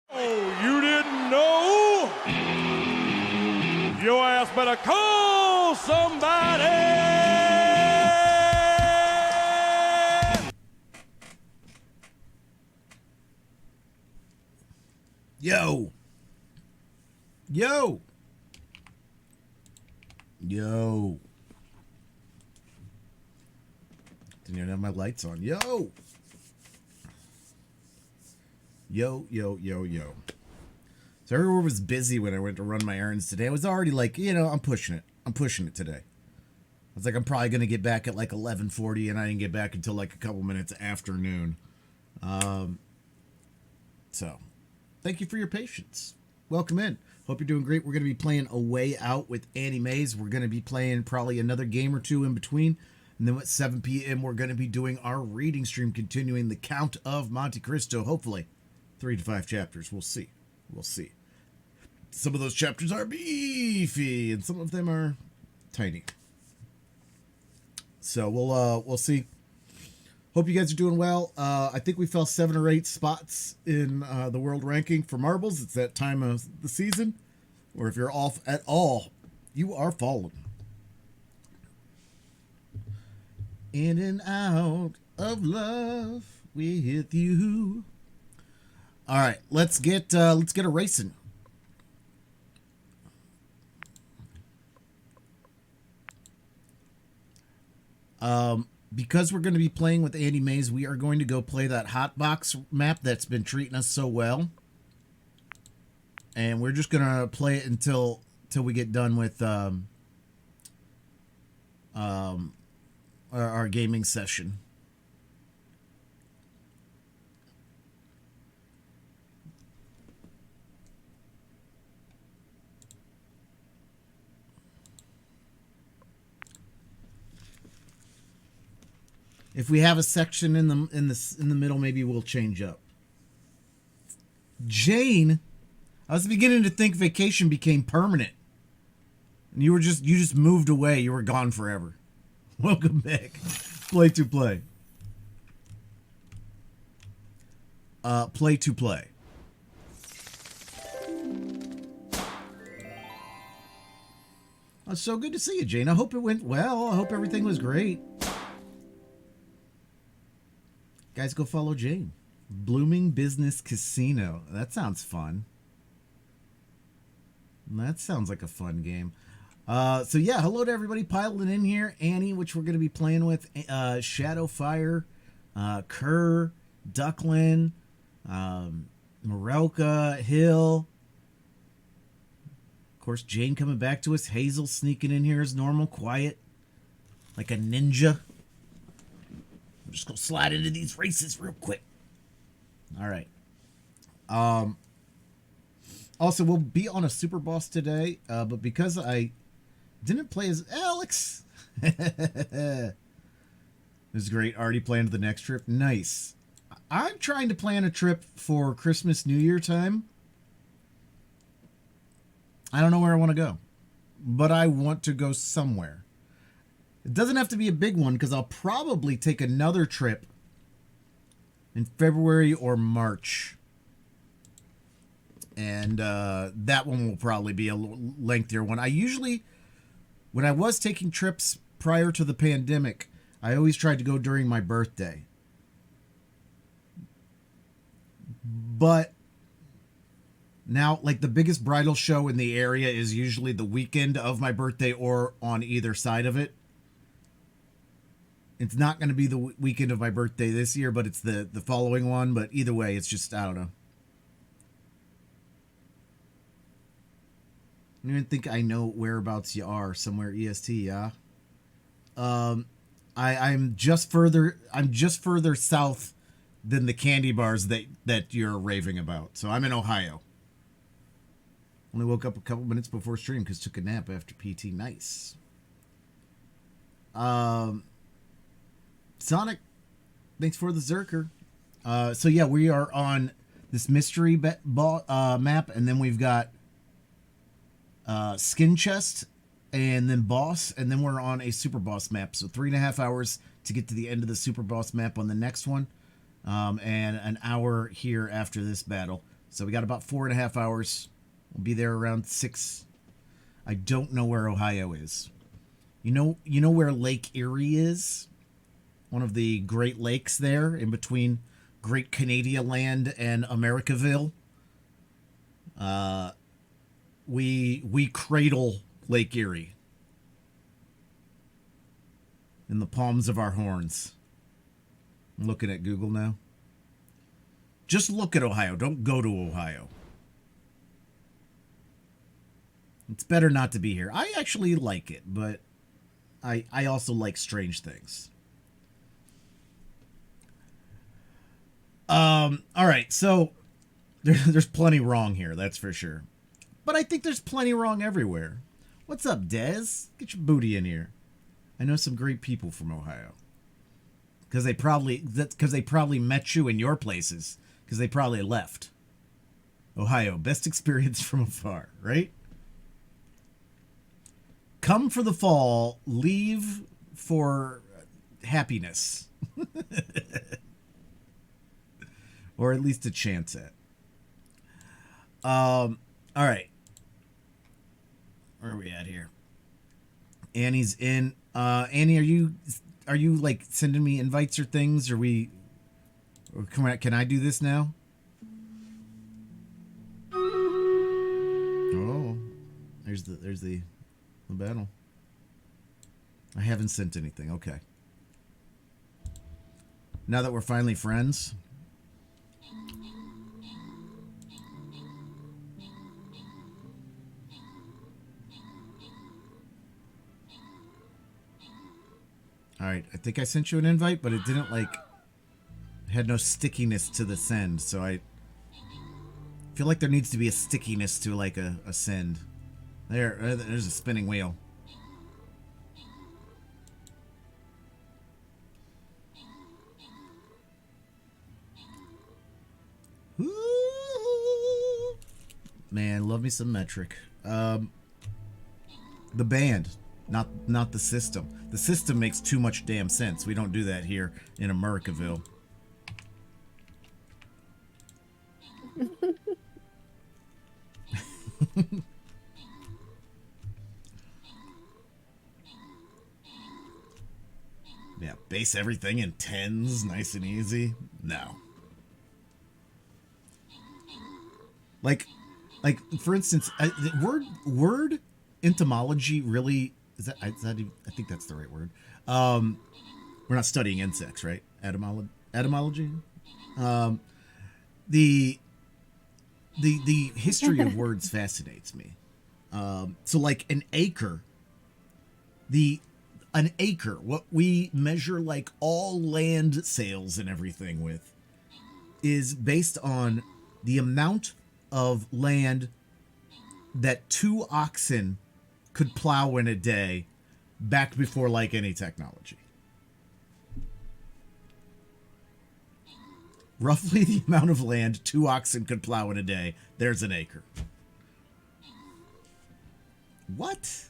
Oh, you didn't know? Your ass better call somebody! Yo. Yo. Yo. Didn't even have my lights on. Yo. Yo, yo, yo, yo. So everywhere was busy when I went to run my errands today. I was already like, I'm pushing it. I'm pushing it today. I was like, I'm probably going to get back at like 11:40, and I didn't get back until like a couple minutes after noon. So, thank you for your patience. Welcome in. Hope you're doing great. We're going to be playing A Way Out with Annie Mays. We're going to be playing probably another game or two in between. And then at 7 p.m., we're going to be doing our reading stream, continuing the Count of Monte Cristo, hopefully. 3 to 5 chapters. We'll see. We'll see. Some of those chapters are beefy, and some of them are tiny. So we'll see. Hope you guys are doing well. I think we fell 7 or 8 spots in the world ranking for marbles. It's that time of the season. Or if you're off at all, you are fallen. In and out of love with you. All right, let's get a racing. Because we're going to be playing with Annie Mays, we are going to go play that hotbox map that's been treating us so well, and we're just going to play it until we get done with our gaming session. If we have a section in the middle, maybe we'll change up. Jane, I was beginning to think vacation became permanent, and you just moved away. You were gone forever. Welcome back. Play to play. Play to play. Oh, it's so good to see you, Jane. I hope it went well. I hope everything was great. Guys, go follow Jane. Blooming Business Casino. That sounds fun. That sounds like a fun game. So yeah, hello to everybody piling in here. Annie, which we're going to be playing with. Shadowfire. Kerr. Ducklin. Morelka. Hill. Of course, Jane coming back to us. Hazel sneaking in here as normal. Quiet. Like a ninja. I'm just going to slide into these races real quick. All right. Also, we'll be on a Super Boss today, but because I didn't play as Alex. This is great. Already planned the next trip. Nice. I'm trying to plan a trip for Christmas, New Year time. I don't know where I want to go, but I want to go somewhere. It doesn't have to be a big one because I'll probably take another trip in February or March. And that one will probably be a lengthier one. I usually, when I was taking trips prior to the pandemic, I always tried to go during my birthday. But now, like, the biggest bridal show in the area is usually the weekend of my birthday or on either side of it. It's not going to be the weekend of my birthday this year, but it's the following one. But either way, it's just, I don't know. I don't even think I know whereabouts you are. Somewhere EST, yeah. I'm just further south than the candy bars that you're raving about. So I'm in Ohio. Only woke up a couple minutes before stream because took a nap after PT. Nice. Sonic, thanks for the Zerker. So yeah, we are on this mystery map, and then we've got Skin Chest, and then Boss, and then we're on a Super Boss map. So 3.5 hours to get to the end of the Super Boss map on the next one, and an hour here after this battle. So we got about 4.5 hours. We'll be there around 6. I don't know where Ohio is. You know where Lake Erie is? One of the Great Lakes there in between Great Canada Land and Americaville. We cradle Lake Erie in the palms of our horns. I'm looking at Google now. Just look at Ohio. Don't go to Ohio. It's better not to be here. I actually like it, but I also like strange things. All right, so there's plenty wrong here, that's for sure. But I think there's plenty wrong everywhere. What's up, Dez? Get your booty in here. I know some great people from Ohio. Because they probably met you in your places. Because they probably left. Ohio, best experience from afar, right? Come for the fall, leave for happiness. Or at least a chance at. All right. Where are we at here? Annie's in. Annie, are you like sending me invites or things? Or can I do this now? Oh, there's the battle. I haven't sent anything. Okay. Now that we're finally friends. All right, I think I sent you an invite, but it didn't had no stickiness to the send, so I feel like there needs to be a stickiness to like a send. There's a spinning wheel. Ooh. Man, love me some metric. The band, not the system. The system makes too much damn sense. We don't do that here in Americaville. Yeah, base everything in tens, nice and easy. No. Like for instance, word entomology really is that even, I think that's the right word. We're not studying insects, right? Etymology. The history of words fascinates me. So like an acre, what we measure like all land sales and everything with, is based on the amount of land that 2 oxen could plow in a day back before like any technology. Roughly the amount of land 2 oxen could plow in a day. There's an acre. What?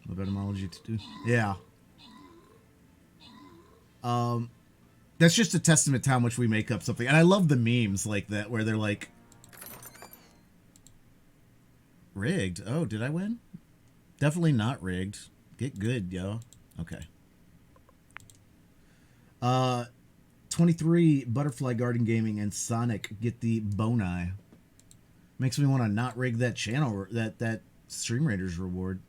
What etymology to do? Yeah. That's just a testament to how much we make up something. And I love the memes like that where they're like, rigged. Oh, did I win? Definitely not rigged. Get good, yo. Okay. 23 Butterfly Garden Gaming and Sonic get the boni. Makes me want to not rig that channel, that Stream Raiders reward.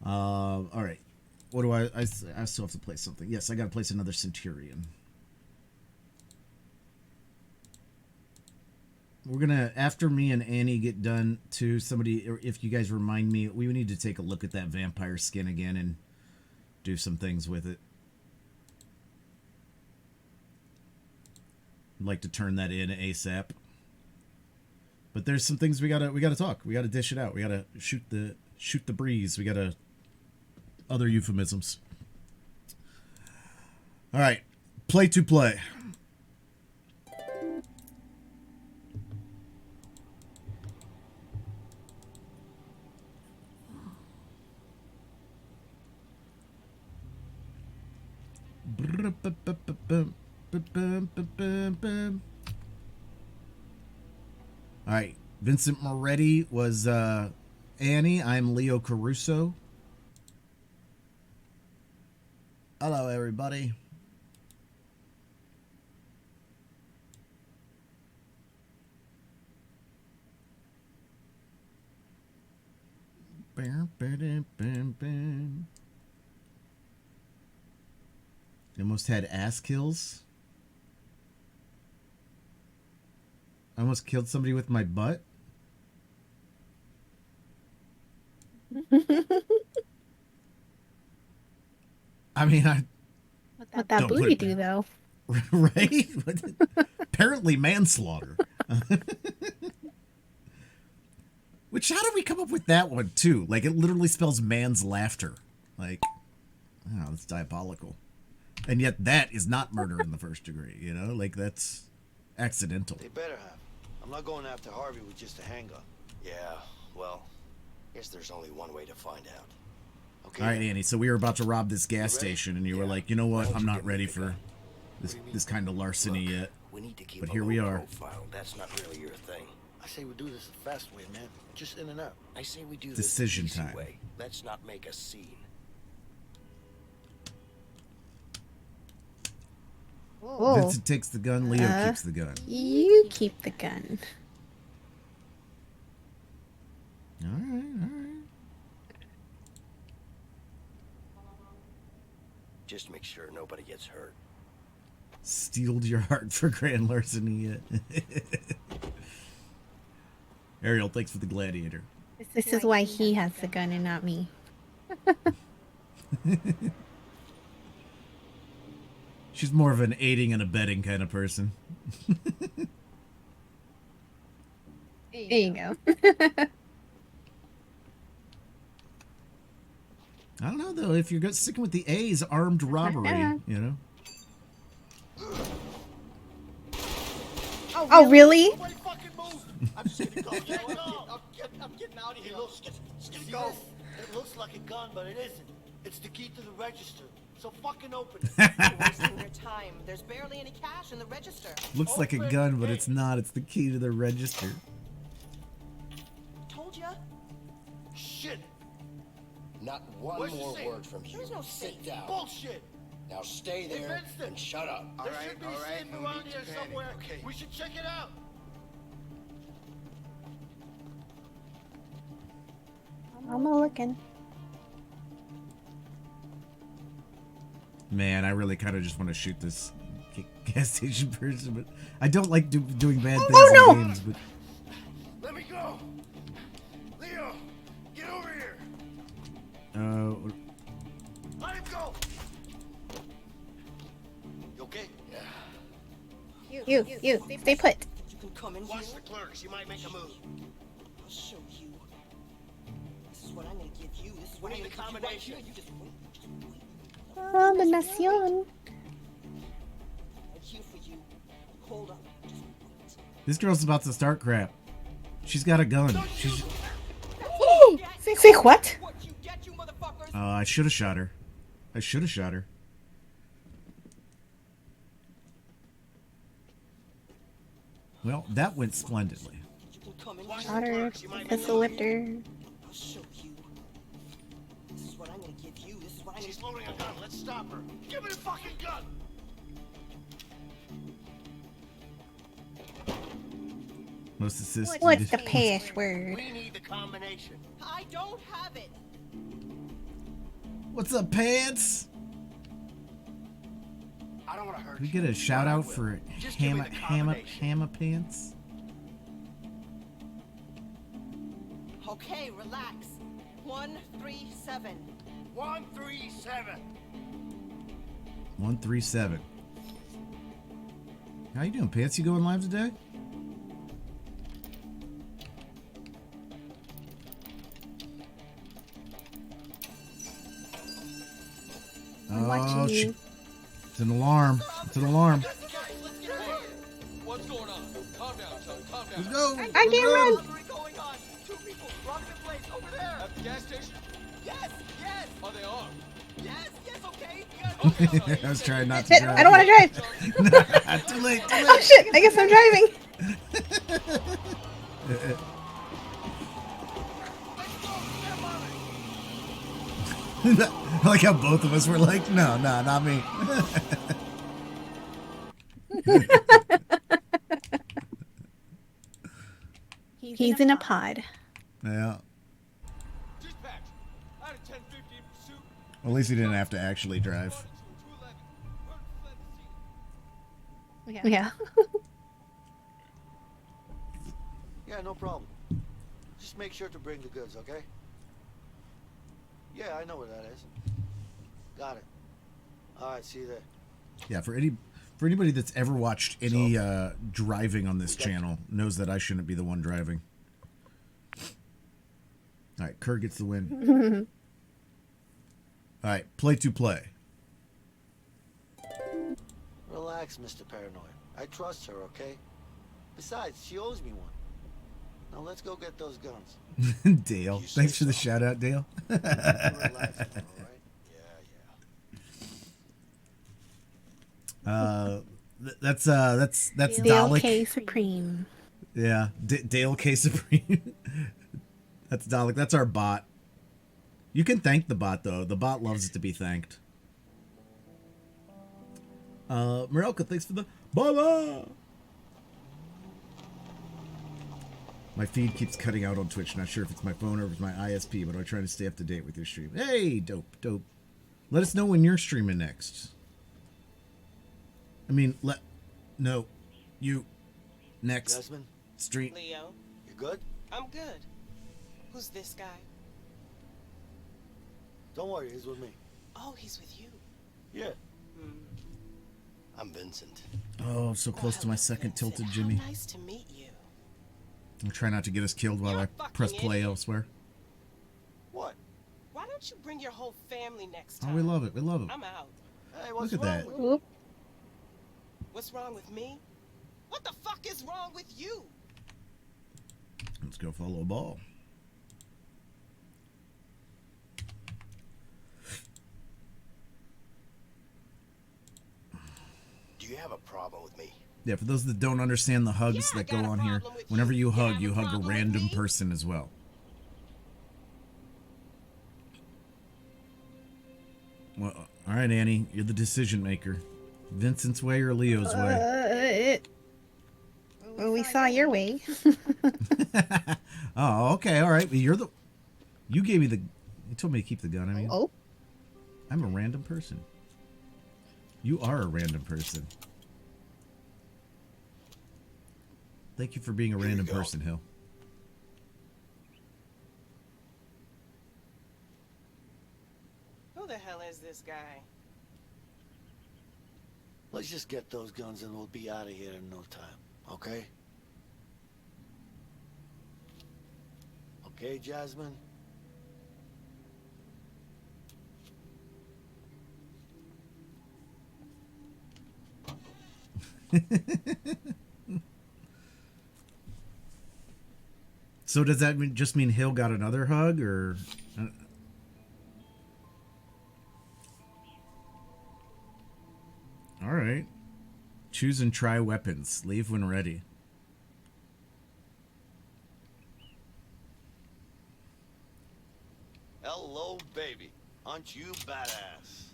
All right. What do I still have to place something. Yes, I got to place another Centurion. We're going to, after me and Annie get done too, somebody, if you guys remind me, we need to take a look at that vampire skin again and do some things with it. I'd like to turn that in ASAP. But there's some things we gotta talk. We gotta dish it out. We gotta shoot the breeze. We gotta other euphemisms. All right, play to play. right. Vincent Moretti was Annie. I'm Leo Caruso. Hello, everybody. You almost had ass kills. I almost killed somebody with my butt. I mean, What that booty do, though? Right? Apparently manslaughter. Which, how did we come up with that one, too? Like, it literally spells man's laughter. Like, oh, it's diabolical. And yet that is not murder in the first degree, you know? Like, that's accidental. They better have. I'm not going after Harvey with just a handgun. Yeah, well, guess there's only one way to find out. Okay. All right, Andy, so we were about to rob this gas station, and you were like, you know what? I'm not ready for this kind of larceny yet. We need to keep But a here we low are. Profile. That's not really your thing. I say we do this the fast way, man. Just in and out. I say we do this Decision the easy time. way. Let's not make a scene. Whoa. Vincent takes the gun, Leo keeps the gun. You keep the gun. All right. Just make sure nobody gets hurt. Steeled your heart for grand larceny yet. Ariel, thanks for the gladiator. This is why he has the gun and not me. She's more of an aiding and abetting kind of person. There you go. I don't know, though, if you're sticking with the A's, armed robbery, you know? Oh, really? Nobody fucking move! I'm just gonna go. I'm getting out of here. Just go. It looks like a gun, but it isn't. It's the key to the register. So fucking open it. You're wasting your time. There's barely any cash in the register. Looks like a gun, but it's not. It's the key to the register. Told ya. Shit. Not one Where's the more safe? word from you. There's no Sit safe. down. Bullshit. Now stay there Vincent. and shut up. There should be a safe around here somewhere. Okay. We should check it out. I'm a looking. Man, I really kind of just want to shoot this gas station person, but I don't like doing bad things in games, but... Let me go. Leo, get over here. Let him go. You okay? You, stay put. You can come in here. Watch the clerks. You might make a move. I'll show you. This is what I'm gonna give you. This is what We I'm need gonna a give you right here. combination. You just wait. Just wait. Combinación. I'm here for you. Hold up. Just wait. This girl's about to start crap. She's got a gun. She's... Say what? What you get, you motherfuckers? I should have shot her. Well, that went splendidly. You can come in Watch here. the Daughter, clerks. You might make a pistol move. whipped her. I'll show you. This is what I'm gonna give you. This is what I'm She's gonna loading a gun. Let's stop her. Give me the fucking gun. Most assists. What's the password? We need the combination. I don't have it. What's up, pants? I don't want to hurt We you. get a shout but I out will. for Just give me the combination. Hammer Pants. Okay, relax. 137. 137. 137. How you doing, Pants? You going live today? I'm watching you. shit. It's an alarm. It's an alarm. What's going on? Calm down, son. Calm down. Let's go. I can't run. Robbery going on. Two people robbing the place over there. At the gas station? Yes, yes, Are they armed? yes, yes, of I was trying not to Shit, drive. I don't want to drive. Too late. Too Oh shit! I guess I'm driving. I like how both of us were like, no, not me. He's in a pod. Yeah. Dispatch. Out of 1050 in pursuit. Well, at least he didn't have to actually drive. 211. Yeah. Yeah, no problem. Just make sure to bring the goods, okay? Yeah, I know where that is. Got it. All right, see you there. Yeah, for anybody that's ever watched any driving on this channel knows that I shouldn't be the one driving. All right, Kerr gets the win. All right, play to play. Relax, Mr. Paranoid. I trust her, okay? Besides, she owes me one. Now let's go get those guns. Dale, thanks for the shout out, Dale. Relax, all right? That's Dale Dalek. K Supreme. Yeah, Dale K Supreme. That's Dalek. That's our bot. You can thank the bot though. The bot loves it to be thanked. Morelka, thanks for the Baba. My feed keeps cutting out on Twitch. Not sure if it's my phone or if it's my ISP, but I'm trying to stay up to date with your stream. Hey, dope. Let us know when you're streaming next. I mean, you next Desmond, stream. Leo, you good? I'm good. Who's this guy? Don't worry, he's with me. Oh, he's with you. Yeah. I'm Vincent. Oh, so close to my second Vincent, tilted Jimmy. How nice to meet you. I'll try not to get us killed while You're I a fucking press play idiot. elsewhere. What? Why don't you bring your whole family next Oh, time? we love it. I'm out. Hey, what's Look at wrong that. with you? Oop. What's wrong with me? What the fuck is wrong with you? Let's go follow a ball. Do you have a problem with me? Yeah, for those that don't understand the hugs Yeah, I that go got a on here, problem with whenever you. you hug, have you a hug a problem with random me? person as well. Well, all right, Annie, you're the decision maker. Vincent's way or Leo's way? Well, we saw your way. Oh, okay, all right. Well, you gave me you told me to keep the gun. I mean, Oh. I'm a random person. You are a random person. Thank you for being a Here random you go. person, Hill. Who the hell is this guy? Let's just get those guns and we'll be out of here in no time, okay? Okay, Jasmine? So does that just mean Hill got another hug, or? All right. Choose and try weapons. Leave when ready. Hello, baby. Aren't you badass?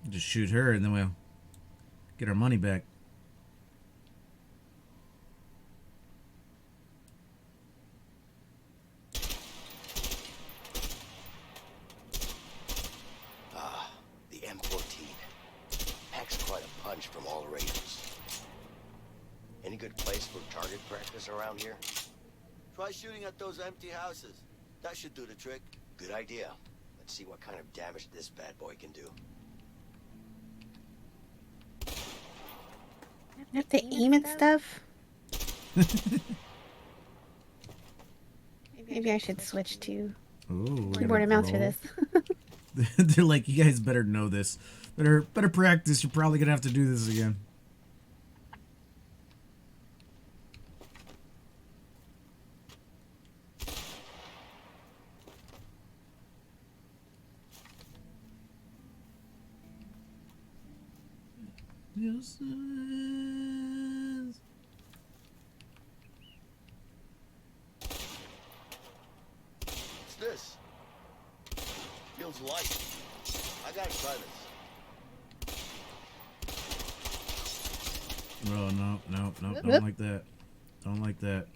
Just shoot her, and then we'll get our money back. The M14. Packs quite a punch from all Raiders. Any good place for target practice around here? Try shooting at those empty houses. That should do the trick. Good idea. Let's see what kind of damage this bad boy can do. I have to aim at stuff. Maybe I should switch to Ooh, keyboard and mouse for this. They're like, you guys better know this. Better practice. You're probably gonna have to do this again. Yes, it is. What's this? Feels light. I gotta try this. Oh, no, no, no. Whoop. Don't like that. Don't like that.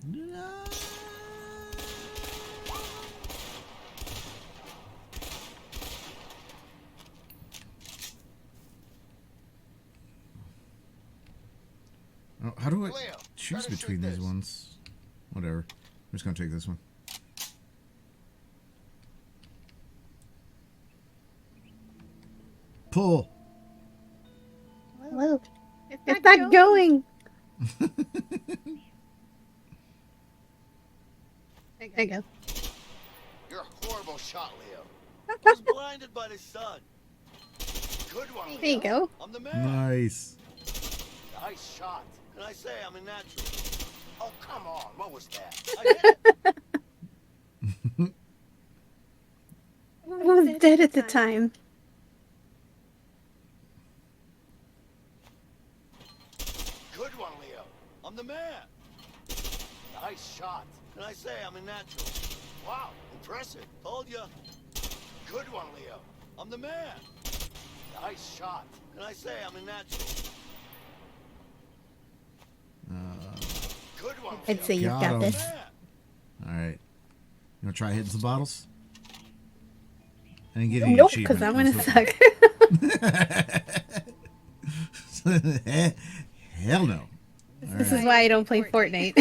No. Oh, how do I choose between these ones? Whatever. I'm just gonna take this one. Pull. Whoa. It's not going. There you go. You're a horrible shot, Leo. I was blinded by the sun. Good one, Leo. There you go. I'm the man. Nice. Nice shot. Can I say I'm a natural? Oh, come on. What was that? I hit it. I was dead at the time. Good one, Leo. I'm the man. Nice shot. Can I say I'm a natural? Wow, impressive. Told ya. Good one, Leo. I'm the man. Nice shot. Can I say I'm a natural? Good one, Leo. I'd say you've Got got 'em. this. Man. All right. You want to try hitting some bottles? I didn't get any Nope, achievement. because I'm gonna suck. Hell no. This is why I don't play Fortnite.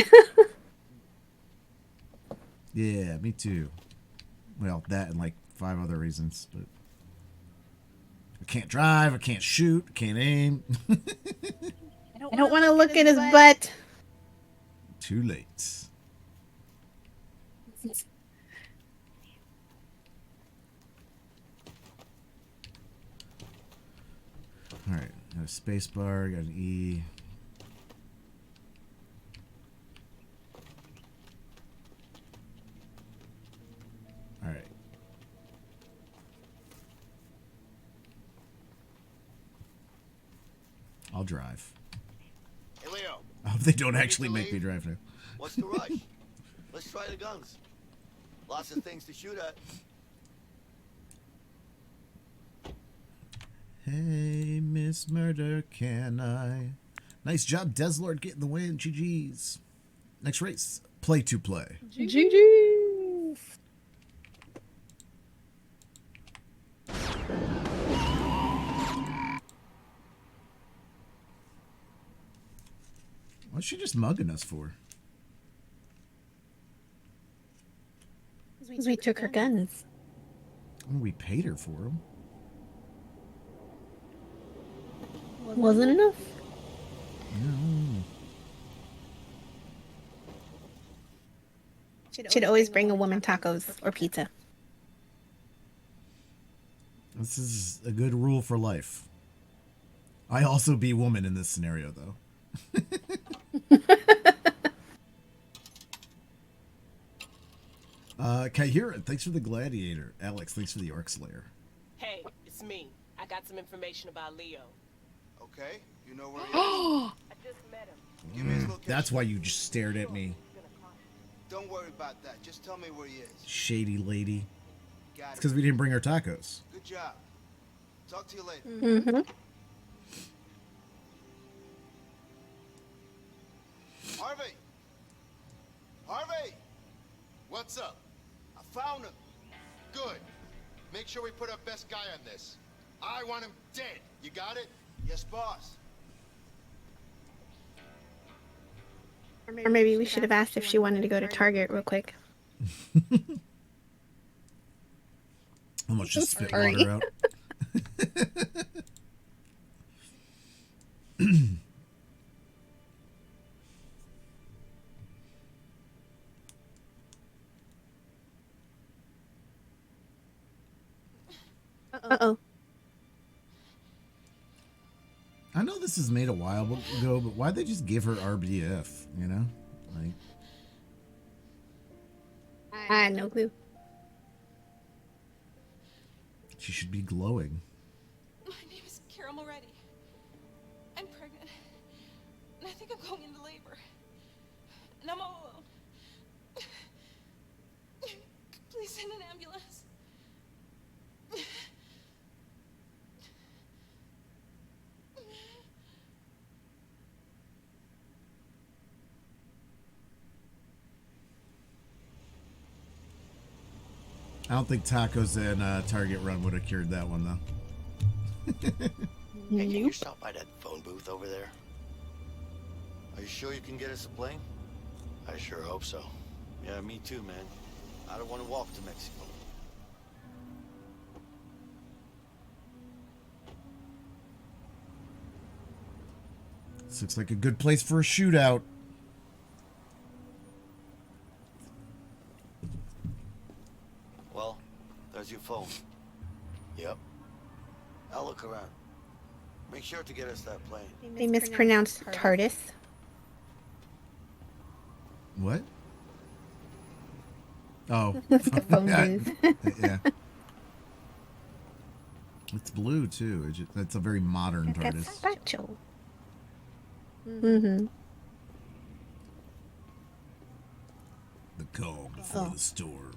Yeah, me too. Well, that and like 5 other reasons, but I can't drive, I can't shoot, I can't aim. I don't want to look at his butt. Too late. All right, got a space bar, got an E. All right. I'll drive. Hey, Leo. I hope they don't Ready actually to make me leave? drive now. What's the rush? Let's try the guns. Lots of things to shoot at. Hey, Miss Murder, can I? Nice job, Deslord, getting the win. GG's. Next race. Play to play. GG's. What's she just mugging us for? Because we took her guns. Oh, we paid her for them. Wasn't enough? No. Should always bring a woman tacos or pizza. This is a good rule for life. I also be woman in this scenario, though. Kaihira, thanks for the gladiator. Alex, thanks for the Orc Slayer. Hey, it's me. I got some information about Leo. Okay, you know where he is? I just met him. Give me his location. That's why you just stared at me, Don't worry about that. Just tell me where he is. shady lady. Got It's it. because we didn't bring our tacos. Good job. Talk to you later. Mm-hmm. Harvey! Harvey! What's up? I found him. Good. Make sure we put our best guy on this. I want him dead. You got it? Yes, boss. Or maybe we should have asked if she wanted to go to Target real quick. Almost just spit Sorry. water out. Uh-oh. I know this is made a while ago, but why'd they just give her RBF, you know? Like, I had no clue. She should be glowing. My name is Carol Moretti. I'm pregnant. And I think I'm going into labor. And I'm all alone. Please send an ambulance. I don't think tacos and Target Run would have cured that one, though. Hey, can you stop by that phone booth over there? Are you sure you can get us a plane? I sure hope so. Yeah, me too, man. I don't want to walk to Mexico. This looks like a good place for a shootout. Well, there's your phone. Yep. I'll look around. Make sure to get us that plane. They mispronounced TARDIS. What? Oh. The phone booth. Yeah. It's blue, too. It's a very modern That's TARDIS. factual. Mm-hmm. The calm before the storm.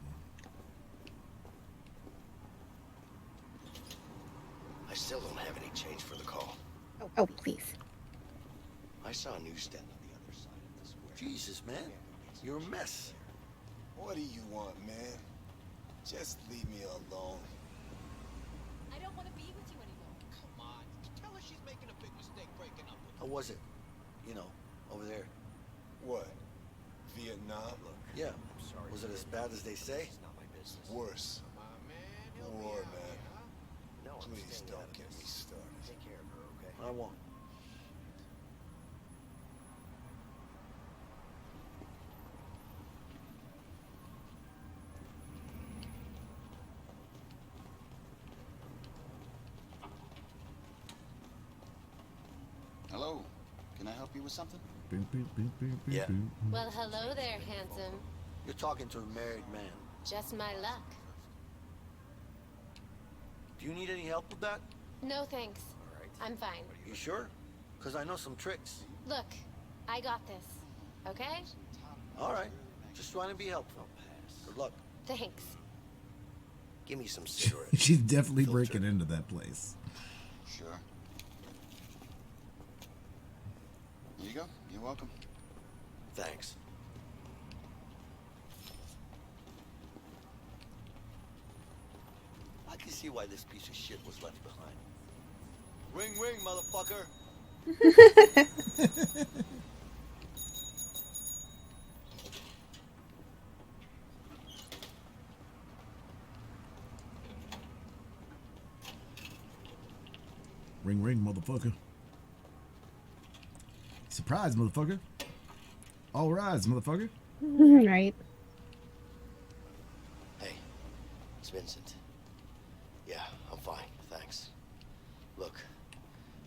I still don't have any change for the call. Oh, please. I saw a newsstand on the other side of this square. Jesus, man. You're a mess. What do you want, man? Just leave me alone. I don't want to be with you anymore. Come on. Tell her she's making a big mistake breaking up with How was it? You know, over there. What? Vietnam? Yeah. Was it as bad as they say? It's not my business. Worse. Come on, man. Help me War, out, man. huh? No, I'm Please staying don't out of get this. me started. Take care of her, okay? I won't. Hello. Can I help you with something? Yeah. Well, hello there, handsome. You're talking to a married man. Just my luck. Do you need any help with that? No thanks. I'm fine. You sure? Because I know some tricks. Look, I got this. Okay? All right. Just trying to be helpful. Good luck. Thanks. Give me some cigarettes. She's definitely breaking into that place. Sure. Here you go. You're welcome. Thanks. I can see why this piece of shit was left behind. Ring, ring, motherfucker. Ring, ring, motherfucker. Surprise, motherfucker. All rise, motherfucker. Right. Hey, it's Vincent. Yeah, I'm fine, thanks. Look,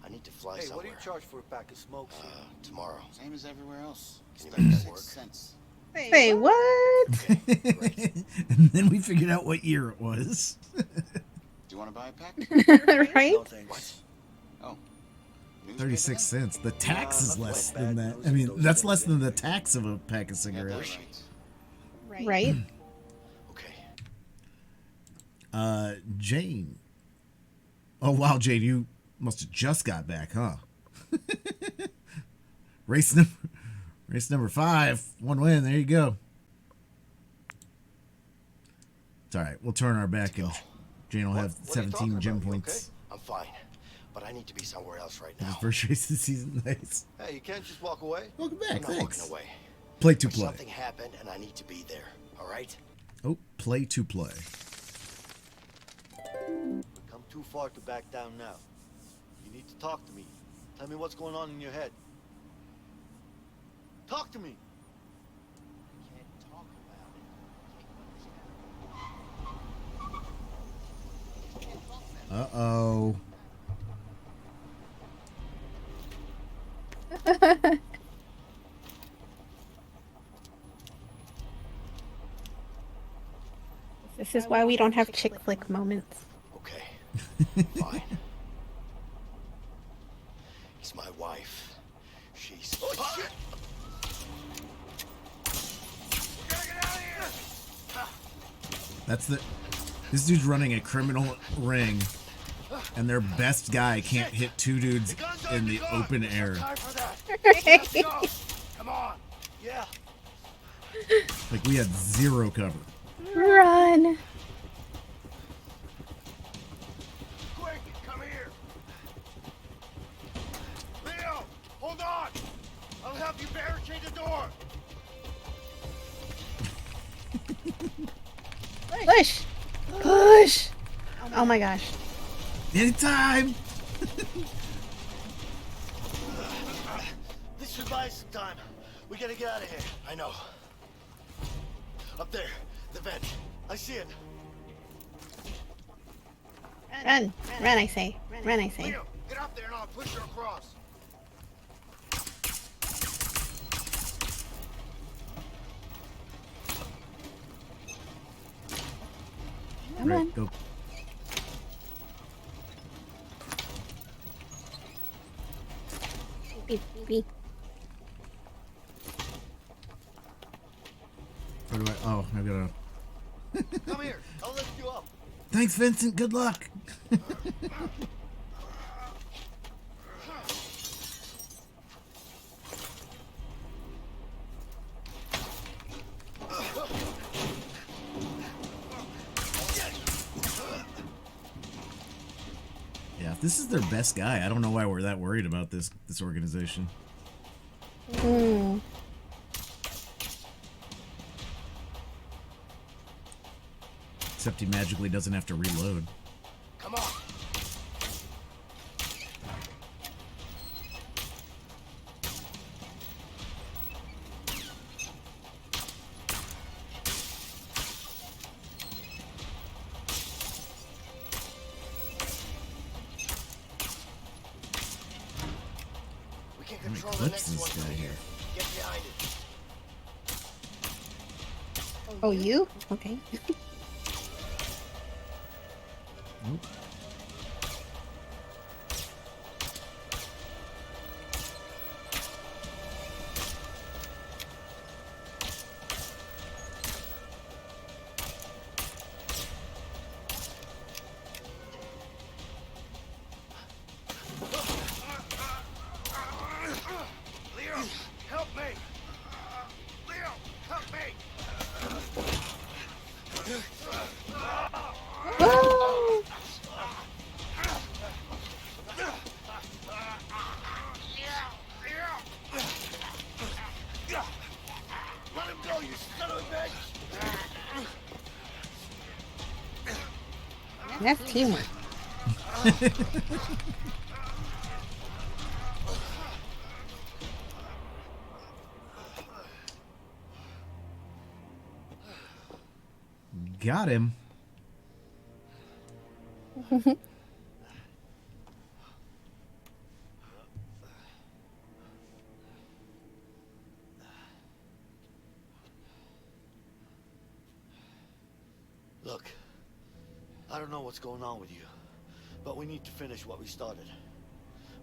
I need to fly Hey, somewhere. what do you charge for a pack of smokes? Tomorrow. Same as everywhere else. Can you make that work? 36 cents. Wait, what? And then we figured out what year it was. Do you want to buy a pack? Right? No thanks. Oh. Newspaper 36 then? cents. The tax is not less that than bad. that. Those I are mean, those that's things less than the anyway. tax of a pack of Got that cigarettes. right. Right? Okay. Jane. Oh, wow, Jane, you must have just got back, huh? Race number 5. 1 win. There you go. It's all right. We'll turn our back and Jane will have What are you 17 talking gym about? You points. I'm fine, but I need to be somewhere else right His now. first race of the season. Nice. Hey, you can't just walk away. Welcome I'm back. not Thanks. walking away. Play to But play. something happened, and I need to be there. All right? Oh, play to play. We've come too far to back down now. You need to talk to me. Tell me what's going on in your head. Talk to me. I can't talk about it. Uh-oh. This is why we don't have chick flick moments. Okay. Fine. It's my wife. She's... Oh, shit! We gotta get out of here! That's the... This dude's running a criminal ring, and their best guy can't hit two dudes in the open air. Time for that. Let's go. Come on. Yeah. Like, we had zero cover. Run. Quick, come here. Leo, hold on. I'll help you barricade the door. Push. Push. Oh my gosh. Anytime! This should buy us some time. We gotta get out of here. I know. Up there, the vent. I see it. Run. Run, I say. Run, I say. Leo, get up there and I'll push her across. Come on. Go. Beep, beep. Where do I... Oh, I've got to... Come here. I'll lift you up. Thanks, Vincent. Good luck. Yeah, if this is their best guy, I don't know why we're that worried about this organization. Hmm. Except he magically doesn't have to reload. Come on. We can Let me control the clip next this one guy from here. Get behind it. Oh, you? Okay. Nope. Leo, help me. Leo, help me. Whoa! Let him go, you son of a bitch. That's teamwork. Got him. Look, I don't know what's going on with you, but we need to finish what we started.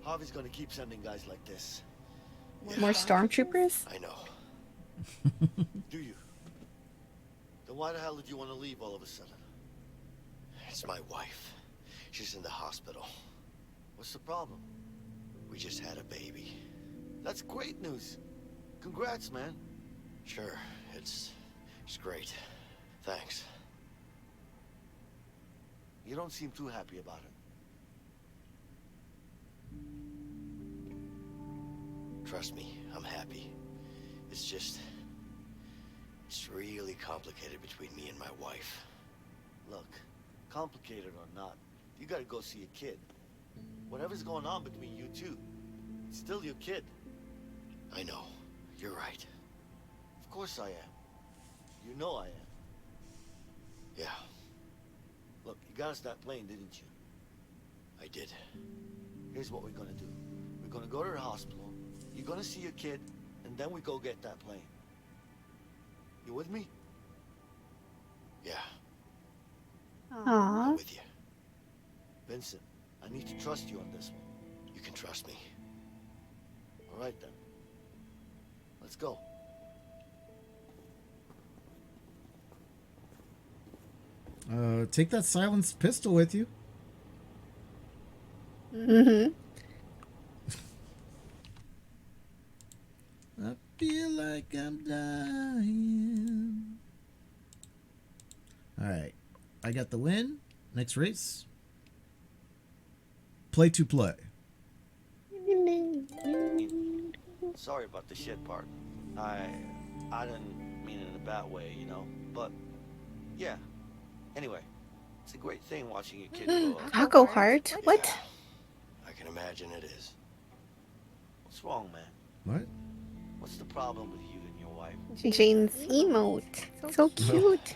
Harvey's gonna keep sending guys like this. More stormtroopers? I know. Do you? Then why the hell did you want to leave all of a sudden? It's my wife. She's in the hospital. What's the problem? We just had a baby. That's great news. Congrats, man. Sure, it's great. Thanks. You don't seem too happy about it. Trust me, I'm happy. It's really complicated between me and my wife. Look, complicated or not, you gotta go see a kid. Whatever's going on between you two, it's still your kid. I know. You're right. Of course I am. You know I am. Yeah, Look, you got us that plane, didn't you? I did. Here's what we're gonna do. We're gonna go to the hospital, you're gonna see your kid, and then we go get that plane. You with me? Yeah, Aww. I'm with you. Vincent, I need to trust you on this one. You can trust me. All right, then. Let's go. Take that silenced pistol with you. Mm-hmm. I feel like I'm dying. Alright. I got the win. Next race. Play to play. Sorry about the shit part. I didn't mean it in a bad way, you know? But, yeah. Anyway, it's a great thing watching your kid grow up. Taco Heart? What? I can imagine it is. What's wrong, man? What? What's the problem with you and your wife? Jane's emote. So cute.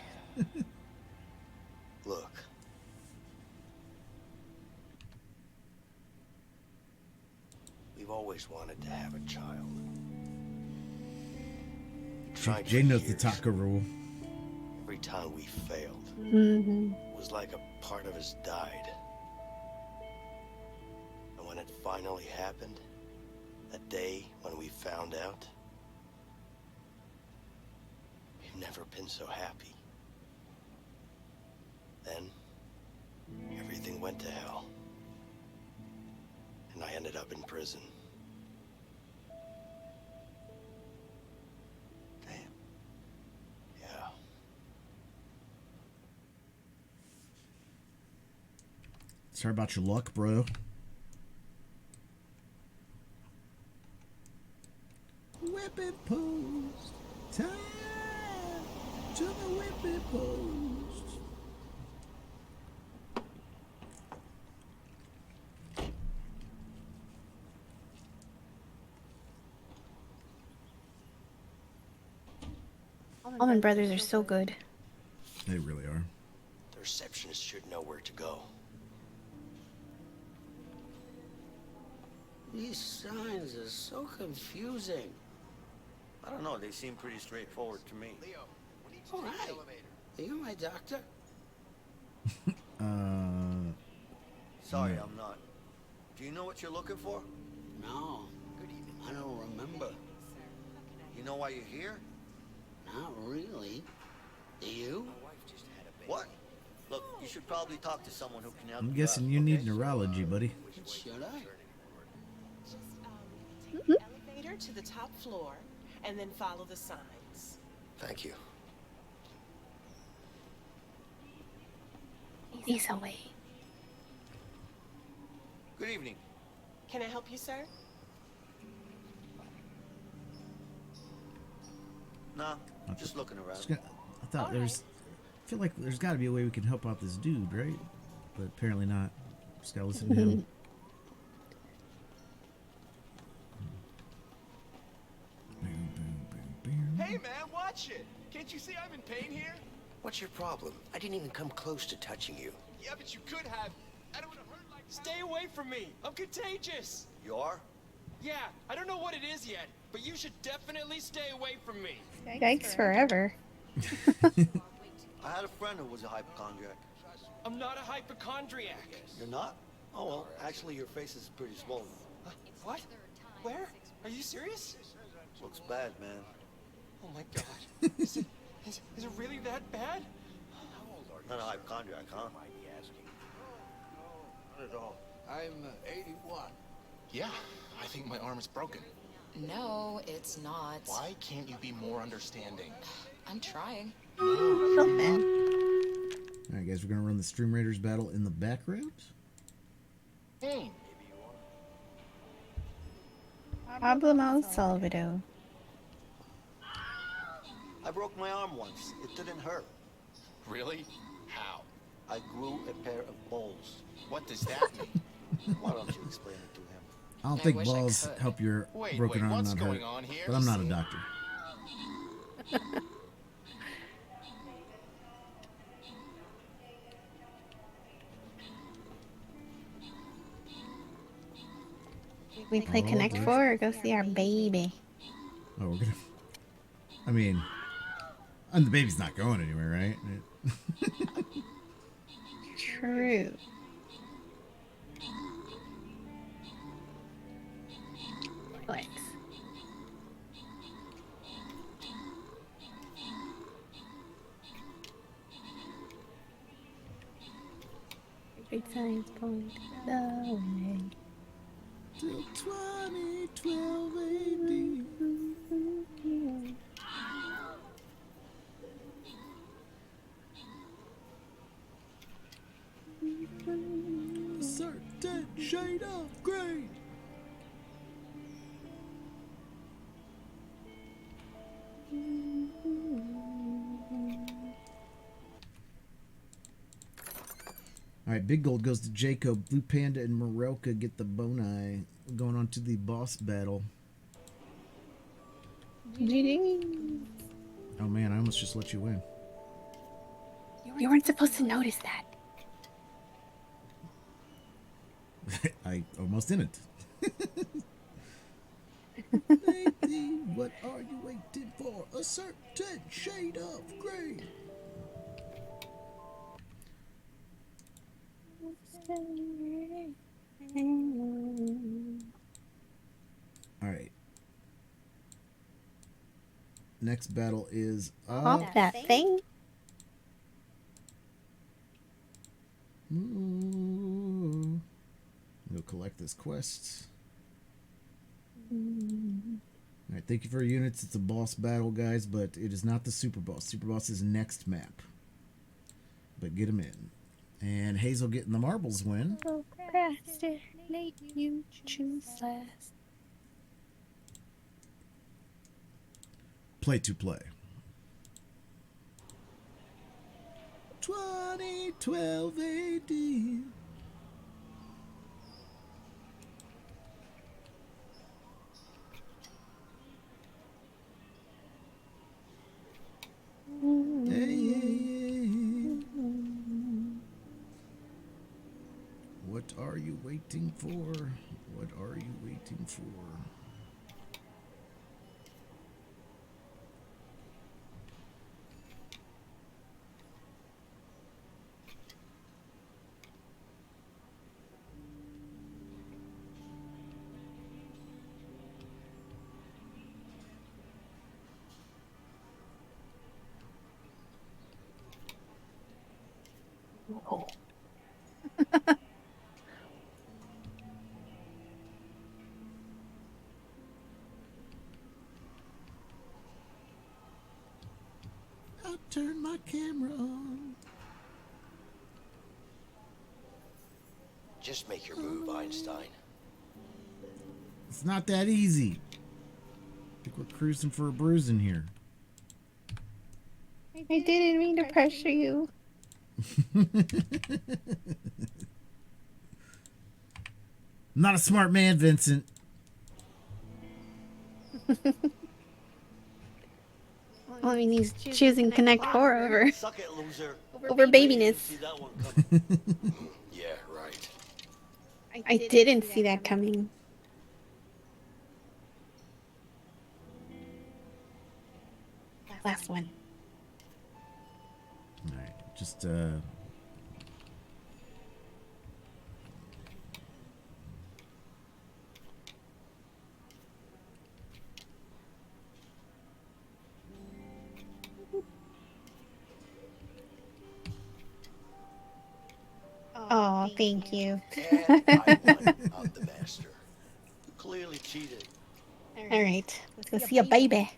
Look. We've always wanted to have a child. Tried for Jane knows the years. taco rule. Every time we failed, Mm-hmm. it was like a part of us died. And when it finally happened, that day when we found out, we've never been so happy. Then, everything went to hell. And I ended up in prison. Damn. Yeah. Sorry about your luck, bro. Whipping post. Time to the whipping post. Allman Brothers are so good. They really are. The receptionist should know where to go. These signs are so confusing. I don't know, they seem pretty straightforward to me. Leo, we need Oh, to take hi. the elevator. Are you my doctor? Sorry, Sorry, I'm not. Do you know what you're looking for? No. Good evening. I don't remember. You know why you're here? Not really. Do you? My wife just had a baby. What? Look, you should probably talk to someone who can help I'm you guessing out, you need okay? neurology, buddy. Should I? Just take the elevator to the top floor and then follow the signs. Thank you. He's away. Good evening. Can I help you, sir? Nah, just looking around. I thought there's. I feel like there's got to be a way we can help out this dude, right? But apparently not. Just gotta listen to him. Hey, man, watch it. Can't you see I'm in pain here? What's your problem? I didn't even come close to touching you. Yeah, but you could have. I don't want to hurt like. Stay away from me. I'm contagious. You are? Yeah, I don't know what it is yet, but you should definitely stay away from me. Thanks forever. I had a friend who was a hypochondriac. I'm not a hypochondriac. You're not? Oh, well, actually, your face is pretty swollen. What? Where? Are you serious? Looks bad, man. Oh my god. Is it really that bad? Not a hypochondriac, huh? Not at all. I'm 81. Yeah, I think my arm is broken. No, it's not. Why can't you be more understanding? I'm trying. Oh, man. All right, guys, we're gonna run the Stream Raiders battle in the background. Hey, Pablo Salvador. I broke my arm once. It didn't hurt. really? How? I grew a pair of balls. What does that mean? Why don't you explain it to him? I don't I think wish I balls could. help your Wait, broken arm what's not going hurt. on here? But I'm not a doctor. We play Oh, Connect boy. 4 or go see our baby. Oh, we're gonna. I mean, and the baby's not going anywhere, right? True. Great science point the way. Till 2012 AD. A certain shade of gray. All right, Big Gold goes to Jacob. Blue Panda and Morelka get the boni. We're going on to the boss battle. GG. Oh man, I almost just let you win. You weren't supposed to notice that. I almost didn't. Lady, what are you waiting for? A certain shade of gray. All right. Next battle is Off that thing. Ooh. Go collect this quest. All right, thank you for your units. It's a boss battle, guys, but it is not the super boss. Super boss is next map. But get him in. And Hazel getting the marbles win. Procrastinate, you choose last. Play to play. 2012 AD. Hey. What are you waiting for? What are you waiting for? Oh. I'll turn my camera on. Just make your move, Einstein. It's not that easy. I think we're cruising for a bruising here. I didn't mean to pressure you. Not a smart man, Vincent. Well, I mean, he's choosing Connect 4 over Suck it, loser. babiness. See that one coming. Yeah, right. I didn't see that coming. Last one. All right, just Oh, thank you. And I won. I'm the master. Clearly cheated. All right, let's go see a baby.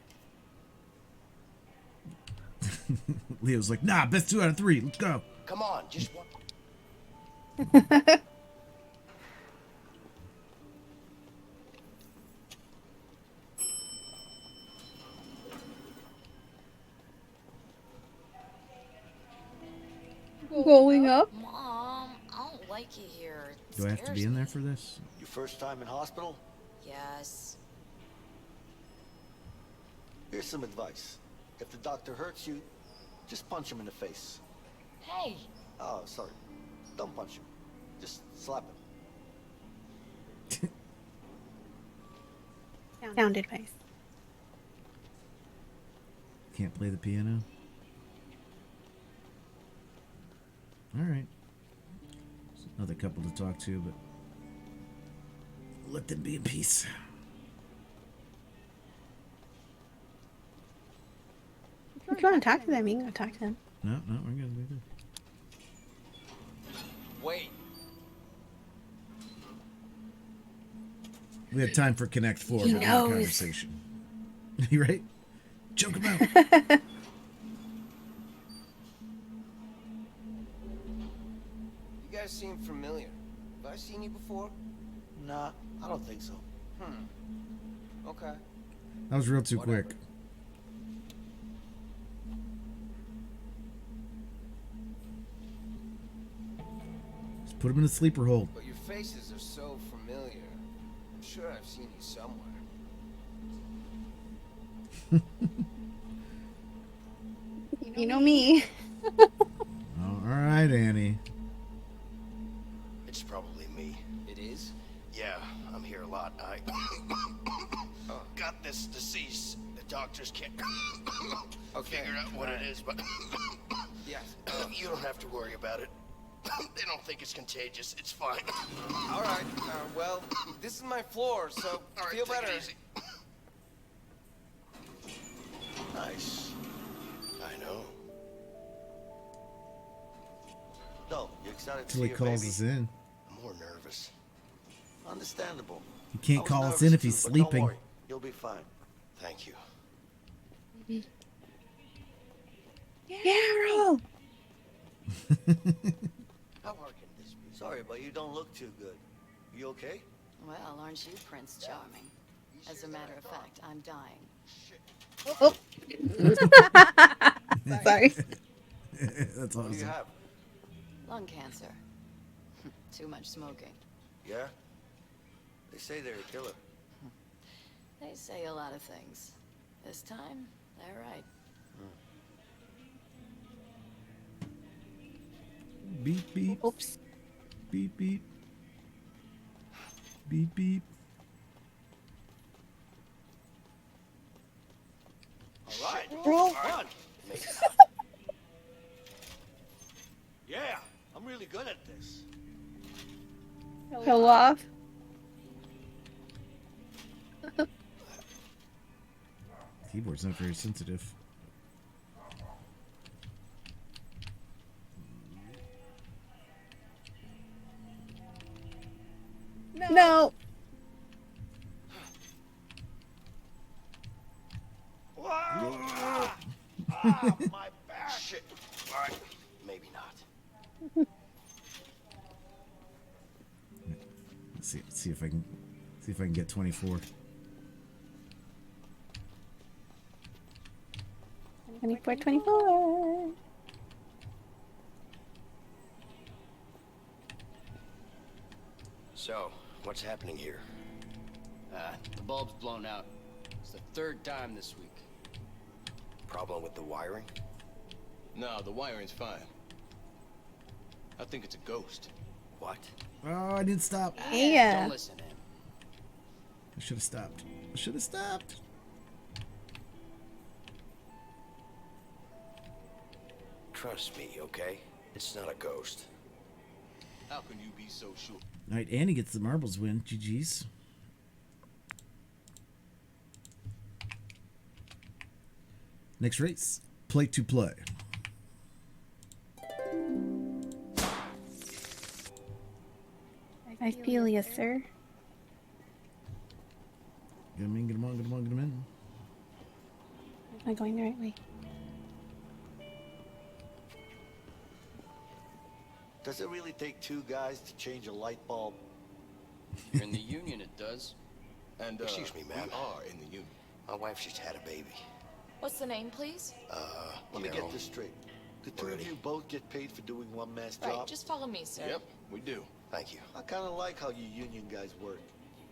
Leo's like, nah, best 2 out of 3. Let's go. Come on, just one. Going up? Mom, I don't like it here. It Do I have to scares be in me. there for this? Your first time in hospital? Yes. Here's some advice. If the doctor hurts you, just punch him in the face. Hey, Oh, sorry. Don't punch him. Just slap him. Sound advice. Can't play the piano? Alright. Another couple to talk to, but let them be in peace. If you want to talk to them, you can go talk to them. No, we're good. We're good. Wait. We had time for Connect 4 He for the knows. conversation. You right? Choke him out. You guys seem familiar. Have I seen you before? Nah, I don't think so. Okay. That was real too Whatever. quick. Just put him in a sleeper hold. But your faces are so familiar. I'm sure I've seen you somewhere. You know me. All right, Annie. It's probably me. It is? Yeah, I'm here a lot. I got this disease. The doctors can't figure out what it is, but Yes. you don't have to worry about it. They don't think it's contagious. It's fine. All right. Well, this is my floor, so All right, feel take better. it easy. Nice. I know. No, you excited to Till see he your calls baby? us in. I'm more nervous. Understandable. He I can't was call us nervous in if he's too, but don't sleeping. worry, you'll be fine. Thank you. Carol! How hard can this be? Sorry, but you don't look too good. You okay? Well, aren't you Prince Charming? As a matter of fact, I'm dying. Oh. Sorry. That's What do you awesome. have? Lung cancer. Too much smoking. Yeah? They say they're a killer. They say a lot of things. This time, they're right. Beep, beep. Oops. Beep, beep. Beep, beep. All right. Roll. Run. Maybe Yeah, I'm really good at this. Go off. Keyboard's not very sensitive. No. Ah, my back. shit. All right. Maybe not. Let's see if I can get 24. 24, 24. So, what's happening here? The bulb's blown out. It's the third time this week. Problem with the wiring? No, the wiring's fine. I think it's a ghost. What? Oh, I didn't stop. Yeah. Don't listen to him. I should have stopped. I should have stopped. Trust me, okay? It's not a ghost. How can you be so sure? All right, Annie gets the marbles win. GG's. Next race. Play to play. I feel you, sir. Get him in, get him on, get him on, get him in. Am I going the right way? Does it really take two guys to change a light bulb? You're in the union, it does. And, Excuse me, ma'am. We are in the union. My wife just had a baby. What's the name, please? Let me Carol. get this straight. The two of Ready? you both get paid for doing one man's Right, job? just follow me, sir. Yep, we do. Thank you. I kind of like how you union guys work.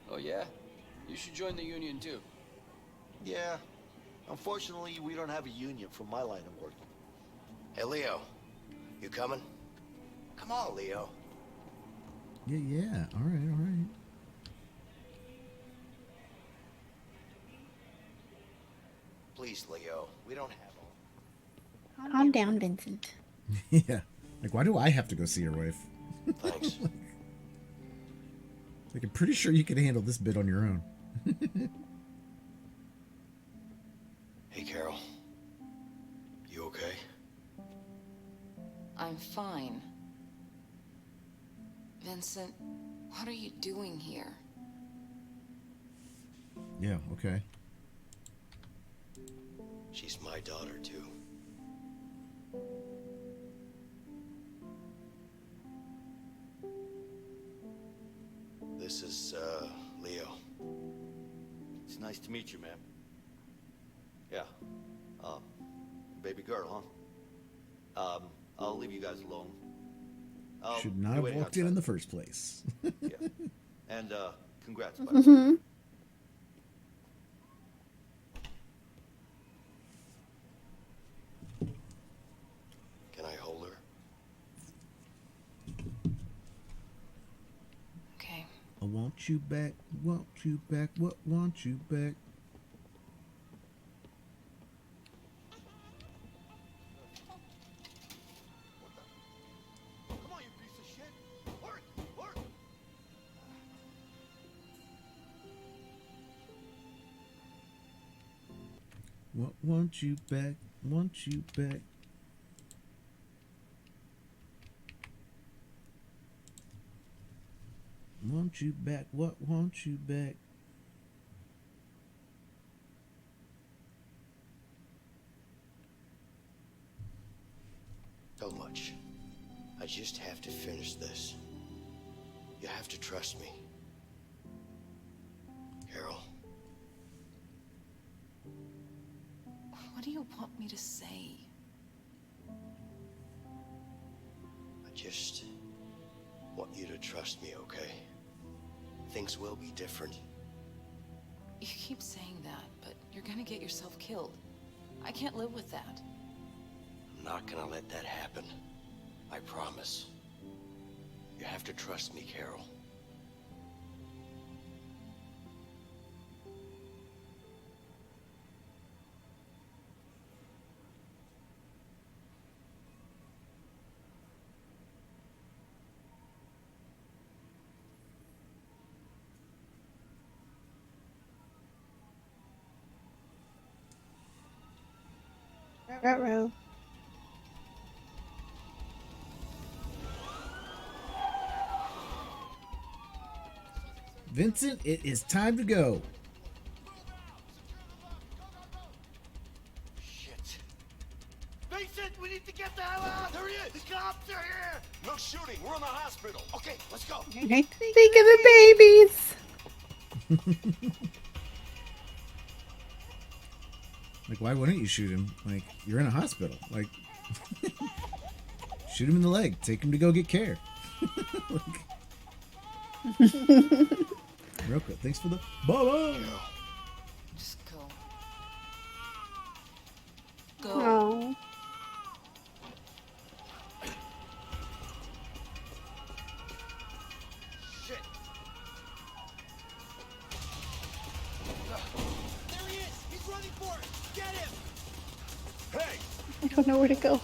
Oh, yeah? You should join the union, too. Yeah. Unfortunately, we don't have a union for my line of work. Hey, Leo. You coming? Come on, Leo. Yeah, yeah. All right, all right. Please, Leo. We don't have all. Calm down, Vincent. Yeah. Like, why do I have to go see your wife? Thanks. Like, I'm pretty sure you can handle this bit on your own. Hey, Carol. You okay? I'm fine. Vincent, what are you doing here? Yeah, okay. She's my daughter, too. This is, Leo. It's nice to meet you, man. Yeah. Baby girl, huh? I'll leave you guys alone. Should not have walked in the first place. Yeah. And, congrats, by the way. Mm-hmm. Can I hold her? Okay. I want you back, want you back, what want you back? Come on, you piece of shit. Work, work. What want you back, want you back? Want you back, what want you back? So much. I just have to finish this. You have to trust me. Carol. What do you want me to say? I just want you to trust me, okay? Things will be different. You keep saying that, but you're gonna get yourself killed. I can't live with that. I'm not gonna let that happen. I promise. You have to trust me, Carol. Ruh-roh. Vincent, it is time to go. Shit. Vincent, we need to get the hell out. There he is. The cops are here. No shooting. We're in the hospital. Okay, let's go. Okay. Think of the babies. Like, why wouldn't you shoot him? Like, you're in a hospital. Like, shoot him in the leg. Take him to go get care. Real quick. Thanks for the bye. Just go. Go. Oh. Shit. There he is. He's running for it. Get him. Hey! I don't know where to go.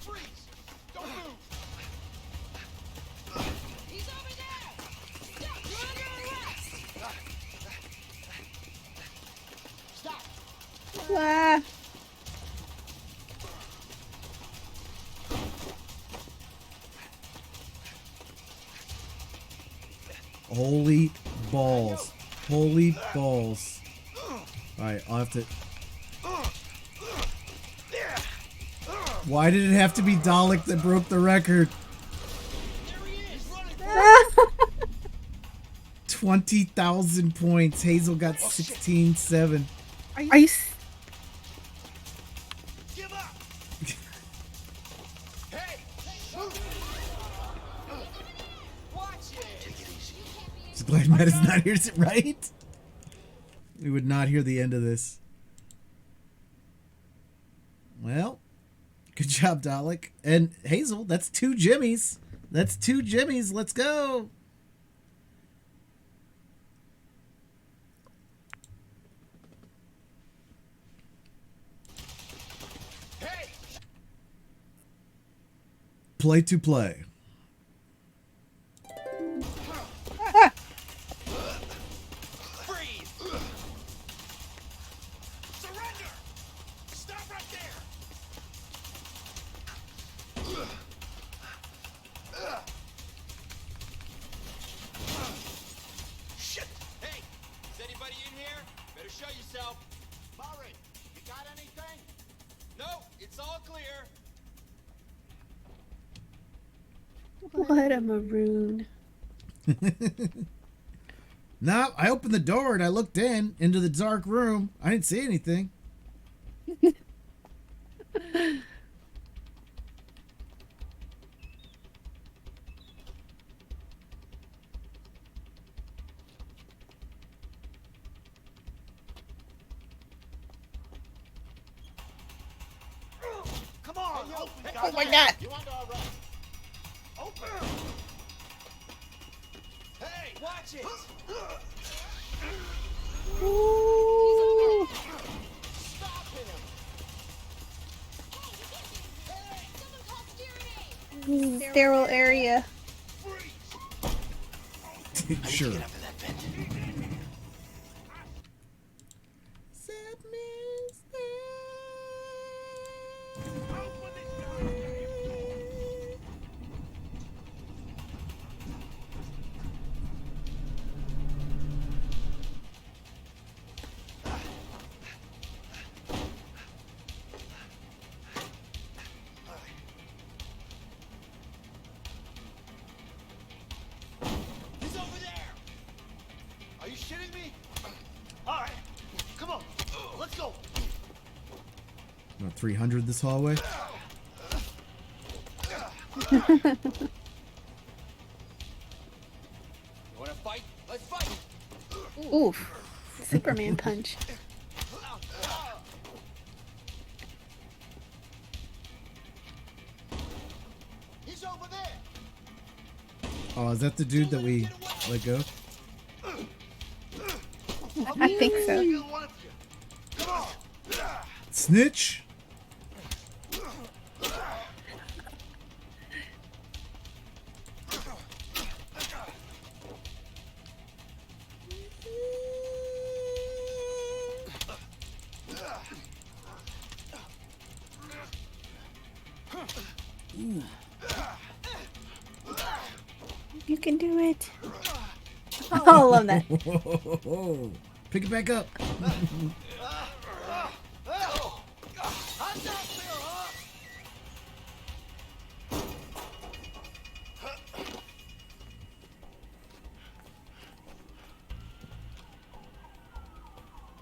Freeze. Don't move. He's over there! Stop! You're under arrest! Stop. Ah. Holy balls. Holy balls. Alright, I'll have to... Why did it have to be Dalek that broke the record? There he is. Running. 20,000 points. Hazel got 16,700. Are you? Give up. Hey. Watch it. Take it easy. Just glad Matt is not here, right? We would not hear the end of this. Well, good job, Dalek. And Hazel, that's 2 Jimmies. That's 2 Jimmies. Let's go. Hey. Play to play. Freeze. Surrender. Stop right there. It's all clear. What a maroon. No, I opened the door and I looked into the dark room. I didn't see anything. Come on, open, Oh my god. You want to arrest? Open. Hey, watch it. Ooh. Stop him. Sterile area. Sure. Get up in that vent. He's over there. Are you shitting me? All right, come on, let's go. About 300 this hallway. You wanna fight? Let's fight! Oof. Superman punch. He's over there. Oh, is that the dude that we let go? I think so. One of you. Come on. Snitch? You can do it. Oh, I love that. Whoa. Pick it back up.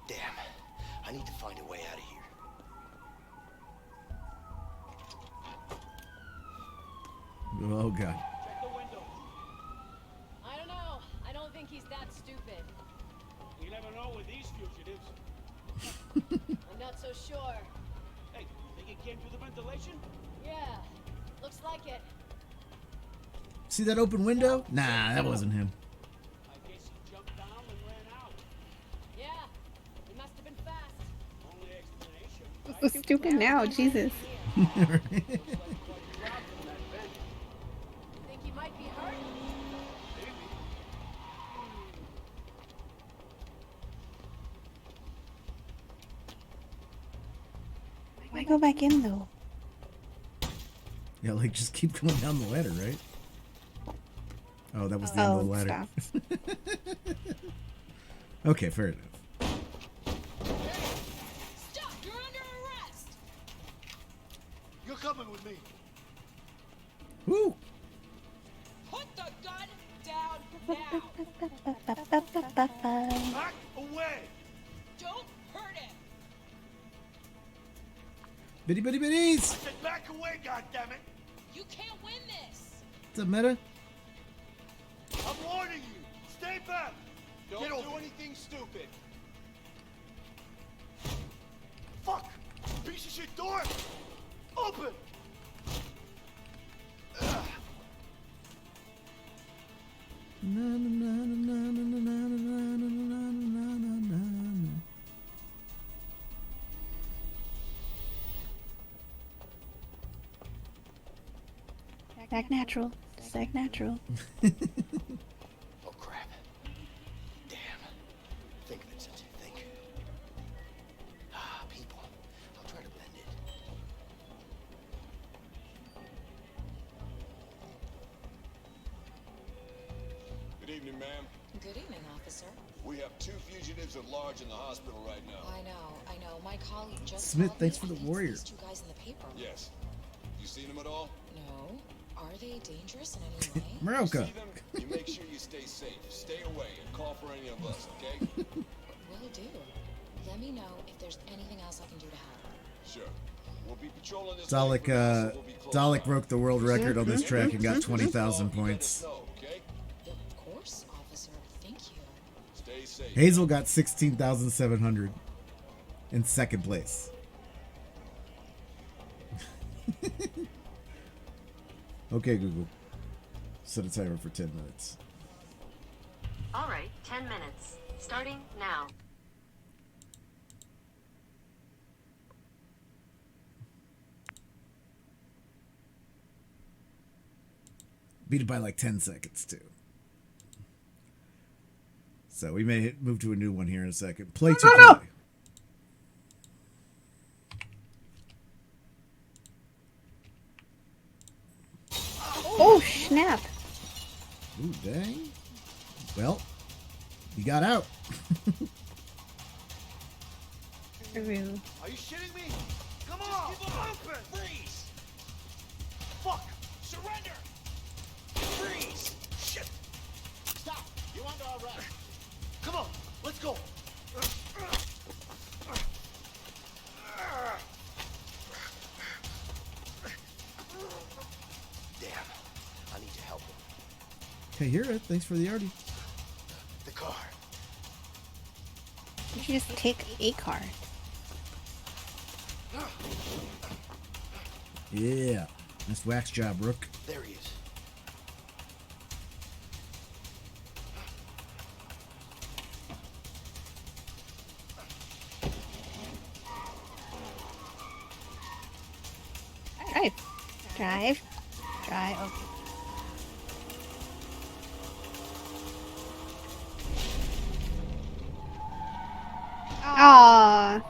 Damn. I need to find a way out of here. Oh, God. I don't know. I don't think he's that stupid. You never know with these fugitives. I'm not so sure. Hey, think he came through the ventilation? Yeah, looks like it. See that open window? Nah, that wasn't him. I guess he jumped down and ran out. Yeah, he must have been fast. Only explanation. So stupid now, Jesus. Think he might be hurt? Why go back in though? Yeah, like just keep going down the ladder, right? Oh, that was the end of the ladder. Okay, fair enough. Stop! You're under arrest! You're coming with me. Woo! Put the gun down now! Back away! Don't hurt him! Bitty bitty bitties! I said back away, goddammit! You can't win this! What's up, Meta? I'm warning you! Stay back! Don't Get do over anything stupid. Fuck! Piece of shit door! Open! Na, na, na, na, na, na, na, na, na, na, na, na, na. Act natural. Just act natural. Oh, crap. Damn. Think, Vincent. Think. Ah, people. I'll try to blend it. Good evening, ma'am. Good evening, officer. We have 2 fugitives at large in the hospital right now. I know. My colleague just Smith, told thanks me for the I think warrior. these 2 guys in the paper. Yes. You seen them at all? No. Are they dangerous in any way? America. See them? You make sure you stay safe. Stay away and call for any of us, okay? Will do. Let me know if there's anything else I can do to help. Sure. We'll be patrolling this Dalek, lane for now, so we'll be close Dalek by. broke the world record on this track and got 20,000 points. Okay? Of course, officer. Thank you. Stay safe. Hazel got 16,700 in second place. Okay, Google. Set a timer for 10 minutes. All right, 10 minutes. Starting now. Beat it by like 10 seconds, too. So we may move to a new one here in a second. Play to play. Oh, snap. Ooh, dang. Well, he got out. Ooh. Are you shitting me? Come on! Just keep them open! Freeze! Fuck! Surrender! Freeze! Shit! Stop! You're under arrest. Come on, let's go. Damn. I need to help him. Okay, here it. Thanks for the arty. The car. You should just take a car. Yeah. Nice wax job, Rook. There he is. Drive. Drive. Okay. Aww.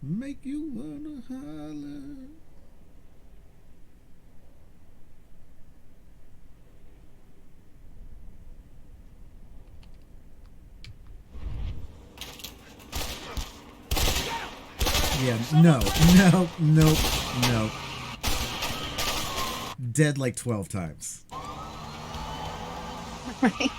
Make you wanna holler. Yeah, no. Dead like 12 times. Right.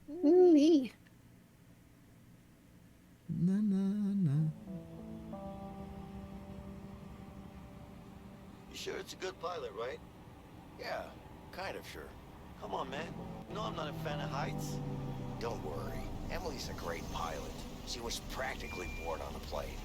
Ooh-wee. Na na na. You sure it's a good pilot, right? Yeah, kind of sure. Come on, man. You know I'm not a fan of heights. Don't worry. Emily's a great pilot. She was practically born on the plane.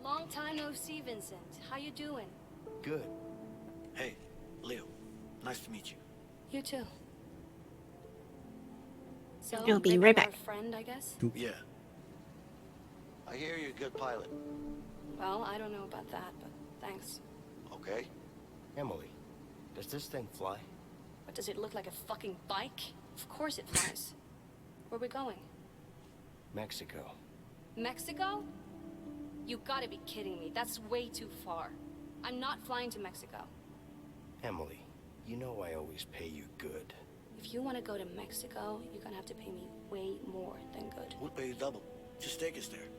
Long time no see, Vincent. How you doing? Good. Hey, Leo. Nice to meet you. You too. So, I'll be maybe right you're back. a friend, I guess? Yeah. I hear you're a good pilot. Well, I don't know about that, but thanks. Okay. Emily, does this thing fly? What, does it look like a fucking bike? Of course it flies. Where we going? Mexico. Mexico? You gotta be kidding me. That's way too far. I'm not flying to Mexico. Emily, you know I always pay you good. If you want to go to Mexico, you're gonna have to pay me way more than good. We'll pay you double. Just take us there.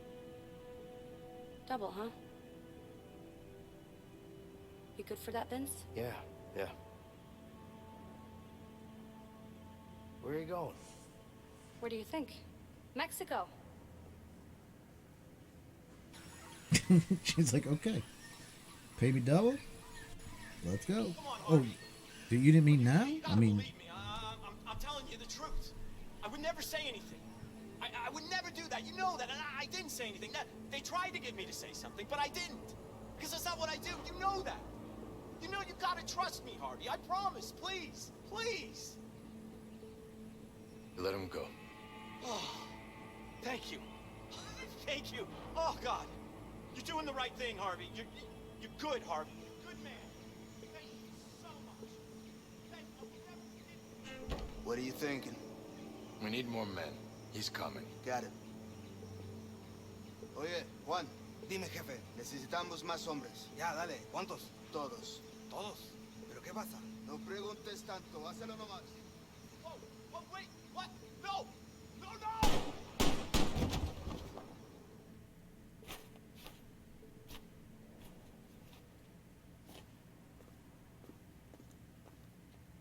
Double, huh? You good for that, Vince? Yeah. Where are you going? Where do you think? Mexico. She's like, okay. Pay me double? Let's go. Oh, you didn't mean now? I mean... I'm telling you the truth. I would never say anything. I would never do that. You know that. And I didn't say anything. They tried to get me to say something, but I didn't. Because that's not what I do. You know that. You know you gotta trust me, Harvey. I promise. Please. Please. Let him go. Oh, thank you. Thank you. Oh, God. You're doing the right thing, Harvey. You're good, Harvey. You're a good man. Thank you so much. Thank you. What are you thinking? We need more men. He's coming. Got it. Oye, Juan. Dime, jefe. Necesitamos más hombres. Ya, dale. ¿Cuántos? Todos. ¿Todos? ¿Pero qué pasa? No preguntes tanto. Hazlo nomás. Whoa, whoa, wait. What? No! No, no!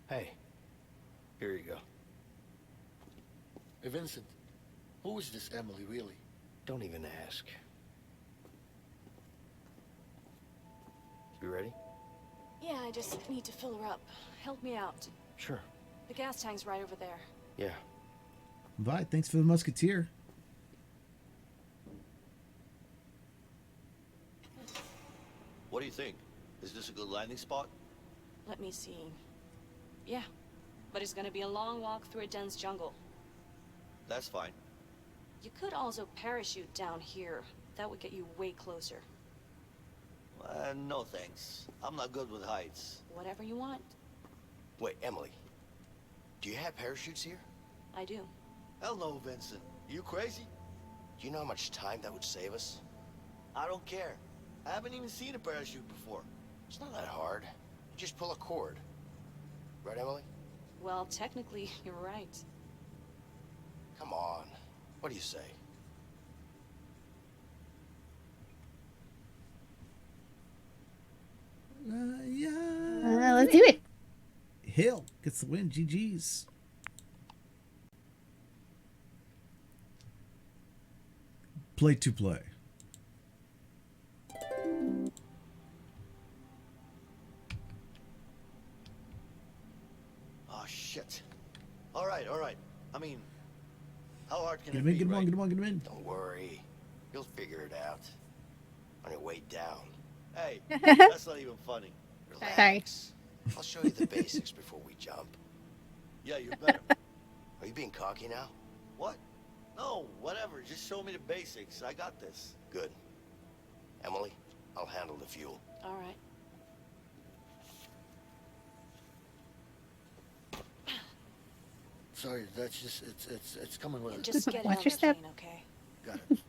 Hey, here you go. Hey, Vincent, who is this Emily, really? Don't even ask. You ready? Yeah, I just need to fill her up. Help me out. Sure. The gas tank's right over there. Yeah. Vi, thanks for the musketeer. What do you think? Is this a good landing spot? Let me see. Yeah, but it's gonna be a long walk through a dense jungle. That's fine. You could also parachute down here. That would get you way closer. No thanks. I'm not good with heights. Whatever you want. Wait, Emily. Do you have parachutes here? I do. Hell no, Vincent. You crazy? Do you know how much time that would save us? I don't care. I haven't even seen a parachute before. It's not that hard. You just pull a cord. Right, Emily? Well, technically, you're right. Come on. What do you say? Yeah. Let's do it. Hill gets the win. GG's. Play to play. Oh, shit. All right, all right. I mean, how hard can Get it him in, be, get him right? on, get him on, get him in. Don't worry. You'll figure it out. On your way down. Hey, that's not even funny. Relax. Sorry. I'll show you the basics before we jump. Yeah, you better. Are you being cocky now? What? No, whatever. Just show me the basics. I got this. Good. Emily, I'll handle the fuel. All right. Sorry, that's just, it's coming with us. Just get Watch out your of the step. plane, okay? Got it.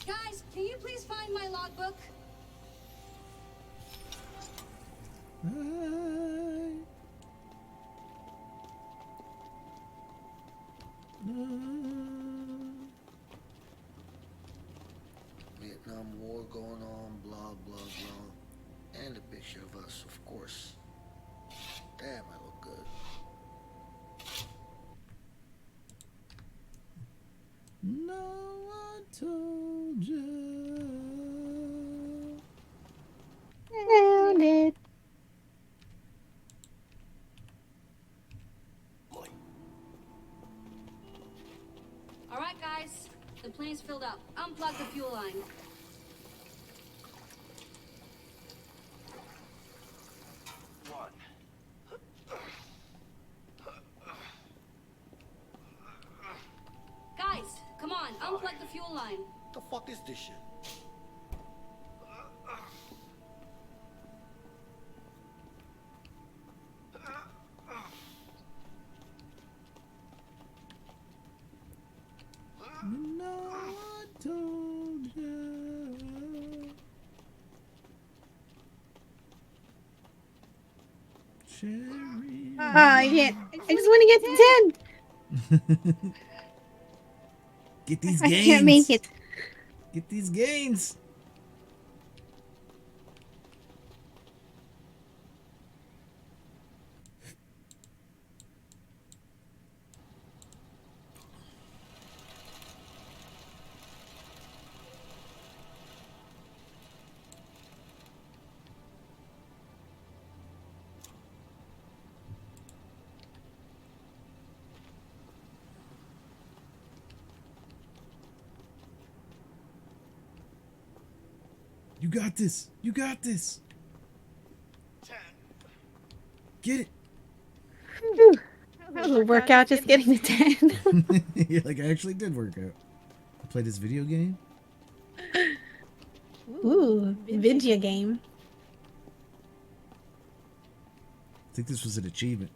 Guys, can you please find my logbook? Vietnam War going on, blah, blah, blah. And a picture of us, of course. Damn, I look good. No, I told you. Found it. All right, guys. The plane's filled up. Unplug the fuel line. Guys, come on. Unplug the fuel line. What the fuck is this shit? No, I told you. Cherry. I can't. I just want to get to 10. Get these I gains. can't make it. Get these gains. You got this. You got this. 10. Get it. Whew. That was a workout just getting to 10. You're like, I actually did work out. I played this video game. Ooh, video game. I think this was an achievement.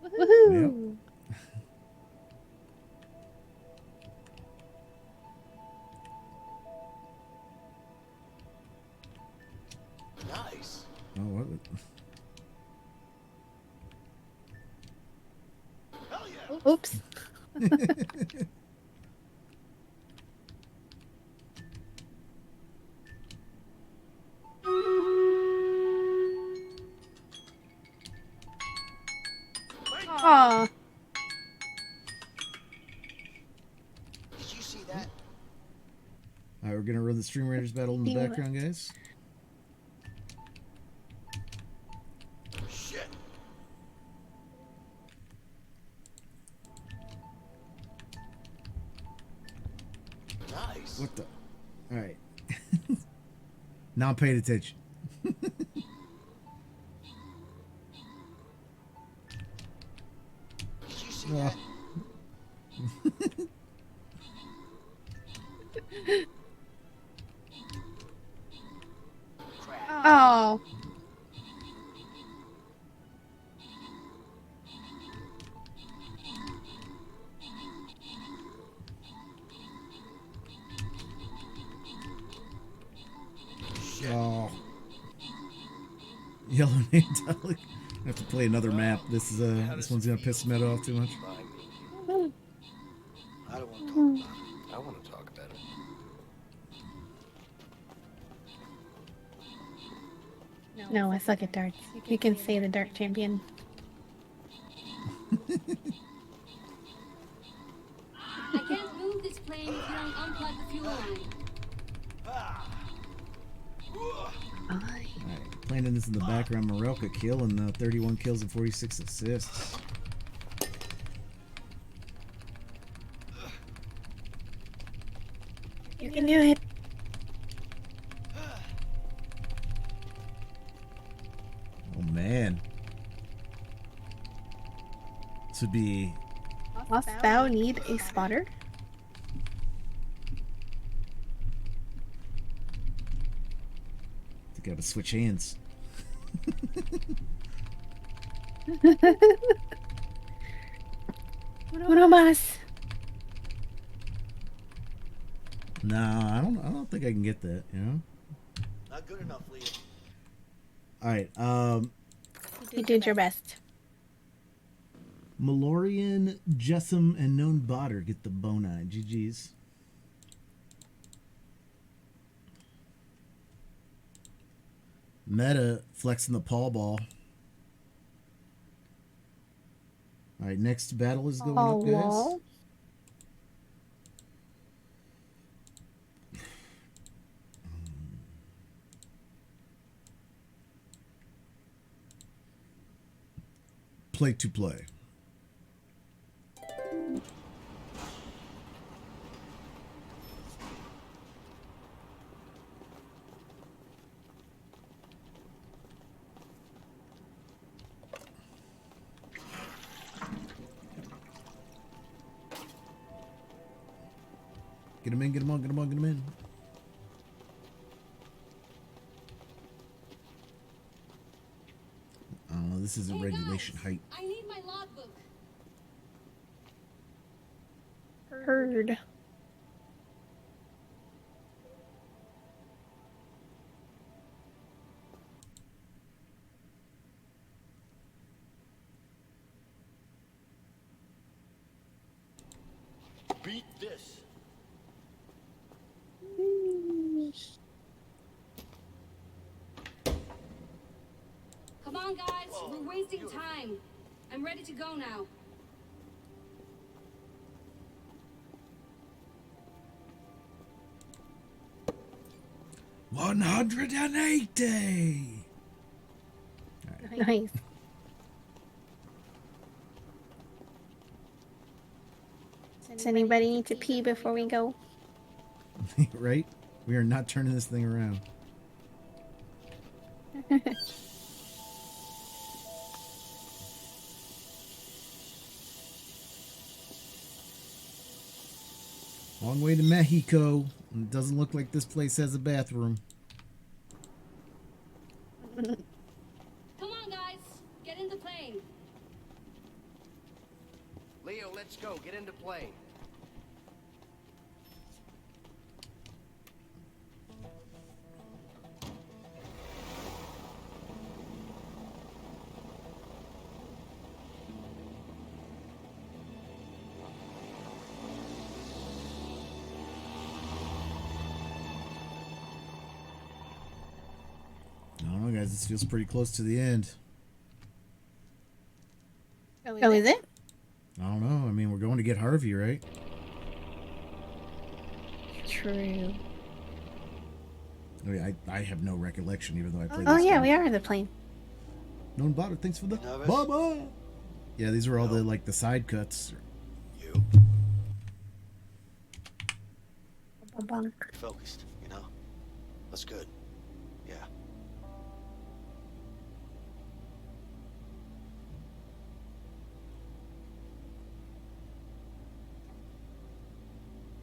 Woohoo! Nice. Oh, what? Oops. Aw. Did you see that? All right, we're gonna run the Stream Raiders battle in the background, guys. Shit. Nice. What the? All right. Now I'm paying attention. Did you see Oh. that? Oh. Oh. Yellow name Dalek. I have to play another map. This is this one's gonna piss Med off too much. I don't want to talk about it. I want to talk about it. No, I suck at darts. You can say the dart champion. I can't move this plane if you don't unplug the fuel line. Alright, playing this in the background. Morelka killing 31 kills and 46 assists. You can do it. Oh man. This would be. Must thou need a spotter? I think I gotta switch hands. Uno más. No, I don't think I can get that, you know? Not good enough, Leah. Alright, You did your best. Malorian, Jessam, and Known Botter get the boni. GG's. Meta flexing the Paul ball. Alright, next battle is going up, guys. Play to play. Get him in, get him on, get him on, get him in. Oh, this is a regulation height. I need my logbook. Heard. Beat this. Come on, guys. We're wasting time. I'm ready to go now. $180. Nice. Does anybody need to pee before we go? Right? We are not turning this thing around. Long way to Mexico. It doesn't look like this place has a bathroom. Come on, guys. Get in the plane. Leo, let's go. Get into plane. I don't know, guys. This feels pretty close to the end. Oh, is it? I don't know. I mean, we're going to get Harvey, right? True. I mean, I have no recollection, even though I played Oh, this yeah, game. we are in the plane. No one bought it. Thanks for the Nervous? Bubba. Yeah, these were all the like the side cuts. Focused, you know? That's good. Yeah.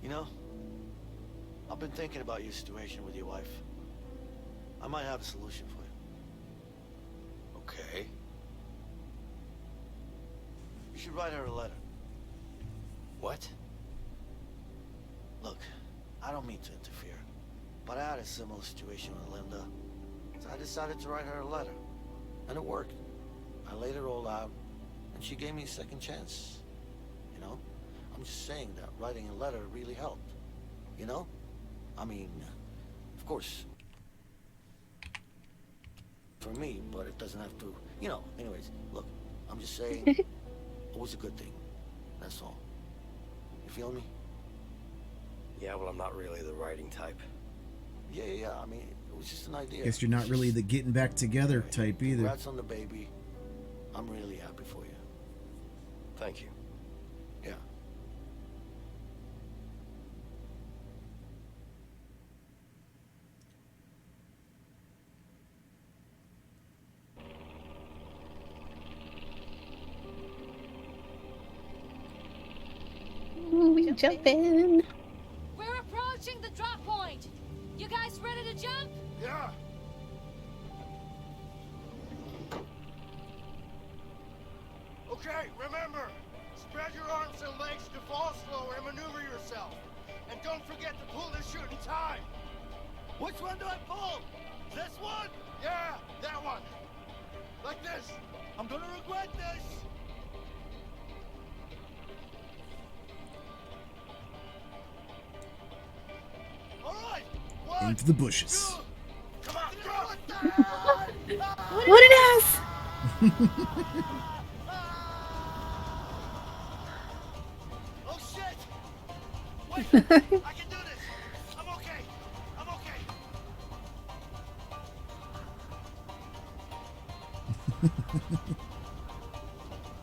You know, I've been thinking about your situation with your wife. I might have a solution for you. Okay. You should write her a letter. What? Look, I don't mean to interfere, but I had a similar situation with Linda, so I decided to write her a letter. And it worked. I laid it all out, and she gave me a second chance. You know? I'm just saying that writing a letter really helped. You know? I mean, of course, for me, but it doesn't have to, you know. Anyways, look, I'm just saying it was a good thing. That's all. You feel me? Yeah, well, I'm not really the writing type. Yeah. I mean, it was just an idea. Guess you're not really the getting back together type either. Congrats on the baby. I'm really happy for you. Thank you. Yeah. Ooh, we can jump in. We're approaching the drop point. You guys ready to jump? Yeah. Okay, remember, spread your arms and legs to fall slower and maneuver yourself. And don't forget to pull the chute in time. Which one do I pull? This one? Yeah, that one. Like this. I'm gonna regret this. All right. Into the bushes. Come on, go. What an ass! Oh shit! Wait, I can do this. I'm okay. I'm okay.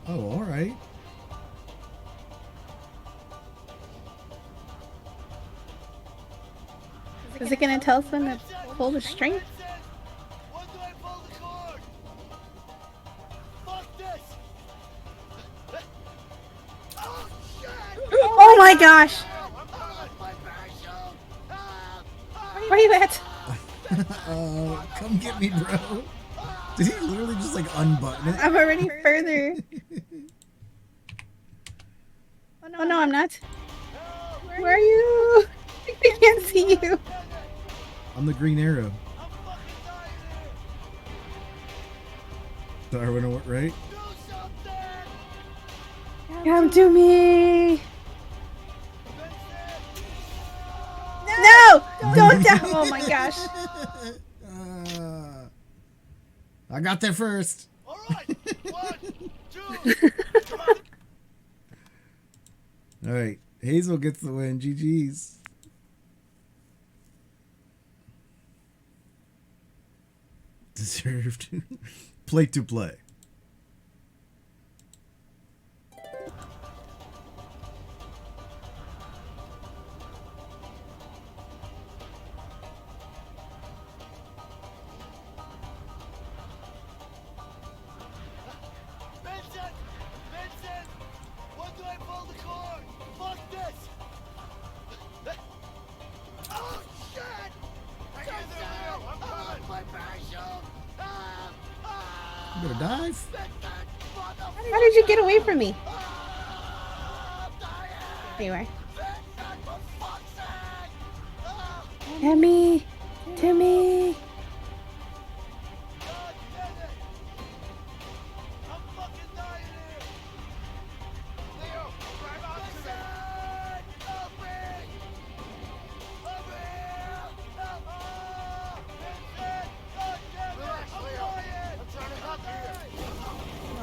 Oh, all right. Is it gonna tell us when to pull the string? When do I pull the cord? Fuck this! Oh shit! Oh my gosh! Where are you at? Come get me, bro. Did he literally just like unbutton it? I'm already further. Oh no, I'm not. Where are you? I can't see you. I'm the green arrow. Darwin, right? Come to me. No! Don't die! Oh my gosh. I got there first. All right, 1, 2, come on. All right, Hazel gets the win. GG's. Deserved. Play to play. You better dive. How did you get away from me? There you are. Timmy! Timmy!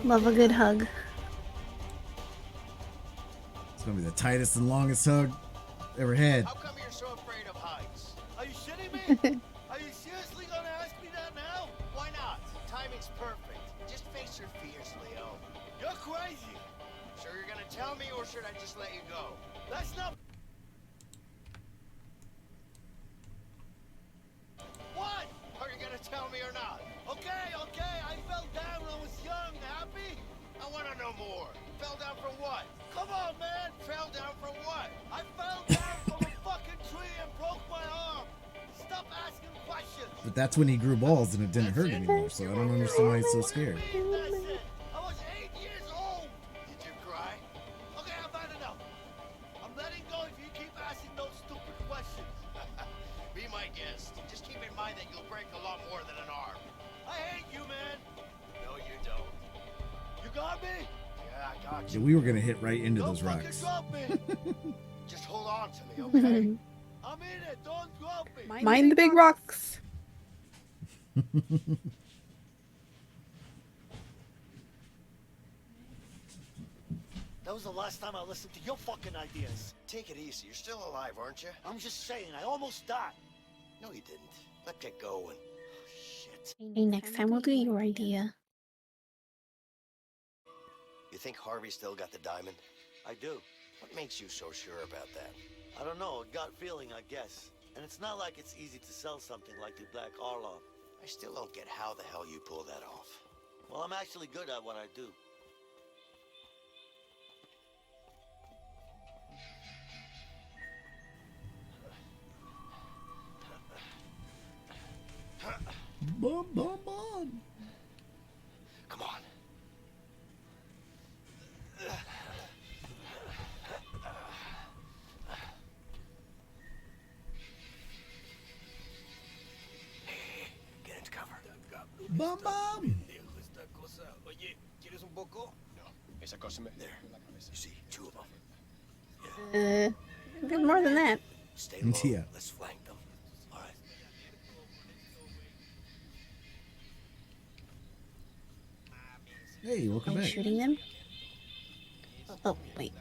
Love a good hug. It's gonna be the tightest and longest hug ever had. How come you're so afraid of heights? Are you shitting me? Are you seriously gonna ask me that now? Why not? Timing's perfect. Just face your fears, Leo. You're crazy. Sure you're gonna tell me, or should I just let you go? That's not... What? Are you gonna tell me or not? Okay, I fell down when I was young. Happy? I wanna know more. Fell down from what? Come on, man. Fell down from what? I fell down from a fucking tree and broke my arm. Stop asking questions. But that's when he grew balls and it didn't hurt anymore, so I don't understand why he's so scared. That's it. I was 8 years old. Did you cry? Okay, I've had enough. I'm letting go if you keep asking those stupid questions. Be my guest. Just keep in mind that you'll break a lot more than an arm. I hate you, man. No, you don't. You got me? Yeah, I got Yeah, you. we were gonna hit right into those Don't fucking rocks. drop me. Just hold on to me, okay? I'm in it. Don't drop me. Mind the big rocks. That was the last time I listened to your fucking ideas. Take it easy. You're still alive, aren't you? I'm just saying, I almost died. No, you didn't. Let that go and... Shit. Hey, next time we'll do your idea. You think Harvey still got the diamond? I do. What makes you so sure about that? I don't know, a gut feeling, I guess. And it's not like it's easy to sell something like the Black Orlov. I still don't get how the hell you pull that off. Well, I'm actually good at what I do. Bum, bum, bum. Come on. Get into cover. Bum, bum. Oye, ¿quieres un poco? No. Esa cosa me... There. You see, two of them. Good more than that. Stay low. Yeah. Let's flank them. All right. Hey, welcome Are you back. shooting them? Oh, wait.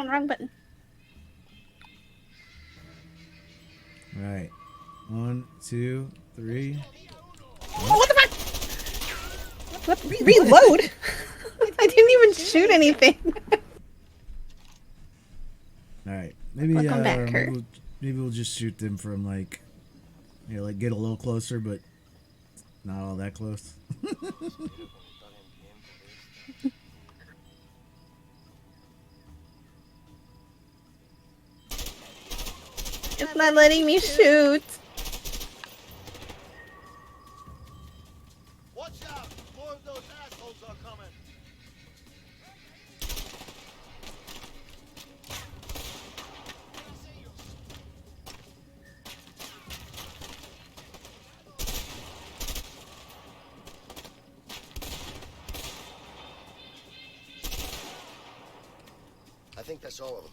Wrong button. All right. 1, 2, 3. Oh, what the fuck? What? Reload? I didn't even shoot anything. All right. Maybe Welcome back, Kurt. maybe we'll just shoot them from like, you know, like get a little closer, but not all that close. It's not letting me shoot. Watch out! More of those assholes are coming. I think that's all of them.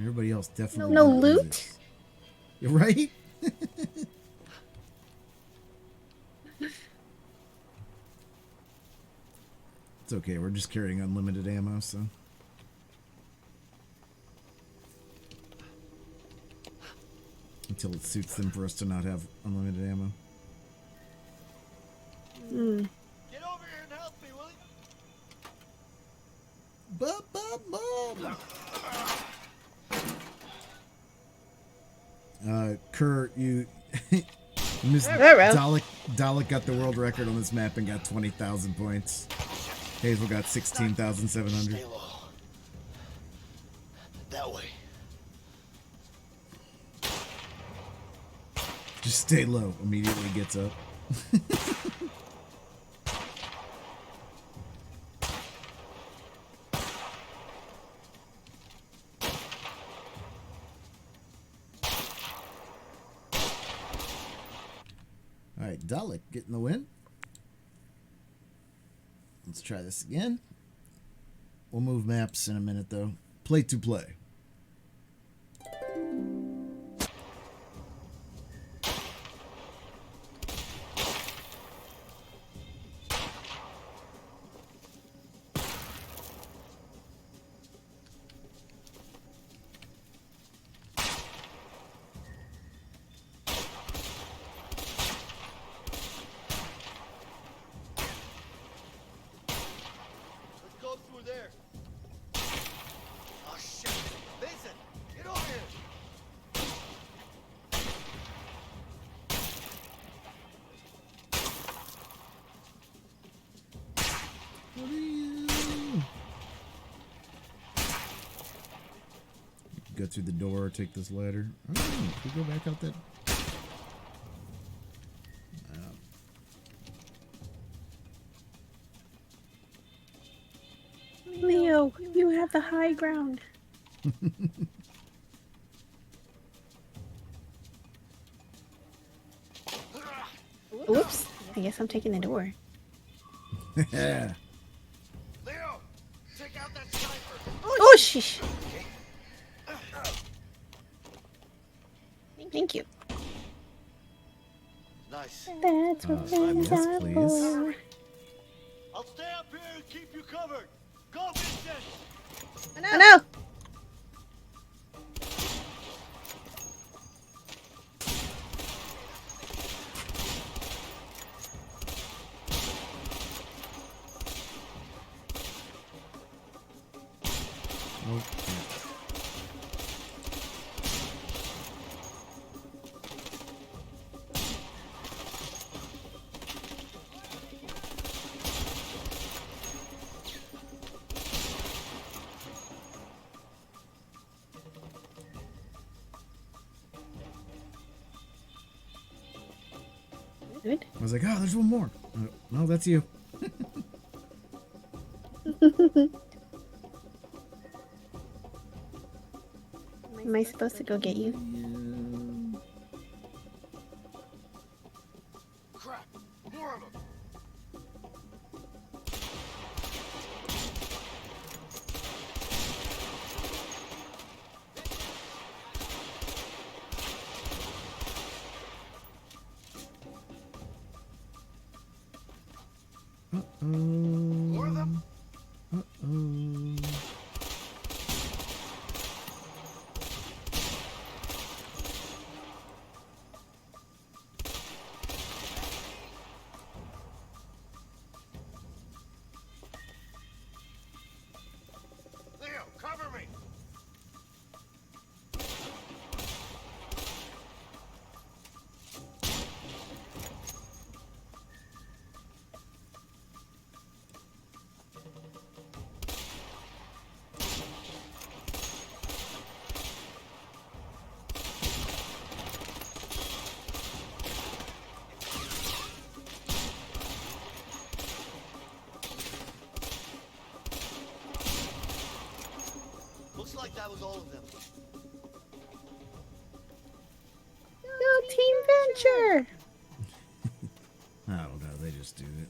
Everybody else definitely. No didn't do loot? this. You're right. It's okay. We're just carrying unlimited ammo, so. Until it suits them for us to not have unlimited ammo. Hmm. Get over here and help me, will you? Kurt, you Miss Ruh-roh. Dalek got the world record on this map and got 20,000 points. Hazel got 16,700. Stay low. That way. Just stay low. Immediately gets up. Alright, Dalek getting the win. Let's try this again. We'll move maps in a minute though. Play to play. Let's go through there. Oh shit! Mason, get over here. Go through the door, take this ladder. Oh, can we go back out that? Leo, you have the high ground. Oops. I guess I'm taking the door. Yeah. Leo, take out that sniper. Oh, sheesh. Thank you. Nice. That's what friends yes, are please. for. I'll stay up here and keep you covered. Go, Vincent. Oh, no. Oh, Good. I was like, oh, there's one more. No, that's you. Am I supposed to go get you? Crap, more of them. More of them. Leo, cover me. Looks like that was all of them. No, Team Venture. I don't know. They just do it.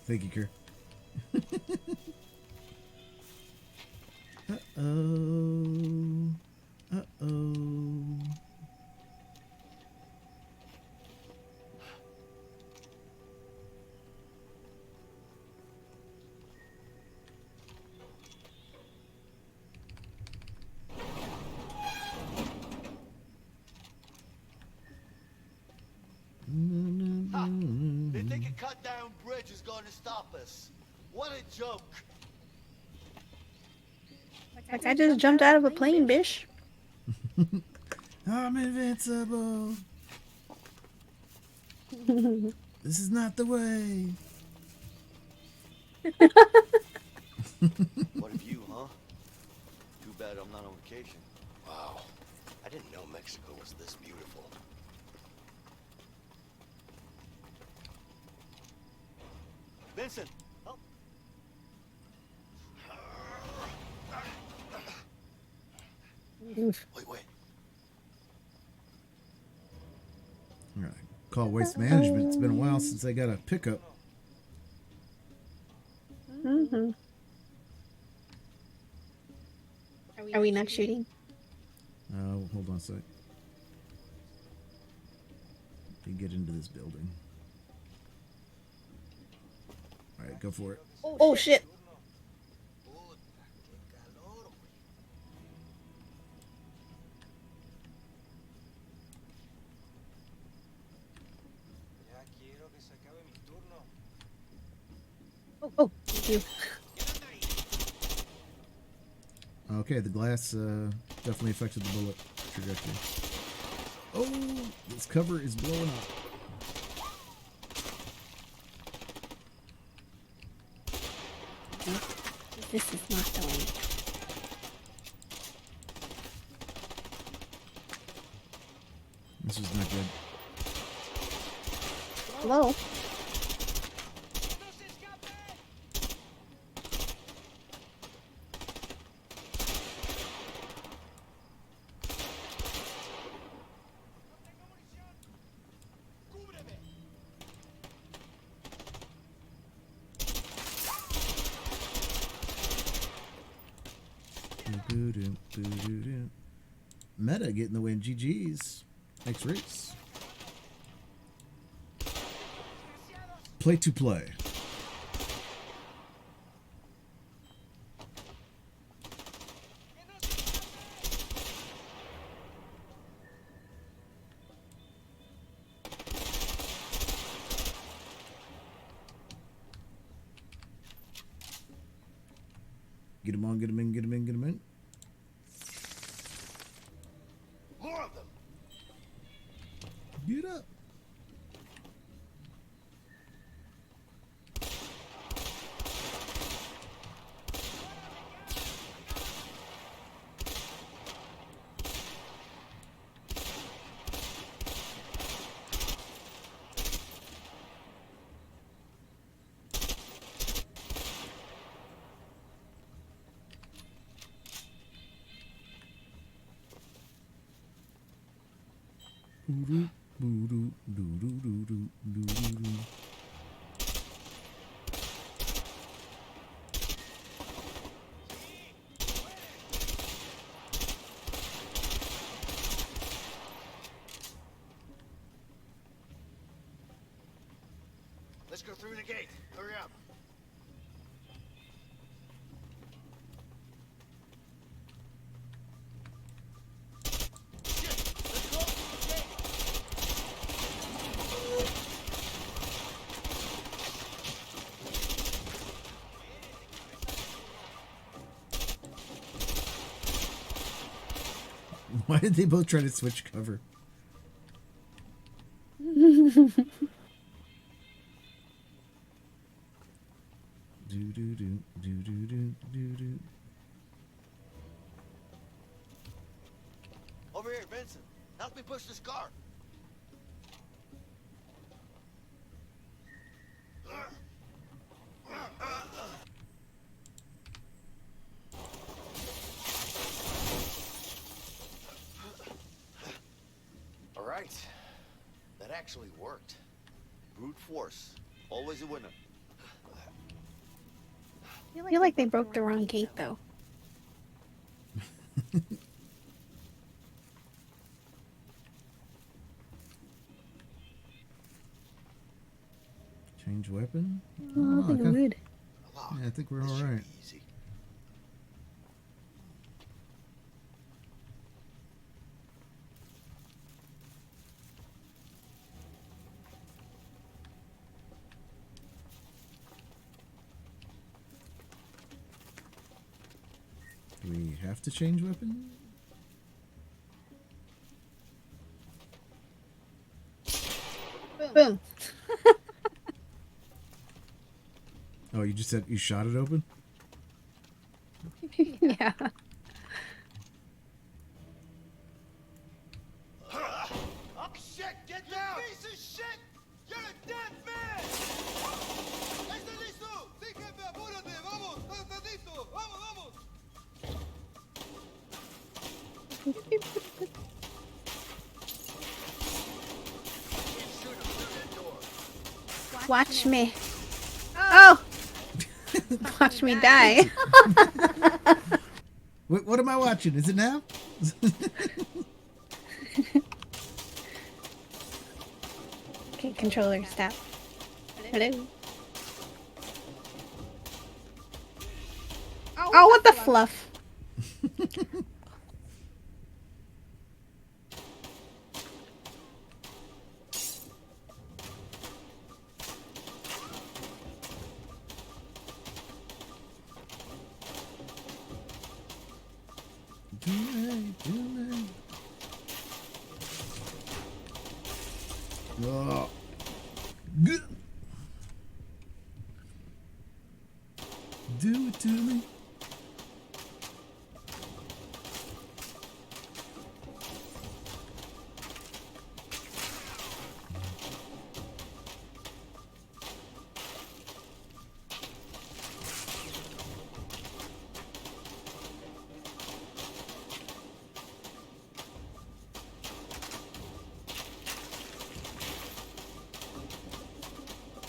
Thank you, Kerr. Uh-oh. Uh-oh. stop us. What a joke. Like I just jumped out of a plane, bish. I'm invincible. This is not the way. What of you, huh? Too bad I'm not on vacation. Wow. I didn't know Mexico was this beautiful. Vincent, help. Oof. Wait. All right. Call Waste Management. It's been a while since I got a pickup. Mm-hmm. Are we not shooting? Hold on a sec. You get into this building. All right, go for it. Oh shit. Oh, thank you. Okay, the glass definitely affected the bullet trajectory. Oh, this cover is blowing up. This is not going. This is not good. Hello? Meta getting the win. GG's. Next race. Play to play. Get him on, get him in, get him in, get him in. More of them. Get up. Let's go through the gate. Hurry up. Why did they both try to switch cover? Do. Over here, Vincent. Help me push this car. All right. That actually worked. Brute force. Always a winner. I feel like they broke the wrong gate, though. Change weapon? Oh, I think I'm good. Yeah, I think we're all right. Easy. Do we have to change weapon? Boom. Oh, you just said you shot it open? Yeah. Oh, shit! Get down! You piece of shit! You're a dead man! ¡Está listo! ¡Sí, jefe! ¡Apúrate! ¡Vamos! ¡Está listo! ¡Vamos, vamos! Watch me. Oh! Watch me die. What am I watching? Is it now? Okay, controller, stop. Hello. Oh, what the fluff? Oh. Do it to me.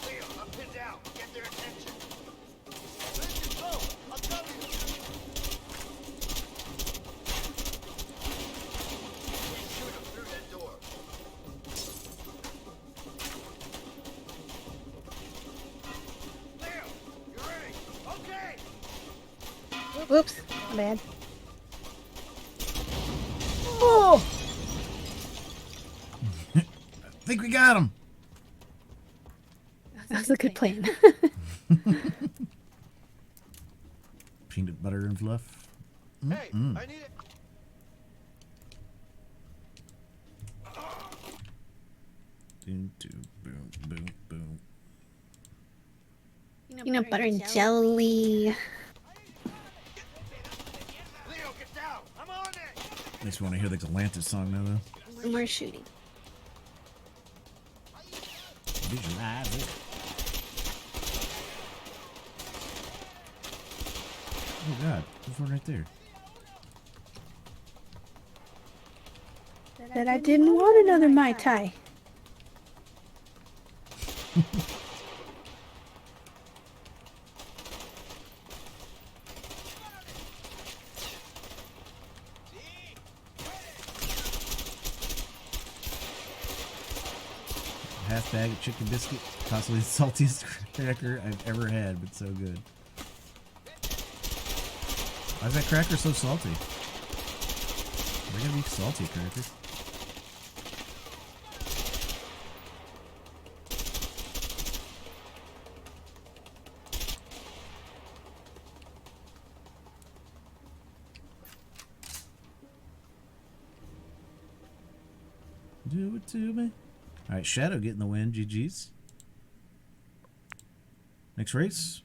Leo, I'm pinned down. Get their attention. Let's go. I'll tell you. We shoot him through that door. Leo, you ready? Okay. Oops, my bad. Oh! I think we got him. That was a good plan. Peanut butter and fluff. Hey, I need it. Boom, boom, boom, boom. Peanut butter and jelly. Leo, get down. I'm on it. Makes me want to hear the Galantis song now, though. More shooting. Visualize it. Oh god, there's one right there. That I didn't want another Mai Tai. Half bag of chicken biscuit, possibly the saltiest cracker I've ever had, but so good. Why is that cracker so salty? They're gonna be salty crackers. Do it to me. Alright, Shadow getting the win. GG's. Next race.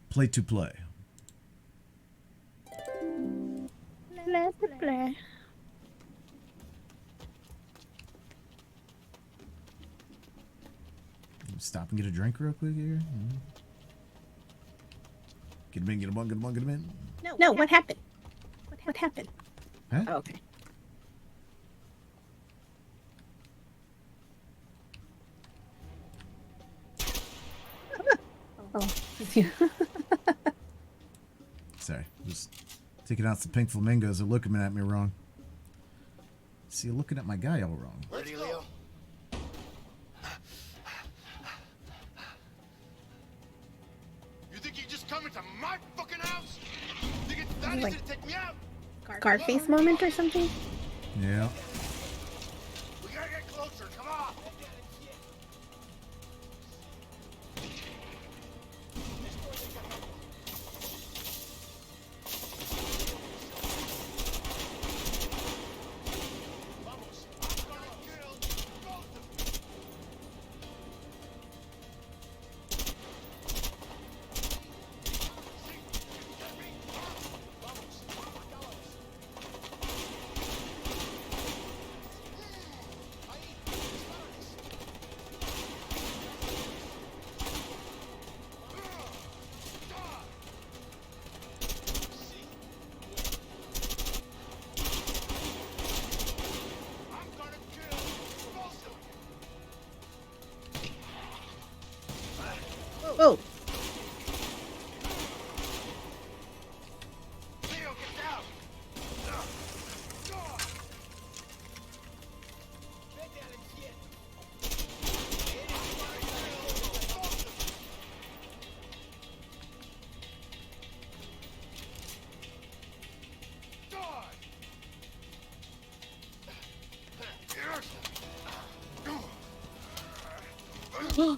Play to play. Let's play. Stop and get a drink real quick here. Get him in, get him on, get him on, get him in. No, what happened? What happened? Huh? Oh, okay. Oh, it's you. Sorry, just taking out some pink flamingos. They're looking at me wrong. See, you're looking at my guy all wrong. Ready, Leo? You think you just come into my fucking house? Think it's that easy to take me out? Scarface moment or something? Yeah. We gotta get closer. Come on. No!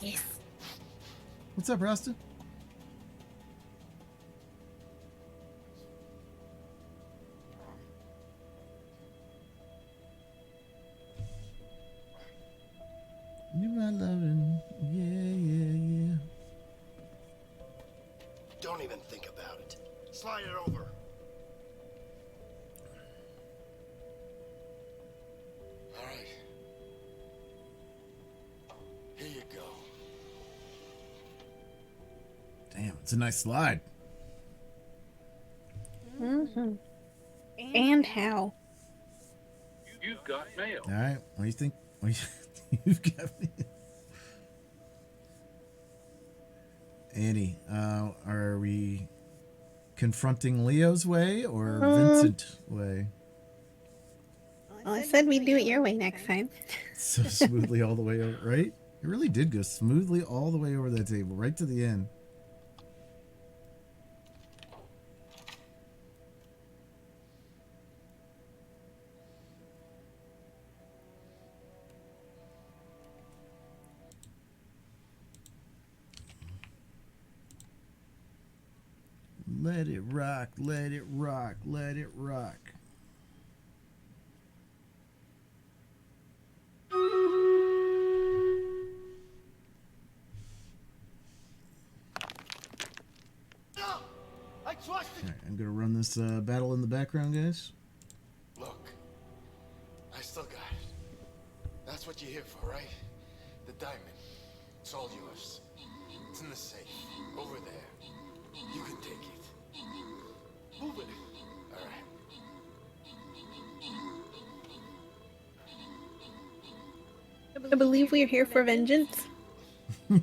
Yes. What's up, Rasta? You my loving, yeah. Don't even think about it. Slide it over. All right. Here you go. Damn, it's a nice slide. Mm-hmm. And how? You've got mail. All right, what do you think? You've got me. Annie, are we confronting Leo's way or Vincent way? Well, I said we'd do it your way next time. So smoothly all the way over, right? It really did go smoothly all the way over that table, right to the end. Let it rock, let it rock, let it rock. I trusted. Alright, I'm gonna run this battle in the background, guys. Look, I still got it. That's what you're here for, right? The diamond. It's all yours. It's in the safe. Over there. You can take it. Move it. All right. I believe we're here for vengeance.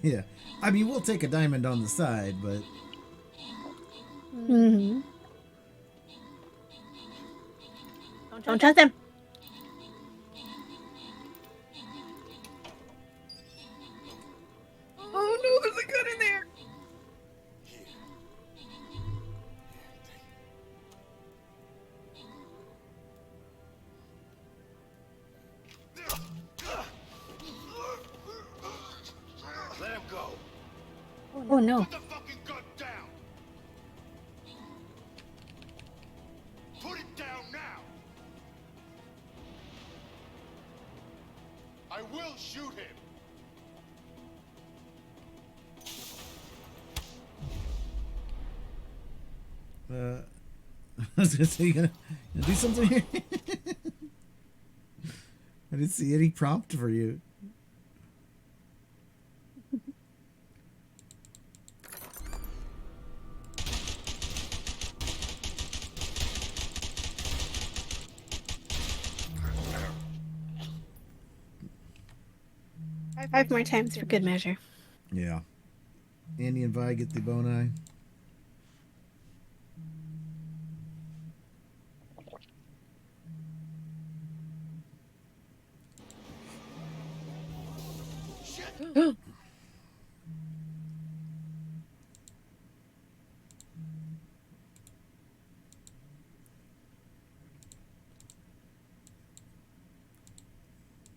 Yeah. I mean, we'll take a diamond on the side, but... Mm-hmm. Don't trust him. Oh no, there's a gun in there. Let him go. Oh no. Put the fucking gun down. Put it down now. I will shoot him. I was gonna say, you gonna do something here? I didn't see any prompt for you. Five more times for good measure. Yeah. Andy and Vi get the bone eye.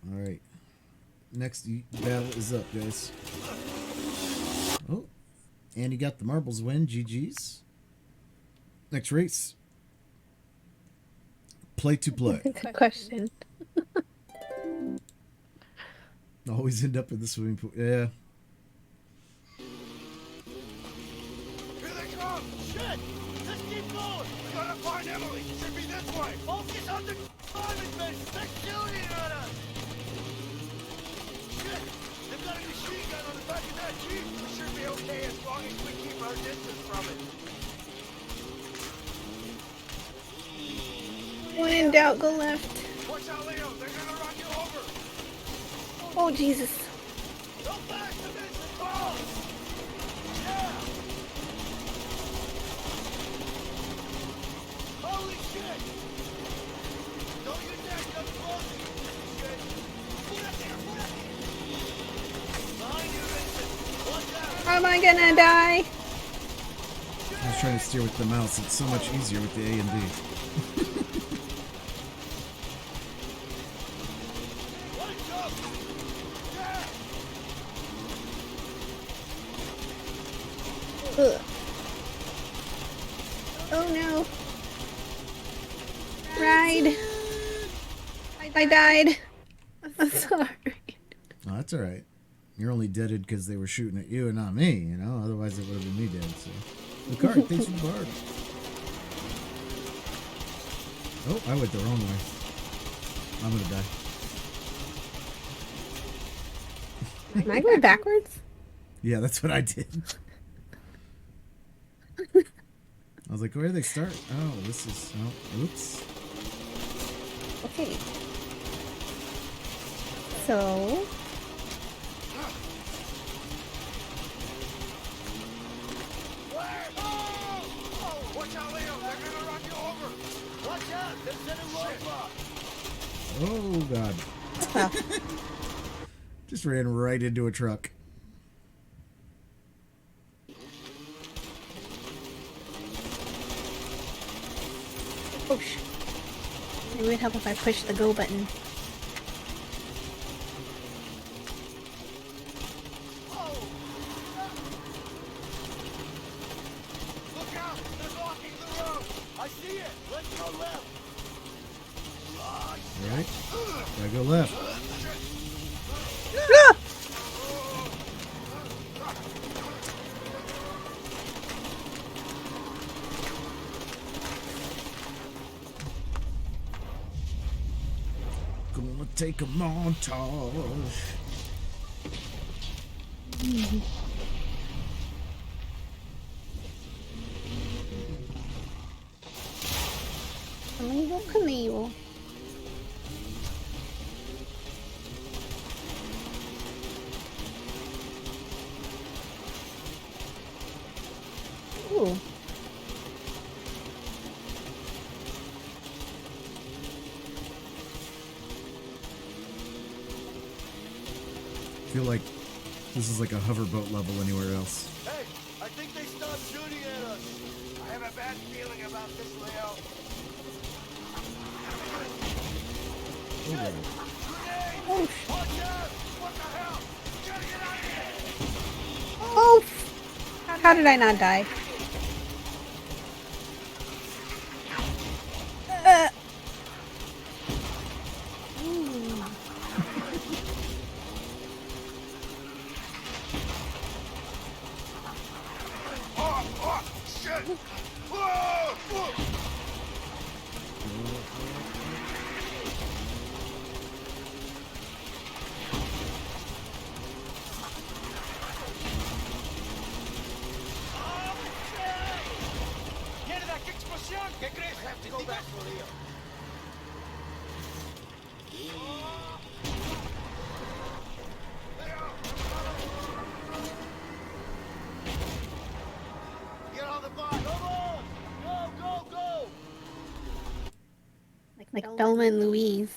All right. Next battle is up, guys. Oh, Andy got the marbles win. GG's. Next race. Play to play. Good question. Always end up in the swimming pool. Yeah. Here they come! Shit! Let's keep going! We gotta find Emily! Should be this way! Focus on the diamond base! They're shooting at us! Shit! They've got a machine gun on the back of that Jeep! We should be okay as long as we keep our distance from it. When in doubt, go left. Watch out, Leo! They're gonna run you over! Oh Jesus. Go back to this close! Yeah! Holy shit! Don't get that, come close! Shit! Put it there, put it there! Behind you, Vincent! Watch out! Am I gonna die? was trying to steer with the mouse. It's so much easier with the A and B. Ugh. Oh no. Ride. I died. I'm sorry. Oh, that's alright. You're only deaded because they were shooting at you and not me, you know? Otherwise it would have been me dead, so. The card, thanks for the bar. Oh, I went the wrong way. I'm gonna die. Am I going backwards? Yeah, that's what I did. I was like, where do they start? Oh, this is... Oh, oops. Okay. So... Watch out, Leo! They're gonna run you over! Watch out! They're setting roadblocks! Oh, God. Just ran right into a truck. Oh, sh! It would help if I push the go button. Look out! They're blocking the road! I see it! Let's go left! Right? Gotta go left. Ah! Gonna take a montage. Knievel. Ooh. I feel like this is like a hoverboat level anywhere else. Hey! I think they stopped shooting at us! I have a bad feeling about this, Leo. Oh, Watch out! What the hell? You gotta get out of here! oh! How did I not die? Ooh. Oh, shit! Whoa! Mierda, qué explosión! ¿Qué crees? I have to go back for Leo. Get on the bike! Come on! Go, go, go! Like Thelma and Louise.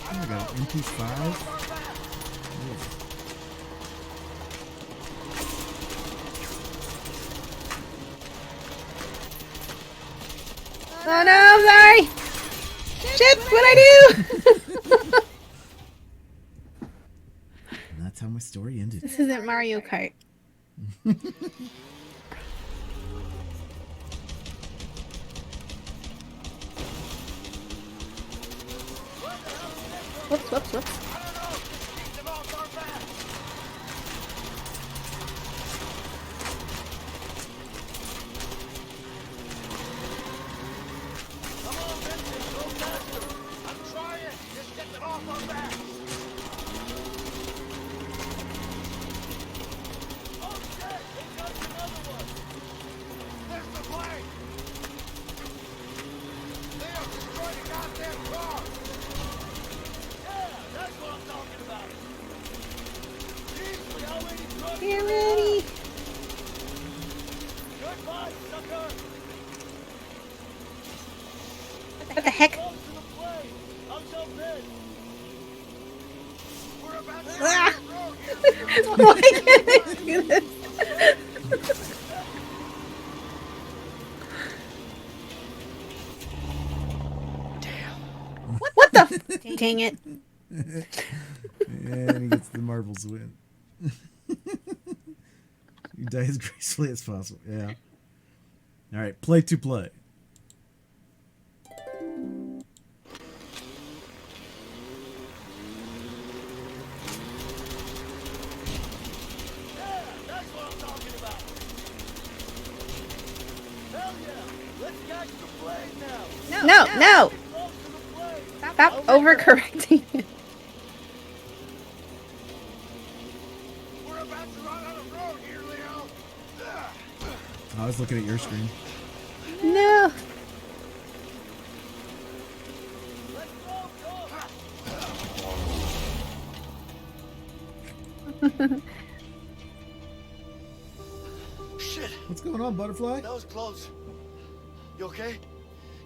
Oh my god, MP5? Oh no, I'm sorry! Shit, what'd I do? And that's how my story ended. This isn't Mario Kart. Whoops, whoops, whoops. Get ready! Goodbye, sucker! What the heck? I'm so pissed! We're Ah! Why can't I do this? What the? Dang it. And he gets the marbles win. You die as gracefully as possible. Yeah. All right, play to play. That's what I'm talking about. Hell yeah. Let's catch the plane now. No. Stop overcorrecting it. We're about to run out of road here, Leo. I was looking at your screen. No. Shit. What's going on, Butterfly? That was close. You okay?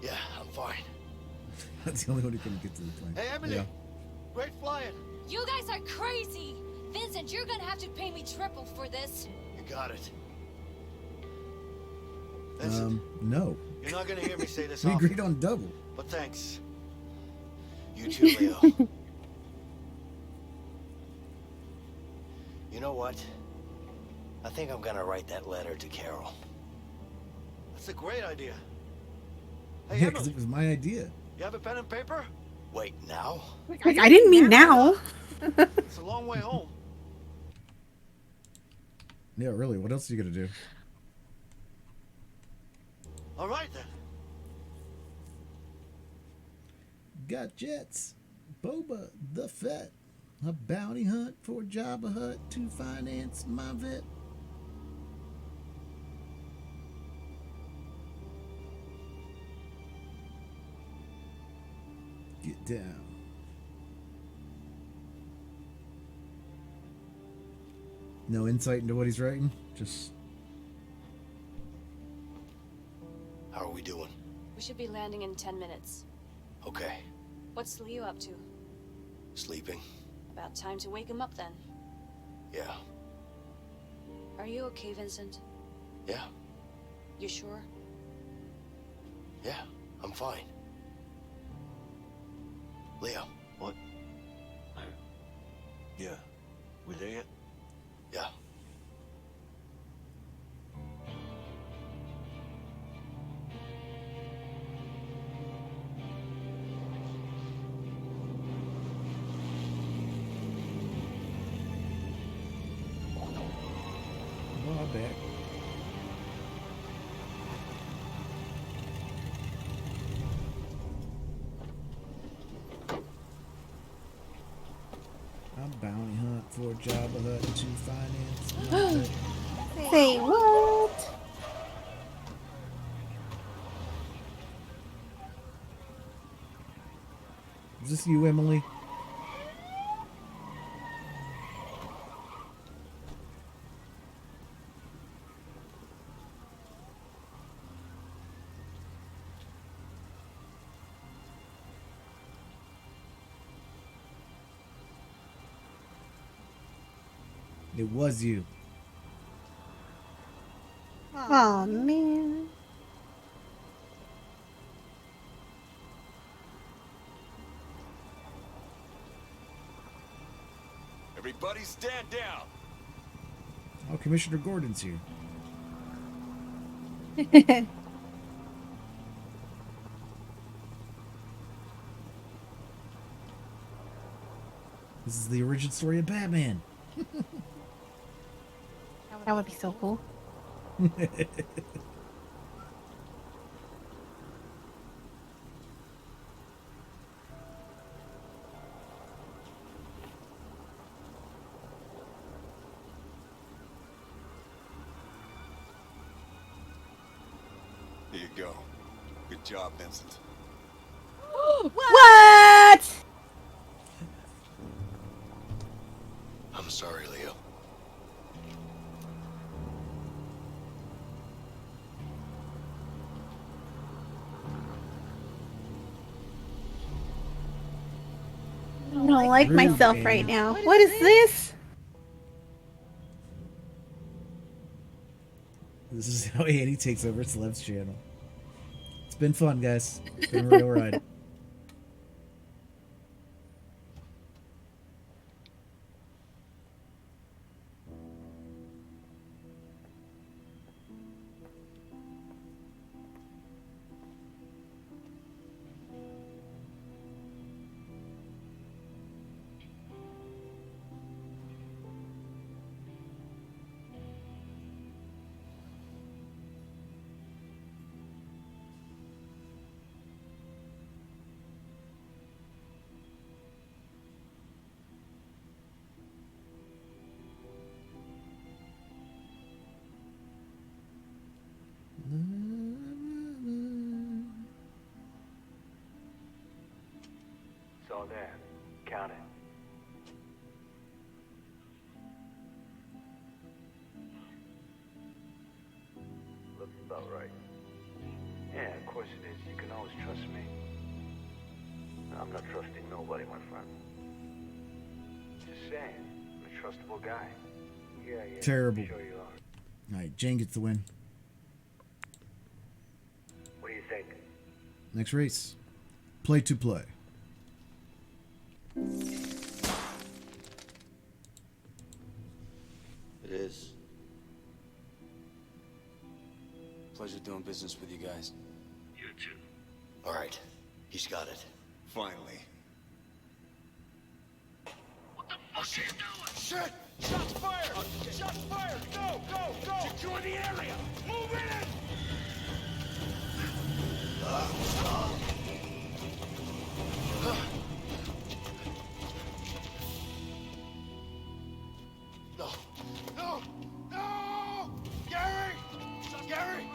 Yeah, I'm fine. That's the only one who couldn't get to the plane. Hey, Emily. Yeah. Great flying. You guys are crazy! Vincent, you're gonna have to pay me triple for this. You got it. No. You're not gonna hear me say this We often, agreed on double. but thanks. You too, Leo. You know what? I think I'm gonna write that letter to Carol. That's a great idea. Hey, Yeah, because Emily, it was my idea. you have a pen and paper? Wait, now? Like, I didn't mean now. It's a long way home. Yeah, really. What else are you gonna do? All right then. Got jets. Boba the Fett. A bounty hunt for Jabba Hutt to finance my vet. Get down. No insight into what he's writing? Just... How are we doing? We should be landing in 10 minutes. Okay. What's Leo up to? Sleeping? About time to wake him up then. Yeah. Are you okay, Vincent? Yeah. You sure? Yeah. I'm fine. Leo. What? Yeah. We there yet? Yeah. Oh, I'm back. I'm bounty hunt for Jabba Hutt to finance my vet. Say what? Is this you, Emily? It was you. Oh man. Everybody stand down. Oh, Commissioner Gordon's here. This is the origin story of Batman. That would be so cool. Here you go. Good job, Vincent. What? I'm sorry, Leo. don't like Rude, myself Annie. right now. What is this? This is how Annie takes over Celeb's channel. It's been fun, guys. It's been a real ride. It's all there. Count it. Looks about right. Yeah, of course it is. You can always trust me. I'm not trusting nobody, my friend. Just saying. I'm a trustable guy. Yeah. Terrible. Sure you are. Alright, Jane gets the win. What do you think? Next race. Play to play. It is. Pleasure doing business with you guys. You too. All right. He's got it. Finally. Oh, shit! Shit! Shots fired! Shots fired! Go! Secure the area! Move in! No! Gary! Gary!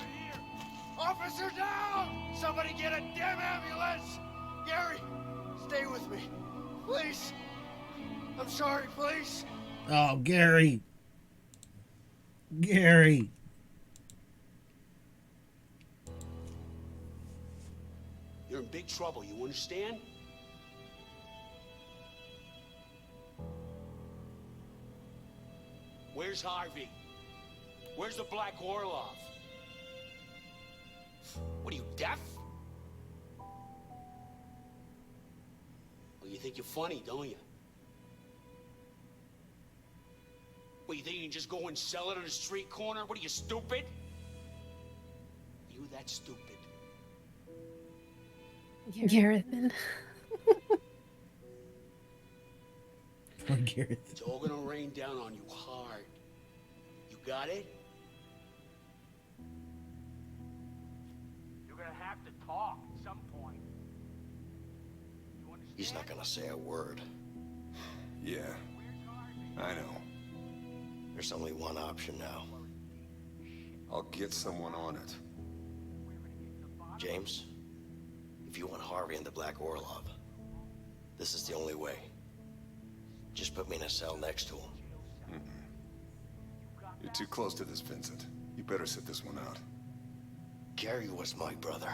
Officer down! Somebody get a damn ambulance! Gary! Stay with me. Please! I'm sorry, please! Oh, Gary. Gary. You're in big trouble, you understand? Where's Harvey? Where's the Black Orlov? What are you, deaf? Well, you think you're funny, don't you? What, you think you can just go and sell it on a street corner? What are you, stupid? Are you that stupid? Gareth. Poor Gareth. It's all gonna rain down on you hard. You got it? You're gonna have to talk at some point. He's not gonna say a word. Yeah. I know. There's only one option now. I'll get someone on it. James, if you want Harvey and the Black Orlov, this is the only way. Just put me in a cell next to him. You're too close to this, Vincent. You better sit this one out. Gary was my brother.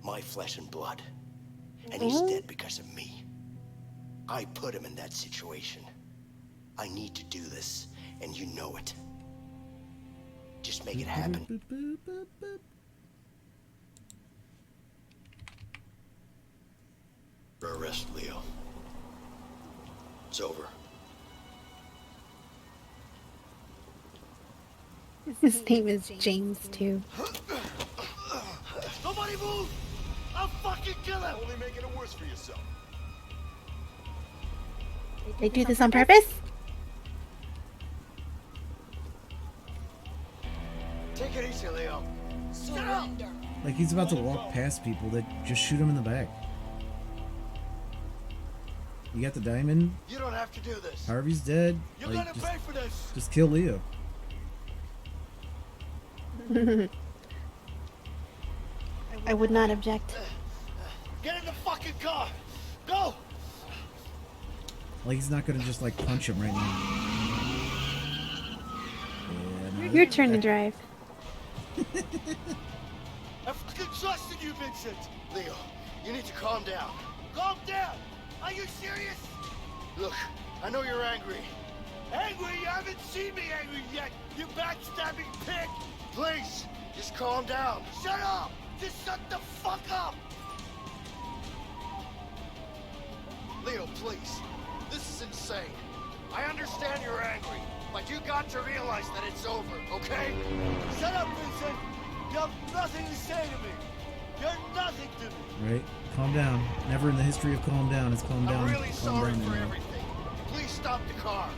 My flesh and blood. And he's dead because of me. I put him in that situation. I need to do this, and you know it. Just make it happen. Arrest Leo. It's over. His name is James, too. Nobody move! I'll fucking kill him! Only making it worse for yourself. They do this on purpose? Take it easy, Leo. Surrender. Like he's about to walk past people that just shoot him in the back. You got the diamond. You don't have to do this. Harvey's dead. You're Like, gonna pay for this. just kill Leo. I would not object. Get in the fucking car. Go. Like he's not gonna just like punch him right now. Yeah, no. Your turn to drive. I fucking trusted you, Vincent. Leo, you need to calm down. Calm down. Are you serious? Look, I know you're angry. Angry? You haven't seen me angry yet, you backstabbing pig! Please, just calm down. Shut up! Just shut the fuck up! Leo, please. This is insane. I understand you're angry, but you got to realize that it's over, okay? Shut up, Vincent! You have nothing to say to me! You're nothing to me! Right? Calm down. Never in the history of calm down has calm down. I'm really calm sorry down for anymore. everything. Please stop the car.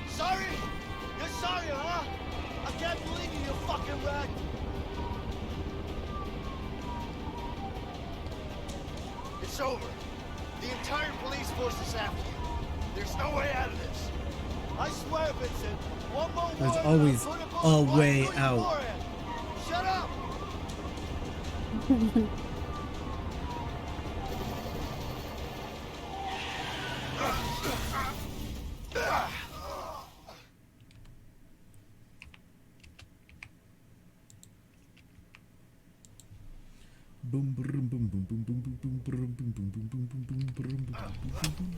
Sorry? You're sorry, huh? I can't believe you, you fucking rat! It's over. The entire police force is after you. There's no way out of this. I swear, Vincent, one more There's word always and I'll put a bullet way right through your out. forehead. Shut up! Boom boom boom boom boom boom boom boom boom boom boom boom boom boom boom boom boom boom.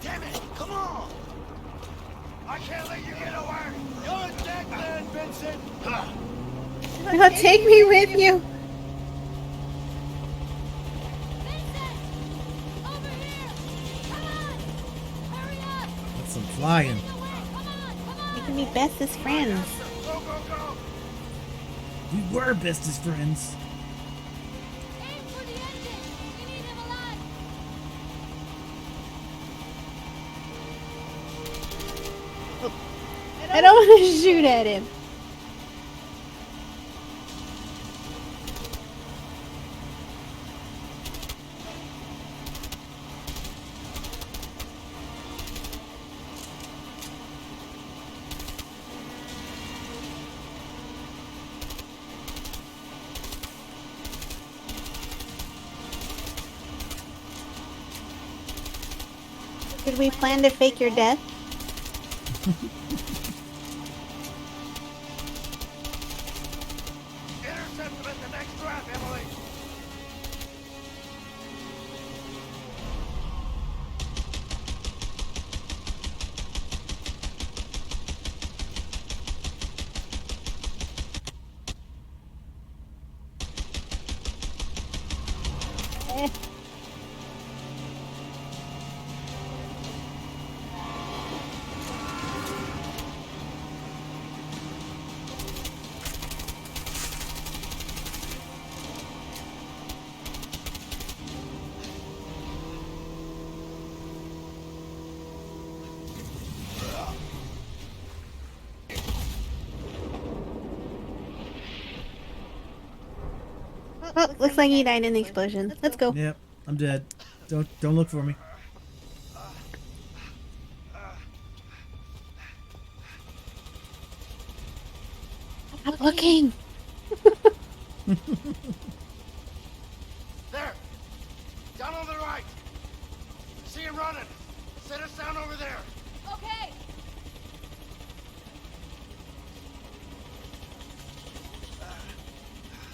Damn it! Come on! I can't let you get away! You're a dead man, Vincent! Take me with you. That's some flying. We can be bestest friends. We were bestest friends. I don't want to shoot at him. Did we plan to fake your death? Intercept him at the next trap, Emily! Well, looks like he died in the explosion. Let's go. Yep, I'm dead. Don't look for me. Stop looking. There! Down on the right! See him running! Set us down over there! Okay.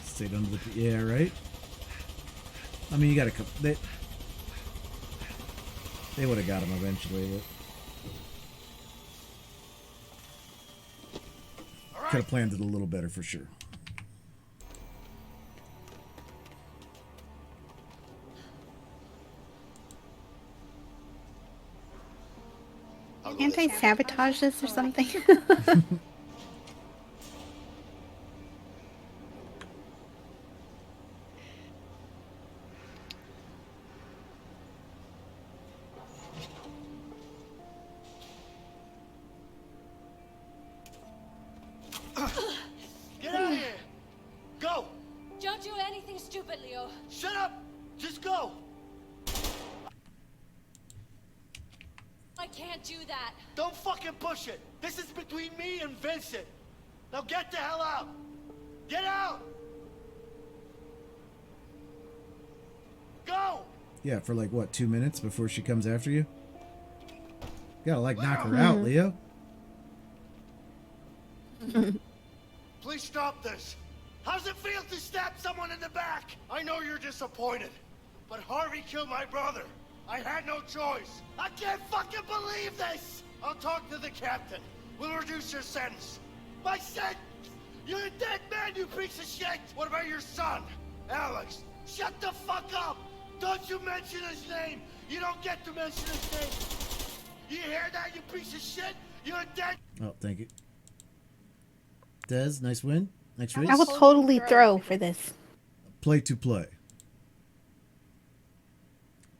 Stayed under the yeah, right. I mean, you got to come. They would have got him eventually, but could have planned it a little better for sure. Anti-sabotage this or something? Get out of here! Go! Don't do anything stupid, Leo. Shut up! Just go! My can't do that. Don't fucking push it. This is between me and Vincent. Now get the hell out. Get out. Go. Yeah, for like, what, 2 minutes before she comes after you? You gotta, like, knock her out, Leo. Please stop this. How's it feel to stab someone in the back? I know you're disappointed, but Harvey killed my brother. I had no choice. I can't fucking believe this. I'll talk to the captain. We'll reduce your sentence. My sentence? You're a dead man, you piece of shit. What about your son, Alex? Shut the fuck up. Don't you mention his name. You don't get to mention his name. You hear that, you piece of shit? You're dead. Oh, thank you. Des, nice win. Next week. I will totally throw for this. Play to play.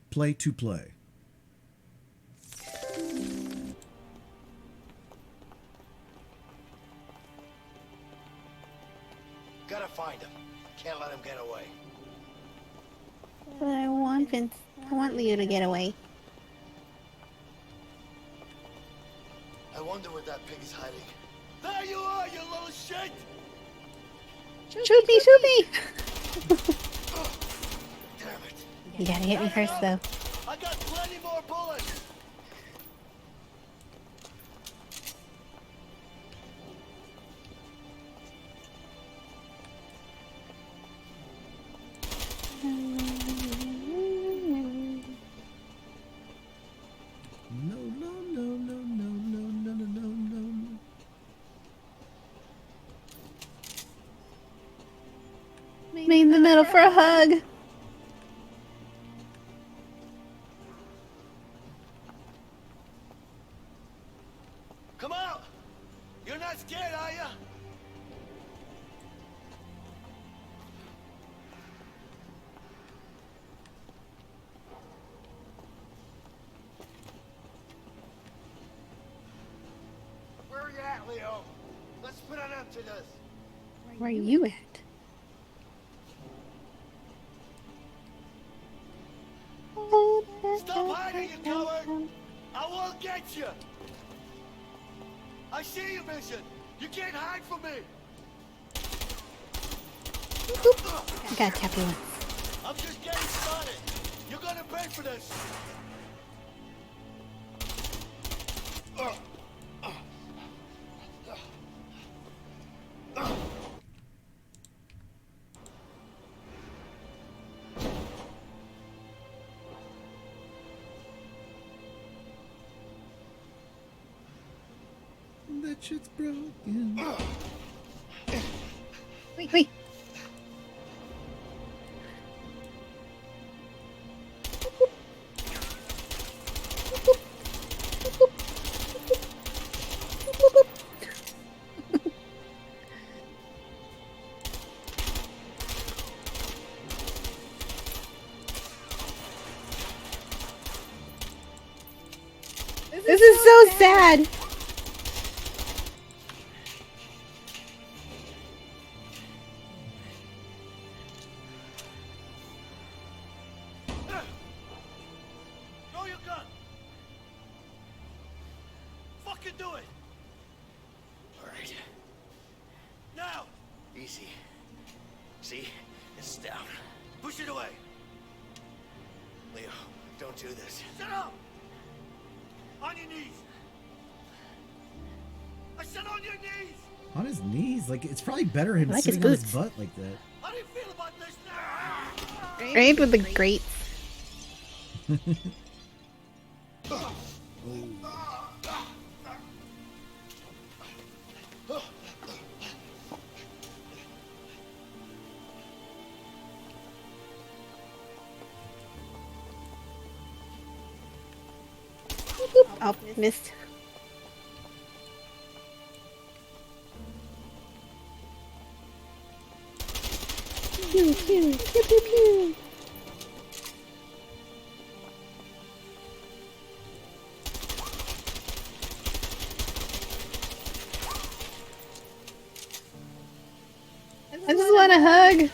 Play to play. Gotta find him. Can't let him get away. But I want Vince. I want Leo to get away. I wonder where that pig is hiding. There you are, you little shit! Shoot me, shoot me! Damn it. You gotta hit me first, though. I got plenty more bullets! No, no, no, no, no, no, no, no, no, no. Me in the middle for a hug. Come out! You're not scared, are ya? Where are you at, Leo? Let's put an end to this. Where are you at? Stop hiding, you coward! I will get you! I see you, Vincent! You can't hide from me! I gotta tap you once. I'm just getting started! You're gonna pay for this! That shit's broken. Wait. This is so sad. Throw your gun! Fucking do it! Alright. Now! Easy. See? It's down. Push it away! Leo, don't do this. Shut up! On your knees! I said on your knees! On his knees? Like, it's probably better him I like sitting his on his boots. butt like that. How do you feel about this now? Right with the grates. Oh, missed. Pew, pew, pew, pew, pew. I just want a hug.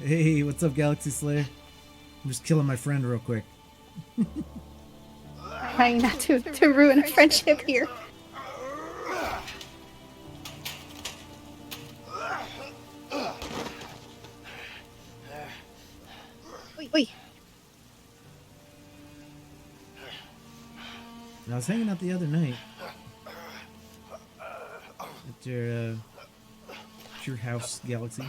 Hey, what's up, Galaxy Slayer? I'm just killing my friend real quick. Trying not to ruin a friendship here. Oi. I was hanging out the other night at your house, Galaxy.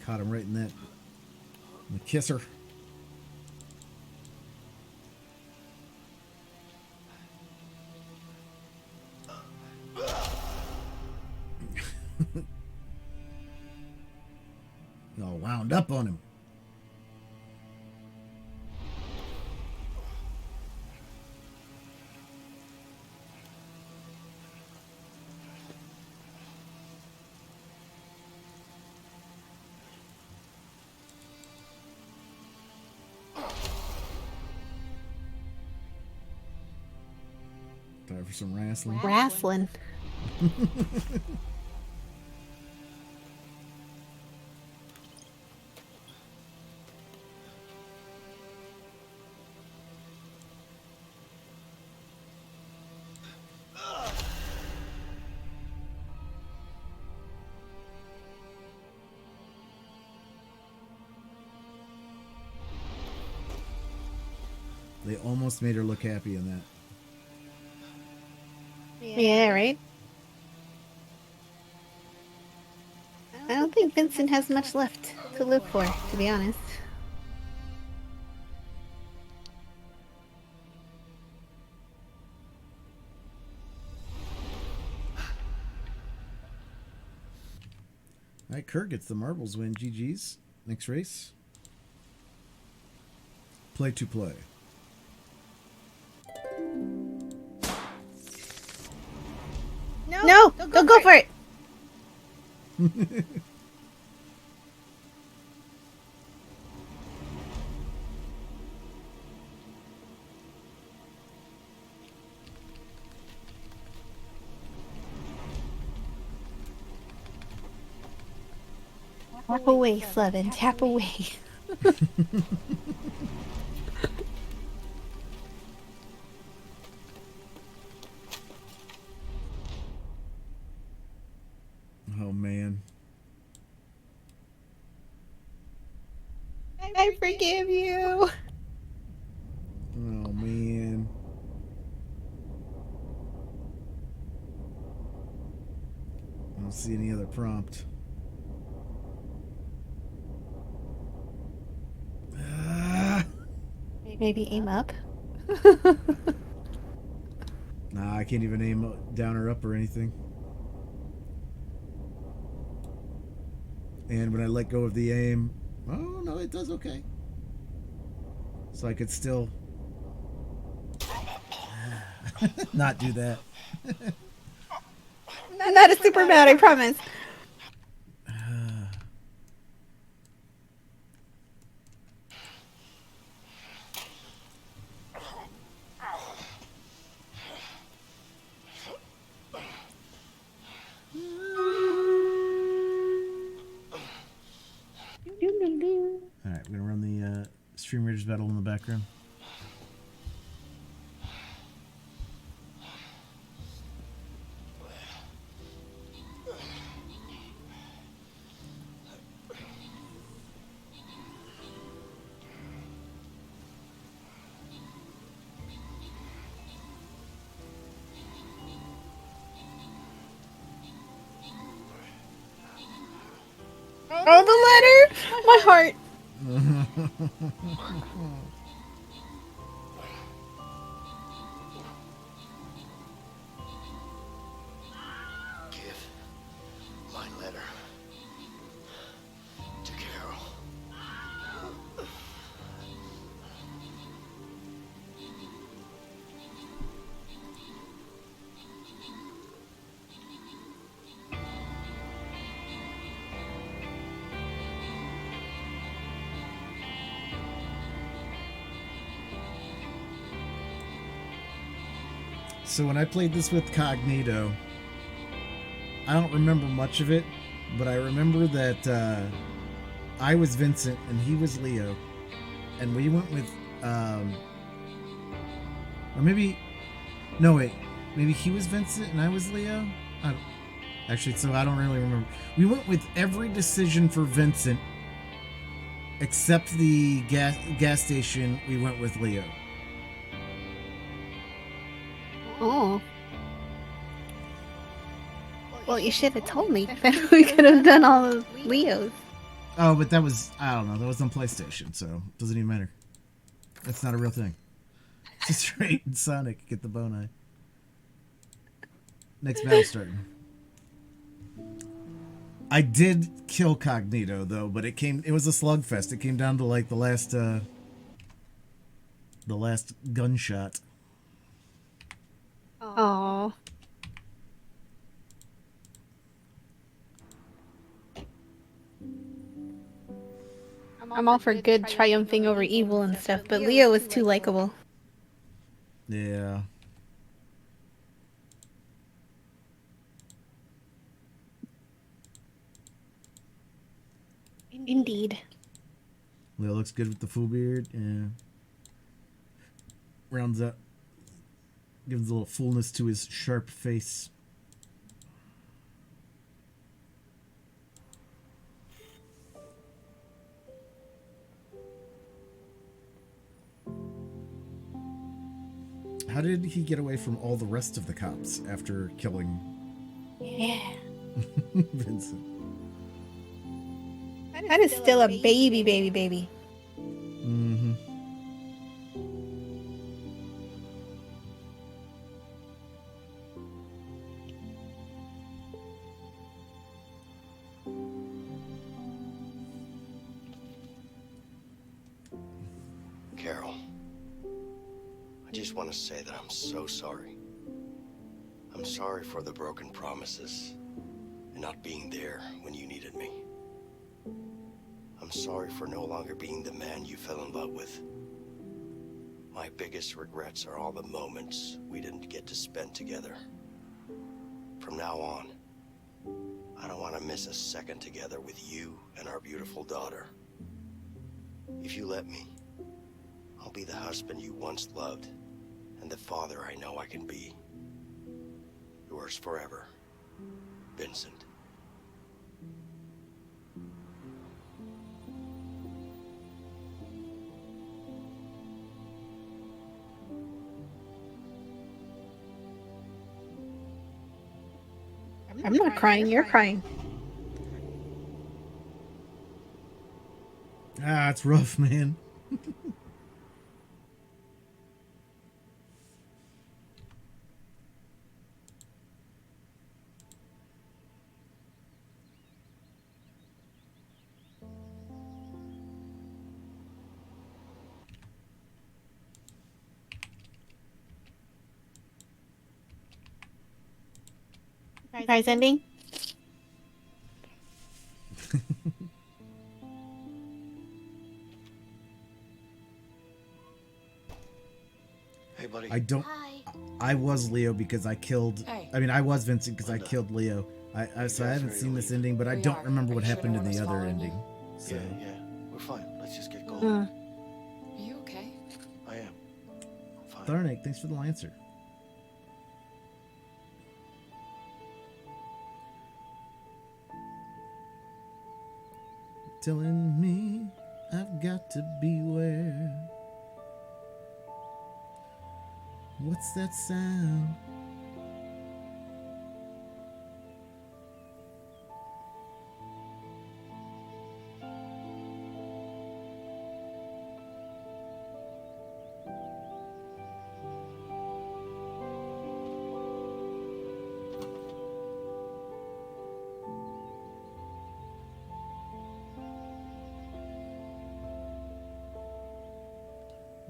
Caught him right in the kisser. All wound up on him. Time for some wrestling. Wrestling. They almost made her look happy in that. Yeah, right? I don't think Vincent has much left to live for, to be honest. All right, Kurt gets the marbles win. GG's. Next race. Play to play. No, don't go for it. Tap away, Slevin. Tap away. Oh, man. I forgive you. Oh, man. I don't see any other prompt. Maybe aim up? Nah, I can't even aim down or up or anything. And when I let go of the aim, oh no, it does okay. So I could still not do that. Not a super bad, I promise. Alright, we're gonna run the Stream Raiders battle in the background. Oh, the letter! My heart. Give my letter to Carol. So when I played this with Cognito, I don't remember much of it, but I remember that I was Vincent and he was Leo, and we went with, or maybe, no wait, maybe he was Vincent and I was Leo? Actually, so I don't really remember. We went with every decision for Vincent, except the gas station, we went with Leo. Oh. Well, you should have told me. Then we could have done all of Leo's. Oh, but that was, I don't know, that was on PlayStation, so it doesn't even matter. That's not a real thing. Just straight in Sonic, get the bone eye. Next battle starting. I did kill Cognito though, but it was a slugfest. It came down to like the last gunshot. Oh. I'm all for good triumphing over evil and stuff, but Leo was too likable. Yeah. Indeed. Leo looks good with the full beard. Yeah. Rounds up. Gives a little fullness to his sharp face. How did he get away from all the rest of the cops after killing Yeah. Vincent? That is still a baby. Mm-hmm. Carol, I just want to say that I'm so sorry. I'm sorry for the broken promises and not being there when you needed me. I'm sorry for no longer being the man you fell in love with. My biggest regrets are all the moments we didn't get to spend together. From now on, I don't want to miss a second together with you and our beautiful daughter. If you let me, I'll be the husband you once loved and the father I know I can be. Yours forever, Vincent. I'm not crying, you're crying. Ah, it's rough, man. Surprise ending? Hey, buddy. I was Leo because I killed. Hey. I mean, I was Vincent because I killed Leo. So I haven't seen this ending, but I don't remember what happened in the other ending. So. Yeah, we're fine. Let's just get going. Are you okay? I am. Fine. Tharnik, thanks for the Lancer. Telling me I've got to beware. What's that sound?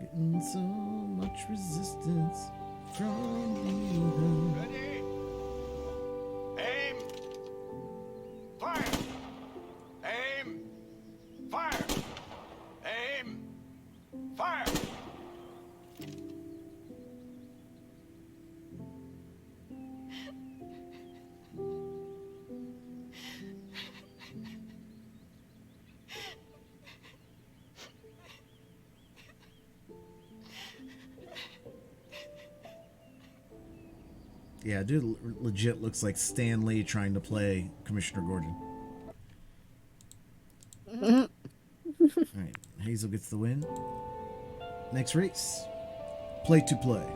Getting so much resistance from behind. Ready? Aim! Fire! Aim! Fire! Aim! Fire! Yeah, dude legit looks like Stan Lee trying to play Commissioner Gordon. All right, Hazel gets the win. Next race. Play to play.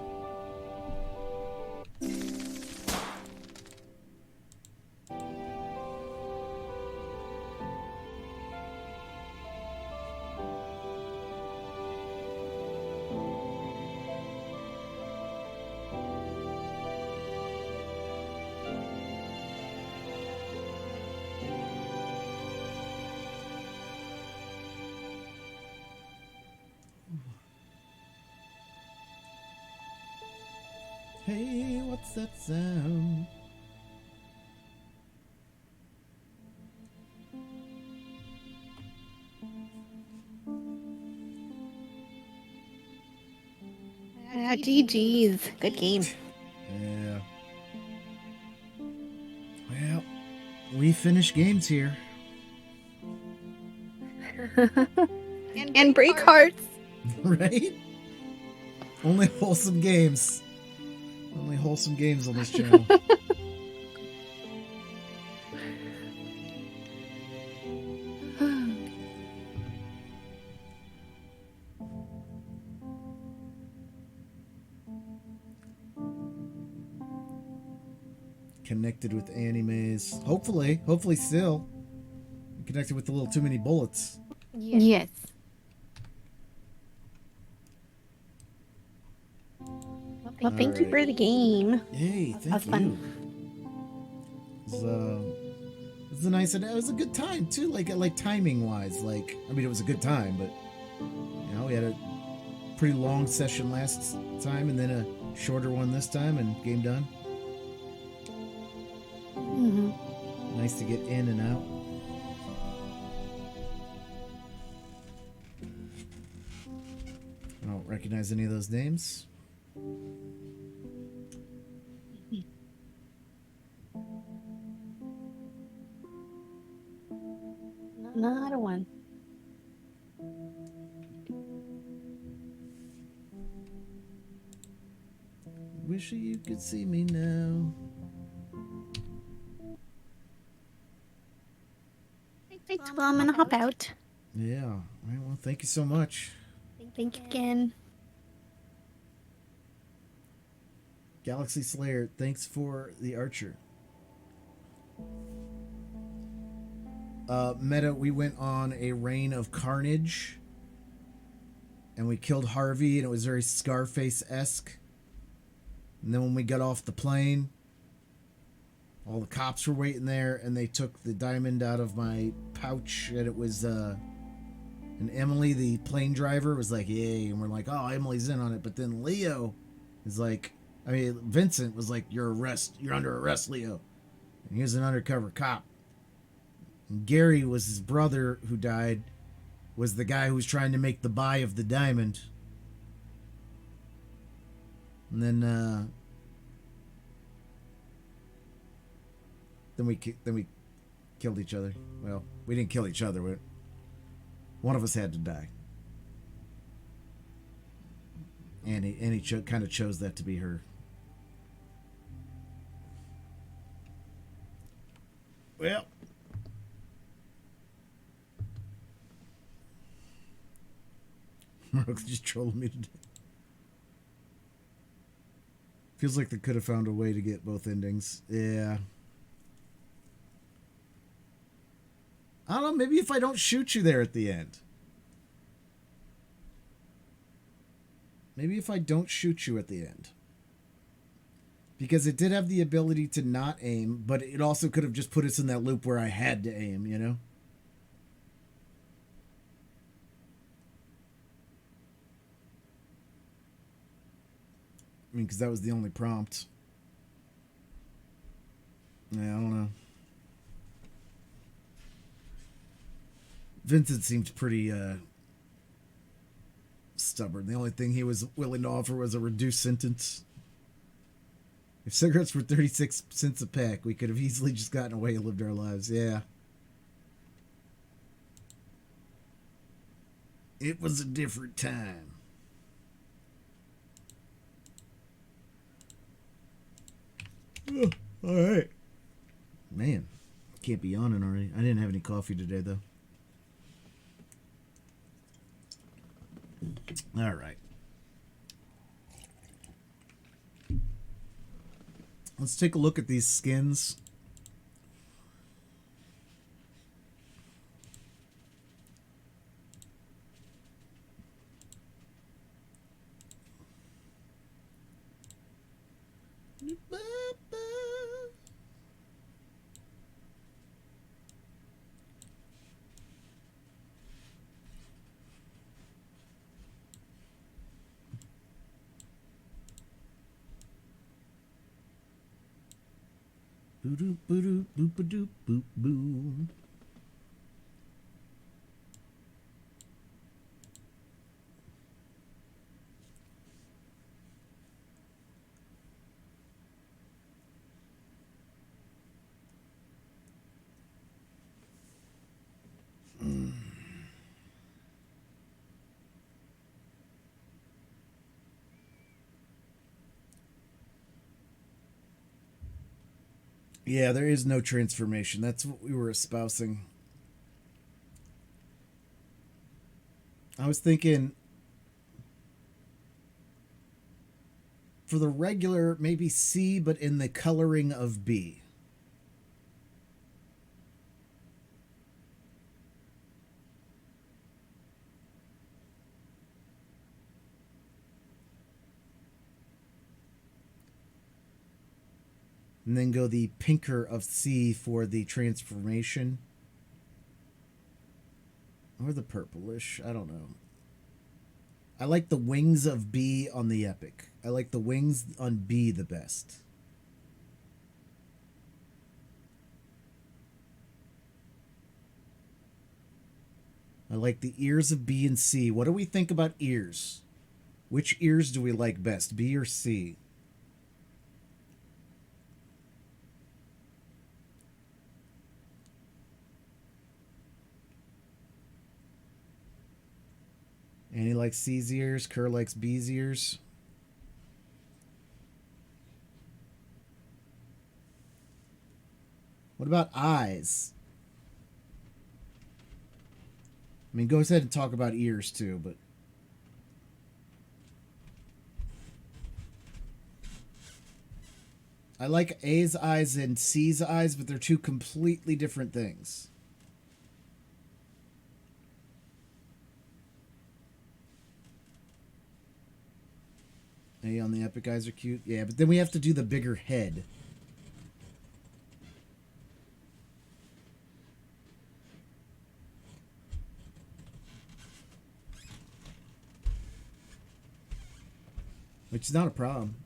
Hey, what's that sound? GG's. Good game. Yeah. Well, we finish games here. And break hearts. Right? Only wholesome games. Only wholesome games on this channel. Connected with animes. Hopefully still. Connected with a little too many bullets. Yes. Well, thank you for the game. Hey, thank you. It was a nice. It was a good time too. Like timing wise. Like, I mean, it was a good time, but you know, we had a pretty long session last time, and then a shorter one this time, and game done. Nice to get in and out. I don't recognize any of those names. Not a one. Wish you could see me now. Well, I'm gonna hop out. Yeah. All right, well, thank you so much. Thank you again. Galaxy Slayer, thanks for the Archer. Meta, we went on a reign of carnage. And we killed Harvey, and it was very Scarface-esque. And then when we got off the plane, all the cops were waiting there, and they took the diamond out of my pouch, and it was, and Emily, the plane driver, was like, yay, and we're like, oh, Emily's in on it, but then Leo is like, Vincent was like, you're under arrest, Leo. And he was an undercover cop. And Gary was his brother who died, was the guy who was trying to make the buy of the diamond. And then we killed each other. Well, we didn't kill each other. One of us had to die. Annie kind of chose that to be her. Well, Mark's just trolling me today. Feels like they could have found a way to get both endings. Yeah. I don't know, maybe if I don't shoot you there at the end. Maybe if I don't shoot you at the end. Because it did have the ability to not aim, but it also could have just put us in that loop where I had to aim, you know? I mean, because that was the only prompt. Yeah, I don't know. Vincent seemed pretty stubborn. The only thing he was willing to offer was a reduced sentence. If cigarettes were 36 cents a pack, we could have easily just gotten away and lived our lives. Yeah. It was a different time. All right. Man, can't be yawning already. I didn't have any coffee today, though. All right. Let's take a look at these skins. Boo-doo, boo-doo, boop-a-doo, boop-boo. Yeah, there is no transformation. That's what we were espousing. I was thinking for the regular, maybe C, but in the coloring of B. And then go the pinker of C for the transformation. Or the purplish. I don't know. I like the wings of B on the Epic. I like the wings on B the best. I like the ears of B and C. What do we think about ears? Which ears do we like best, B or C? Annie likes C's ears. Kerr likes B's ears. What about eyes? I mean, go ahead and talk about ears too, but... I like A's eyes and C's eyes, but they're two completely different things. A on the Epic eyes are cute. Yeah, but then we have to do the bigger head. Which is not a problem.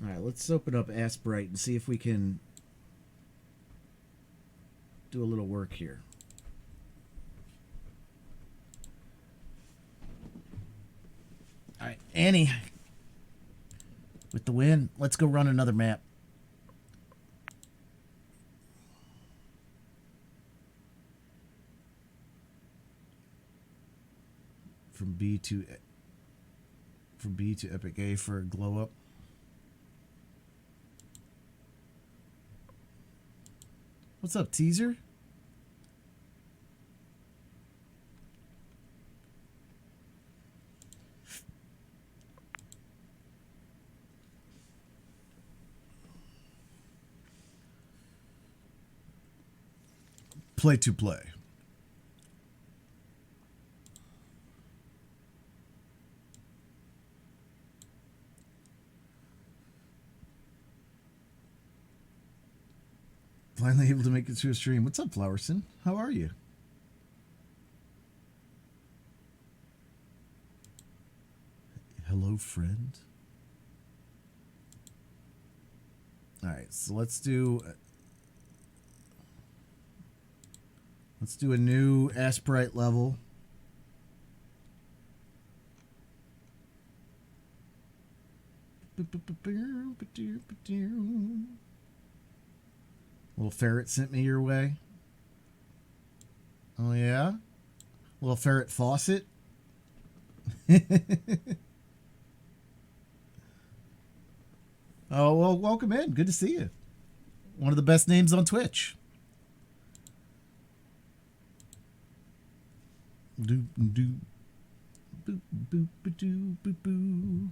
Alright, let's open up Asprite and see if we can do a little work here. Alright, Annie. With the win, let's go run another map. From B to Epic A for a glow up. What's up, teaser? Play to play. Finally able to make it to a stream. What's up, Flowerson? How are you? Hello, friend. All right, so let's do a new Asperite level. Little ferret sent me your way. Oh yeah, little ferret faucet. Oh well, welcome in. Good to see you. One of the best names on Twitch. Do do boop boop doo boop boo.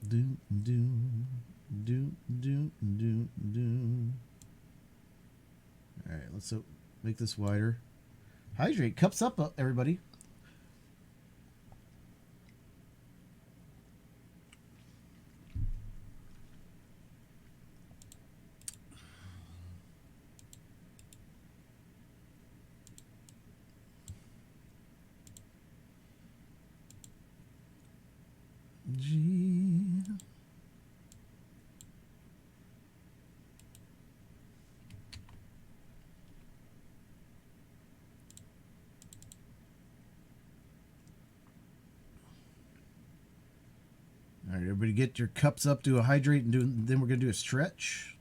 Do do do do do do. All right, let's make this wider. Hydrate. Cups up, everybody. G. All right, everybody get your cups up, do a hydrate, and then we're going to do a stretch.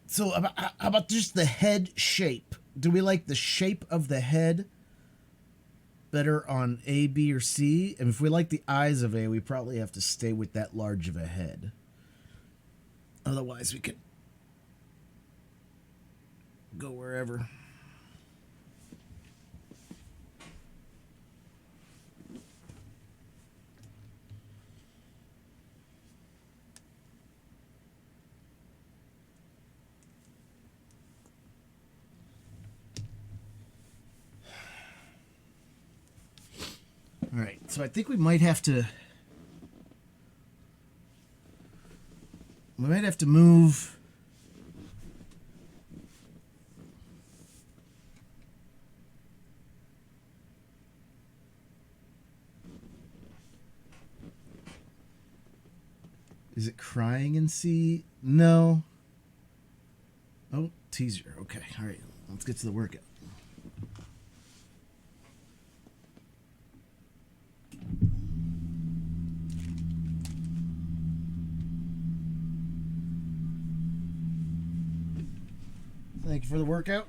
So how about just the head shape? Do we like the shape of the head better on A, B, or C? And if we like the eyes of A, we probably have to stay with that large of a head. Otherwise, we could go wherever. All right, so I think we might have to move Is it crying in C? No. Oh, teaser. Okay, all right, let's get to the workout. Thank you for the workout.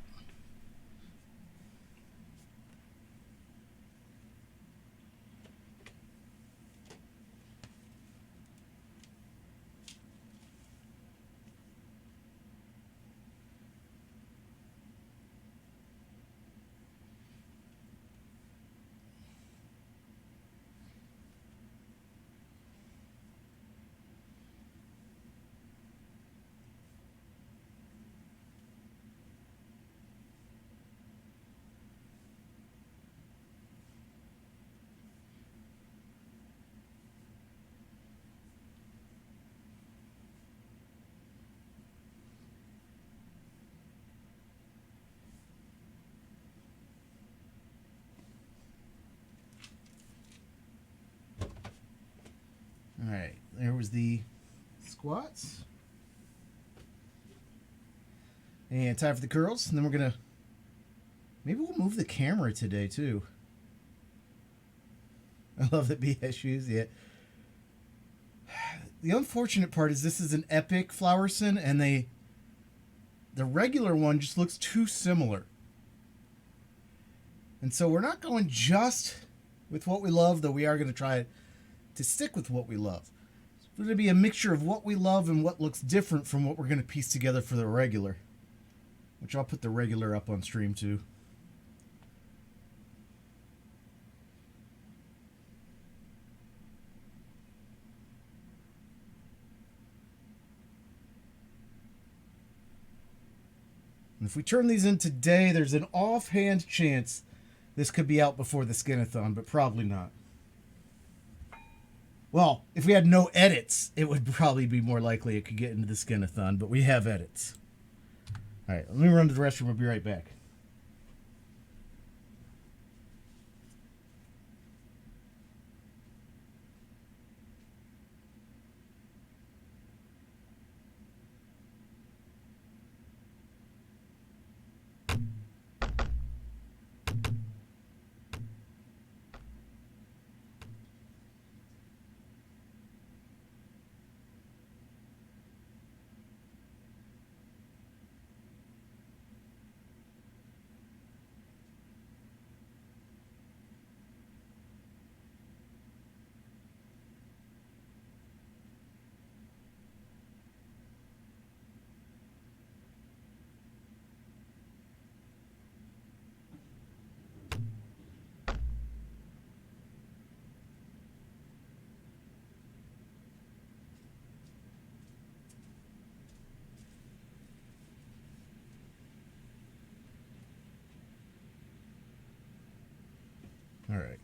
All right, there was the squats. And time for the curls. And then we're going to... Maybe we'll move the camera today, too. I love the BS shoes, yeah. The unfortunate part is this is an Epic Flowerson, and the regular one just looks too similar. And so we're not going just with what we love, though we are going to try to stick with what we love. It's going to be a mixture of what we love and what looks different from what we're going to piece together for the regular. Which I'll put the regular up on stream too. And if we turn these in today, there's an offhand chance this could be out before the Skinathon, but probably not. Well, if we had no edits, it would probably be more likely it could get into the skin-a-thon, but we have edits. All right, let me run to the restroom. I'll be right back. All right.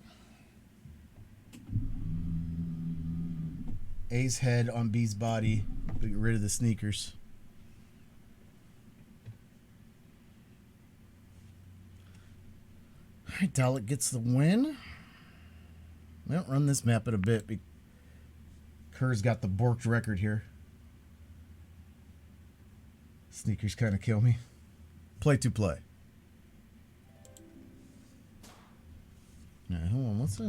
A's head on B's body. Get rid of the sneakers. All right, Dalek gets the win. We don't run this map in a bit. Kerr's got the borked record here. Sneakers kind of kill me. Play to play. All right, hold on. Let's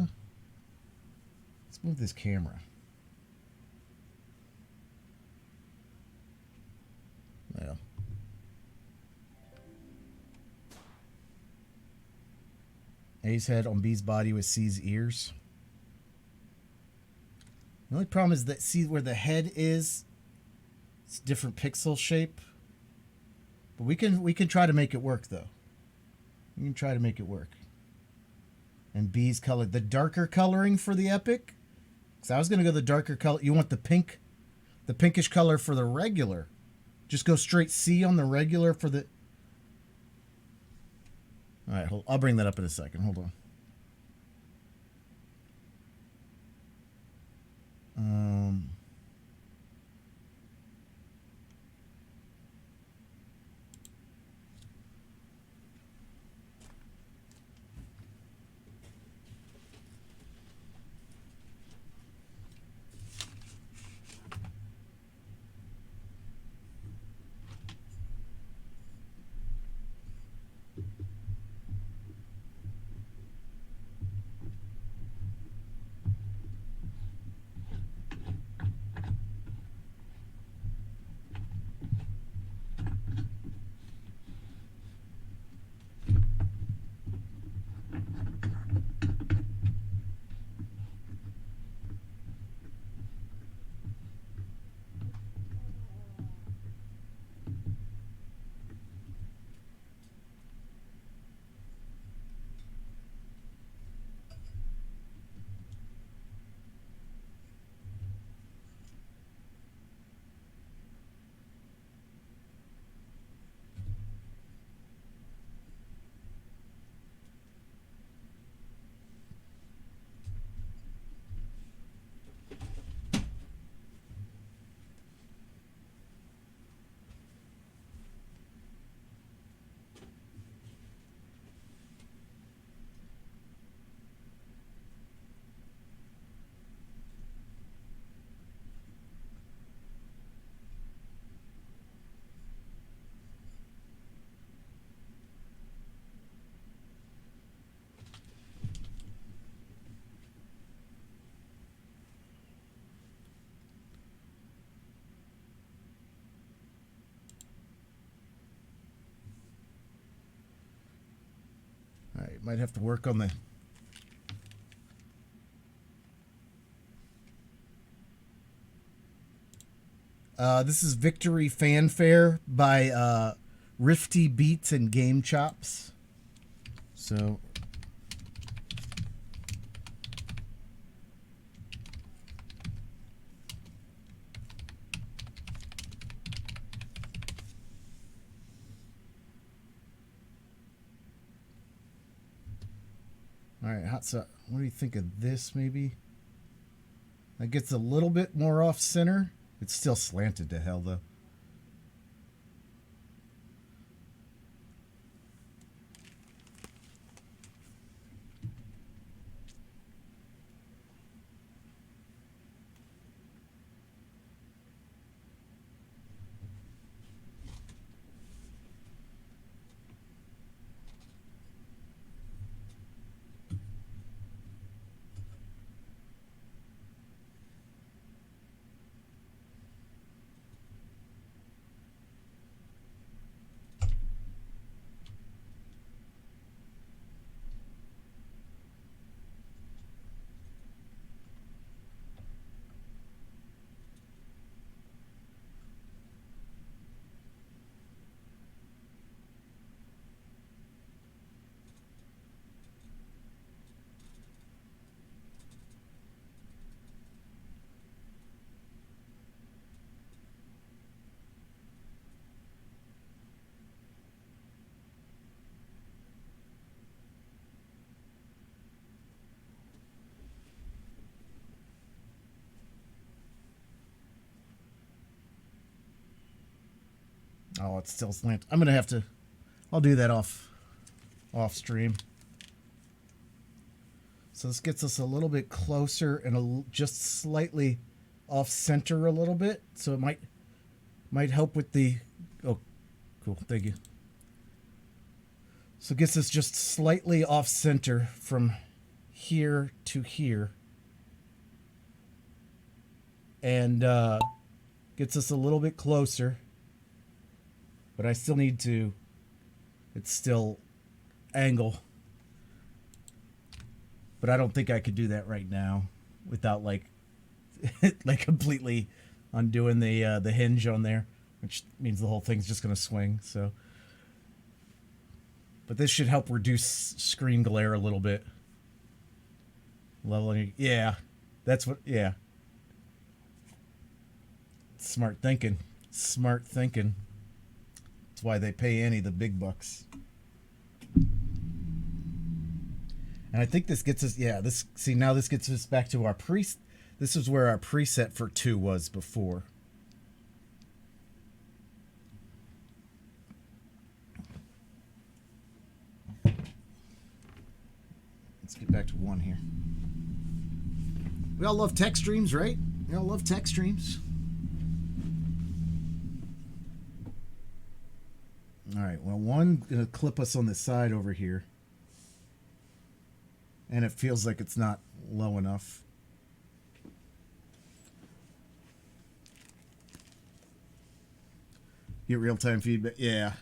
move this camera. Yeah. A's head on B's body with C's ears. The only problem is that, see where the head is? It's a different pixel shape. But we can try to make it work, though. We can try to make it work. And B's color, the darker coloring for the epic. So I was going to go the darker color. You want the pink, the pinkish color for the regular. Just go straight C on the regular for the... All right, I'll bring that up in a second. Hold on. All right, might have to work on the... this is Victory Fanfare by Rifty Beats and Game Chops. So... All right, hot sauce. What do you think of this, maybe? That gets a little bit more off center. It's still slanted to hell, though. Oh, it's still slant. I'm gonna have to. I'll do that off stream. So this gets us a little bit closer and just slightly off center a little bit. So it might help with the. Oh, cool. Thank you. So it gets us just slightly off center from here to here, and gets us a little bit closer. But I still need to, it's still angle. But I don't think I could do that right now without like completely undoing the hinge on there, which means the whole thing's just going to swing. So, but this should help reduce screen glare a little bit. Leveling, yeah, that's what, yeah. Smart thinking, smart thinking. That's why they pay Annie the big bucks. And I think this gets us, yeah, now this gets us back to our this is where our preset for 2 was before. Let's get back to 1 here. We all love tech streams, right? We all love tech streams. All right, well, 1 going to clip us on the side over here. And it feels like it's not low enough. Get real-time feedback. Yeah.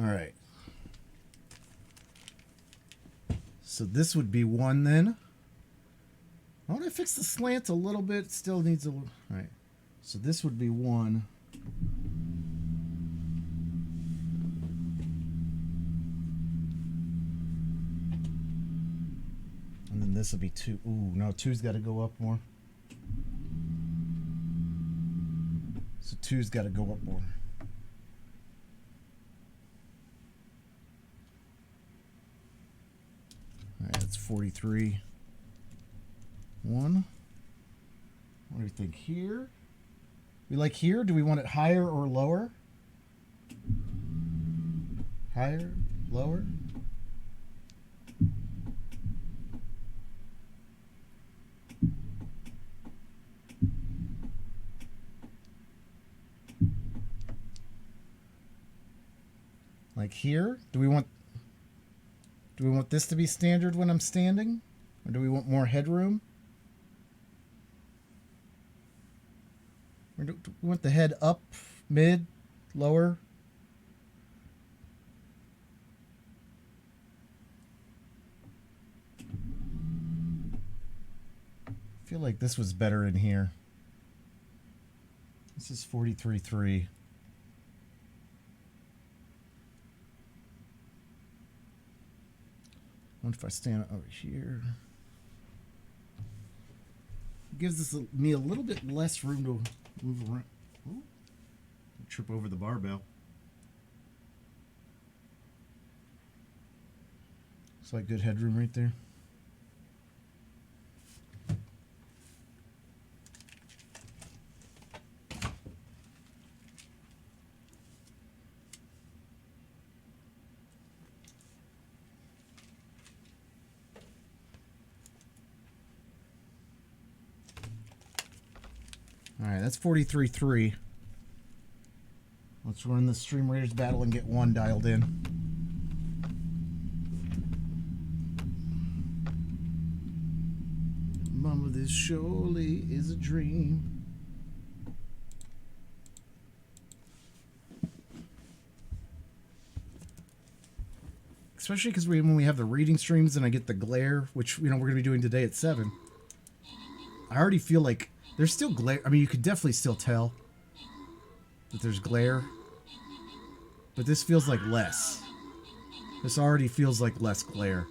All right. So this would be 1 then. I want to fix the slant a little bit. It still needs a little. All right. So this would be 1. And then this would be 2. Ooh, no, 2's got to go up more. So 2's got to go up more. All right, that's 43. 1. What do we think here? We like here? Do we want it higher or lower? Higher? Lower? Like here? Do we want this to be standard when I'm standing? Or do we want more headroom? We want the head up, mid, lower. I feel like this was better in here. This is 43.3. What if I stand over here? It gives me a little bit less room to move around. Ooh. Trip over the barbell. Looks like good headroom right there. Alright, that's 43.3. Let's run the Stream Raiders battle and get one dialed in. Mama, this surely is a dream. Especially because when we have the reading streams and I get the glare, which, we're going to be doing today at 7. I already feel like there's still glare. I mean, you could definitely still tell that there's glare. But this feels like less. This already feels like less glare.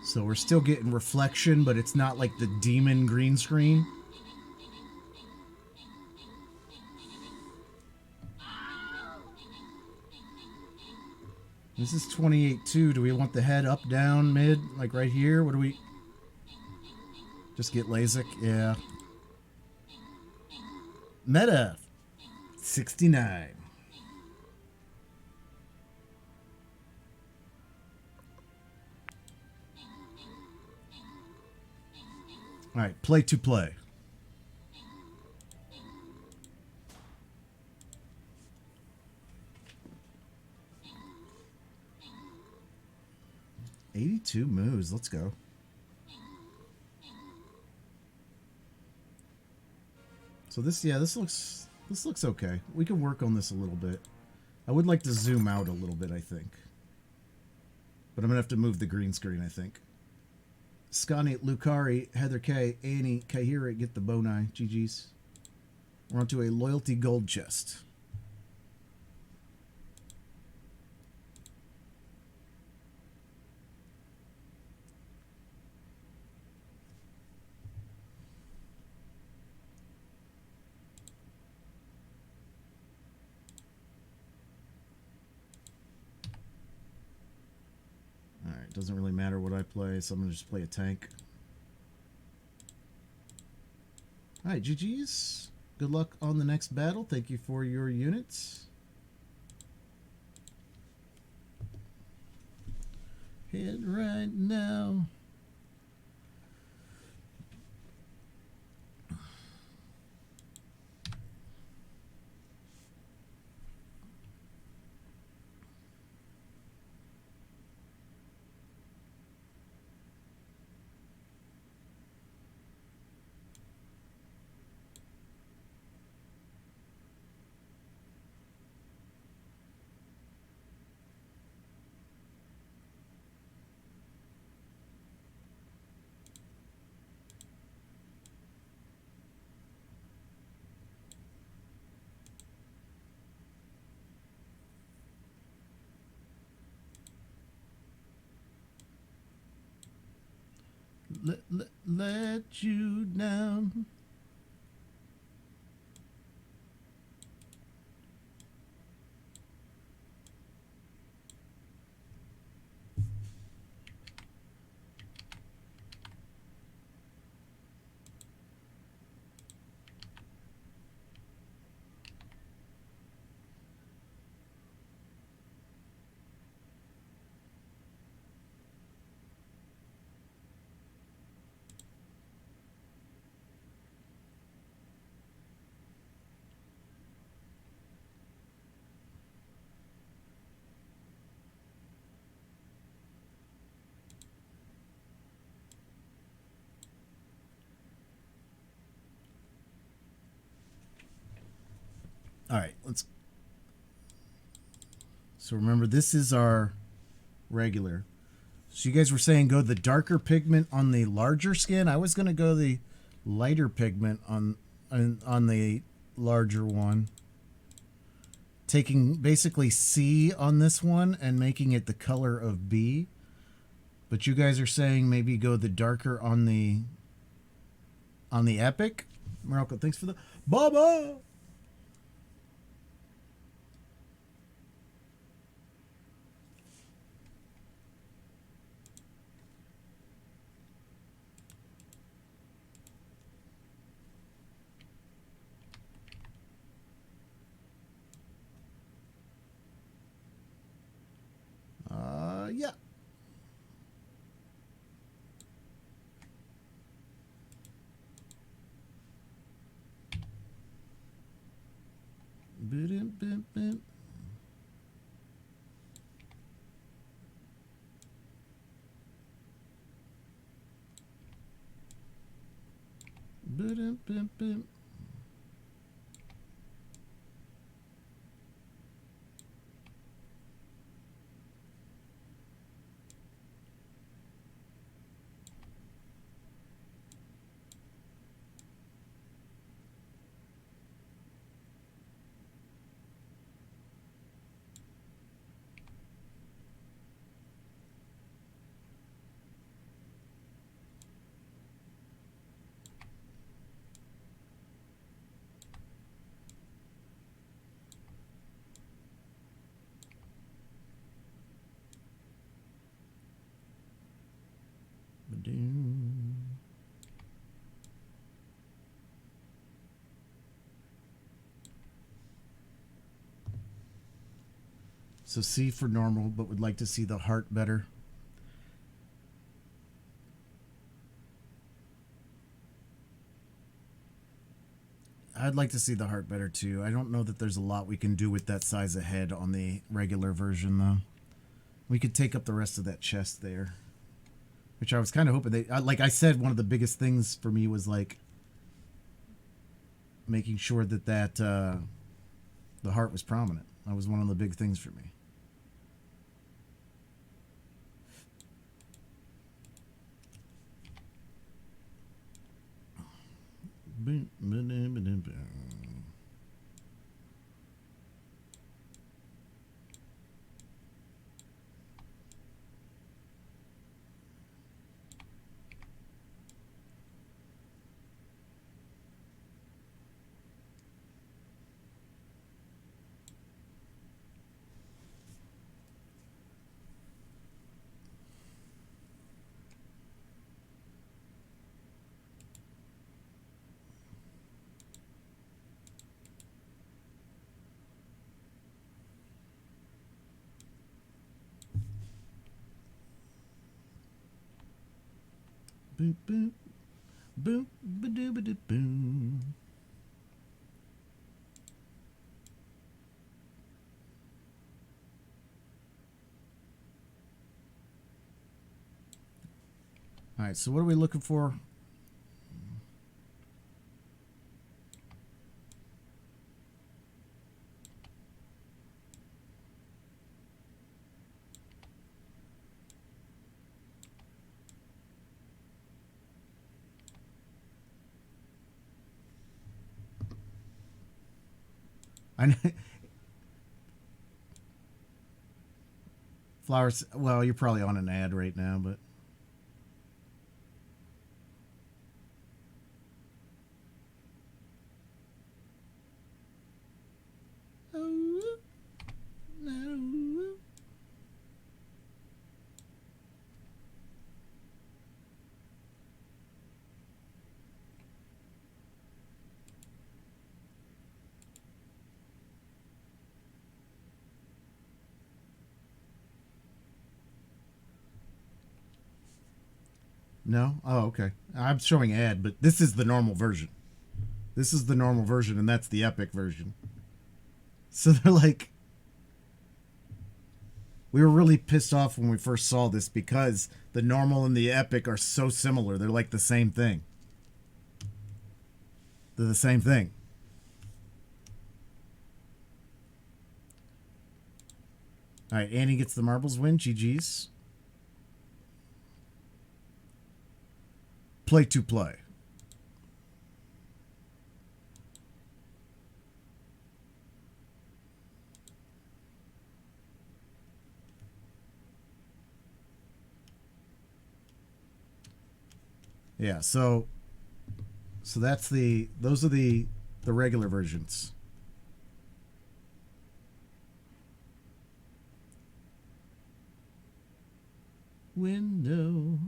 So we're still getting reflection, but it's not like the demon green screen. This is 28.2. Do we want the head up, down, mid? Like right here? What do we... Just get LASIK? Yeah. Meta. 69. All right, play to play. $82 moves. Let's go. So this looks okay. We can work on this a little bit. I would like to zoom out a little bit, I think. But I'm gonna have to move the green screen, I think. Scani, Lucari, Heather K, Annie, Kahira, get the Bonai. GG's. We're onto a loyalty gold chest. Alright, doesn't really matter what I play, so I'm going to just play a tank. Alright, GG's. Good luck on the next battle. Thank you for your units. Head right now. Let you down. All right, let's. So remember, this is our regular. So you guys were saying go the darker pigment on the larger skin. I was gonna go the lighter pigment on the larger one. Taking basically C on this one and making it the color of B. But you guys are saying maybe go the darker on the epic. Morocco, thanks for the Baba. Yeah. Bim. Bim. So C for normal, but would like to see the heart better. I'd like to see the heart better too. I don't know that there's a lot we can do with that size of head on the regular version though. We could take up the rest of that chest there. Which I was kind of hoping they... Like I said, one of the biggest things for me was like making sure that the heart was prominent. That was one of the big things for me. Boop, boop. Boop, ba-doo-ba-doo-boom. All right, so what are we looking for? I know. Flowers, well, you're probably on an ad right now, but no. No? Oh, okay. I'm showing ad, but this is the normal version. This is the normal version, and that's the epic version. So they're like... We were really pissed off when we first saw this because the normal and the epic are so similar. They're like the same thing. They're the same thing. All right, Annie gets the marbles win. GG's. Play to play. Yeah, so that's those are the regular versions. Window.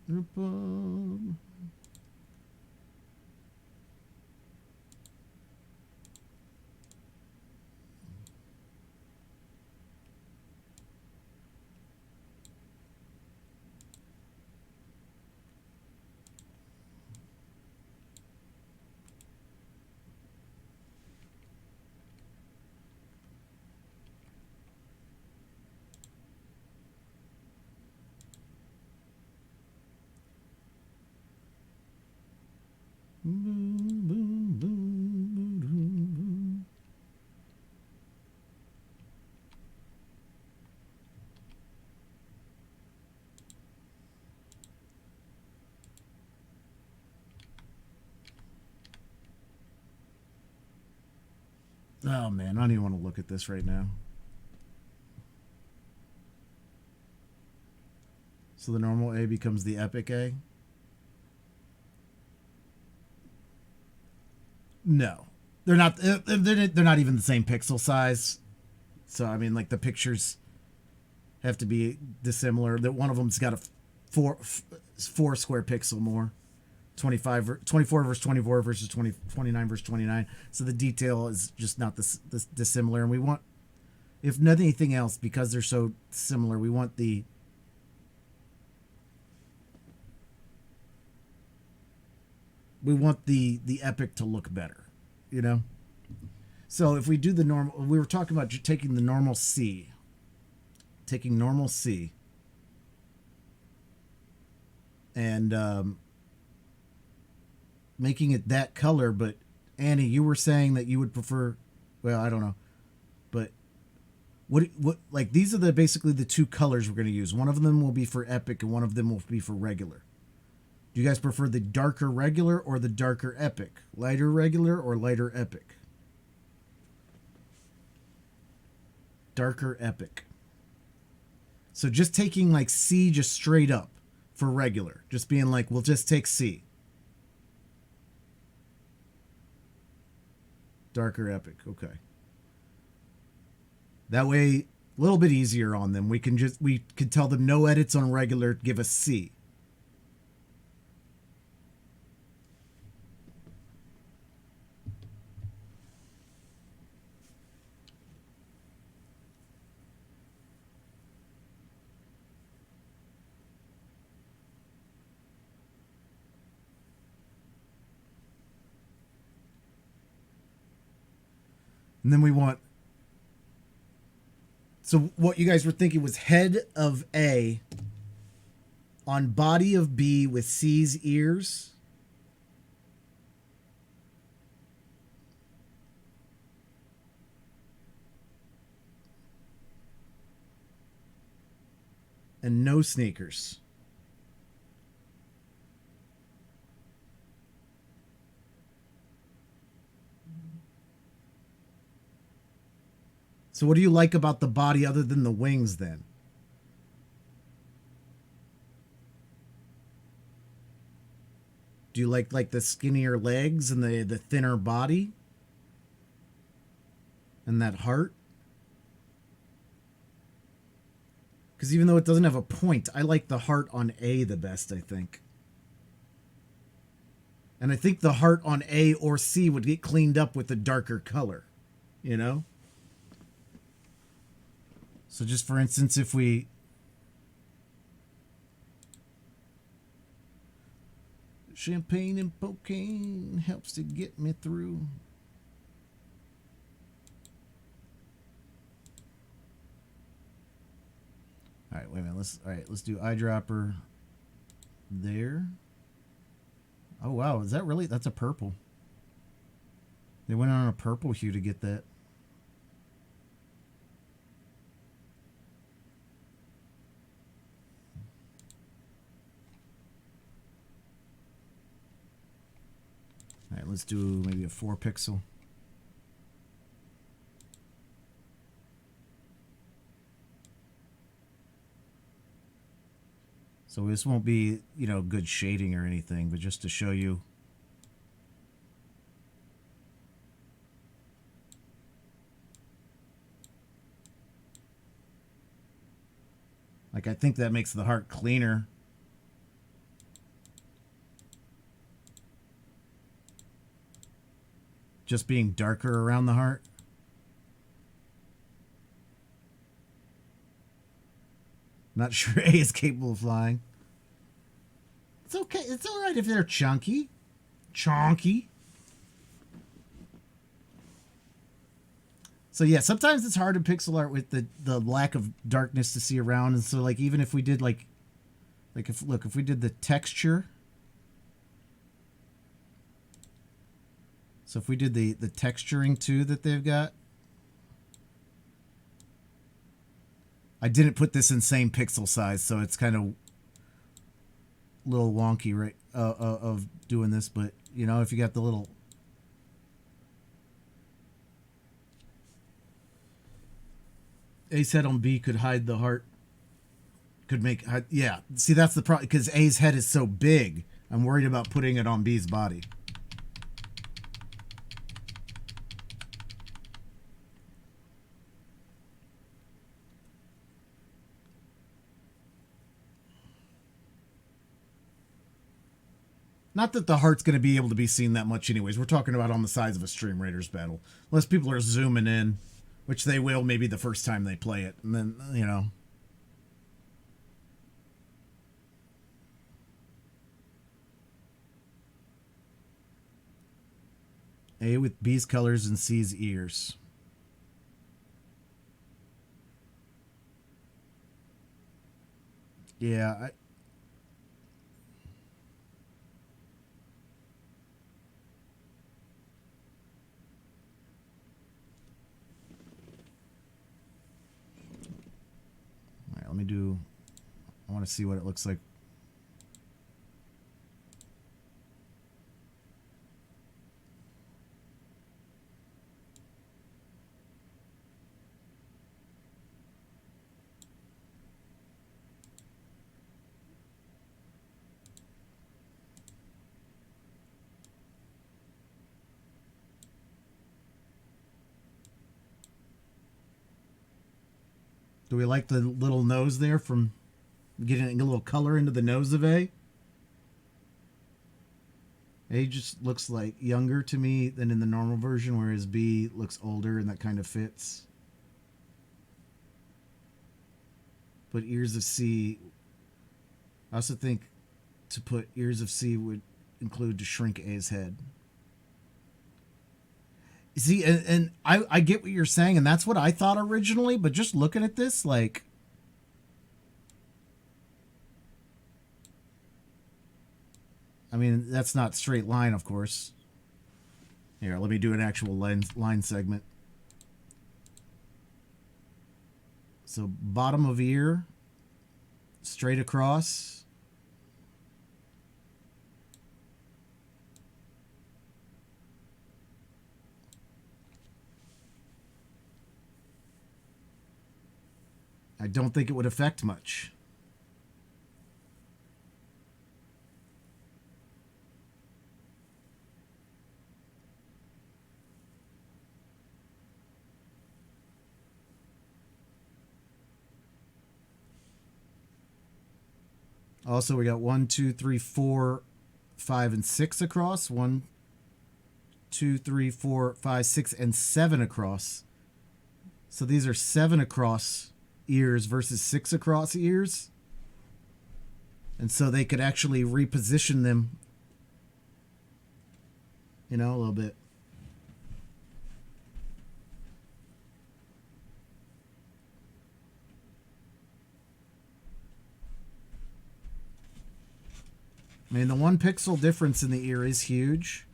Above. Boom, boom, boom, boom, boom. Oh man, I don't even want to look at this right now. So the normal A becomes the epic A? No. They're not even the same pixel size. So I mean, like, the pictures have to be dissimilar. That one of them's got a four square pixel more. 24 versus 24 versus 29 versus 29. So the detail is just not this dissimilar, and we want, if nothing anything else, because they're so similar, we want the epic to look better, you know? So if we do the normal, we were talking about taking the normal C. Taking normal C. And making it that color, but Annie, you were saying that you would prefer, well, I don't know. But what like, these are basically the two colors we're going to use. One of them will be for epic and one of them will be for regular. Do you guys prefer the darker regular or the darker epic? Lighter regular or lighter epic? Darker epic. So just taking like C just straight up for regular. Just being like, we'll just take C. Darker epic. Okay. That way, a little bit easier on them. We can tell them no edits on regular, give us C. And then we want, so what you guys were thinking was head of A on body of B with C's ears. And no sneakers. So what do you like about the body other than the wings then? Do you like the skinnier legs and the thinner body? And that heart? Because even though it doesn't have a point, I like the heart on A the best, I think. And I think the heart on A or C would get cleaned up with a darker color, you know? So just for instance, if we champagne and cocaine helps to get me through. All right, wait a minute. Let's do eyedropper there. Oh wow, is that really? That's a purple. They went on a purple hue to get that. All right, let's do maybe a 4 pixel. So this won't be, you know, good shading or anything, but just to show you. Like, I think that makes the heart cleaner. Just being darker around the heart. Not sure A is capable of flying. It's okay. It's all right if they're chunky. Chonky. So yeah, sometimes it's hard in pixel art with the lack of darkness to see around. And so like even if we did like if we did the texture. So if we did the texturing too that they've got. I didn't put this in same pixel size, so it's kind of a little wonky, right, of doing this. But, you know, if you got the little... A's head on B could hide the heart. Could make... Yeah, see, that's the problem, because A's head is so big. I'm worried about putting it on B's body. Not that the heart's going to be able to be seen that much anyways. We're talking about on the size of a Stream Raiders battle. Unless people are zooming in, which they will maybe the first time they play it. And then, you know. A with B's colors and C's ears. Yeah, let me do... I want to see what it looks like. Do we like the little nose there from getting a little color into the nose of A? A just looks like younger to me than in the normal version, whereas B looks older, and that kind of fits. But ears of C, I also think to put ears of C would include to shrink A's head. See, and I get what you're saying, and that's what I thought originally, but just looking at this, like... I mean, that's not straight line, of course. Here, let me do an actual line segment. So, bottom of ear, straight across... I don't think it would affect much. Also, we got 1, 2, 3, 4, 5, and 6 across. 1, 2, 3, 4, 5, 6, and 7 across. So these are 7 across ears versus 6 across ears. And so they could actually reposition them, you know, a little bit. I mean, the 1 pixel difference in the ear is huge.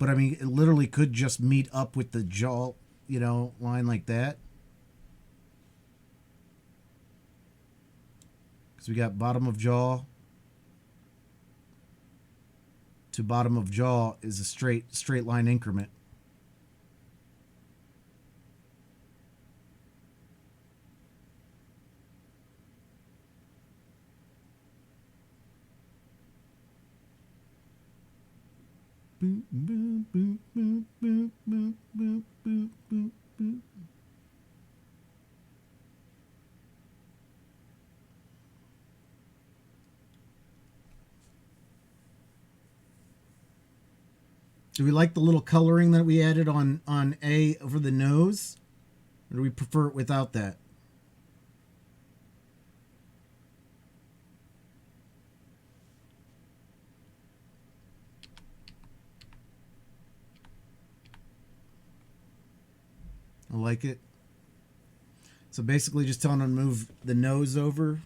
But I mean, it literally could just meet up with the jaw, line like that. Because we got bottom of jaw to bottom of jaw is a straight line increment. Boop, boop, boop, boop, boop, boop, boop, boop, boop, boop. Do we like the little coloring that we added on A over the nose? Or do we prefer it without that? I like it. So basically just telling them to move the nose over.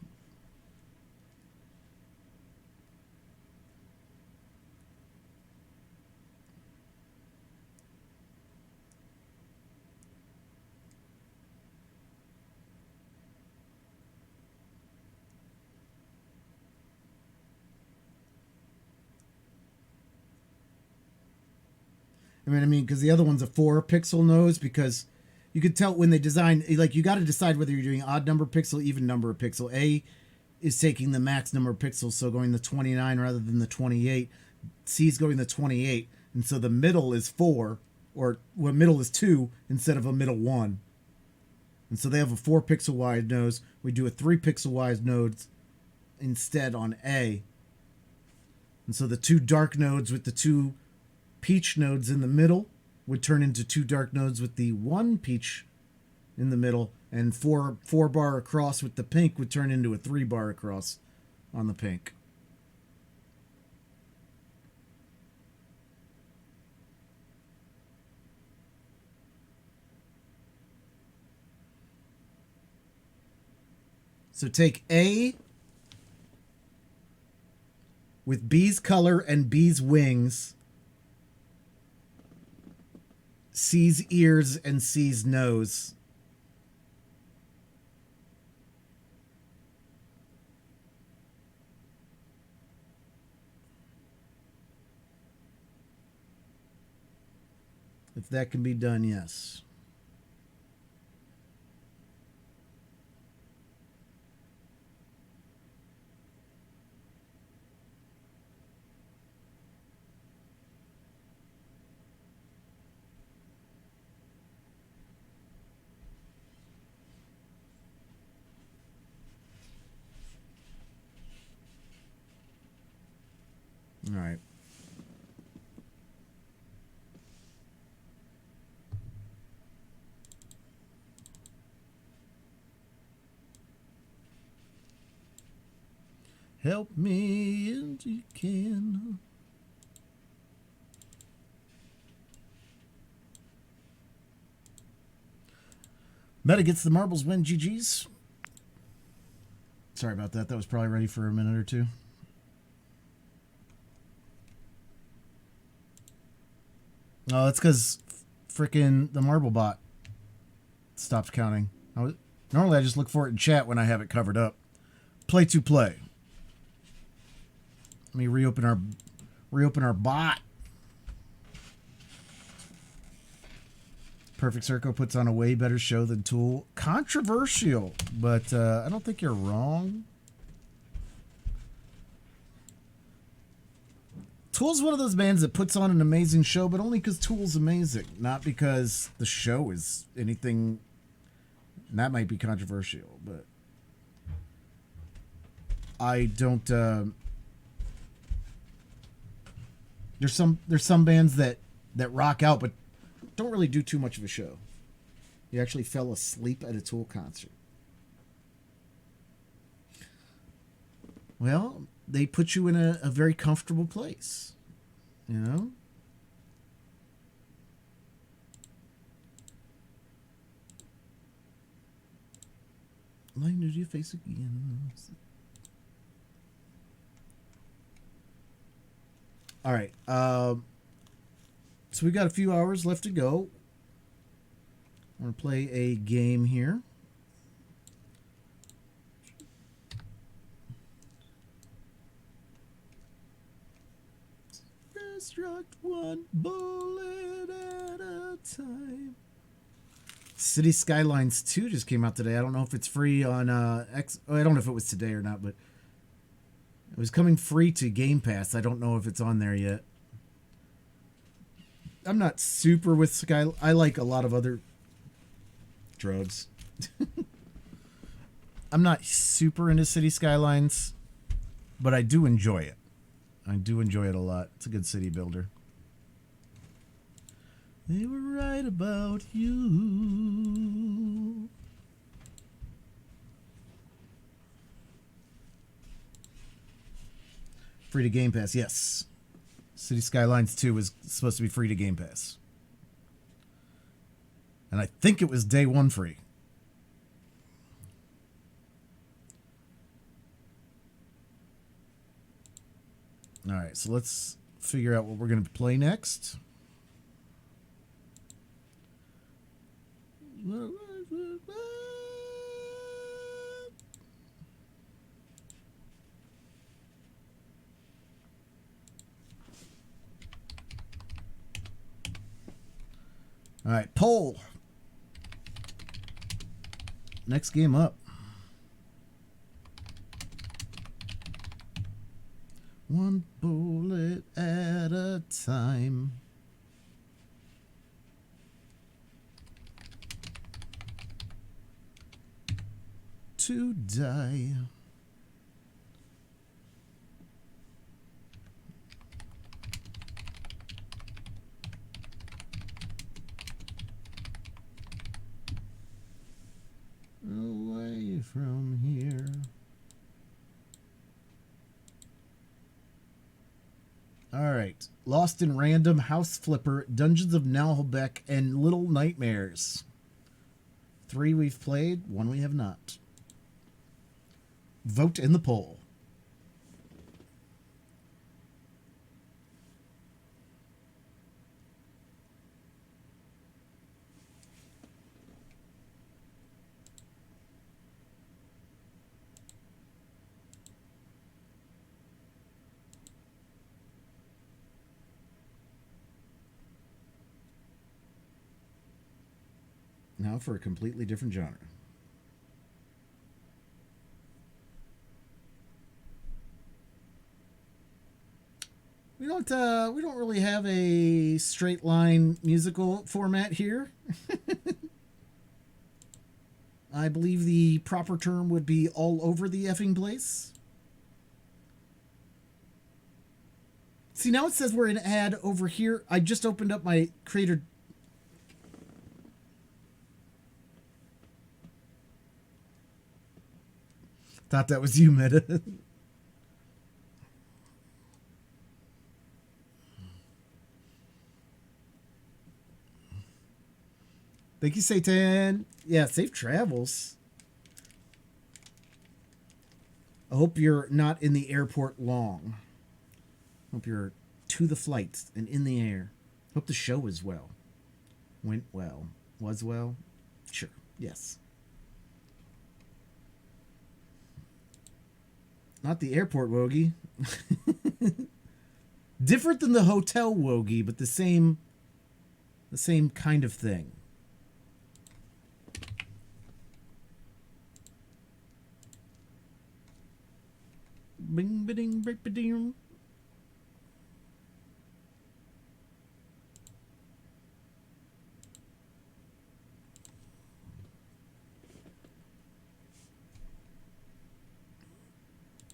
I mean, because the other one's a 4-pixel nose, because you could tell when they design, like, you got to decide whether you're doing odd number pixel, even number of pixel. A is taking the max number of pixels, so going the 29 rather than the 28. C is going the 28, and so the middle is 4, or middle is 2 instead of a middle 1. And so they have a 4-pixel wide nose. We do a 3-pixel wide nose instead on A. And so the 2 dark nodes with the 2 peach nodes in the middle would turn into 2 dark nodes with the 1 peach in the middle, and 4 bar across with the pink would turn into a 3 bar across on the pink. So take A with B's color and B's wings, C's ears and C's nose. If that can be done, yes. All right. Help me and you can. Meta gets the marbles win. GG's. Sorry about that. That was probably ready for a minute or two. Oh, that's because freaking the marble bot stopped counting. Normally I just look for it in chat when I have it covered up. Play to play. Let me reopen our bot. Perfect Circle puts on a way better show than Tool. Controversial, but I don't think you're wrong. Tool's one of those bands that puts on an amazing show, but only because Tool's amazing, not because the show is anything. And that might be controversial, but I don't. There's some bands that rock out, but don't really do too much of a show. You actually fell asleep at a Tool concert. Well, they put you in a very comfortable place, you know? Lying to your face again. All right. So we got a few hours left to go. I'm going to play a game here. Construct one bullet at a time. City Skylines 2 just came out today. I don't know if it's free on I don't know if it was today or not, but it was coming free to Game Pass. I don't know if it's on there yet. I'm not super with Sky. I like a lot of other drugs. I'm not super into City Skylines, but I do enjoy it. I do enjoy it a lot. It's a good city builder. They were right about you. Free to Game Pass, yes. City Skylines 2 was supposed to be free to Game Pass. And I think it was day one free. All right, so let's figure out what we're going to play next. All right, poll. Next game up. One bullet at a time. To die. Away from here. All right. Lost in Random, House Flipper, Dungeons of Nalbeck, and Little Nightmares. 3 we've played, 1 we have not. Vote in the poll. Now for a completely different genre. We don't really have a straight line musical format here. I believe the proper term would be all over the effing place. See, now it says we're in ad over here. I just opened up my creator. Thought that was you, Meta. Thank you, Satan. Yeah, safe travels. I hope you're not in the airport long. Hope you're to the flight and in the air. Hope the show was well. Went well. Was well? Sure. Yes. Not the airport Wogie. Different than the hotel Wogie, but the same kind of thing. Bing bing bing bing.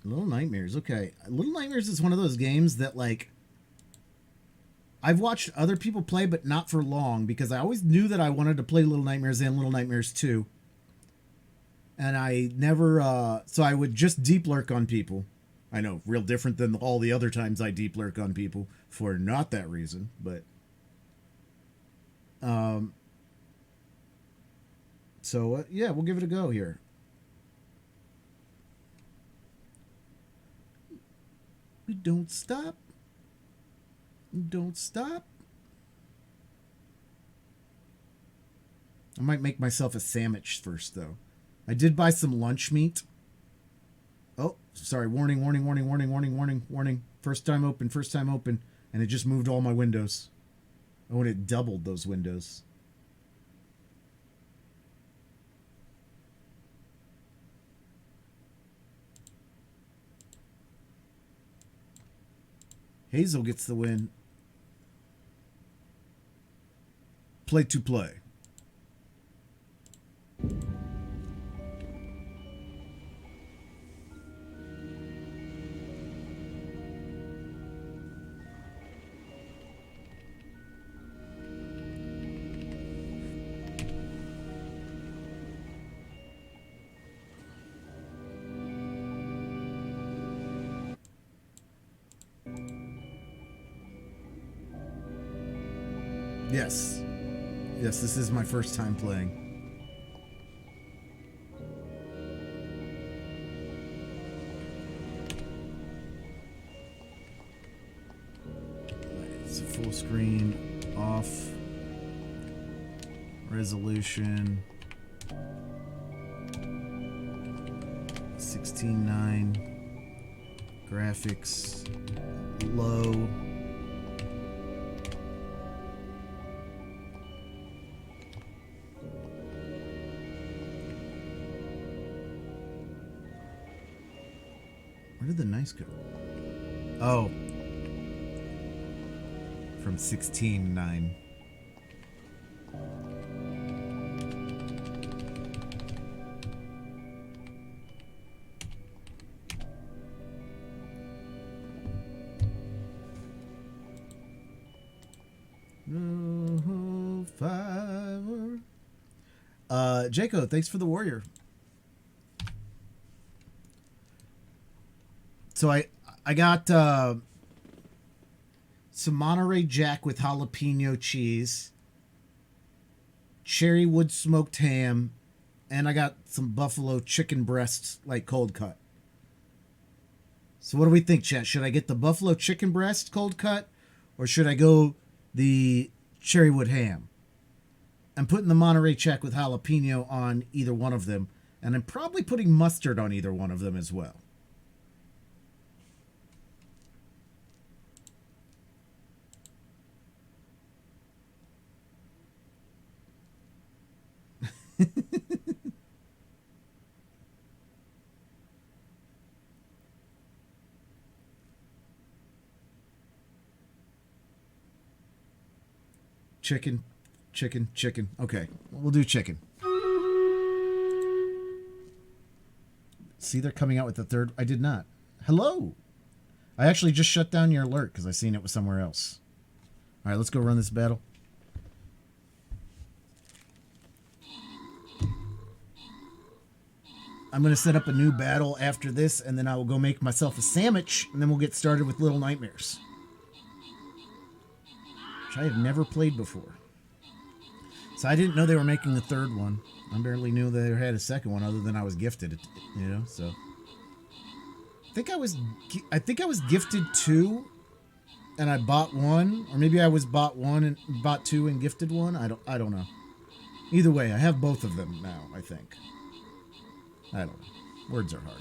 Little Nightmares. Okay. Little Nightmares is one of those games that, like, I've watched other people play, but not for long, because I always knew that I wanted to play Little Nightmares and Little Nightmares 2. And I never, so I would just deep lurk on people. I know, real different than all the other times I deep lurk on people for not that reason, but, so, yeah, we'll give it a go here. We don't stop. Don't stop. I might make myself a sandwich first, though. I did buy some lunch meat. Oh, sorry. Warning, warning, warning, warning, warning, warning, warning. First time open, first time open. And it just moved all my windows. Oh, and it doubled those windows. Hazel gets the win. Play to play. Yes. Yes, this is my first time playing. It's a full screen, off, resolution, 16:9, graphics, low. Where did the nice go? Oh. From 16:9. Oh, fire. Jaco, thanks for the warrior. So I got some Monterey Jack with jalapeno cheese, cherry wood smoked ham, and I got some buffalo chicken breasts, like cold cut. So what do we think, chat? Should I get the buffalo chicken breast cold cut, or should I go the cherry wood ham? I'm putting the Monterey Jack with jalapeno on either one of them, and I'm probably putting mustard on either one of them as well. Chicken, chicken, chicken. Okay, we'll do chicken. See, they're coming out with the third. I did not. Hello. I actually just shut down your alert because I seen it was somewhere else. All right, let's go run this battle. I'm going to set up a new battle after this, and then I will go make myself a sandwich, and then we'll get started with Little Nightmares, which I have never played before. So I didn't know they were making a third one. I barely knew they had a second one, other than I was gifted it, you know. So I think I was gifted 2, and I bought 1, or maybe I was bought 1 and bought 2 and gifted 1. I don't know. Either way, I have both of them now, I think. I don't know. Words are hard.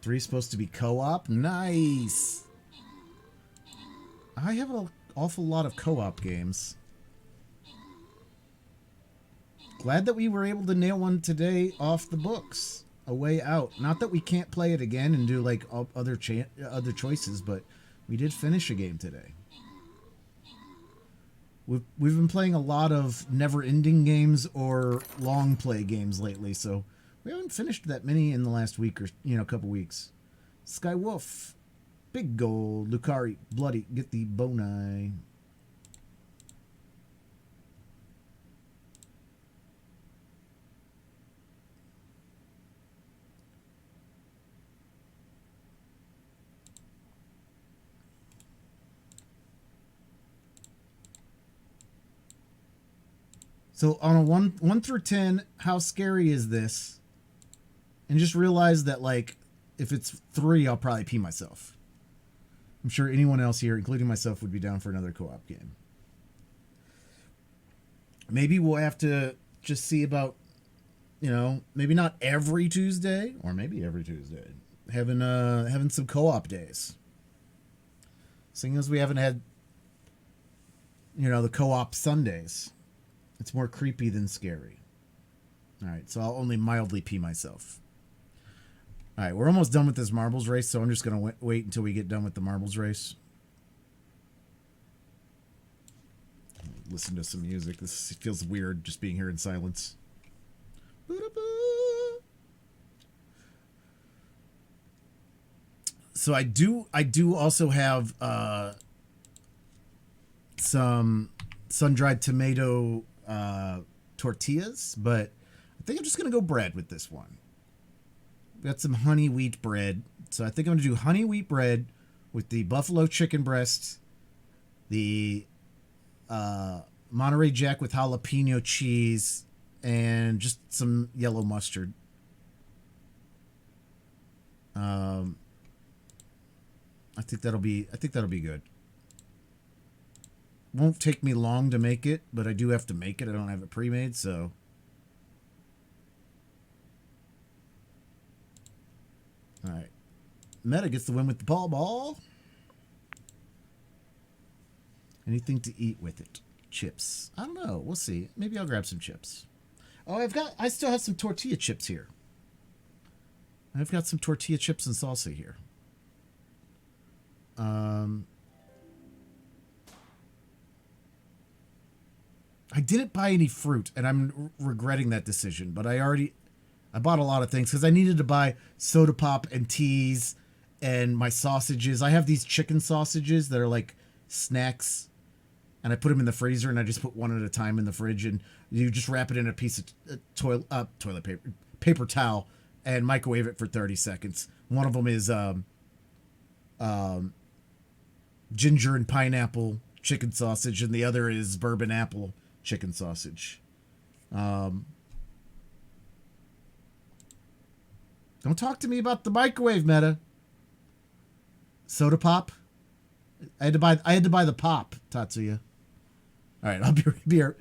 Three's supposed to be co-op? Nice! I have an awful lot of co-op games. Glad that we were able to nail one today off the books. A Way Out. Not that we can't play it again and do like other choices, but we did finish a game today. We've been playing a lot of never-ending games or long play games lately, so we haven't finished that many in the last week or couple weeks. Skywolf, Big Gold, Lucari, Bloody, get the Boni. So on a 1 through 10, how scary is this? And just realize that, like, if it's 3, I'll probably pee myself. I'm sure anyone else here, including myself, would be down for another co-op game. Maybe we'll have to just see about, maybe not every Tuesday, or maybe every Tuesday, having some co-op days. Seeing as we haven't had, the co-op Sundays, it's more creepy than scary. All right, so I'll only mildly pee myself. All right, we're almost done with this marbles race, so I'm just going to wait until we get done with the marbles race. Listen to some music. This feels weird just being here in silence. So I do also have some sun-dried tomato tortillas, but I think I'm just going to go bread with this one. Got some honey wheat bread. So I think I'm going to do honey wheat bread with the buffalo chicken breast, the Monterey Jack with jalapeno cheese, and just some yellow mustard. I think that'll be good. Won't take me long to make it, but I do have to make it. I don't have it pre-made, so. All right. Meta gets the win with the ball. Anything to eat with it? Chips. I don't know. We'll see. Maybe I'll grab some chips. Oh, I still have some tortilla chips here. I've got some tortilla chips and salsa here. I didn't buy any fruit, and I'm regretting that decision, but I bought a lot of things because I needed to buy soda pop and teas and my sausages. I have these chicken sausages that are like snacks, and I put them in the freezer, and I just put one at a time in the fridge, and you just wrap it in a piece of toilet paper towel, and microwave it for 30 seconds. One of them is ginger and pineapple chicken sausage, and the other is bourbon apple chicken sausage. Don't talk to me about the microwave, Meta. Soda pop. I had to buy the pop, Tatsuya. All right, I'll be here.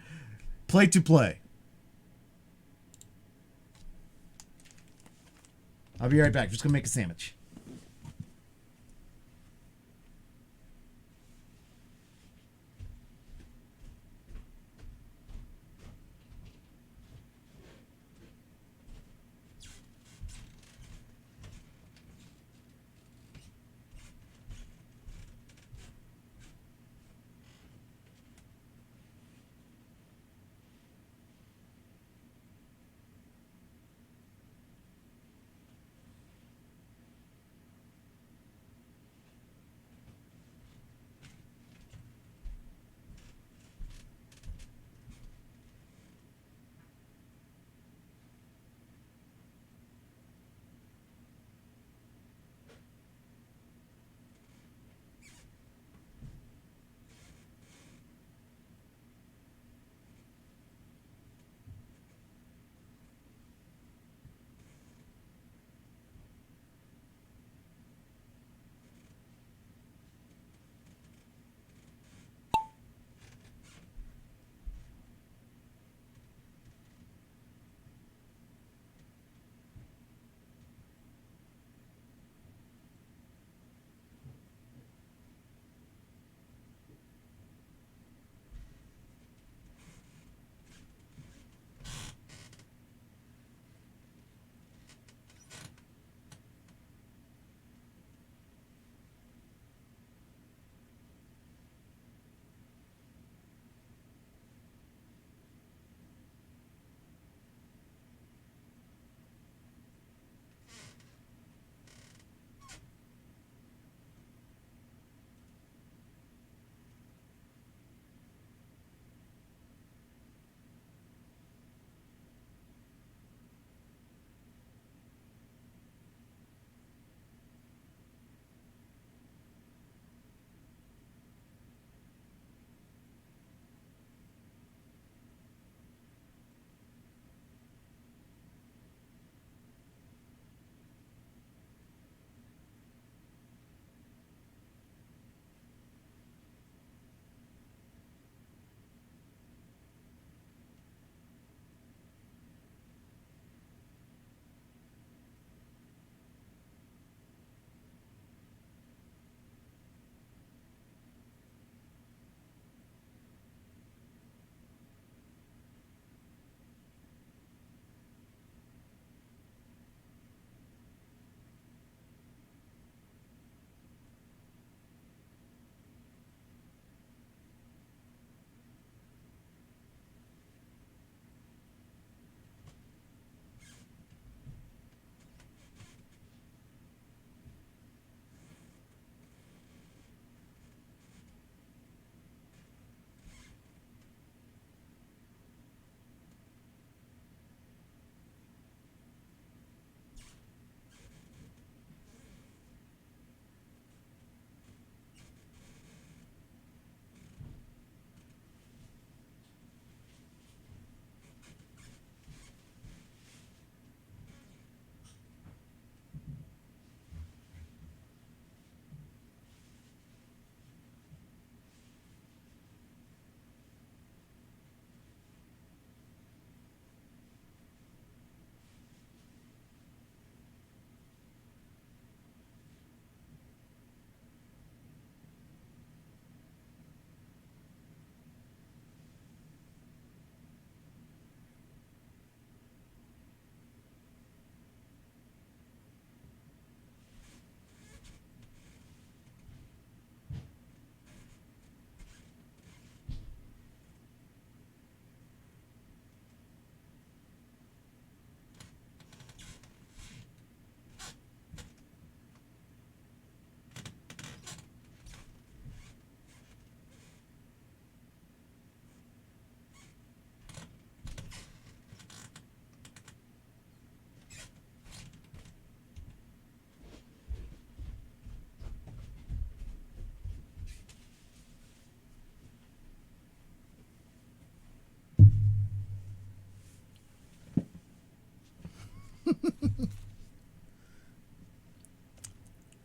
Play to play. I'll be right back. Just gonna make a sandwich.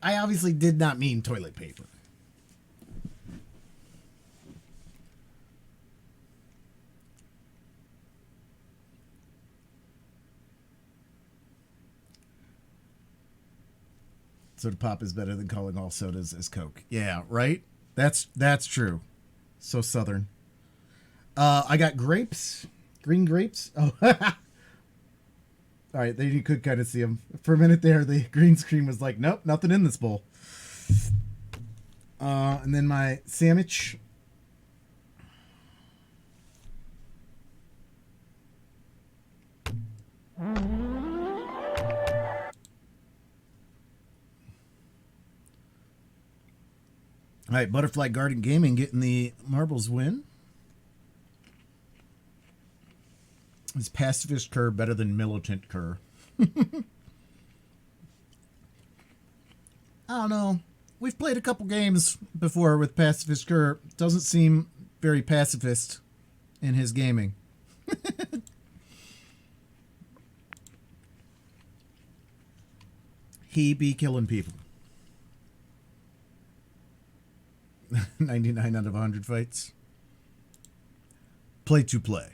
I obviously did not mean toilet paper. Soda pop is better than calling all sodas as Coke. Yeah, right? That's true. So Southern. I got grapes. Green grapes. Oh. All right, there you could kind of see them. For a minute there, the green screen was like, nope, nothing in this bowl. And then my sandwich. All right, Butterfly Garden Gaming getting the marbles win. Is Pacifist Cur better than Militant Cur? I don't know. We've played a couple games before with Pacifist Cur. Doesn't seem very pacifist in his gaming. He be killing people. 99 out of 100 fights. Play to play.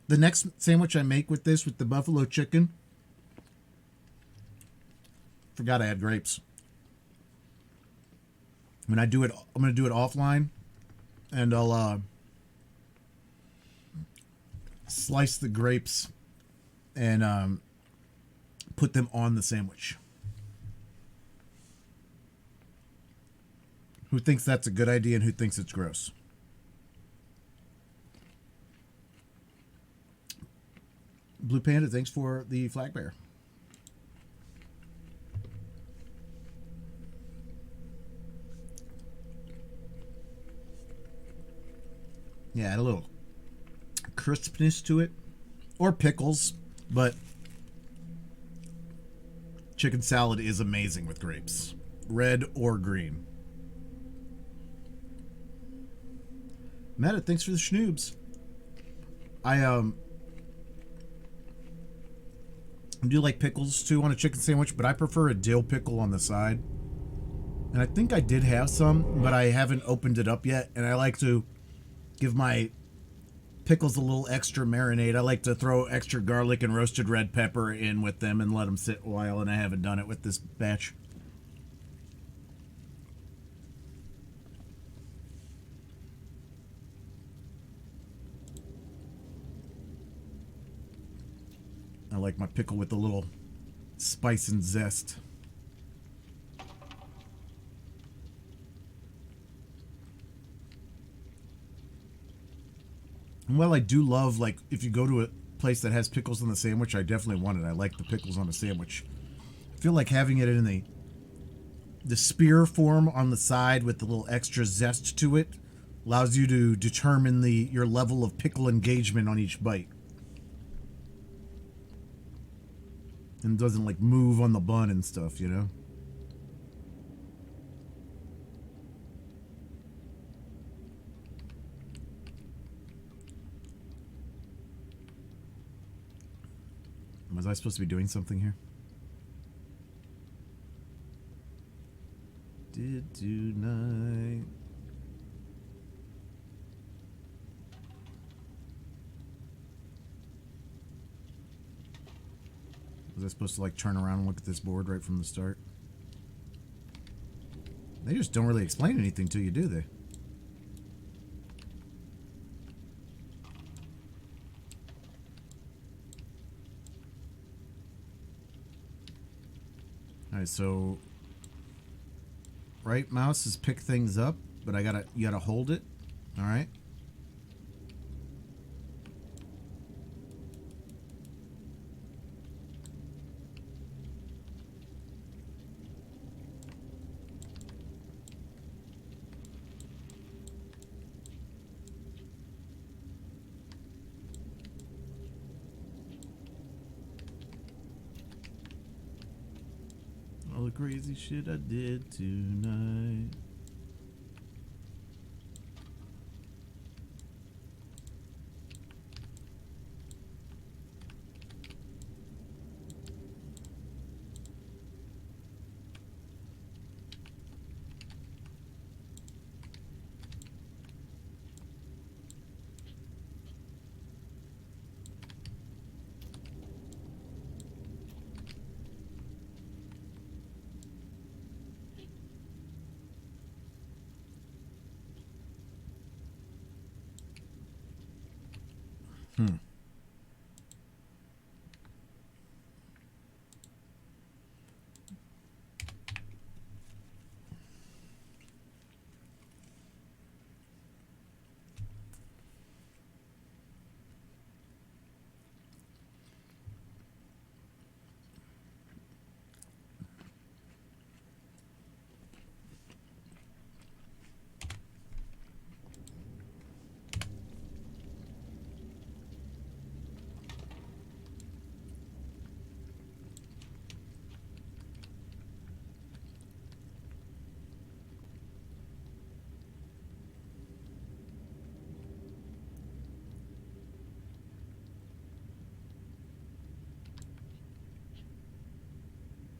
The next sandwich I make with this, with the buffalo chicken, forgot I had grapes. When I do it, I'm going to do it offline, and I'll slice the grapes and put them on the sandwich. Who thinks that's a good idea and who thinks it's gross? Blue Panda, thanks for the flag bear. Yeah, add a little crispness to it. Or pickles, but chicken salad is amazing with grapes. Red or green. Meta, thanks for the schnoobs. I do like pickles too on a chicken sandwich, but I prefer a dill pickle on the side. And I think I did have some, but I haven't opened it up yet. And I like to give my pickles a little extra marinade. I like to throw extra garlic and roasted red pepper in with them and let them sit a while, and I haven't done it with this batch. I like my pickle with a little spice and zest. And while I do love, like, if you go to a place that has pickles on the sandwich, I definitely want it. I like the pickles on a sandwich. I feel like having it in the spear form on the side with the little extra zest to it allows you to determine your level of pickle engagement on each bite. And doesn't like move on the bun and stuff, you know? Was I supposed to be doing something here? Did tonight. Was I supposed to like turn around and look at this board right from the start? They just don't really explain anything to you, do they? Alright, so right mouse is pick things up, but you gotta hold it. Alright. the crazy shit I did tonight.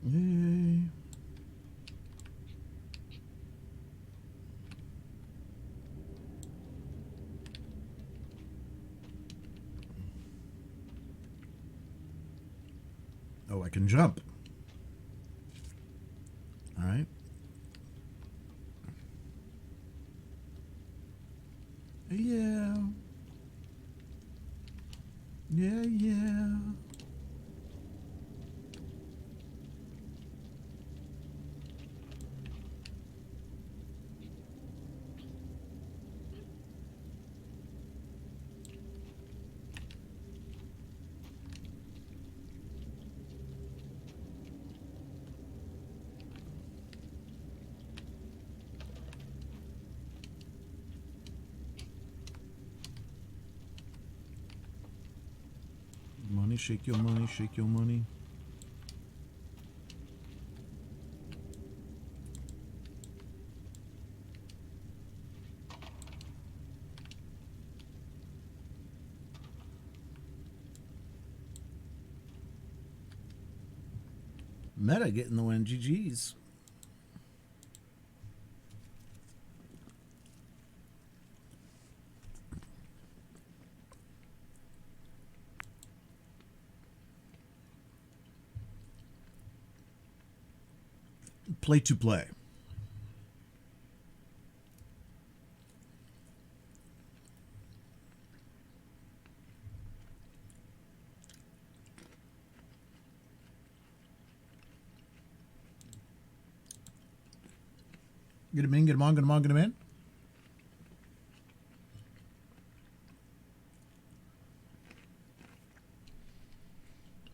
Yay. Oh, I can jump. All right. Yeah. Yeah, yeah. Money, shake your money, shake your money. Meta getting the win. GG's. Play to play. Get him in, get him on, get him on, get him in.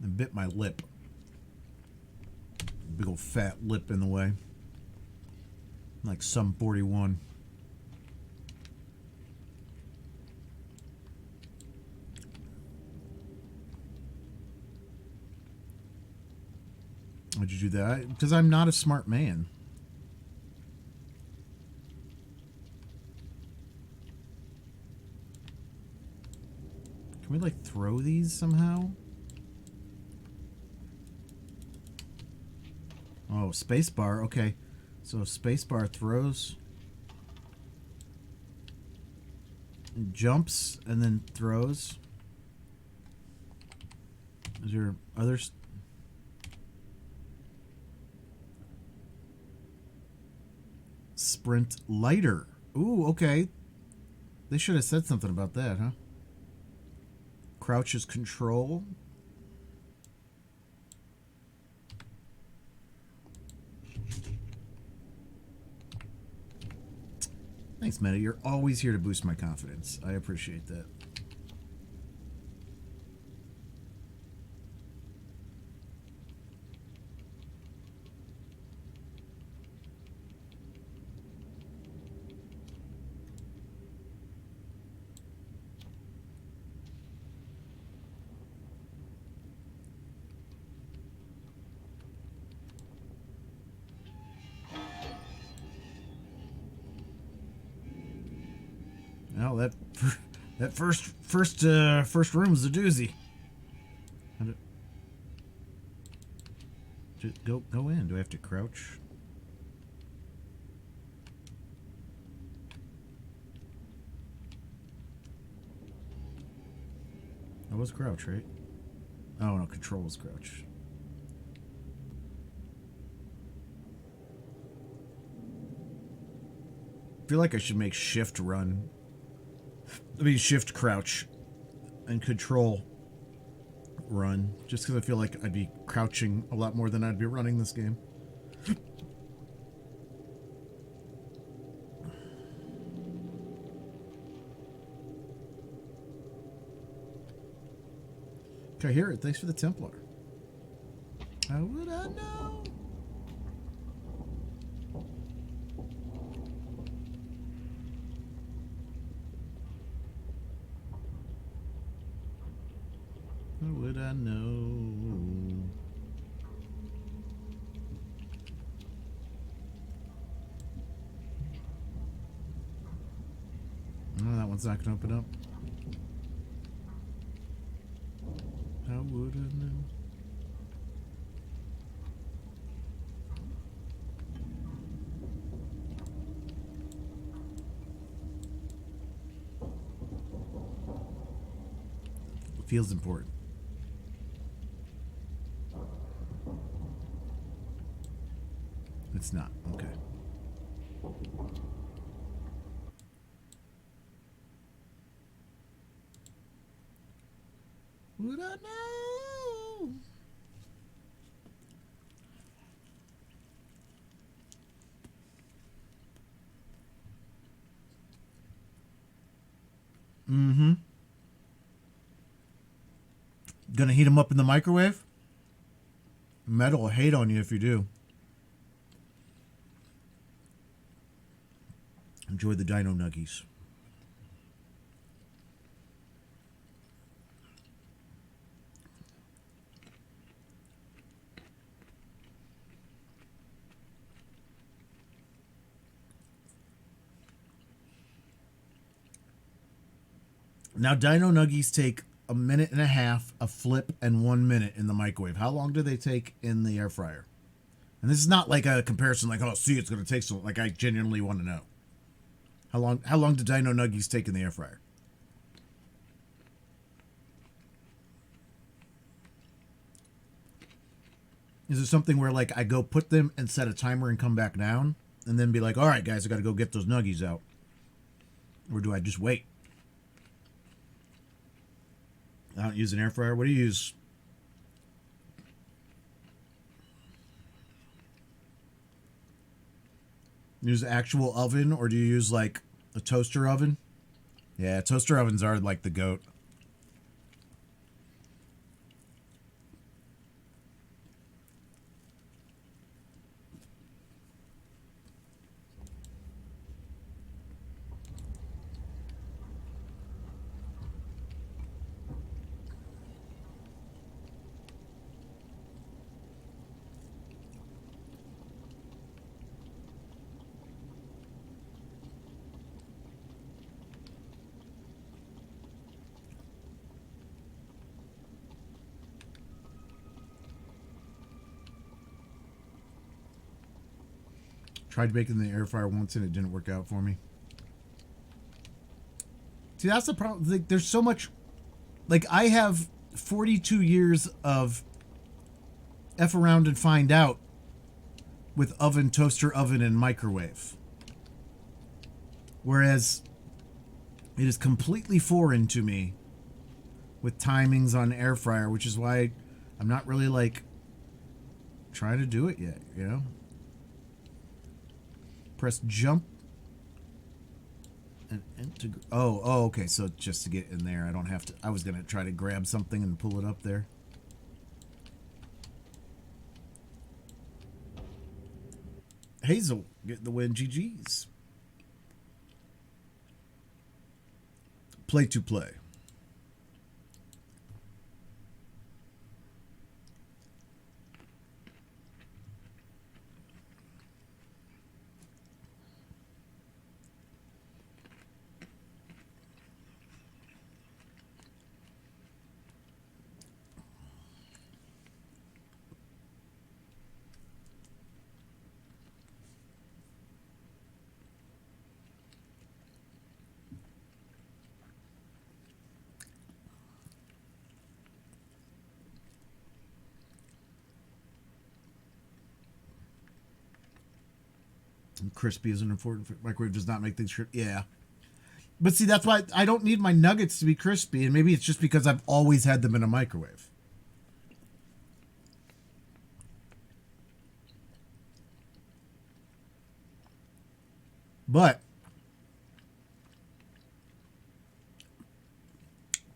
And bit my lip. Big old fat lip in the way. Like some 41. Why'd you do that? Because I'm not a smart man. Can we like throw these somehow? Oh, spacebar. Okay. So spacebar throws. Jumps and then throws. Is there others? Sprint lighter. Ooh, okay. They should have said something about that, huh? Crouch is control. Thanks, Meta. You're always here to boost my confidence. I appreciate that. Well, that first room is a doozy. Just go in. Do I have to crouch? That was crouch, right? Oh no, control was crouch. I feel like I should make shift run. I mean shift crouch and control run, just because I feel like I'd be crouching a lot more than I'd be running this game. Okay, hear it. Thanks for the Templar. How would I know? How would I know? No, that one's not going to open up. How would I know? It feels important. It's not. Okay. Would I know? Mm-hmm. Gonna heat them up in the microwave? Metal will hate on you if you do. Enjoy the dino nuggies. Now, dino nuggies take a minute and a half, a flip, and 1 minute in the microwave. How long do they take in the air fryer? And this is not like a comparison like, oh, see, it's going to take so long. Like, I genuinely want to know. How long do dino nuggies take in the air fryer? Is it something where, like, I go put them and set a timer and come back down and then be like, all right, guys, I got to go get those nuggies out? Or do I just wait? I don't use an air fryer. What do you use? Use actual oven, or do you use like a toaster oven? Yeah, toaster ovens are like the GOAT. Tried baking in the air fryer once and it didn't work out for me. See, that's the problem. Like, there's so much. Like, I have 42 years of F around and find out with oven, toaster oven, and microwave. Whereas it is completely foreign to me with timings on air fryer, which is why I'm not really like trying to do it yet, you know? Press jump and integrate. Oh, okay. So just to get in there, I don't have to. I was gonna try to grab something and pull it up there. Hazel, get the win. GG's. Play to play. Crispy is an important microwave. Does not make things crispy. Yeah. But see, that's why I don't need my nuggets to be crispy. And maybe it's just because I've always had them in a microwave. But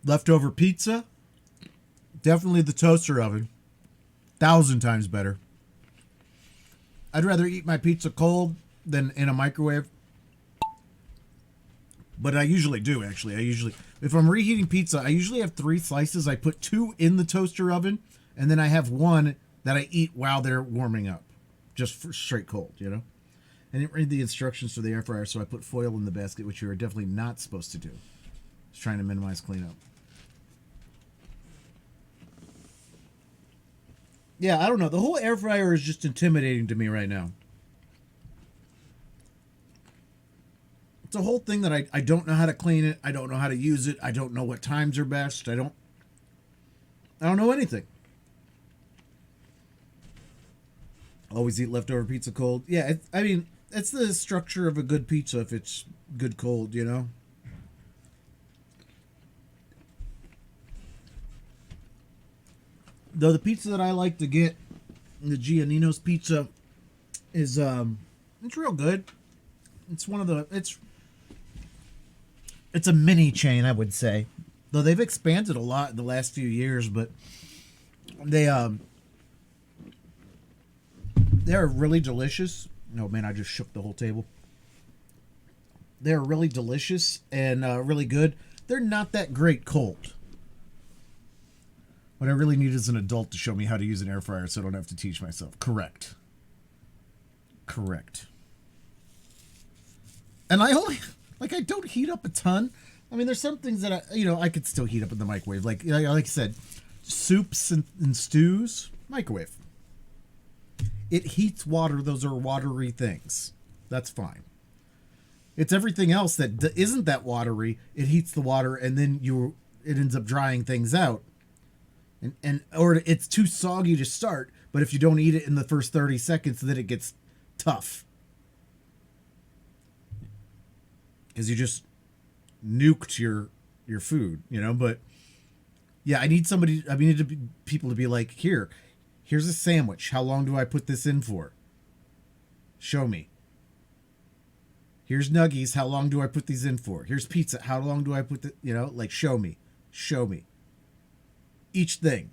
leftover pizza, definitely the toaster oven. 1,000 times better. I'd rather eat my pizza cold than in a microwave. But I usually do, actually. If I'm reheating pizza, I usually have 3 slices. I put 2 in the toaster oven, and then I have 1 that I eat while they're warming up. Just for straight cold, you know? I didn't read the instructions for the air fryer, so I put foil in the basket, which you are definitely not supposed to do. Just trying to minimize cleanup. Yeah, I don't know. The whole air fryer is just intimidating to me right now. It's a whole thing that I don't know how to clean it. I don't know how to use it. I don't know what times are best. I don't know anything. Always eat leftover pizza cold. Yeah, it's the structure of a good pizza if it's good cold, you know? Though the pizza that I like to get, the Giannino's pizza, is it's real good. It's one of the it's a mini chain, I would say. Though they've expanded a lot in the last few years, but they're really delicious. Oh man, I just shook the whole table. They're really delicious and really good. They're not that great cold. What I really need is an adult to show me how to use an air fryer so I don't have to teach myself. Correct. And I don't heat up a ton. I mean, there's some things that I could still heat up in the microwave. Like I said, soups and stews, microwave. It heats water. Those are watery things. That's fine. It's everything else that isn't that watery. It heats the water, and then it ends up drying things out. Or it's too soggy to start, but if you don't eat it in the first 30 seconds, then it gets tough. Because you just nuked your food, you know? But yeah, I need people to be like, here's a sandwich. How long do I put this in for? Show me. Here's nuggies. How long do I put these in for? Here's pizza. How long do I put show me. Show me. Each thing.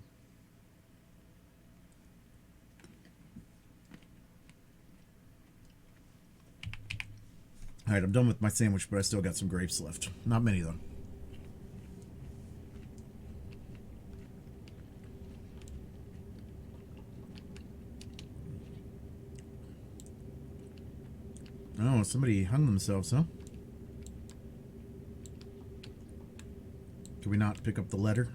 All right, I'm done with my sandwich, but I still got some grapes left. Not many, though. Oh, somebody hung themselves, huh? Can we not pick up the letter?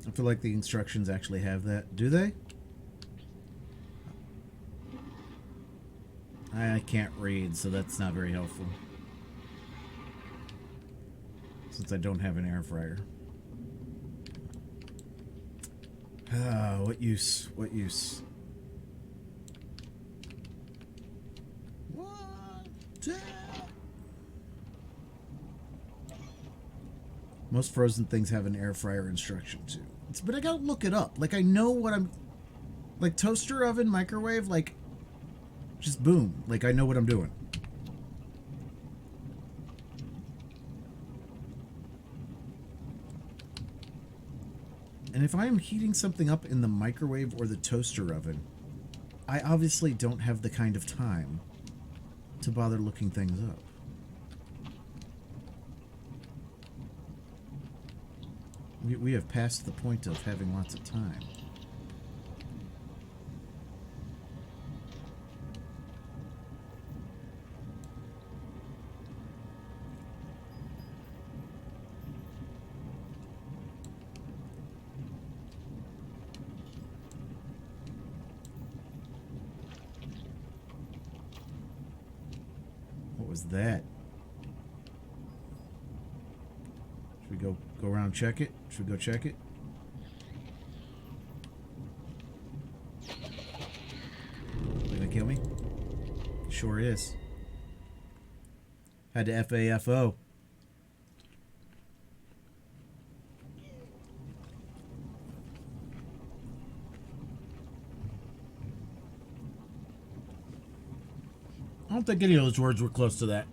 I feel like the instructions actually have that. Do they? I can't read, so that's not very helpful. Since I don't have an air fryer. Ah, what use? What use? Most frozen things have an air fryer instruction too. But I gotta look it up. Like, I know what I'm... Like, toaster oven, microwave, like... Just boom. Like, I know what I'm doing. And if I am heating something up in the microwave or the toaster oven, I obviously don't have the kind of time to bother looking things up. We have passed the point of having lots of time. What was that? Should we go around and check it? Should we go check it? You gonna kill me? Sure is. Had to FAFO. I don't think any of those words were close to that.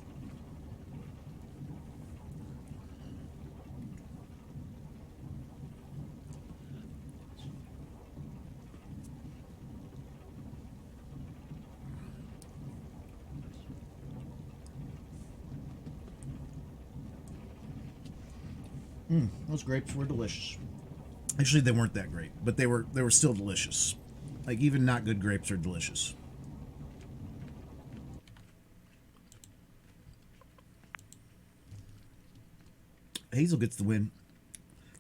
Those grapes were delicious. Actually, they weren't that great, but they were still delicious. Like, even not good grapes are delicious. Hazel gets the win.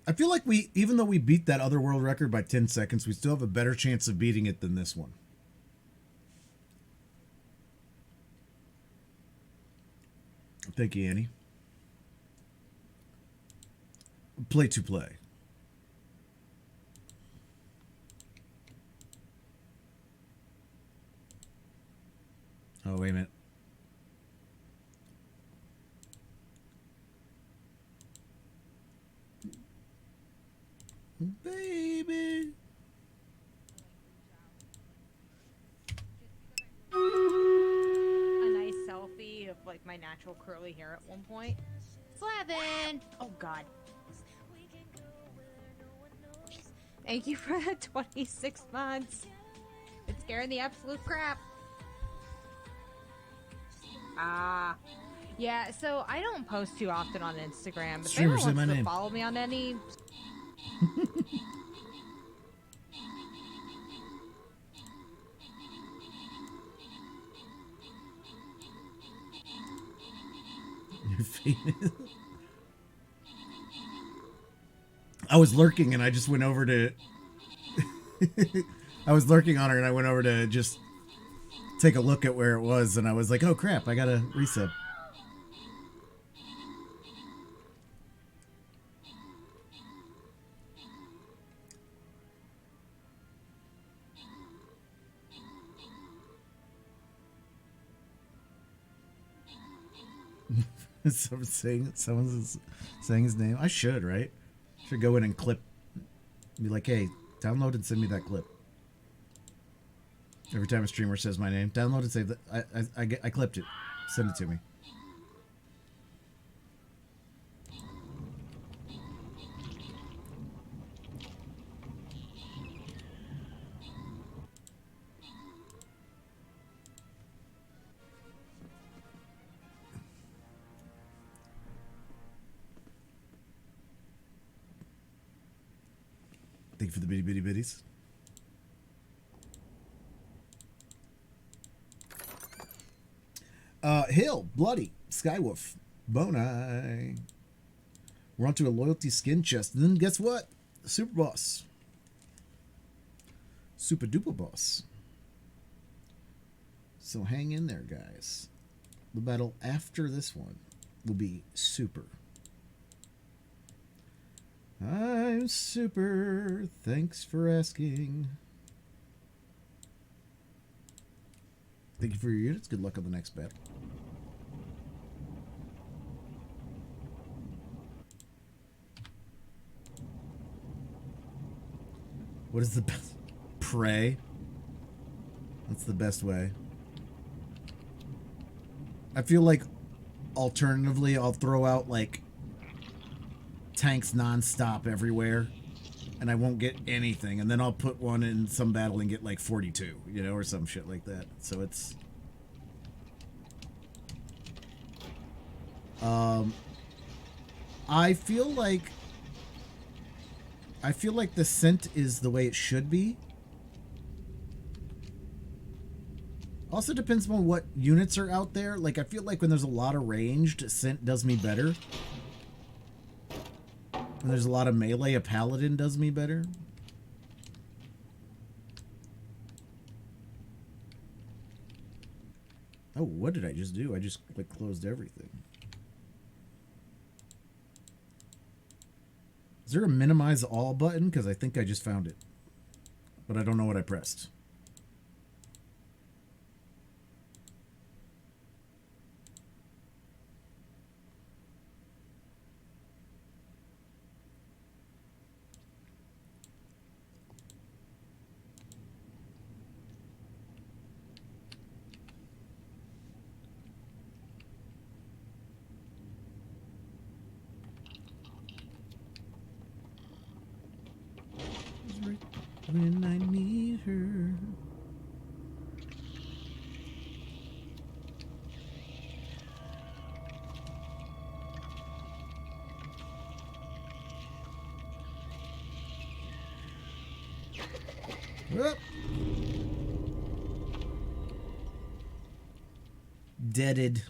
I feel like even though we beat that other world record by 10 seconds, we still have a better chance of beating it than this one. Thank you, Annie. Play to play. Oh, wait a minute. Baby. A nice selfie of like my natural curly hair at one point. Slevin! Oh god. Thank you for the 26 months. It's scaring the absolute crap. Yeah, so I don't post too often on Instagram. If anyone wants to follow me on any... You're famous. I was lurking and I just went over to... I was lurking on her and I went over to just take a look at where it was and I was like, oh crap, I gotta resub. Someone's saying his name. I should, right? Should go in and clip. Be like, hey, download and send me that clip. Every time a streamer says my name, download and save that. I clipped it. Send it to me. Thank you for the bitty bitty bitties. Hill, Bloody, Skywolf, Boni. We're onto a loyalty skin chest. And then guess what? Super Boss. Super duper boss. So hang in there, guys. The battle after this one will be super. I'm super. Thanks for asking. Thank you for your units. Good luck on the next battle. What is the best? Pray. That's the best way. I feel like alternatively I'll throw out like tanks non-stop everywhere and I won't get anything, and then I'll put one in some battle and get like 42, you know, or some shit like that. So it's I feel like the scent is the way it should be. Also depends on what units are out there. Like I feel like when there's a lot of ranged, scent does me better. When there's a lot of melee, a paladin does me better. Oh, what did I just do? I just like closed everything. Is there a minimize all button? Because I think I just found it. But I don't know what I pressed. When I need her. Whoop. Deaded.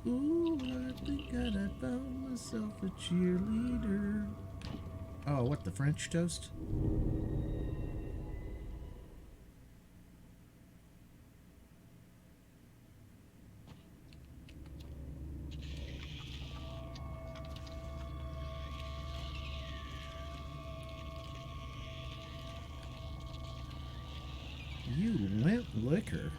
Ooh, I think that I found myself a cheerleader. Oh, what, the French toast? You limp liquor.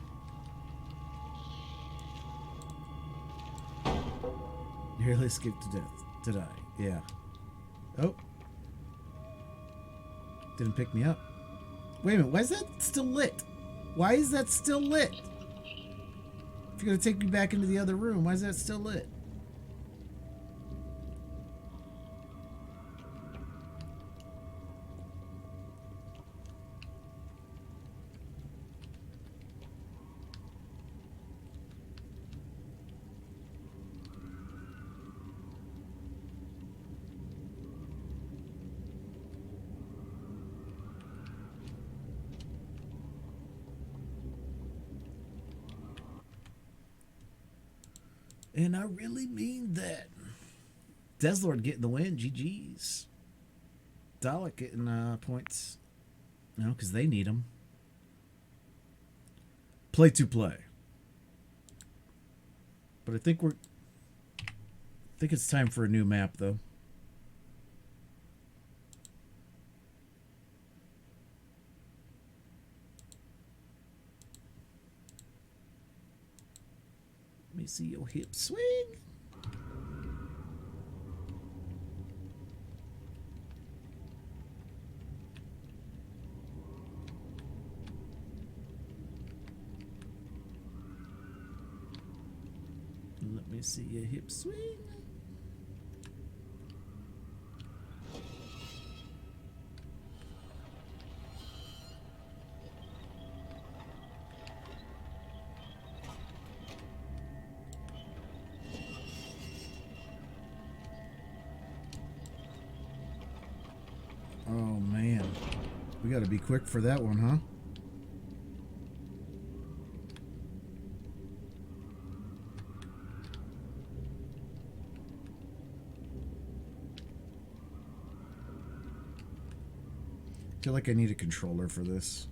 Nearly skipped to death. Did I? Yeah. Oh. Didn't pick me up. Wait a minute. Why is that still lit? Why is that still lit? If you're going to take me back into the other room, why is that still lit? And I really mean that. Deslord getting the win. GG's. Dalek getting points. No, because they need them. Play to play. But I think it's time for a new map, though. Let me see your hip swing. Let me see your hip swing. Oh man, we got to be quick for that one, huh? I feel like I need a controller for this.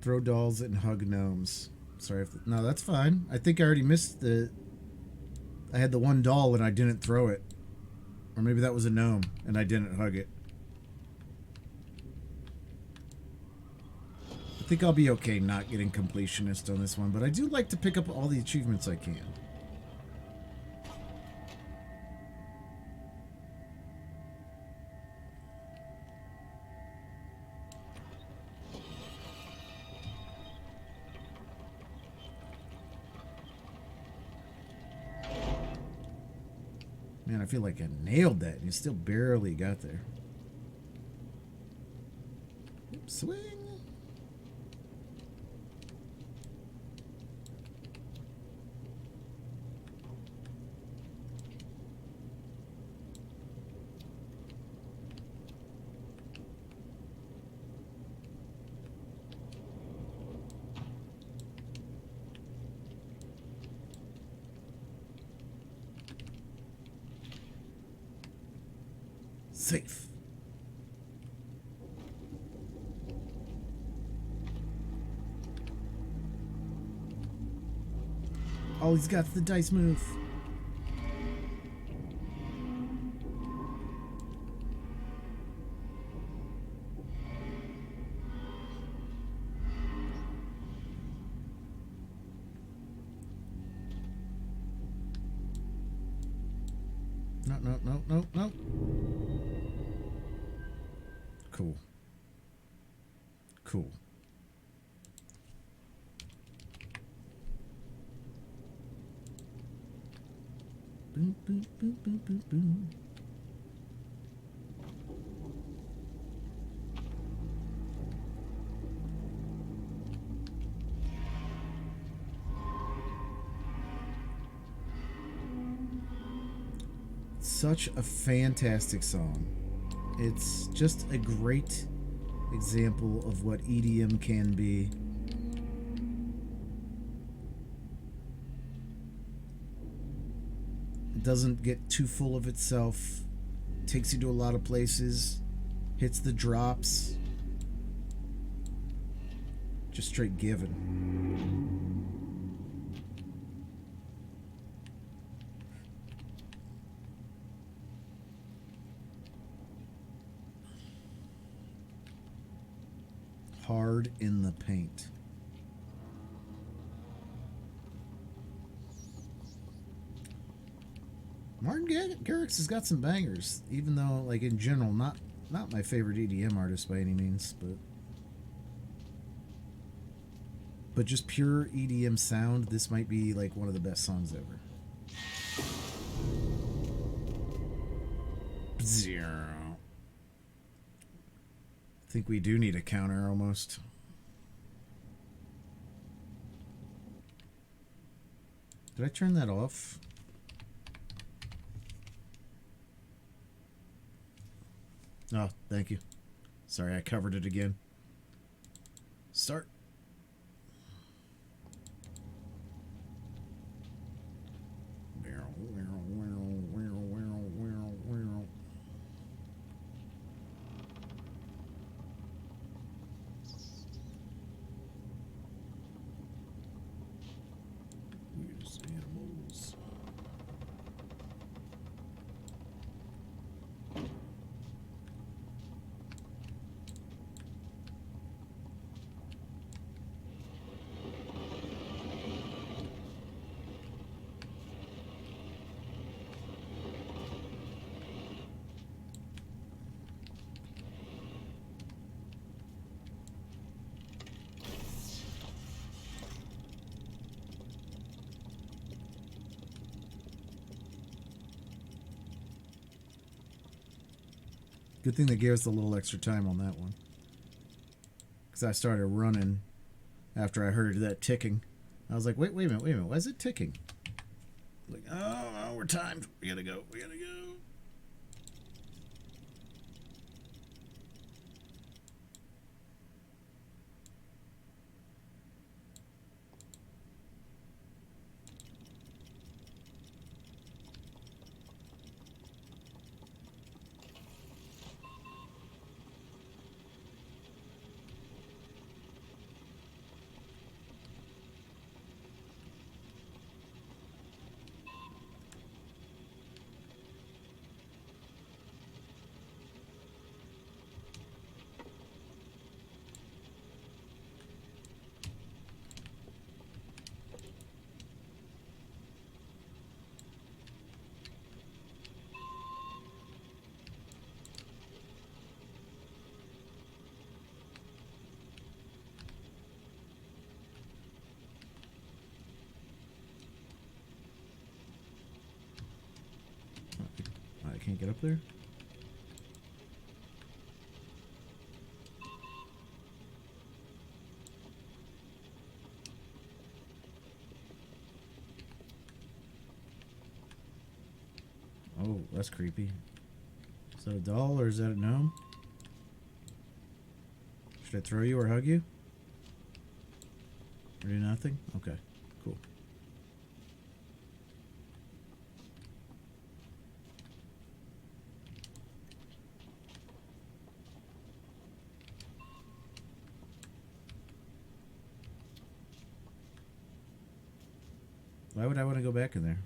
Throw dolls and hug gnomes. Sorry if no, that's fine. I think I already missed the. I had the one doll and I didn't throw it, or maybe that was a gnome and I didn't hug it. I think I'll be okay not getting completionist on this one, but I do like to pick up all the achievements I can. Man, I feel like I nailed that, and you still barely got there. Swing. Safe. All he's got is the dice move. No, no, no, no, no. Cool. Cool. Boom, boom, boom, boom, boom, boom. Such a fantastic song. It's just a great example of what EDM can be. It doesn't get too full of itself. Takes you to a lot of places. Hits the drops. Just straight given. Hard in the paint. Martin Garrix has got some bangers, even though, like, in general, not my favorite EDM artist by any means, but just pure EDM sound, this might be like one of the best songs ever. Zero. I think we do need a counter almost. Did I turn that off? Oh, thank you. Sorry, I covered it again. Start. Animals. Good thing they gave us a little extra time on that one. Because I started running after I heard that ticking. I was like, wait a minute. Why is it ticking? Like, oh, we're timed. We gotta go. can't get up there? Oh, that's creepy. Is that a doll or is that a gnome? Should I throw you or hug you? Or do nothing? Okay, cool. Why would I want to go back in there?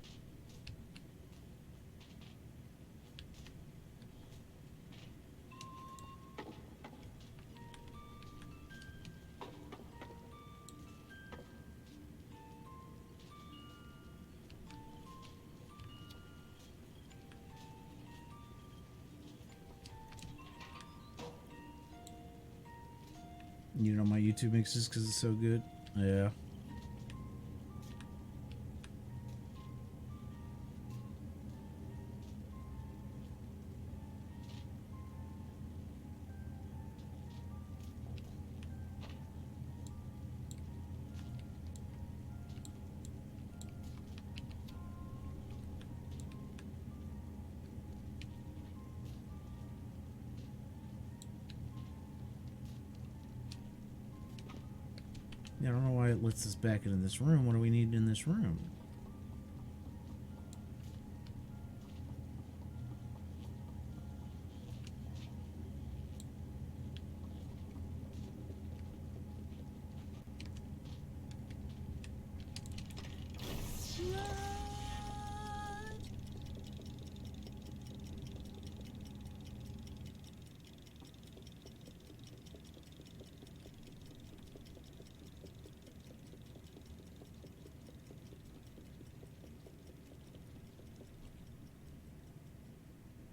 You know my YouTube mixes because it's so good? Yeah. I don't know why it lets us back into this room. What do we need in this room?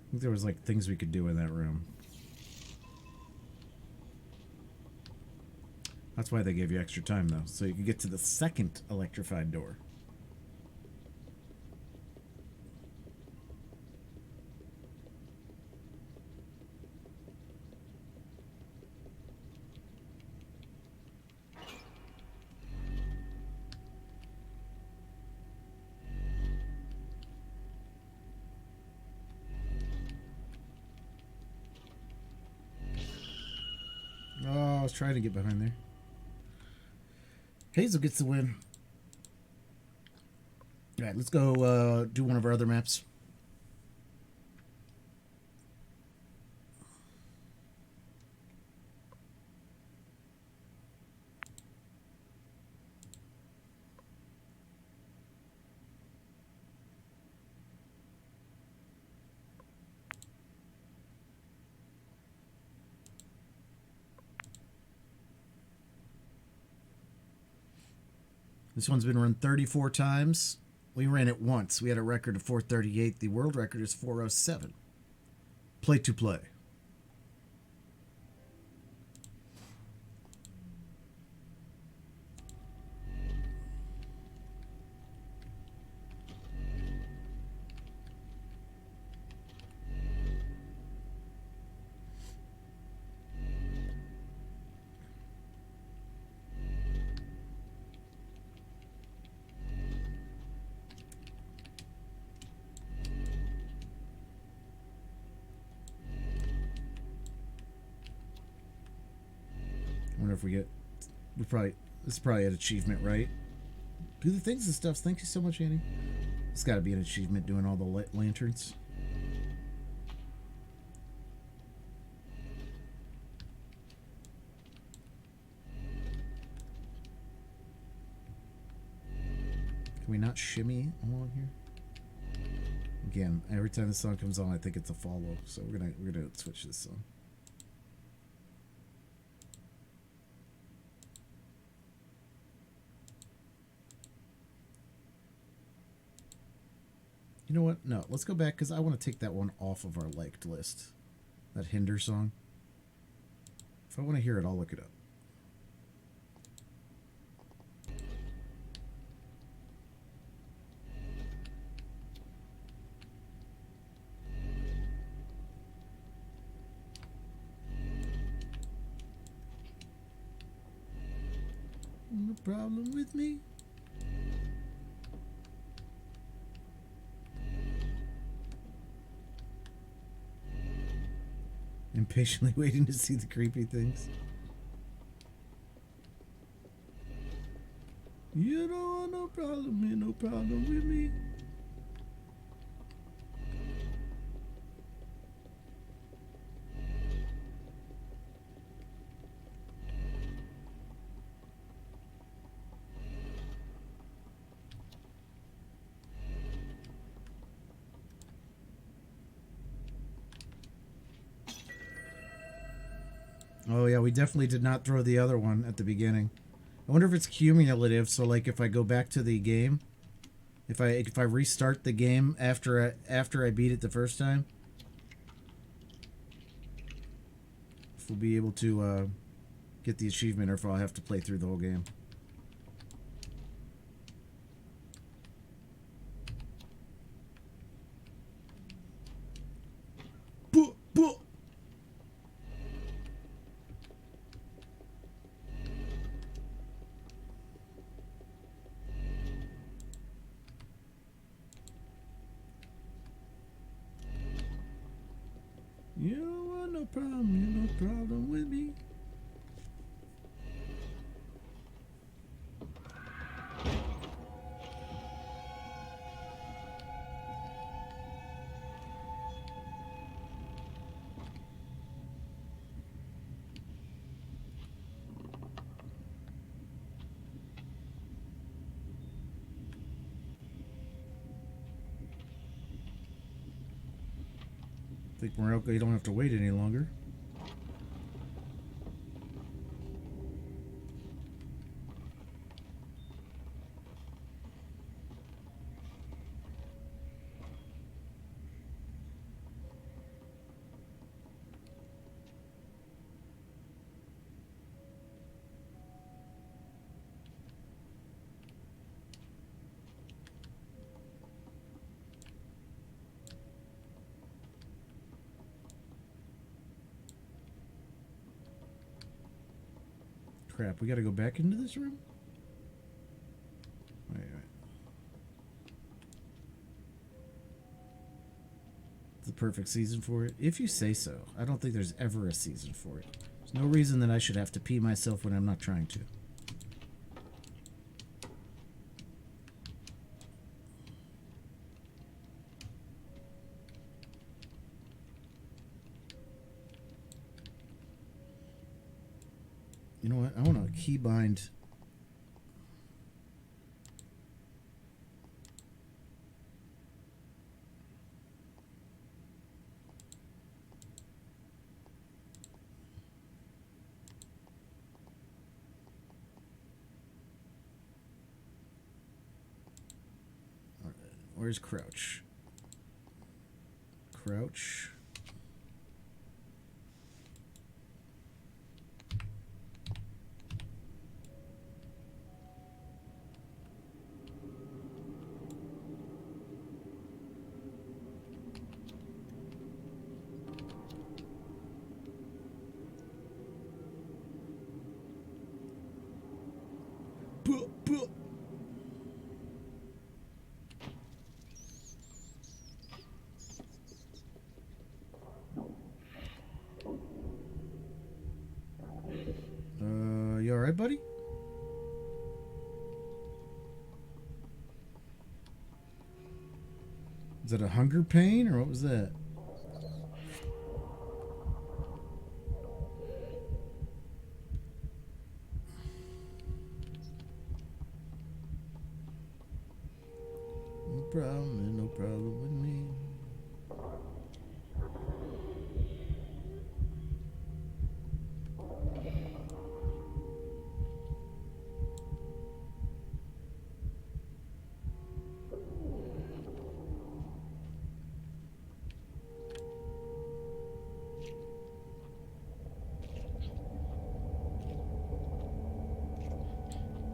I think there was like things we could do in that room. That's why they gave you extra time though, so you could get to the second electrified door. Oh, I was trying to get behind there. Hazel gets the win. Alright, let's go do one of our other maps. This one's been run 34 times. We ran it once. We had a record of 438. The world record is 407. Play to play. I wonder if we get... This is probably an achievement, right? Do the things and stuff. Thank you so much, Annie. It's got to be an achievement doing all the lanterns. Can we not shimmy along here? Again, every time the song comes on, I think it's a follow. So we're gonna switch this song. You know what? No, let's go back because I want to take that one off of our liked list. That Hinder song. If I want to hear it, I'll look it up. no problem with me. Impatiently waiting to see the creepy things. You don't want no problem with me. Oh yeah, we definitely did not throw the other one at the beginning. I wonder if it's cumulative, so like if I go back to the game, if I restart the game after I beat it the first time, if we'll be able to get the achievement, or if I'll have to play through the whole game. You don't want no problem with me. I think Morelko, you don't have to wait any longer. Crap, we gotta go back into this room? Wait. It's the perfect season for it? If you say so. I don't think there's ever a season for it. There's no reason that I should have to pee myself when I'm not trying to. You know what? I want to keybind. Where's Crouch? Crouch. You alright, buddy? Is that a hunger pain, or what was that? No problem with me.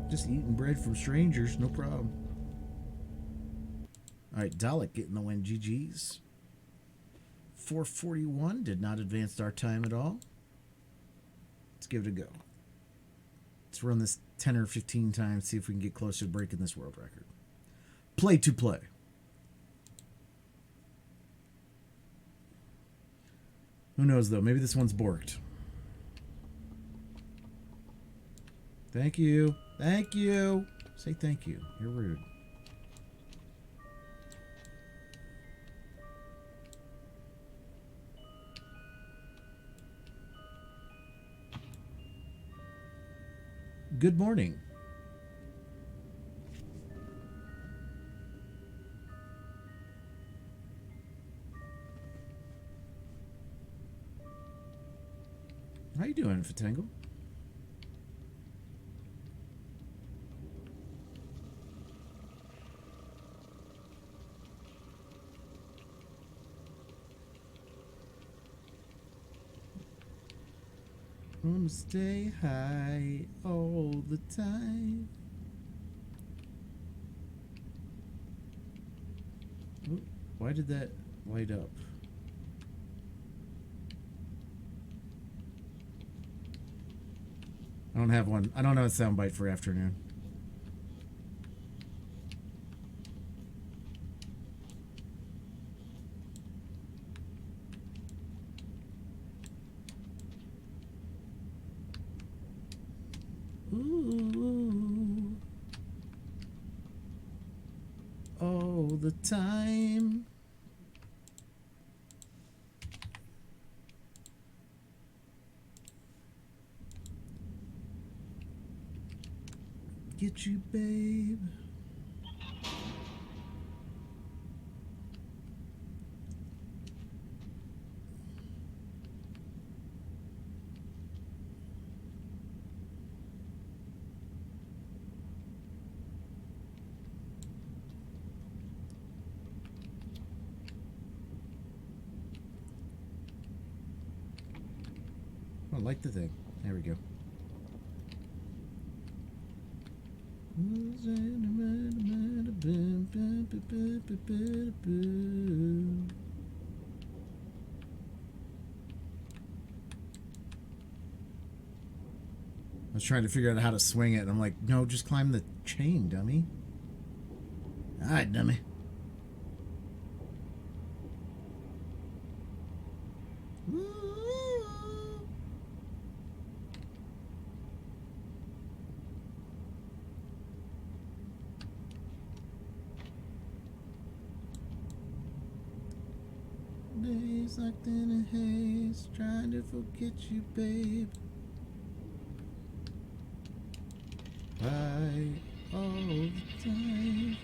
Just eating bread from strangers, no problem. Alright, Dalek getting the win. GG's. 441 did not advance our time at all. Let's give it a go. It's Let's run this 10 or 15 times, see if we can get closer to breaking this world record. Play to play. Who knows, though? Maybe this one's borked. Thank you. Thank you. Say thank you. You're rude. Good morning. How you doing, Fatangle? I'ma stay high all the time. Ooh, why did that light up? I don't have one. I don't know a soundbite for afternoon. Ooh. All the time. Get you, babe. I like the thing. There we go. I was trying to figure out how to swing it, and I'm like, no, just climb the chain, dummy. Alright, dummy. Days locked in a haze, trying to forget you, babe. Right all the time.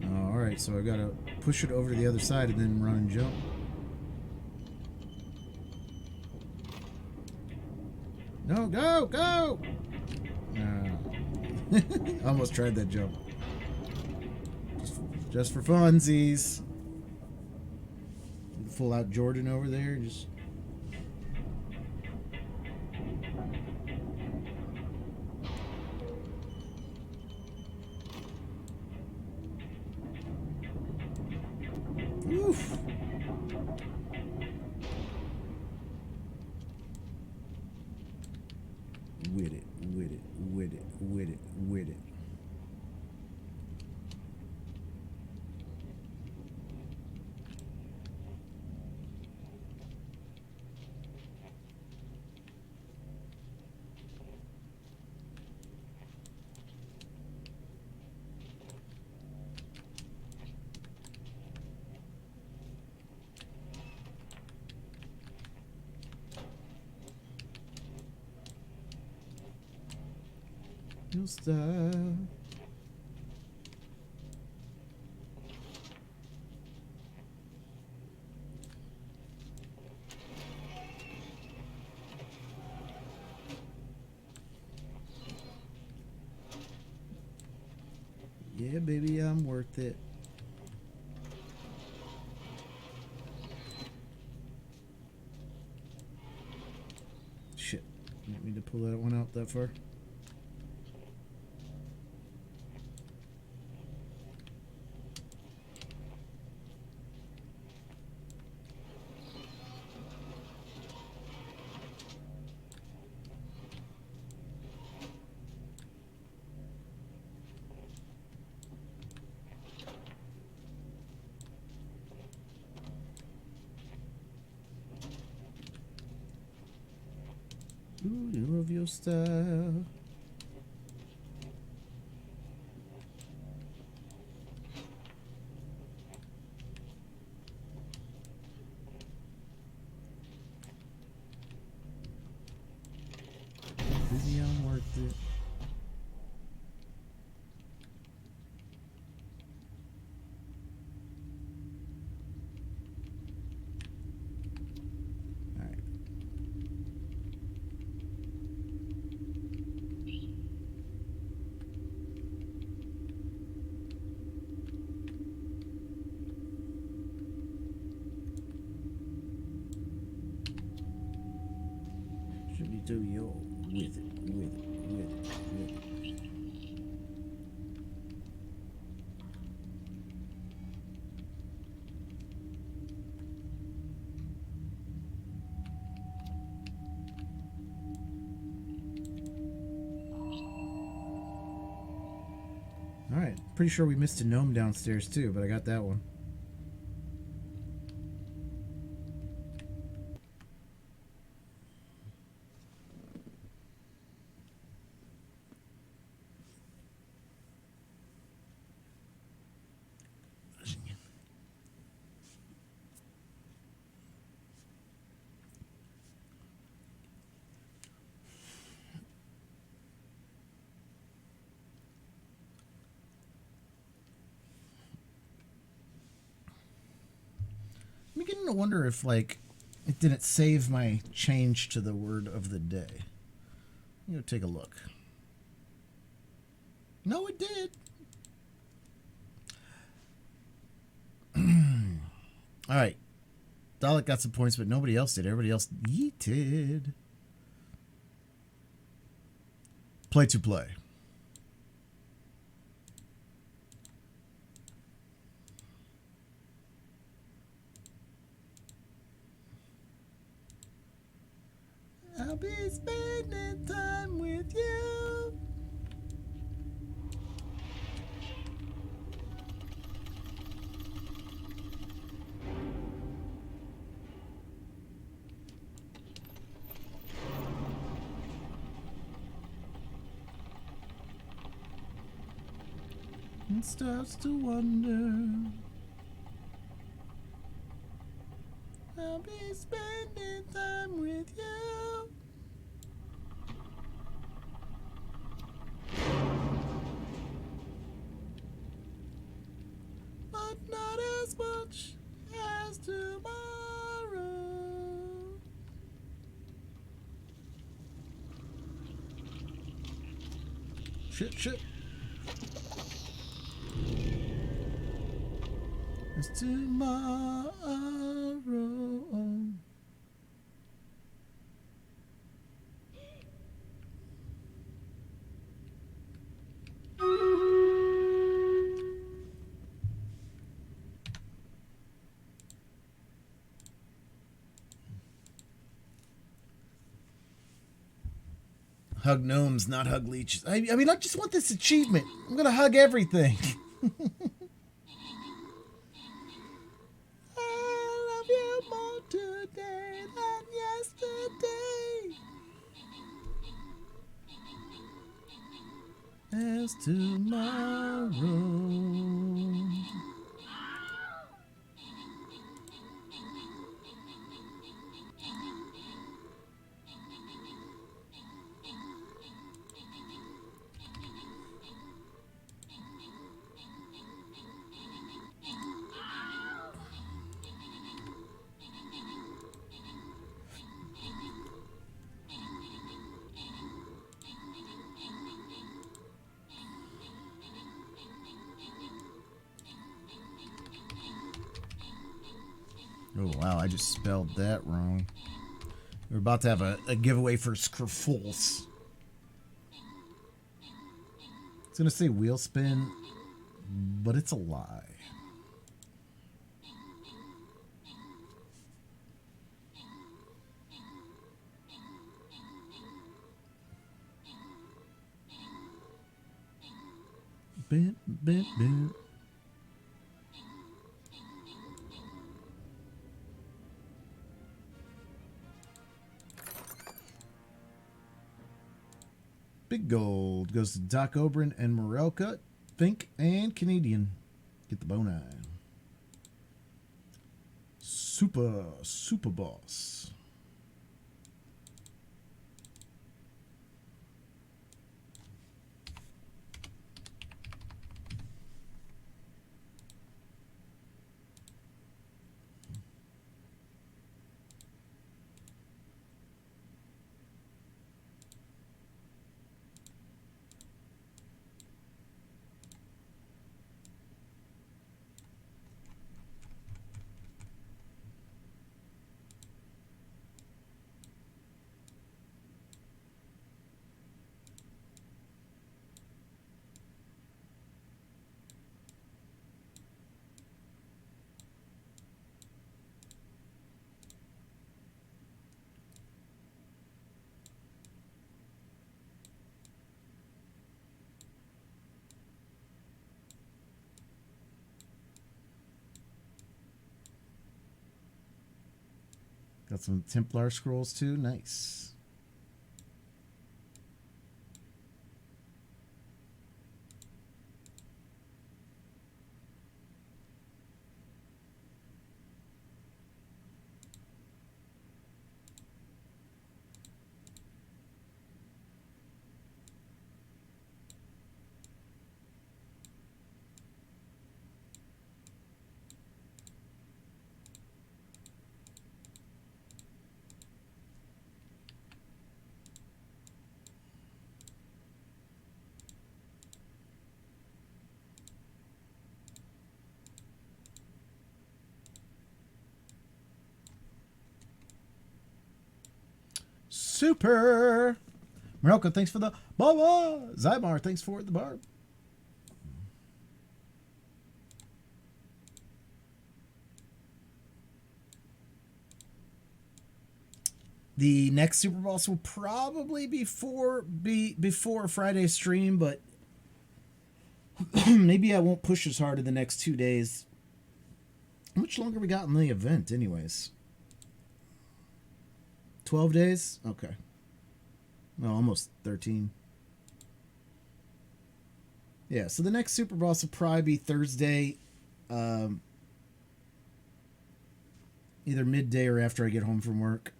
All right, so I gotta push it over to the other side and then run and jump. No, go, go! Almost tried that jump. Just for funsies. Full out Jordan over there, just. Oof. With it, with it, with it, with it, with it. No stop. Yeah, baby, I'm worth it. Shit. Didn't mean to pull that one out that far. Ooh, you love your style. Busy on worth it. Should we do your with it, with it, with it, with it. Alright, pretty sure we missed a gnome downstairs too, but I got that one. I'm beginning to wonder if, like, it didn't save my change to the word of the day. I'm gonna take a look. No, it did. All right. Dalek got some points, but nobody else did. Everybody else yeeted. Play to play. I'll be spending time with you. And starts to wonder. I'll be spending time with you. But not as much as tomorrow. Shit. As tomorrow. Hug gnomes, not hug leeches. I mean, I just want this achievement. I'm gonna hug everything. I love you more today than yesterday. As tomorrow. Oh, wow, I just spelled that wrong. We're about to have a giveaway for Skrfulse. It's going to say wheel spin, but it's a lie. Bent. Big gold goes to Doc Oberon and Morelka, Fink, and Canadian. Get the bone eye. Super boss. Got some Templar scrolls too. Nice. Super. Morelka, thanks for the Baba. Zymar, thanks for the barb. The next Super Boss will probably be before Friday's stream, but maybe I won't push as hard in the next 2 days. How much longer we got in the event, anyways? 12 days? Okay. Well, almost 13. Yeah, so the next Super Boss will probably be Thursday, either midday or after I get home from work.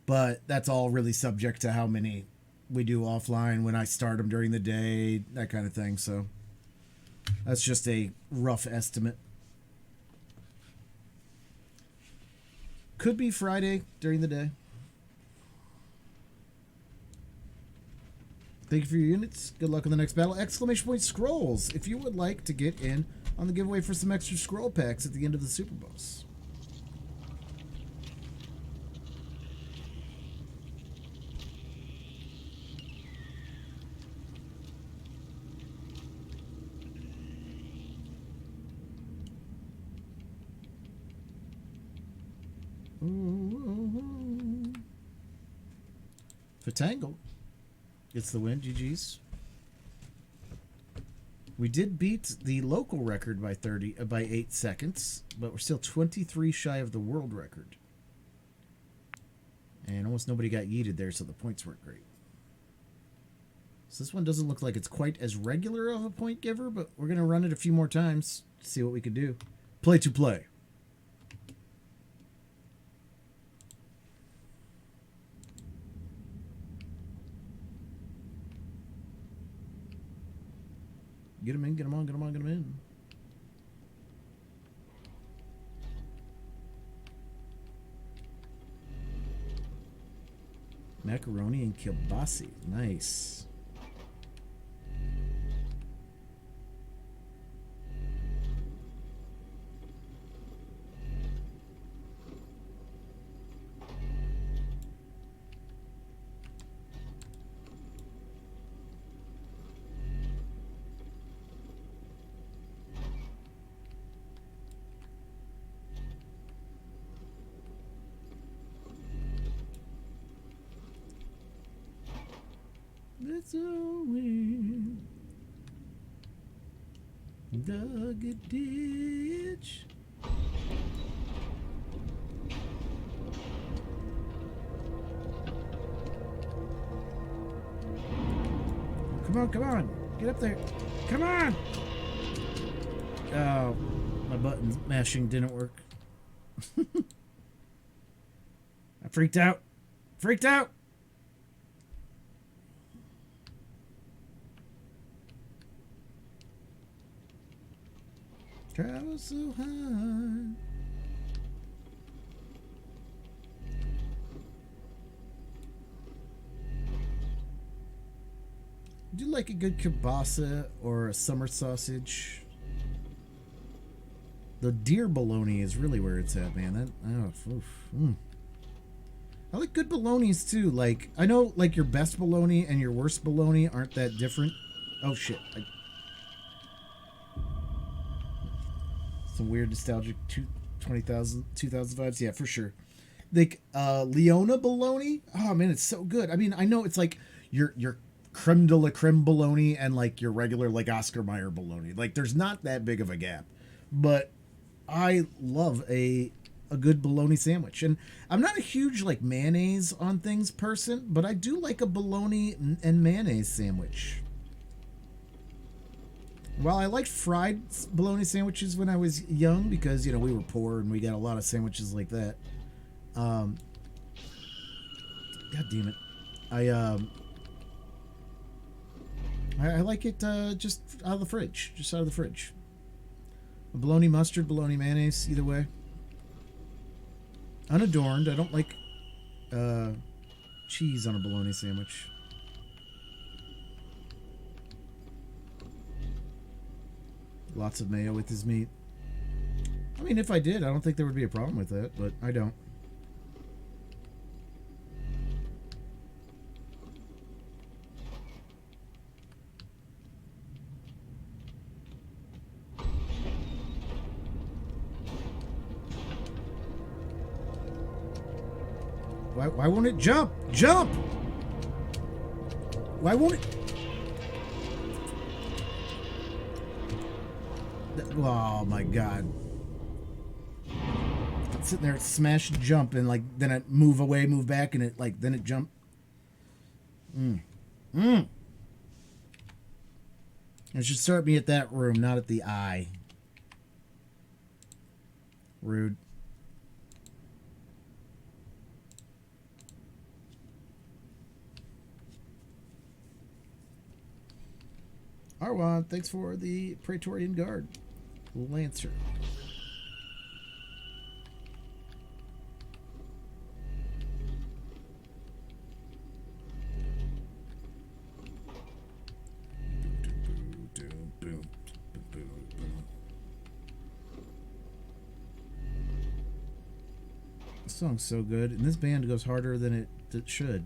But that's all really subject to how many we do offline, when I start them during the day, that kind of thing. So that's just a rough estimate. Could be Friday during the day. Thank you for your units. Good luck in the next battle. Exclamation point scrolls if you would like to get in on the giveaway for some extra scroll packs at the end of the Super Boss. Fatangle gets the win. GG's. We did beat the local record by 8 seconds, but we're still 23 shy of the world record. And almost nobody got yeeted there, so the points weren't great. So this one doesn't look like it's quite as regular of a point giver, but we're going to run it a few more times to see what we can do. Play to play. Get him in, get him on, get him on, get him in. Macaroni and kielbasi. Nice. It's a win. Dug a ditch. Come on, come on. Get up there. Come on! Oh, my button mashing didn't work. I freaked out. Freaked out! Travel so high. Do you like a good kielbasa or a summer sausage? The deer bologna is really where it's at, man. That I like good bolognas too. Like, I know like your best bologna and your worst bologna aren't that different. Oh shit. Some weird nostalgic 2000 vibes. Yeah, for sure. Like Leona bologna. Oh man, it's so good. I mean, I know it's like your creme de la creme bologna and like your regular like Oscar Mayer bologna. Like there's not that big of a gap. But I love a good bologna sandwich. And I'm not a huge like mayonnaise on things person, but I do like a bologna and mayonnaise sandwich. While I liked fried bologna sandwiches when I was young because, you know, we were poor and we got a lot of sandwiches like that. God damn it. I like it just out of the fridge. Just out of the fridge. Bologna mustard, bologna mayonnaise, either way. Unadorned. I don't like cheese on a bologna sandwich. Lots of mayo with his meat. I mean, if I did, I don't think there would be a problem with that, but I don't. Why won't it jump? Jump! Why won't it? Oh my god. I'm sitting there, smash, jump, and like then I move away, move back, and it like then it jump. It should start me at that room, not at the eye. Rude. Arwan, thanks for the Praetorian Guard. Lancer. This song's so good, and this band goes harder than it should.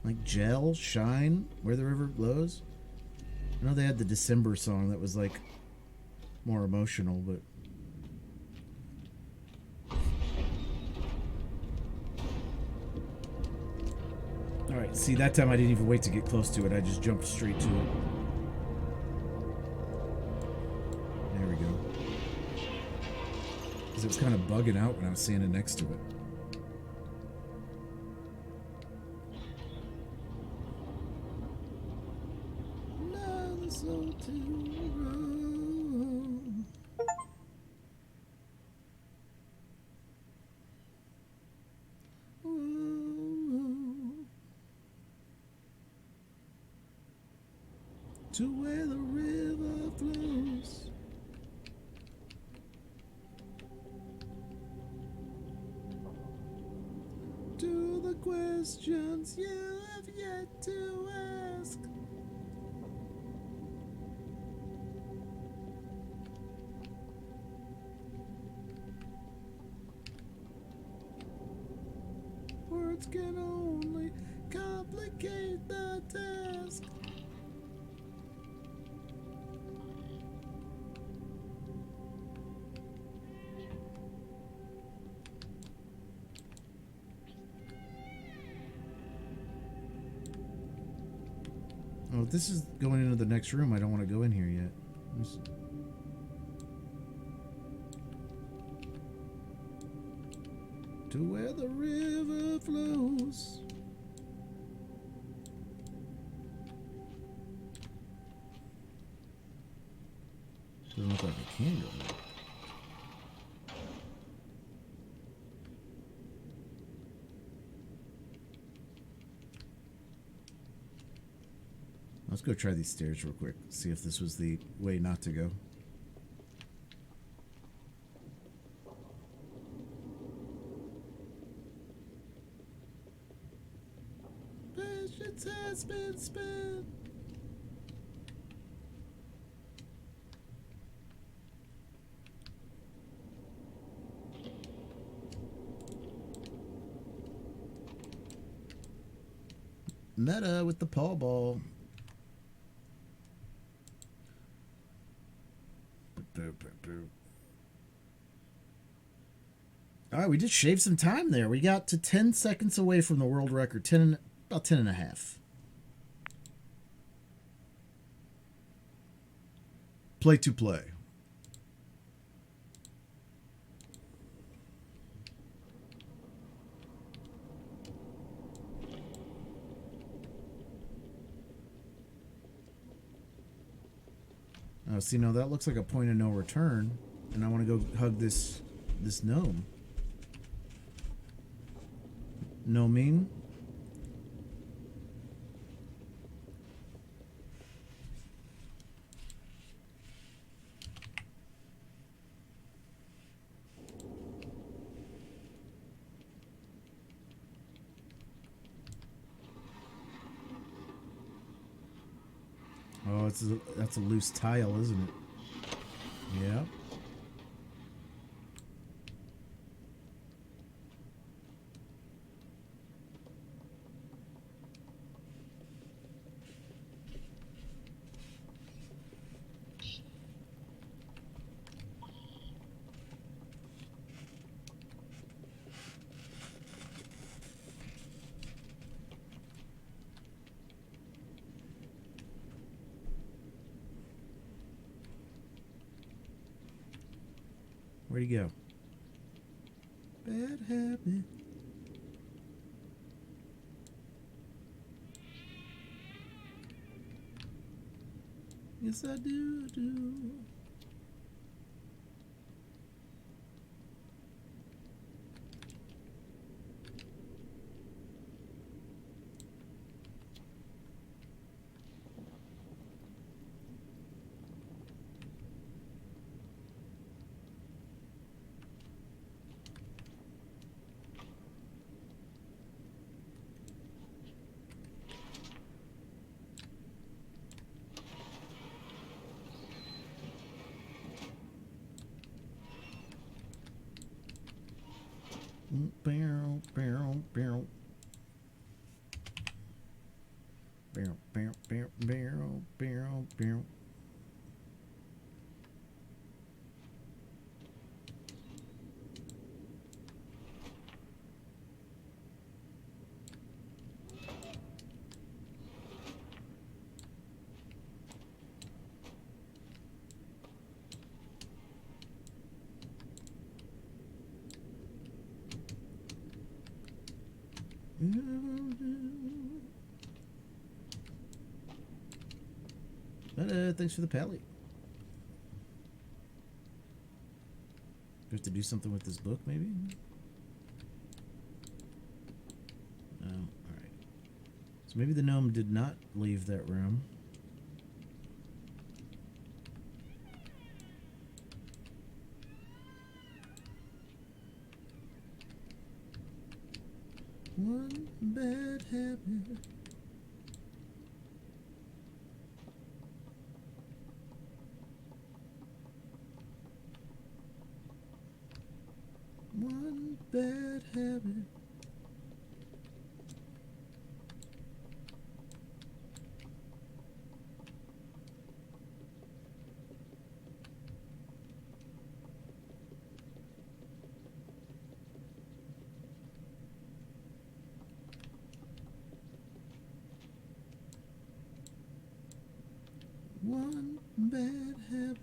Like Gel, Shine, Where the River Glows. I know they had the December song that was like more emotional, but alright, see, that time I didn't even wait to get close to it, I just jumped straight to it. There we go. Because it was kind of bugging out when I was standing next to it. To where the river flows. To the questions you have yet to ask. Words can only complicate the task. Oh, if this is going into the next room, I don't want to go in here yet. To where the river flows. Doesn't look like I can go there. Let's go try these stairs real quick. See if this was the way not to go. Patience has been spent. Meta with the paw ball. All right, we did shave some time there. We got to 10 seconds away from the world record. About 10 and a half. Play to play. Oh, see, now that looks like a point of no return, and I want to go hug this gnome. No mean? Oh, that's a loose tile, isn't it? Yeah. Where'd he go? Bad habit. Yes, I do. Barrel, barrel, barrel. Barrel, barrel, barrel, barrel, barrel, barrel. Thanks for the pally. Do we have to do something with this book, maybe? No. Alright. So maybe the gnome did not leave that room. One bad habit. One bad habit. One bad habit.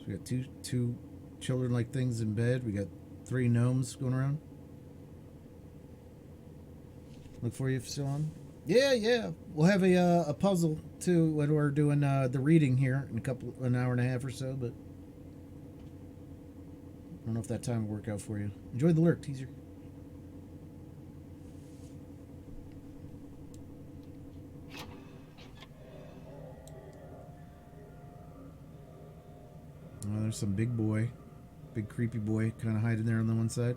So we got two children-like things in bed. We got 3 gnomes going around. Look for you if still on. Yeah. We'll have a puzzle too when we're doing the reading here in an hour and a half or so. But I don't know if that time will work out for you. Enjoy the lurk teaser. Oh, there's some big creepy boy, kind of hiding there on the one side,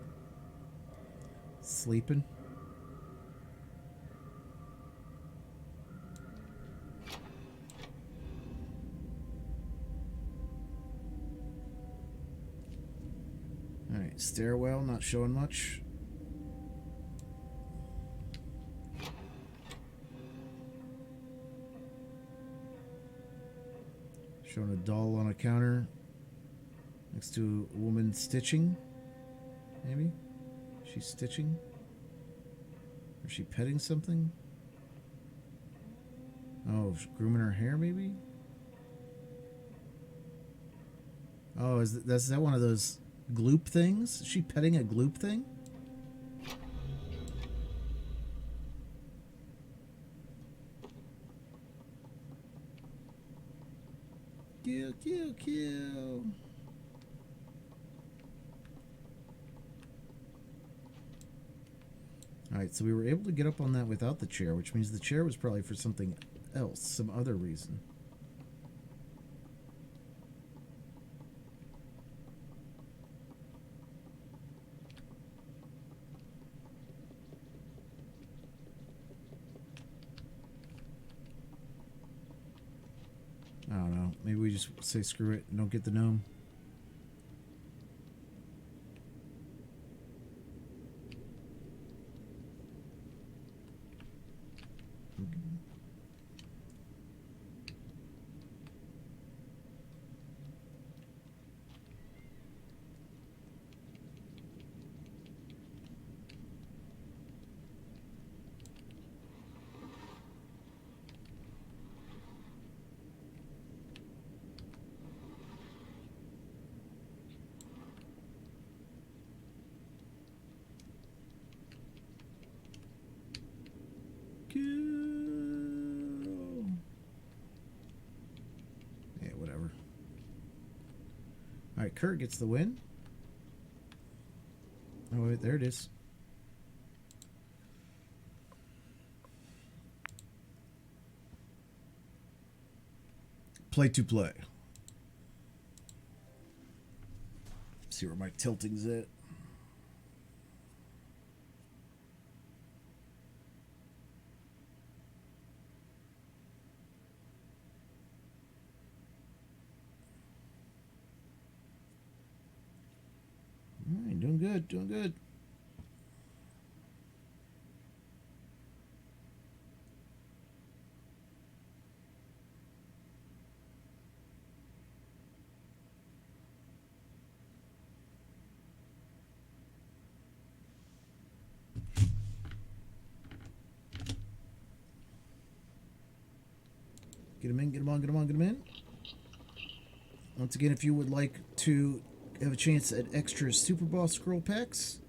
sleeping. All right, stairwell, not showing much. Showing a doll on a counter next to a woman stitching. Maybe she's stitching. Or is she petting something? Oh, grooming her hair, maybe. Oh, is that one of those gloop things? Is she petting a gloop thing? Kill. Alright, so we were able to get up on that without the chair, which means the chair was probably for something else, some other reason. I don't know. Maybe we just say screw it and don't get the gnome. Yeah, whatever. Alright, Kurt gets the win. Oh, wait, there it is. Play to play. See where my tilting's at. Alright, doing good. Get him in. Once again, if you would like to have a chance at extra Super Boss scroll packs,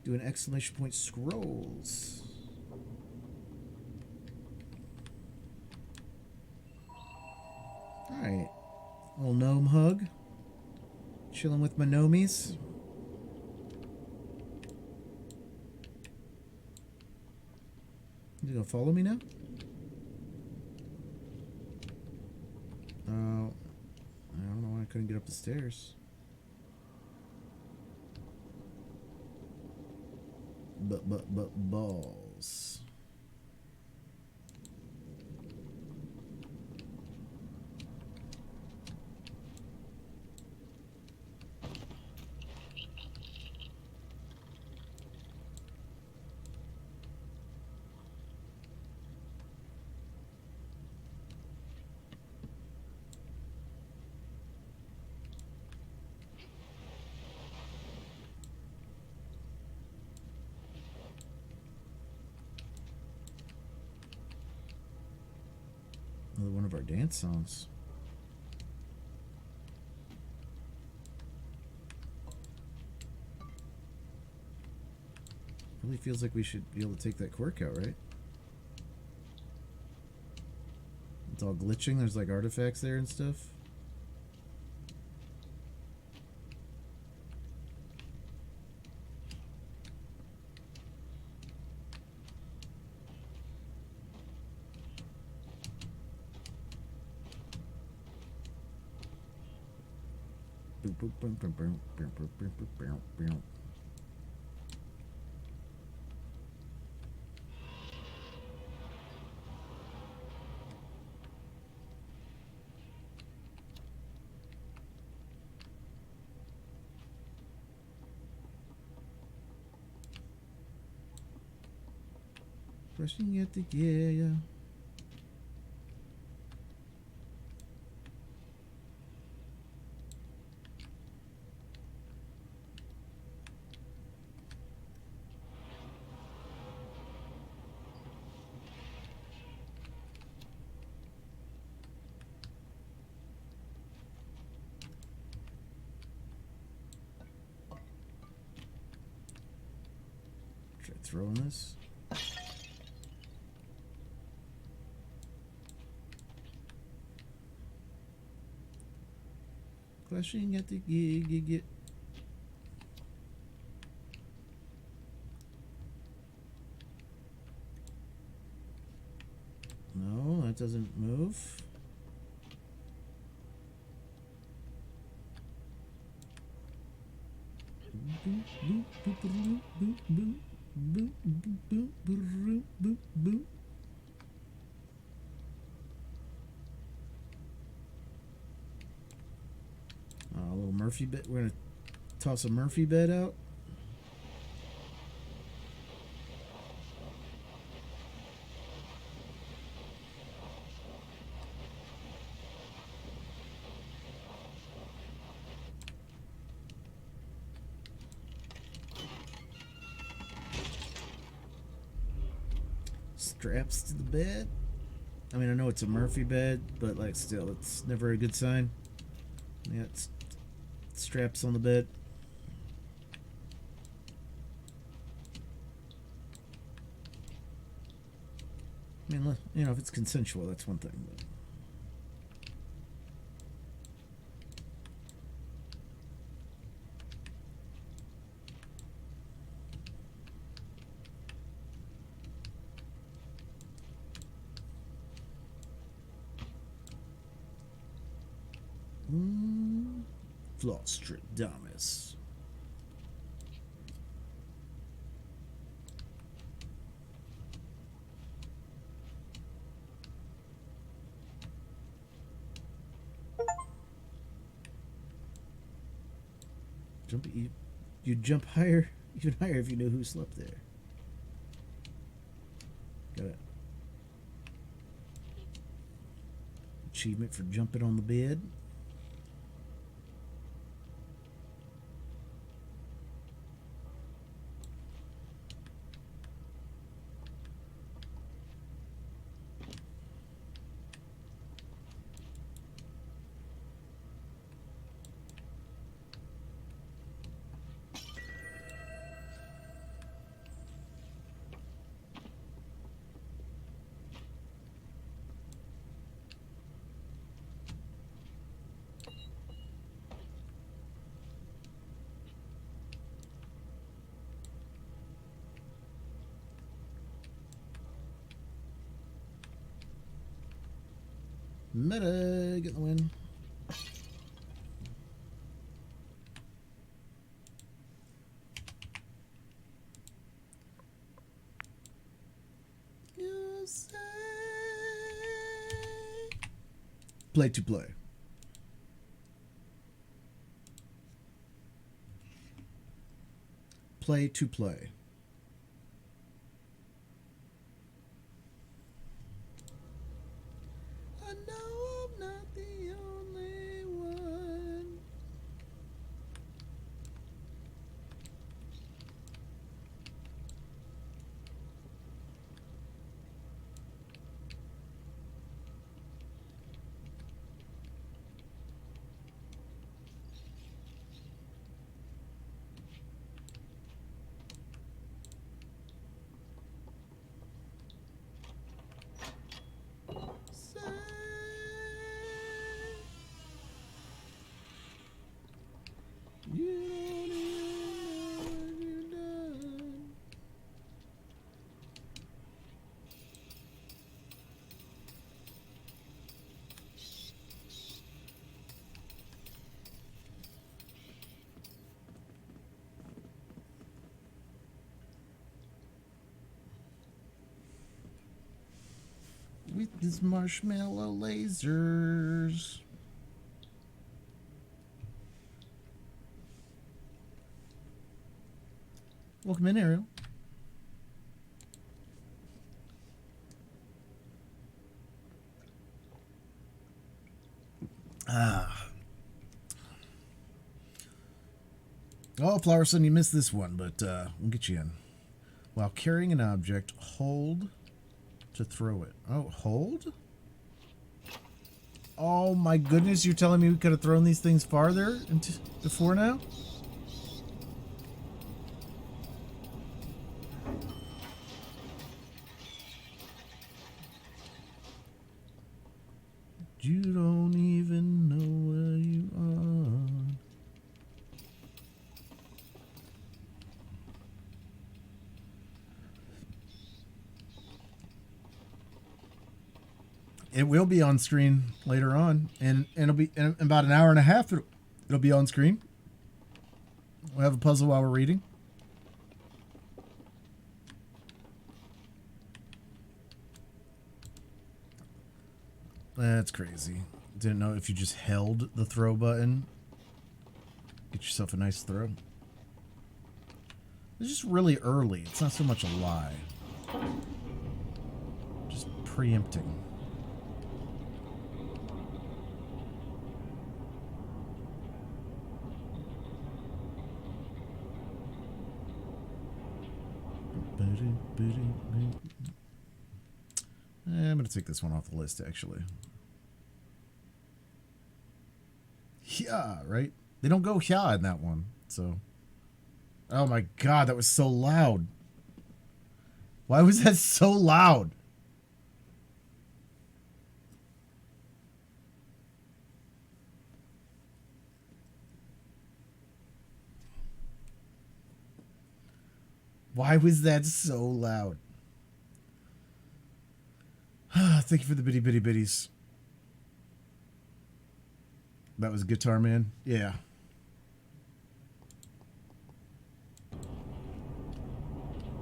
do an exclamation point scrolls. Alright. Little gnome hug. Chilling with my gnomies. You gonna follow me now? Oh. I don't know why I couldn't get up the stairs. But balls. Another one of our dance songs. Really feels like we should be able to take that quirk out, right? It's all glitching. There's like artifacts there and stuff. Rushing at the yeah. Try throwing this. Clashing at the gig. No, that doesn't move. A little Murphy bed. We're gonna toss a Murphy bed out. Straps to the bed. I mean, I know it's a Murphy bed, but like still, it's never a good sign. Yeah, it's straps on the bed. I mean, you know, if it's consensual, that's one thing. But. Flosstradamus. You'd jump higher, even higher if you knew who slept there. Got it. Achievement for jumping on the bed. Meta, get the win. You say play to play. Play to play. I know I'm not the only one. with his marshmallow lasers. Welcome in, Ariel. Oh, Flowerson, you missed this one, but we'll get you in. While carrying an object, hold to throw it. Oh, hold? Oh my goodness, you're telling me we could have thrown these things farther before now? You don't even know where you are. It will be on screen later on, and it'll be in about an hour and a half. It'll be on screen. We'll have a puzzle while we're reading. That's crazy. Didn't know if you just held the throw button. Get yourself a nice throw. It's just really early. It's not so much a lie. Just preempting. I'm going to take this one off the list, actually. Yeah, right? They don't go yeah in that one, so... Oh my god, that was so loud. Why was that so loud? Why was that so loud? Thank you for the bitty bitty bitties. That was Guitar Man? Yeah.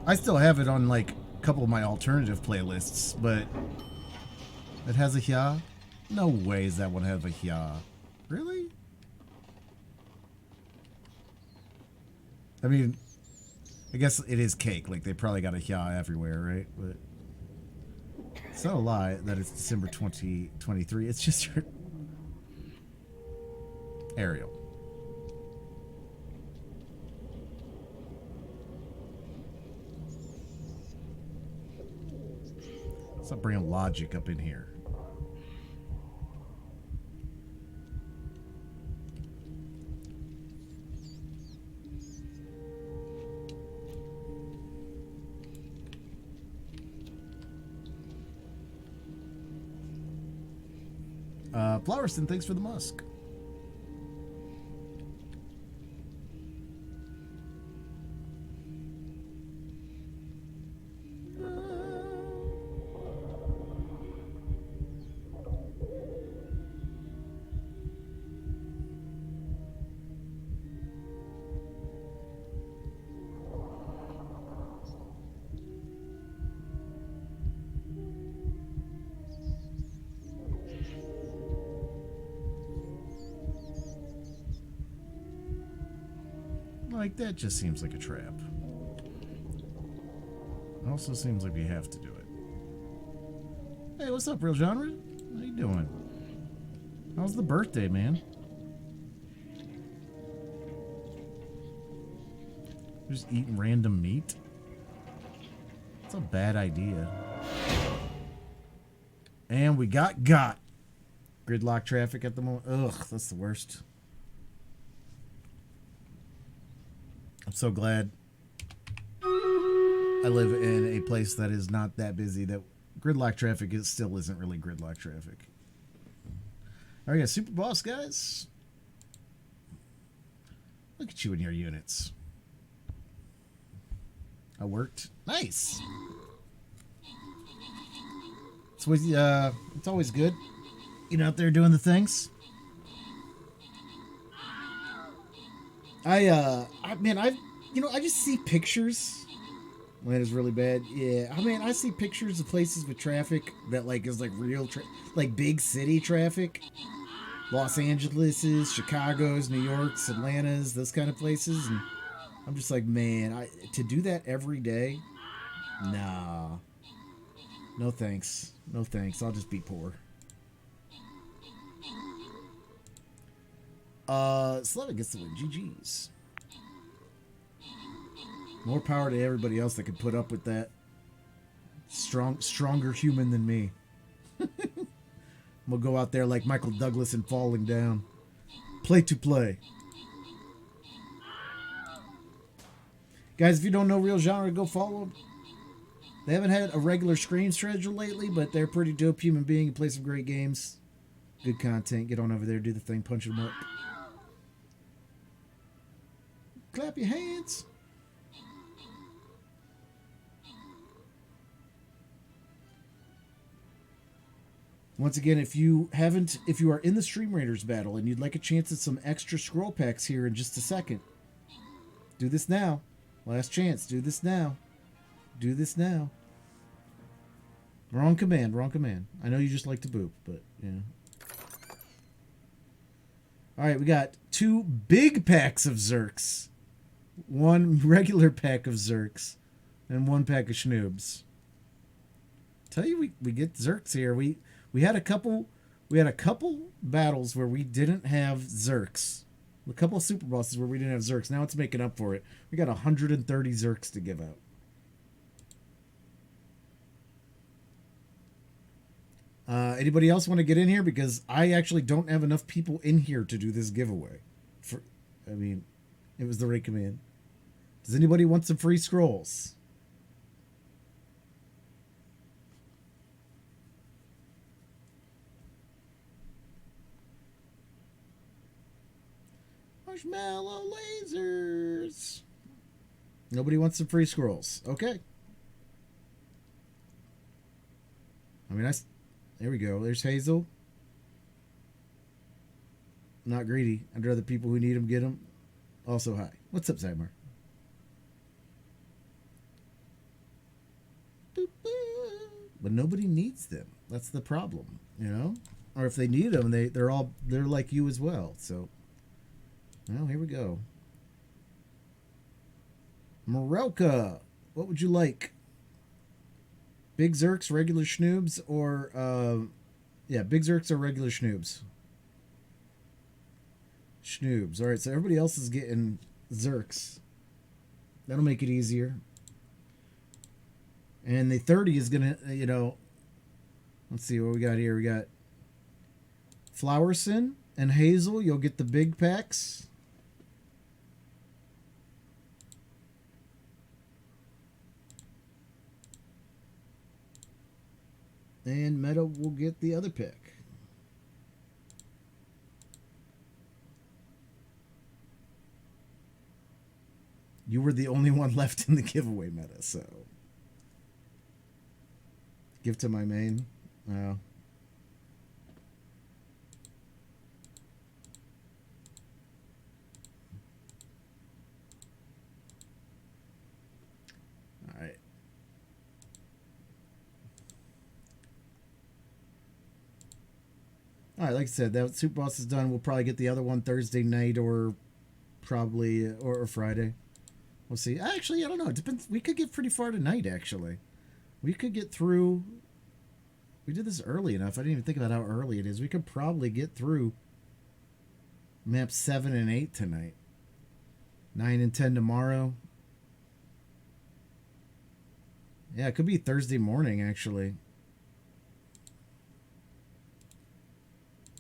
I still have it on like a couple of my alternative playlists, but it has a hya? No ways that one have a hya. Really? I mean, I guess it is cake. Like, they probably got a hya everywhere, right? But it's not a lie that it's December 2023. It's just your... Ariel. Stop bringing logic up in here. Flowerston, thanks for the musk. Like, that just seems like a trap. It also seems like we have to do it. Hey, what's up, Real Genre? How you doing? How's the birthday, man? Just eating random meat? That's a bad idea. And we got gridlock traffic at the moment. Ugh, that's the worst. I'm so glad I live in a place that is not that busy, that gridlock traffic still isn't really gridlock traffic. All right, Super Boss, guys. Look at you and your units. I worked. Nice. It's always good. You know, out there doing the things. I just see pictures Atlanta's really bad. Yeah, I mean, I see pictures of places with traffic that like is like real, like big city traffic. Los Angeles's, Chicago's, New York's, Atlanta's, those kind of places, and I'm just like, man, to do that every day, nah, no thanks, no thanks. I'll just be poor. Slavic gets the win. GG's. More power to everybody else that could put up with that. Stronger human than me. We'll go out there like Michael Douglas and falling down. Play to play. Guys, if you don't know Real Genre, go follow them. They haven't had a regular stream schedule lately, but they're a pretty dope human being and play some great games. Good content. Get on over there, do the thing, punch them up. Clap your hands. Once again, if you are in the Stream Raiders battle and you'd like a chance at some extra scroll packs here in just a second, do this now. Last chance. Do this now. Do this now. Wrong command. Wrong command. I know you just like to boop, but yeah. All right, we got 2 big packs of Zerks, 1 regular pack of Zerks, and 1 pack of Schnoobs. Tell you, we get Zerks here. We had a couple battles where we didn't have Zerks. A couple of super bosses where we didn't have Zerks. Now it's making up for it. We got 130 Zerks to give out. Anybody else want to get in here? Because I actually don't have enough people in here to do this giveaway. It was the right command. Does anybody want some free scrolls? Marshmallow lasers. Nobody wants some free scrolls. Okay. There we go. There's Hazel. Not greedy. I'd rather people who need them get them. Also, hi. What's up, Zymar? But nobody needs them. That's the problem, you know? Or if they need them, they're like you as well. So, well, here we go. Morelka, what would you like? Big Zerks, regular Schnoobs, or big Zerks or regular Schnoobs? Schnoobs. All right, so everybody else is getting Zerks. That'll make it easier. And the 30 is gonna, let's see what we got here. We got Flowerson and Hazel. You'll get the big packs. And Meta will get the other pick. You were the only one left in the giveaway, Meta, so. Give to my main. Oh. All right. All right, like I said, that Super Boss is done. We'll probably get the other one Thursday night or probably or Friday. We'll see. Actually, I don't know. It depends. We could get pretty far tonight, actually. We could get through. We did this early enough. I didn't even think about how early it is. We could probably get through maps 7 and 8 tonight. 9 and 10 tomorrow. Yeah, it could be Thursday morning, actually.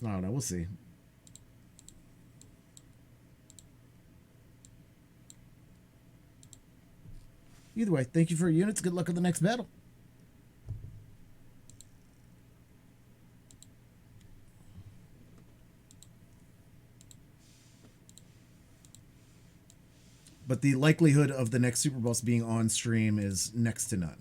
I don't know. We'll see. Either way, thank you for your units. Good luck on the next battle. But the likelihood of the next Super Boss being on stream is next to none.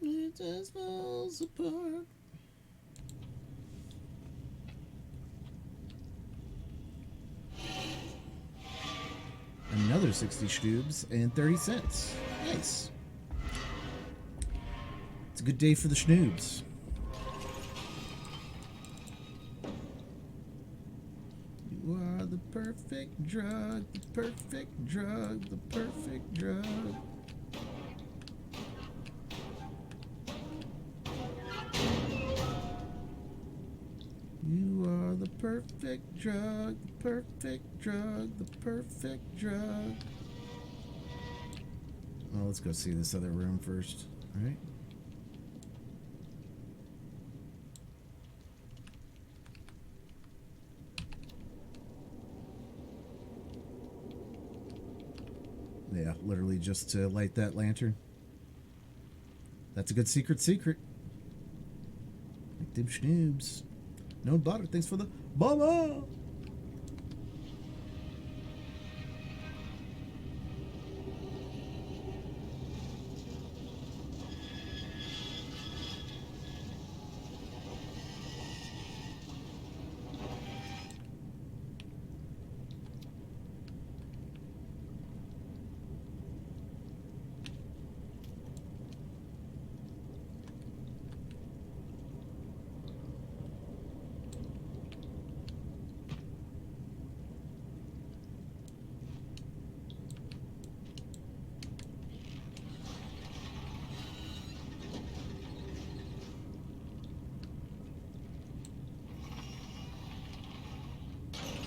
It just falls apart. another 60 schnoobs and 30 cents. Nice. It's a good day for the schnoobs. You are the perfect drug, the perfect drug, the perfect drug. You are the perfect drug, the perfect drug, the perfect drug. Well, let's go see this other room first, all right? Yeah, literally just to light that lantern. That's a good secret. Like them schnoobs. No butter, thanks for the baba.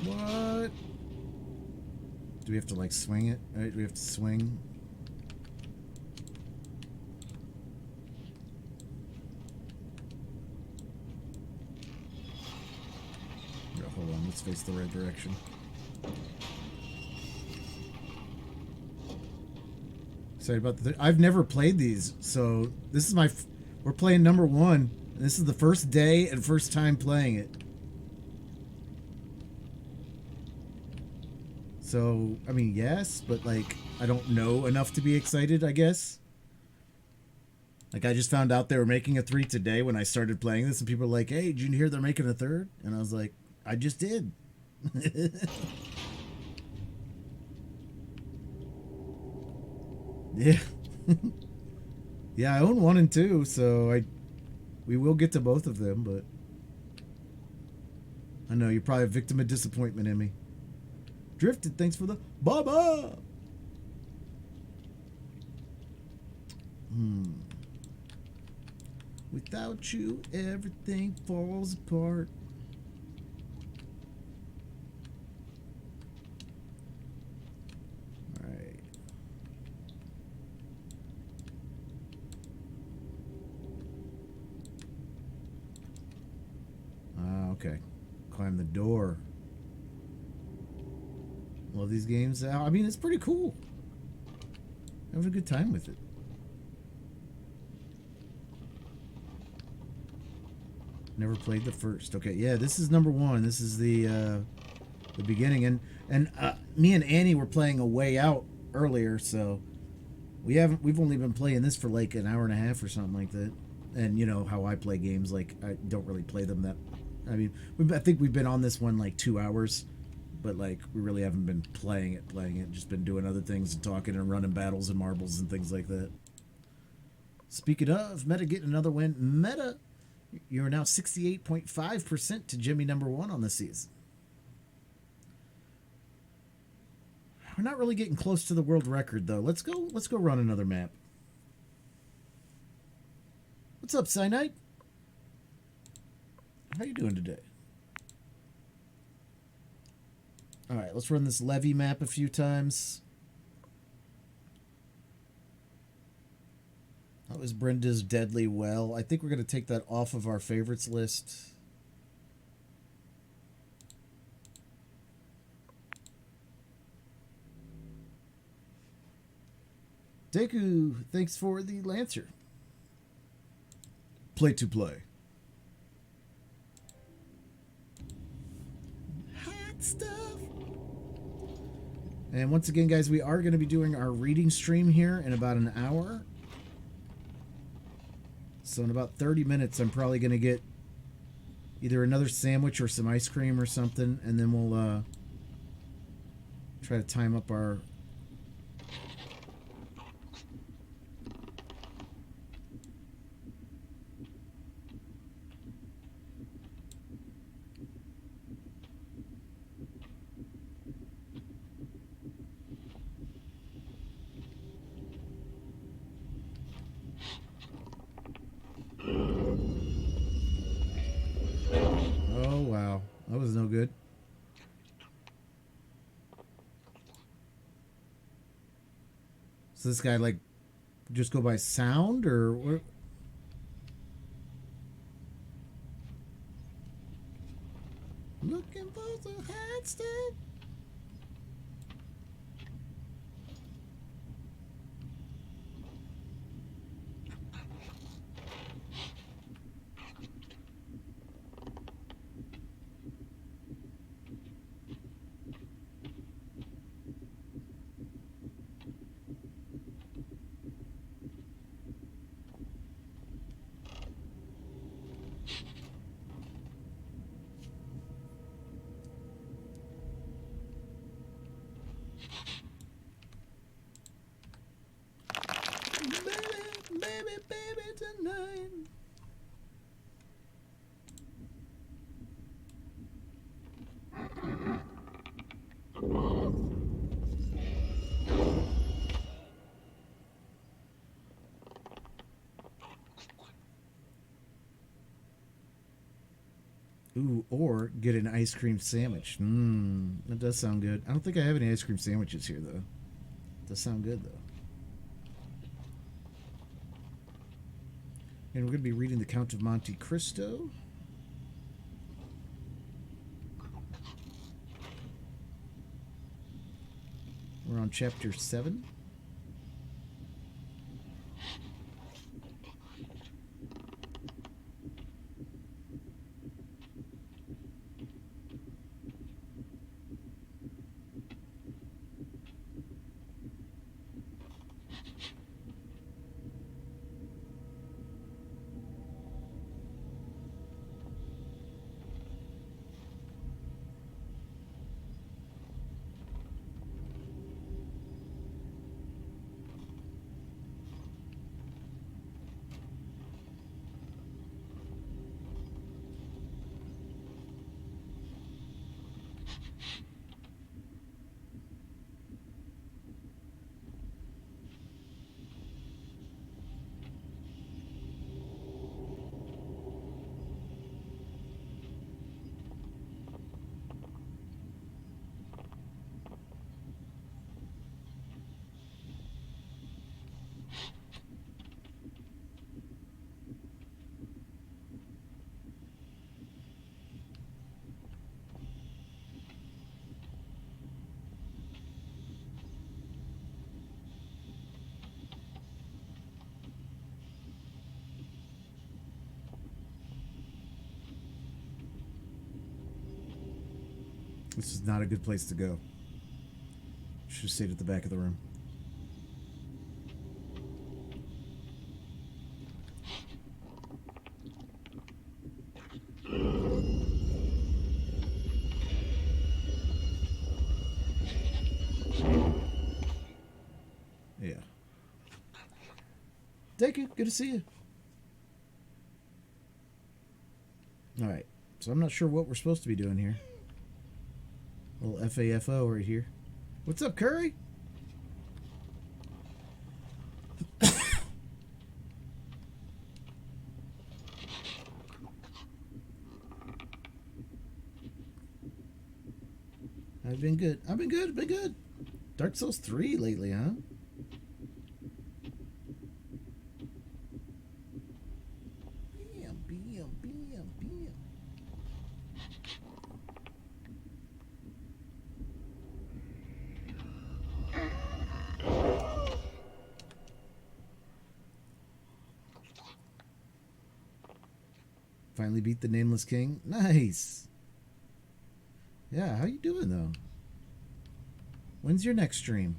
What? Do we have to like swing it? Right? Do we have to swing? Yeah, hold on, let's face the right direction. Sorry about I've never played these, so this is we're playing number 1. This is the first day and first time playing it. So, I mean, yes, but like, I don't know enough to be excited, I guess. Like, I just found out they were making a 3 today when I started playing this, and people were like, hey, did you hear they're making a 3rd? And I was like, I just did. Yeah. Yeah, I own 1 and 2, so we will get to both of them, but I know you're probably a victim of disappointment, Emmy. Drifted, thanks for the baba. Without you, everything falls apart. All right. Okay. Climb the door. Love these games. I mean, it's pretty cool. Having a good time with it. Never played the first. Okay, yeah, this is number 1. This is the beginning, and me and Annie were playing A Way Out earlier, so we've only been playing this for like an hour and a half or something like that. And you know how I play games, like I don't really play them that. I mean, I think we've been on this one like 2 hours. But, like, we really haven't been playing it. Just been doing other things and talking and running battles and marbles and things like that. Speaking of, Meta getting another win. Meta, you're now 68.5% to Jimmy number 1 on the season. We're not really getting close to the world record, though. Let's go run another map. What's up, Cyanide? How you doing today? All right, let's run this levee map a few times. That was Brenda's Deadly Well. I think we're going to take that off of our favorites list. Deku, thanks for the Lancer. Play to play. Hot stuff. And once again, guys, we are going to be doing our reading stream here in about an hour. So in about 30 minutes, I'm probably going to get either another sandwich or some ice cream or something. And then we'll try to time up our that was no good. So this guy like just go by sound or what? Looking for the hot stuff. Baby tonight. Ooh, or get an ice cream sandwich. That does sound good. I don't think I have any ice cream sandwiches here, though. Does sound good, though. And we're going to be reading The Count of Monte Cristo. We're on chapter 7. This is not a good place to go. Should have stayed at the back of the room. Yeah. Thank you. Good to see you. All right. So I'm not sure what we're supposed to be doing here. A little FAFO right here. What's up, Curry? I've been good. I've been good. Been good. Dark Souls 3 lately, huh? Bam. Finally beat the Nameless King. Nice. Yeah, how you doing, though? When's your next stream?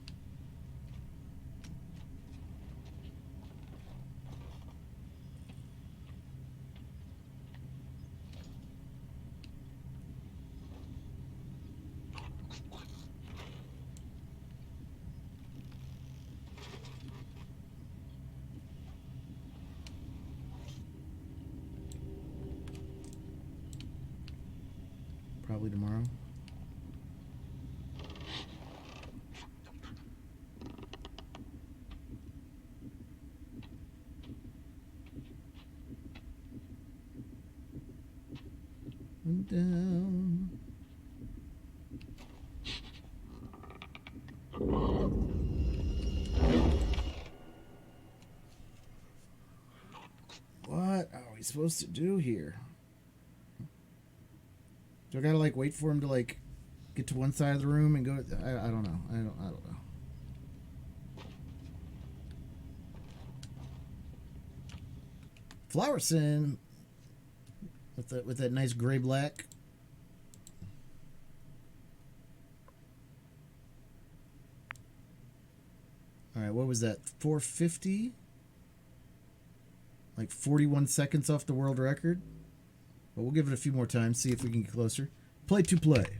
Probably tomorrow. and down. What are we supposed to do here? Do I gotta like wait for him to like get to one side of the room and go? I don't know. I don't know. Flowerson with that nice gray black. All right, what was that? 450? Like 41 seconds off the world record. But we'll give it a few more times, see if we can get closer. Play to play.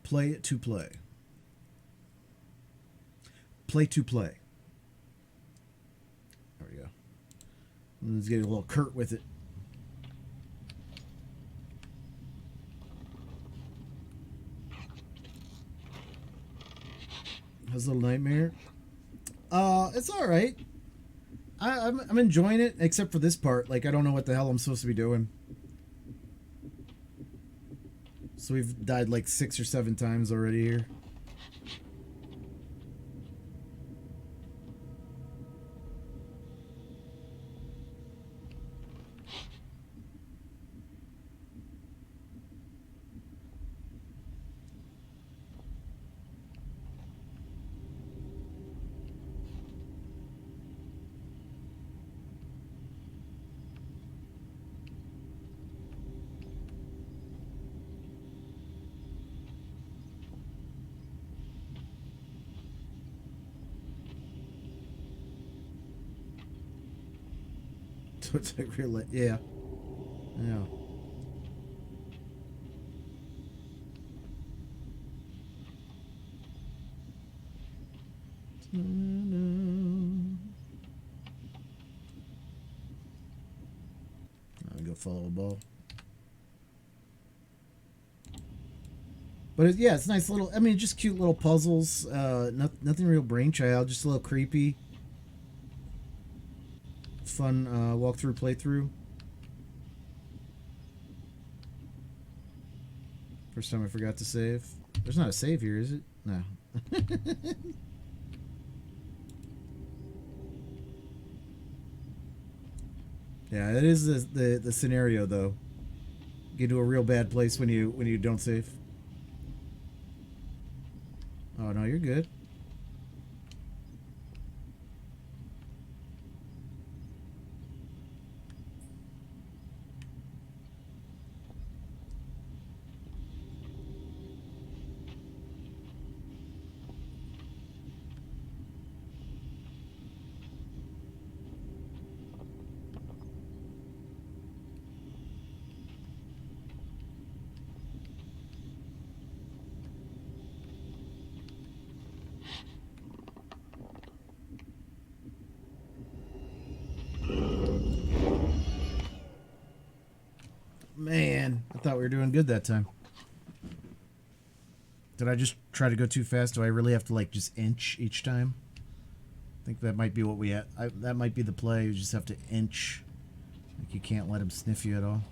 Play to play. Play to play. There we go. Let's get a little curt with it. How's Little Nightmare? It's all right. I'm enjoying it, except for this part. Like, I don't know what the hell I'm supposed to be doing. So we've died like 6 or 7 times already here. So it's like real, yeah. Yeah. I'll go follow a ball. But yeah, it's nice little, I mean, just cute little puzzles. Nothing real brainchild, just a little creepy. Fun walkthrough, playthrough. First time I forgot to save. There's not a save here, is it? No. Yeah, it is the scenario though. Get to a real bad place when you don't save. Oh no, you're good. Man, I thought we were doing good that time. Did I just try to go too fast? Do I really have to like just inch each time? I think that might be what we had. That might be the play. You just have to inch. Like you can't let him sniff you at all.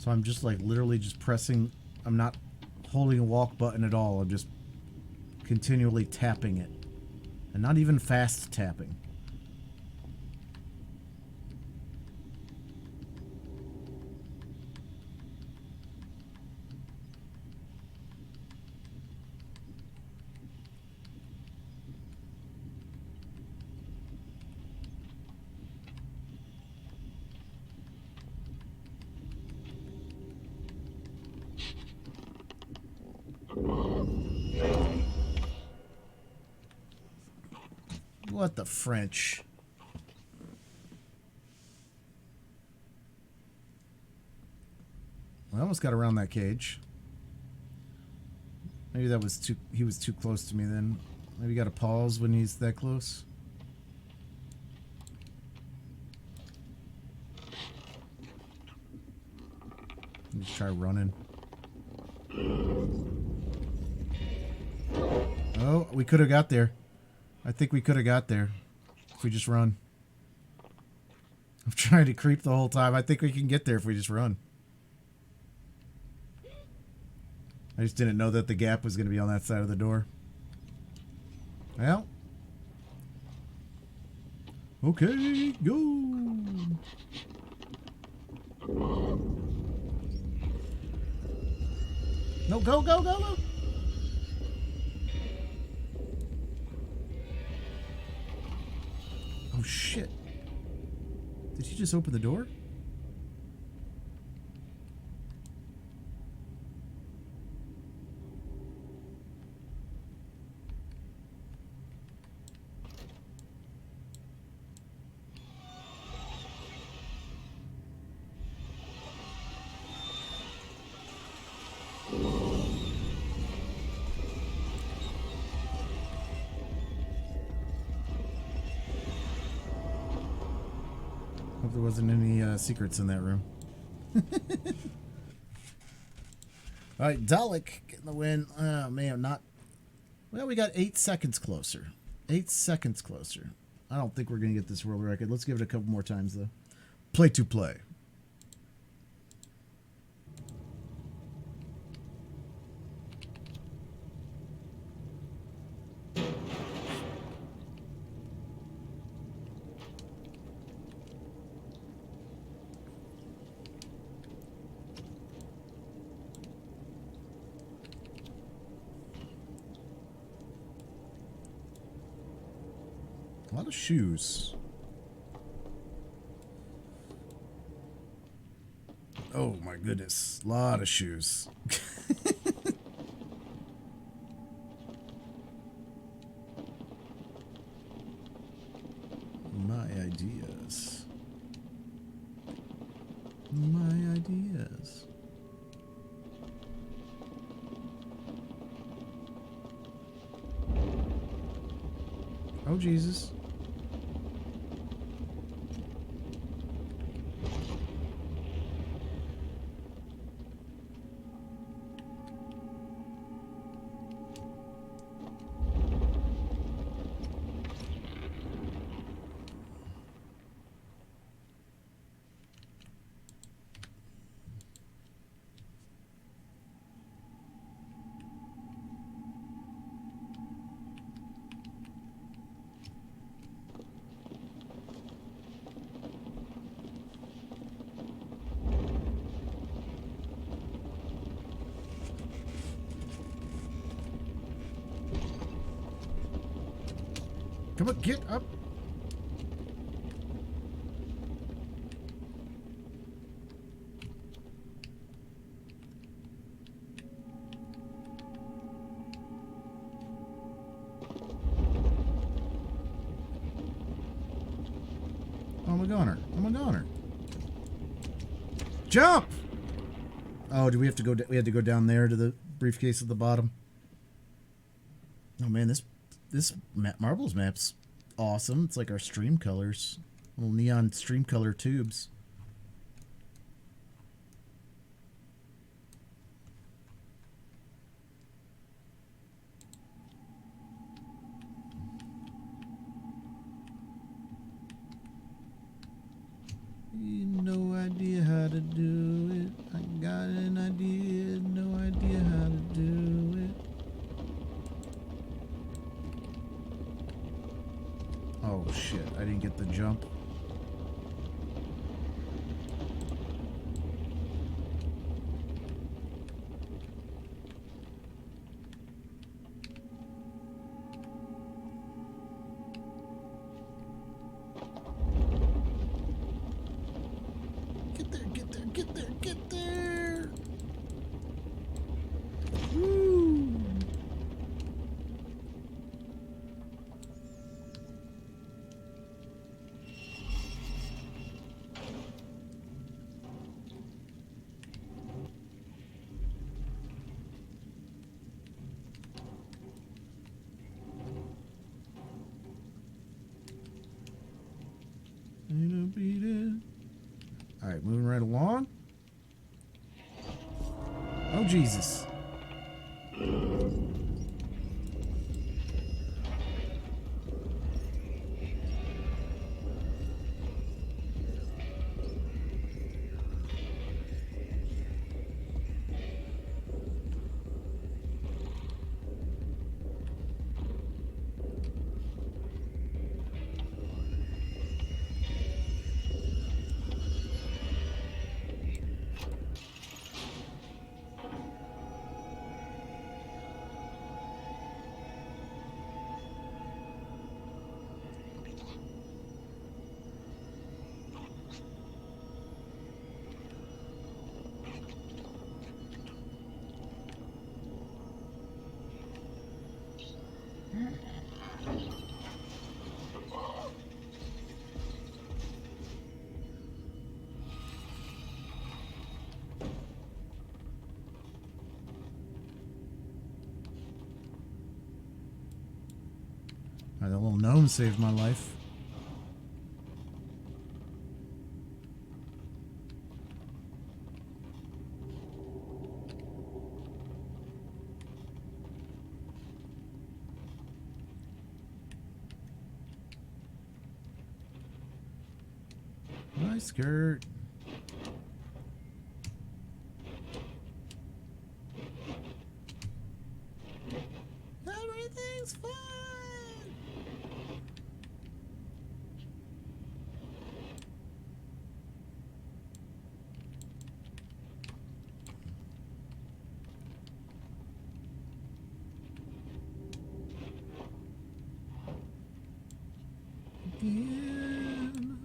So I'm just like literally just pressing. I'm not holding a walk button at all. I'm just continually tapping it. And not even fast tapping. What the French? I almost got around that cage. Maybe that was too... He was too close to me then. Maybe you gotta pause when he's that close. Just try running. Oh, we could have got there. I think we could have got there if we just run. I'm trying to creep the whole time. I think we can get there if we just run. I just didn't know that the gap was going to be on that side of the door. Well. Okay, go. No, go, go, go, go. Oh, shit. Did he just open the door? Hope there wasn't any secrets in that room. All right, Dalek getting the win. Oh, man, not... Well, we got 8 seconds closer. 8 seconds closer. I don't think we're going to get this world record. Let's give it a couple more times, though. Play to play. A lot of shoes. Oh my goodness. A lot of shoes. My ideas. My ideas. Oh, Jesus. Come on, get up. I'm a goner. I'm a goner. Jump! Oh, do we have to go? We had to go down there to the briefcase at the bottom. Oh man, this Marbles map's awesome. It's like our stream colors. Little neon stream color tubes. No idea how to do it. I got an idea, no idea how to do it. Oh shit, I didn't get the jump. Get there, get there, get there, get there! Woo! All right, moving right along. Oh, Jesus. All right, that little gnome saved my life. My skirt. Everything's fine. Again.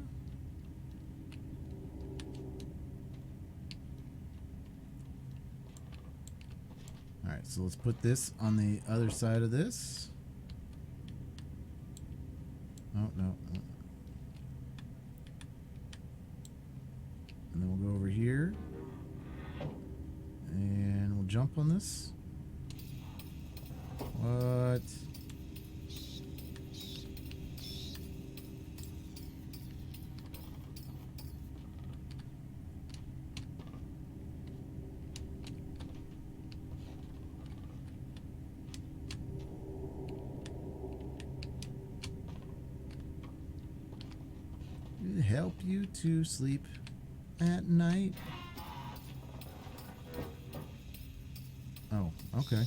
All right, so let's put this on the other side of this. Oh, no. And then we'll go over here. And we'll jump on this. What? Help you to sleep at night. Oh, okay.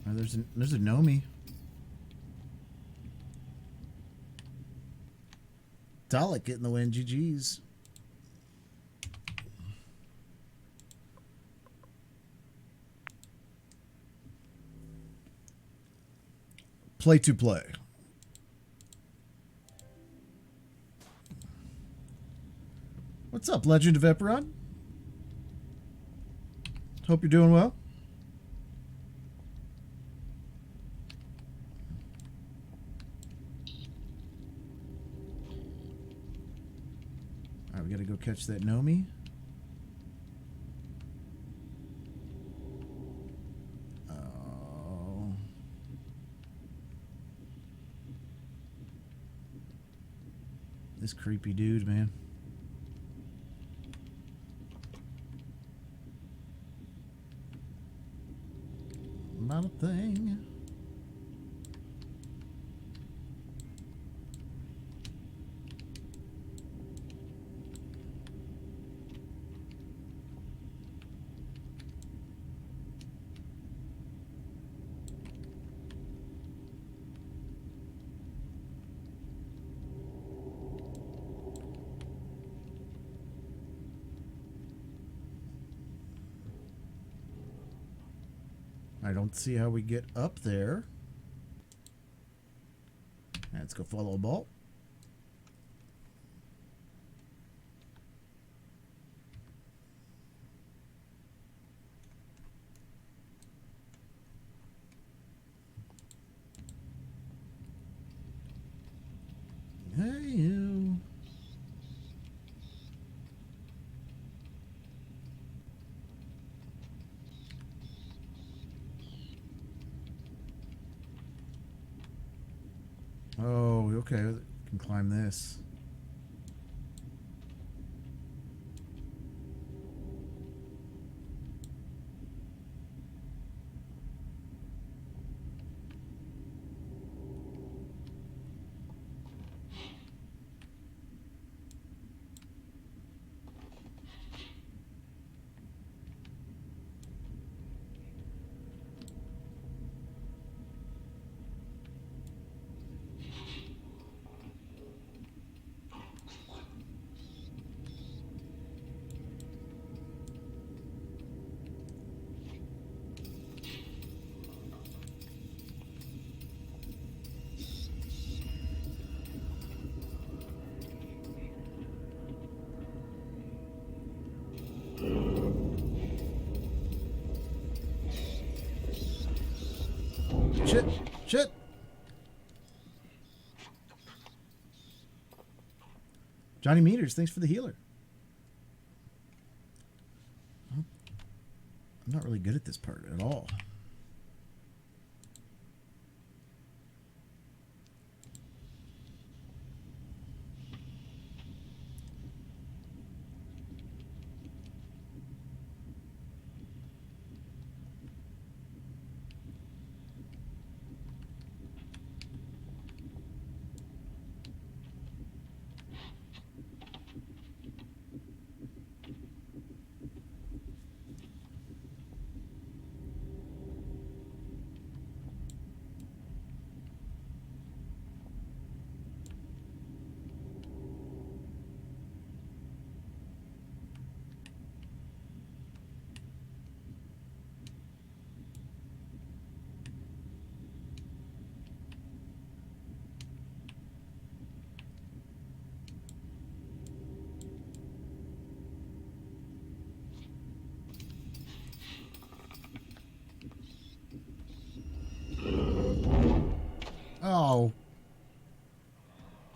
Oh, there's a Nomi. Dalek getting the win. GG's. Play to play. What's up, Legend of Eperon? Hope you're doing well. All right, we gotta go catch that Nomi. Oh. This creepy dude, man. Not a thing. I don't see how we get up there. Let's go follow a ball. Hey, you. Oh, okay. Can climb this. Shit! Shit! Johnny Meters, thanks for the healer. I'm not really good at this part at all. Oh.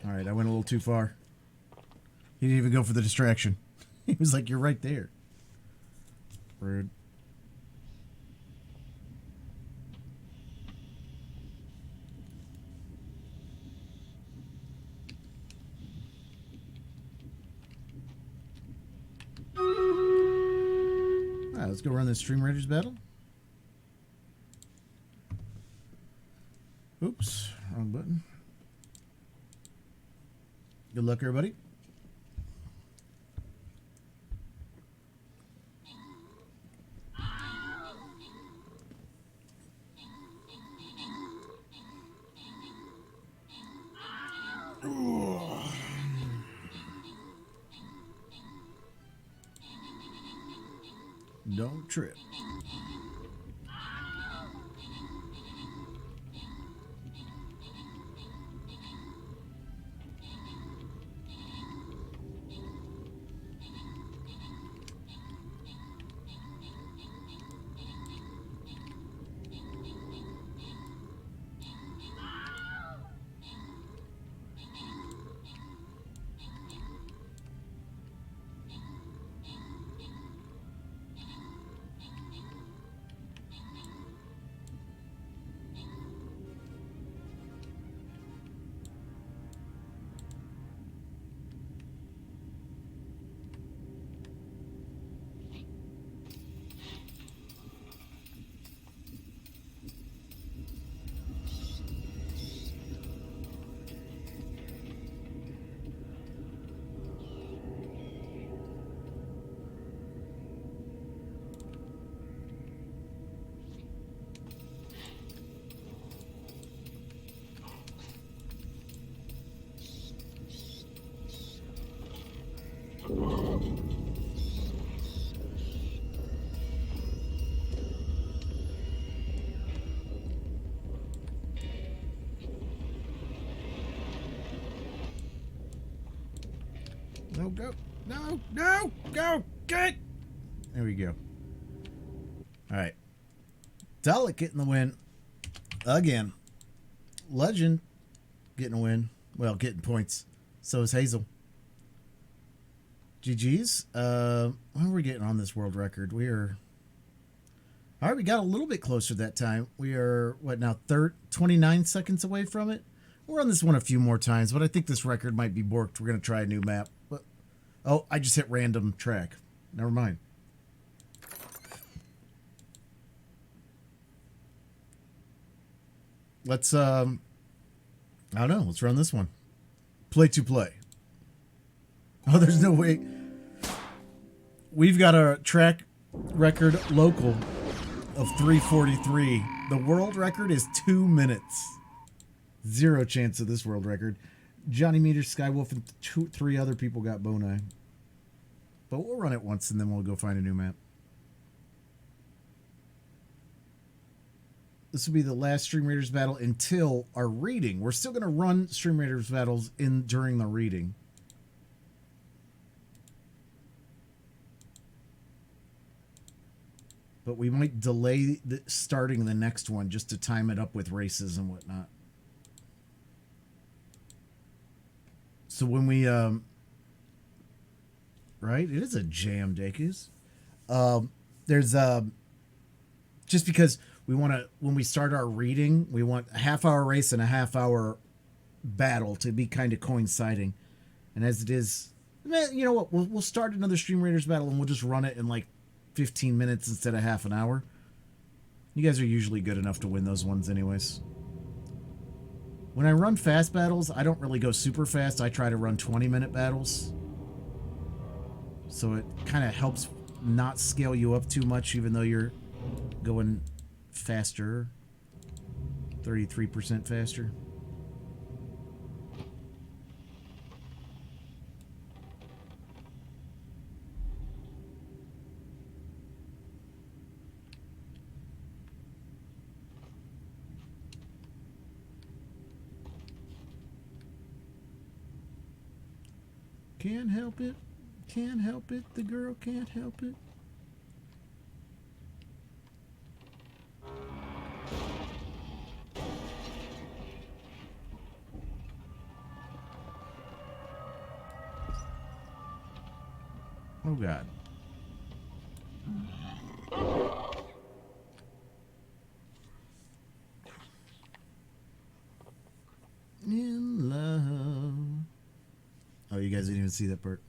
Alright, I went a little too far. He didn't even go for the distraction. He was like, you're right there. Rude. Alright, let's go run this Stream Raiders battle. Oops, wrong button. Good luck, everybody. Don't trip. No, go. No, no, go. Get. There we go. All right. Delicate in the win. Again. Legend getting a win. Well, getting points. So is Hazel. GG's. What are we getting on this world record? We are... All right, we got a little bit closer that time. We are, what now, 29 seconds away from it? We'll run this one a few more times, but I think this record might be borked. We're going to try a new map. But, oh, I just hit random track. Never mind. Let's, I don't know. Let's run this one. Play to play. Oh, there's no way. We've got a track record local of 3:43. The world record is 2 minutes. Zero chance of this world record. Johnny Meter, Skywolf, and 3 other people got Bonai. But we'll run it once and then we'll go find a new map. This will be the last Stream Raiders battle until our reading. We're still going to run Stream Raiders battles during the reading. But we might delay starting the next one just to time it up with races and whatnot. So when we, right? It is a jam, Dekus. There's, just because we want to, when we start our reading, we want a half-hour race and a half-hour battle to be kind of coinciding. And as it is, you know what? We'll start another Stream Raiders battle and we'll just run it in like 15 minutes instead of half an hour. You guys are usually good enough to win those ones anyways. When I run fast battles, I don't really go super fast. I try to run 20-minute battles. So it kind of helps not scale you up too much even though you're going faster. 33% faster. Can't help it. Can't help it. The girl can't help it. Oh, God. In love. Oh, you guys didn't even see that part.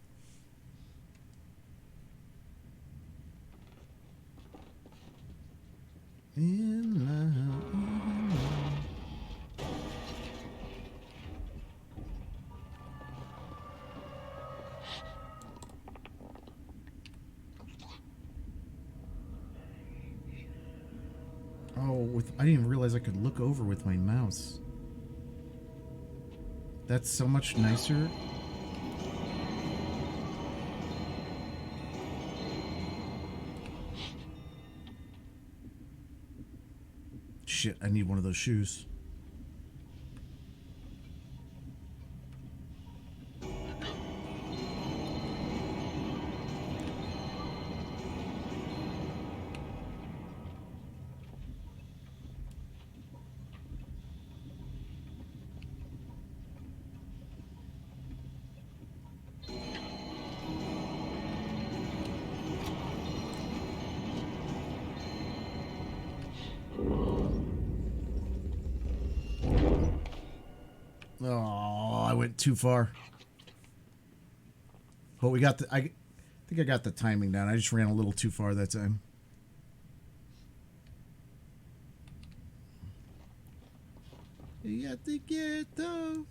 In love, in love. Oh, I didn't even realize I could look over with my mouse. That's so much nicer. Shit, I need one of those shoes. Oh, I went too far. But we got the... I think I got the timing down. I just ran a little too far that time. You got to get though.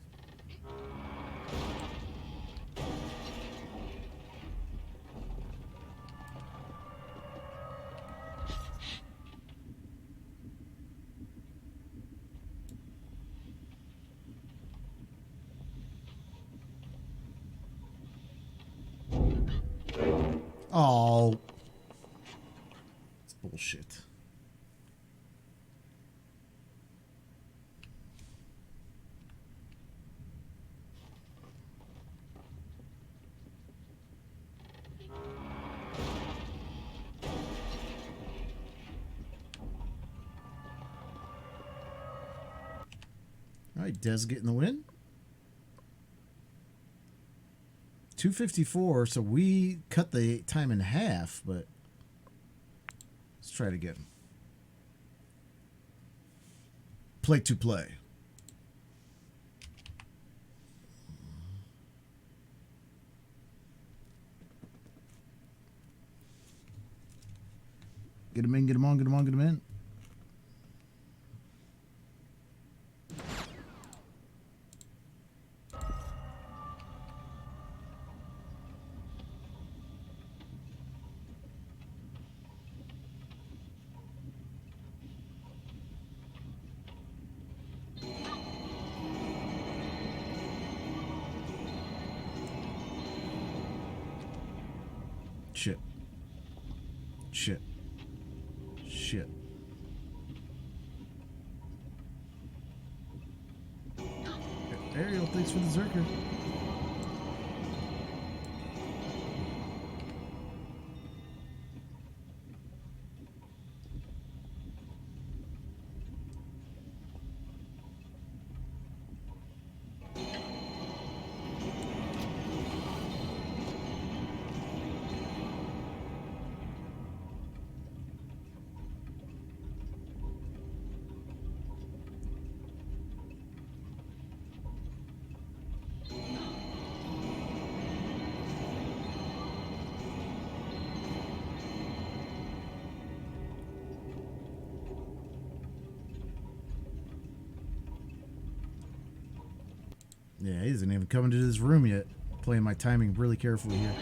Oh. It's bullshit. right, Des getting the win. 2:54, so we cut the time in half, but let's try it again. Play to play. Get him in, get him on, get him on, get him in. Shit. Shit. Shit. Ariel, thanks for the Zerker. Yeah, he isn't even coming to this room yet. Playing my timing really carefully here.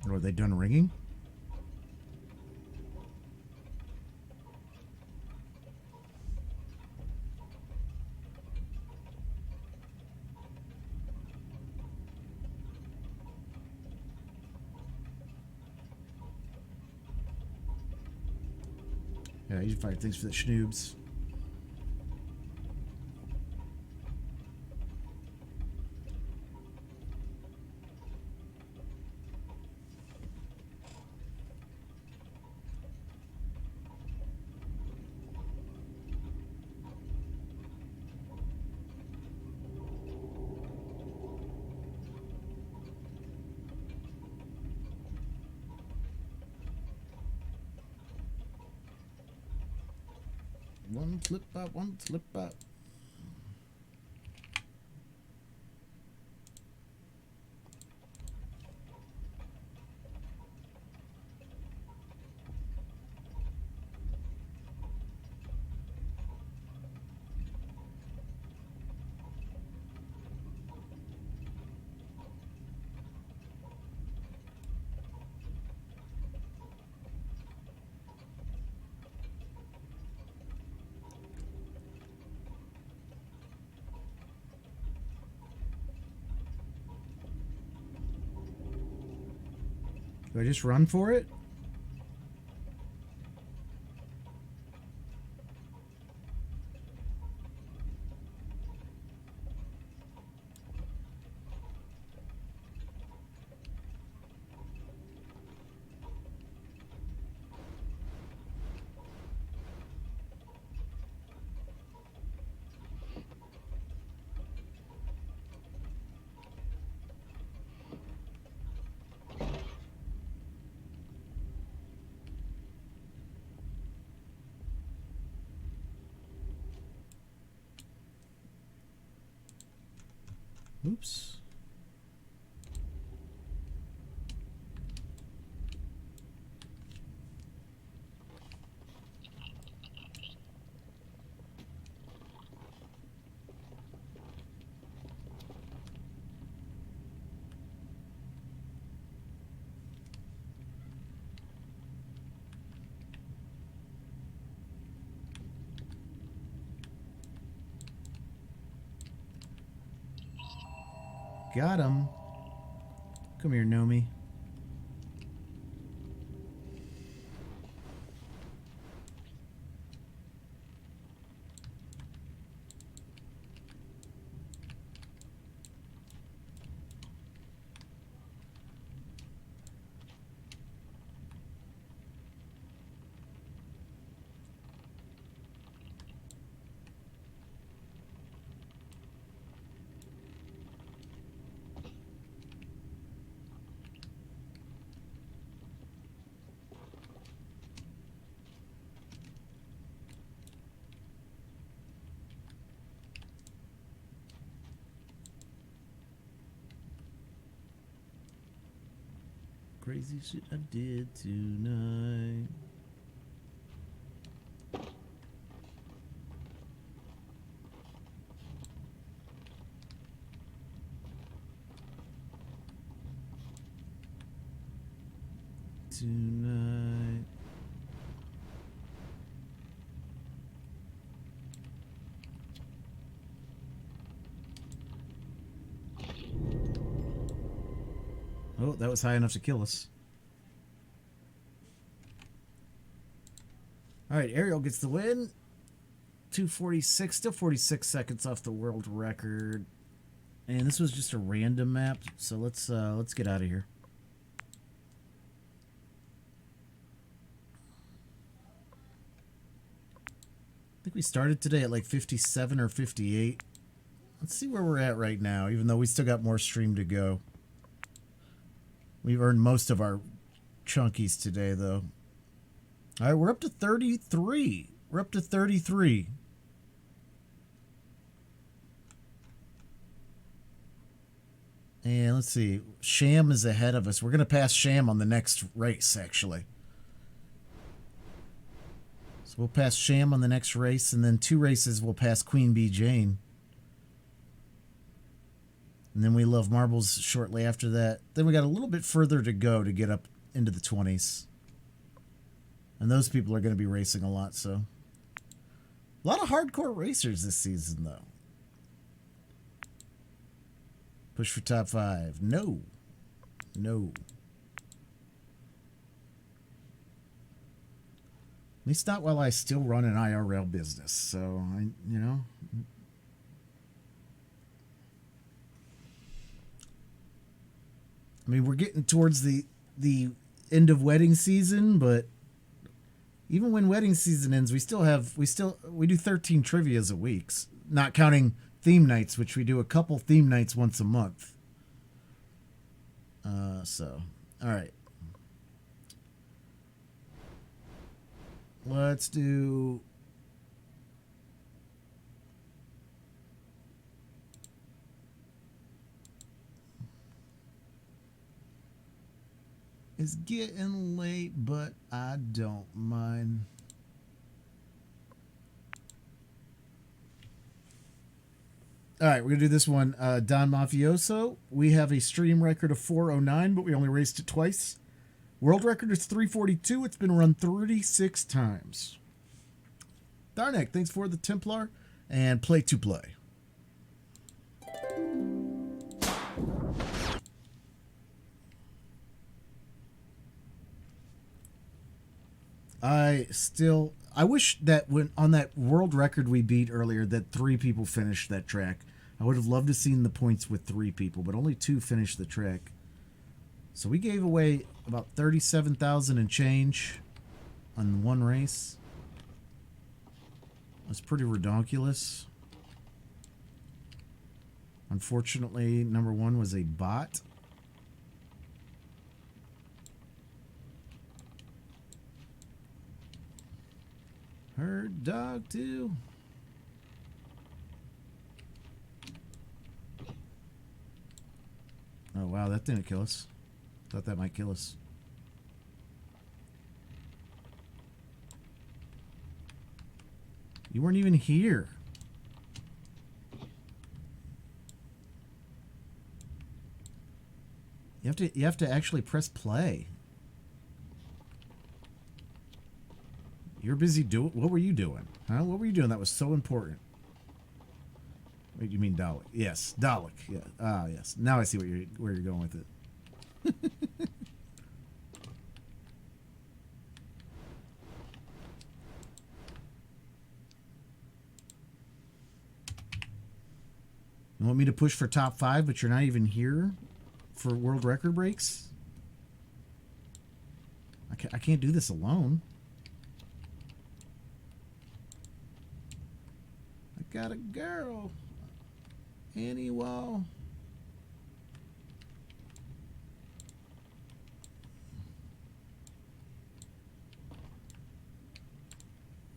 Are they done ringing? Yeah, you fight things for the schnoobs. One slip up, one slip up. Do I just run for it? Oops. Got him. Come here, Nomi. Crazy shit I did tonight. Tonight. Oh, that was high enough to kill us. All right, Ariel gets the win. 246, still 46 seconds off the world record. And this was just a random map, so let's get out of here. I think we started today at like 57 or 58. Let's see where we're at right now, even though we still got more stream to go. We've earned most of our chunkies today, though. All right, we're up to 33. We're up to 33. And let's see. Sham is ahead of us. We're going to pass Sham on the next race, actually. So we'll pass Sham on the next race, and then 2 races we'll pass Queen Bee Jane. And then we love marbles shortly after that. Then we got a little bit further to go to get up into the 20s. And those people are going to be racing a lot, so. A lot of hardcore racers this season, though. Push for top 5. No. No. At least not while I still run an IRL business. So, you know. I mean, we're getting towards the end of wedding season, but even when wedding season ends, we do 13 trivias a week, not counting theme nights, which we do a couple theme nights once a month. So, all right. Let's do... It's getting late, but I don't mind. All right, we're going to do this one. Don Mafioso. We have a stream record of 409, but we only raced it twice. World record is 342. It's been run 36 times. Darnek, thanks for the Templar. And play to play. I wish that when on that world record we beat earlier that 3 people finished that track. I would have loved to have seen the points with 3 people, but only 2 finished the track. So we gave away about 37,000 and change on one race. That's pretty redonkulous. Unfortunately, number 1 was a bot. Her dog too. Oh wow, that didn't kill us. Thought that might kill us. You weren't even here. You have to actually press play. You're busy doing... What were you doing? Huh? What were you doing that was so important? Wait, you mean Dalek? Yes, Dalek. Yeah. Ah, yes. Now I see where you're going with it. You want me to push for top 5, but you're not even here for world record breaks? I can't do this alone. I got a girl. Annie Wall.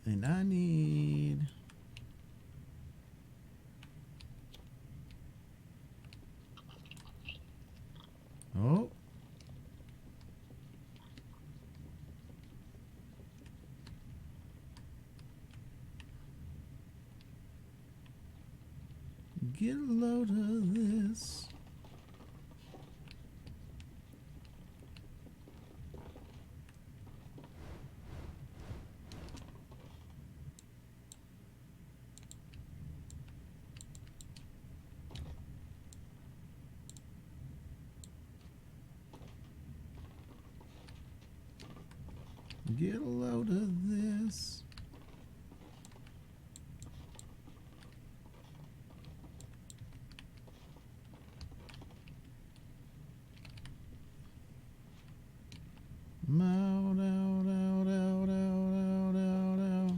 And I need... Oh. Get a load of this. Get a load of this. Out, out, out, out, out, out, out.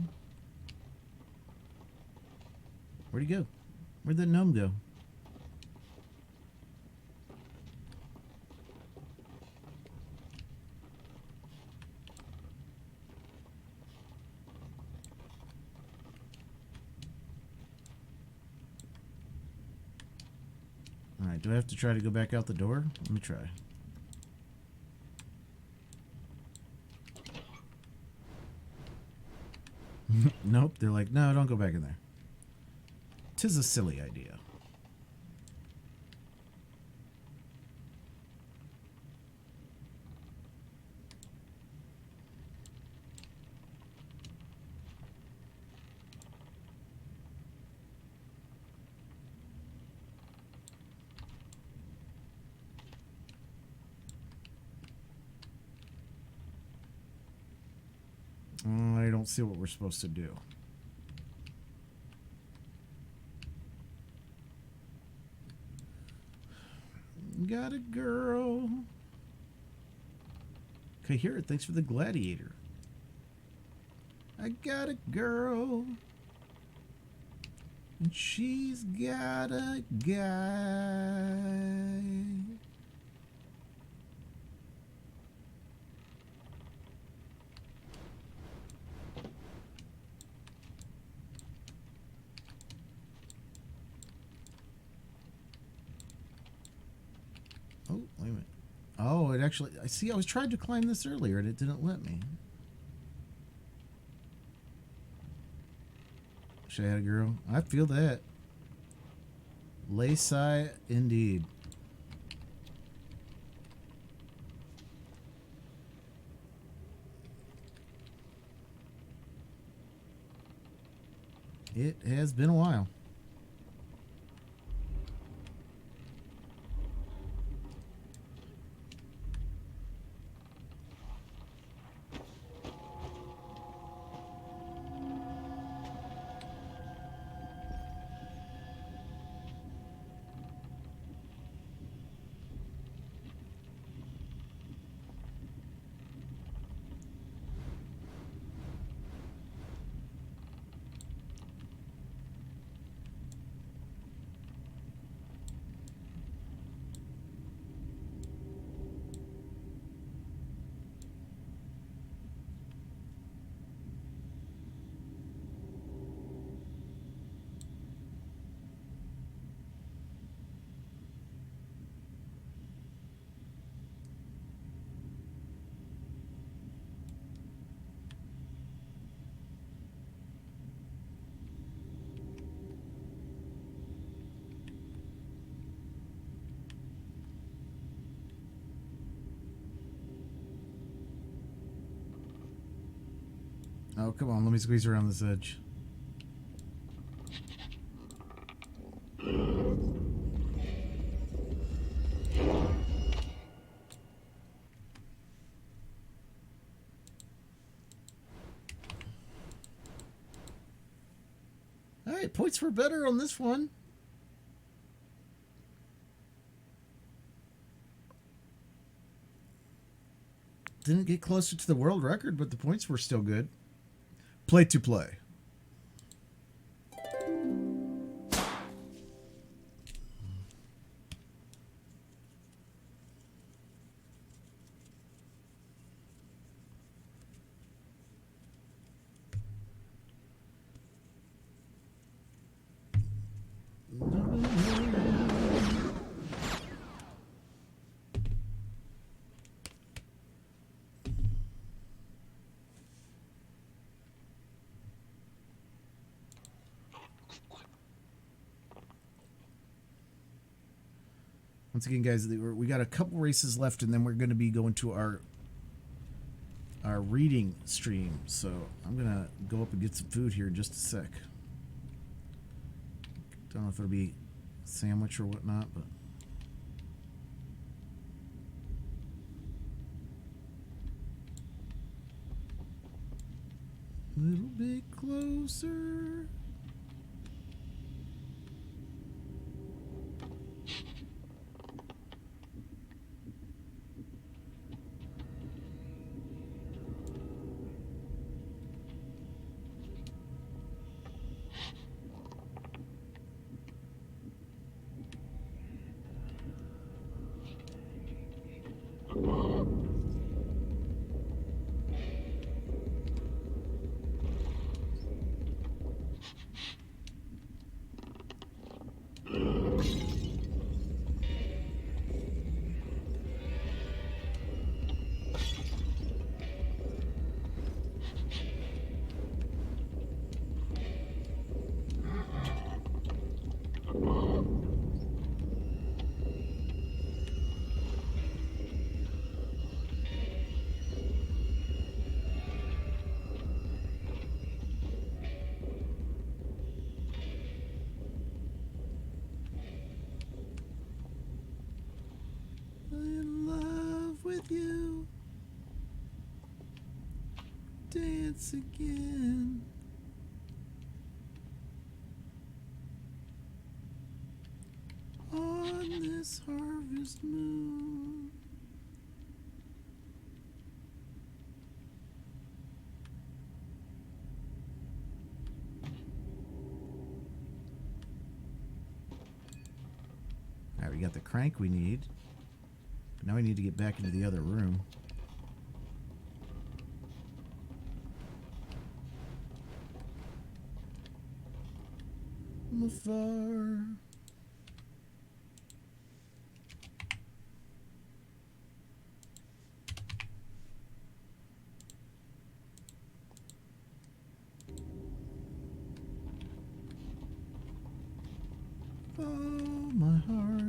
Where'd he go? Where'd that gnome go? Alright, do I have to try to go back out the door? Let me try. Nope, they're like, no, don't go back in there. 'Tis a silly idea. I don't see what we're supposed to do. Got a girl. Okay, here. Thanks for the gladiator. I got a girl. And she's got a guy. Oh, wait a minute. Oh, it actually... I see, I was trying to climb this earlier and it didn't let me. Should I have a girl? I feel that. Layside, indeed. It has been a while. Oh, come on. Let me squeeze around this edge. right, points were better on this one. Didn't get closer to the world record, but the points were still good. Play to play. Once again, guys, we got a couple races left, and then we're going to be going to our reading stream. So I'm going to go up and get some food here in just a sec. Don't know if it'll be a sandwich or whatnot, but... a little bit closer. In love with you. Dance again. On this harvest moon. All right, we got the crank we need. But now we need to get back into the other room. From afar. Oh, my heart.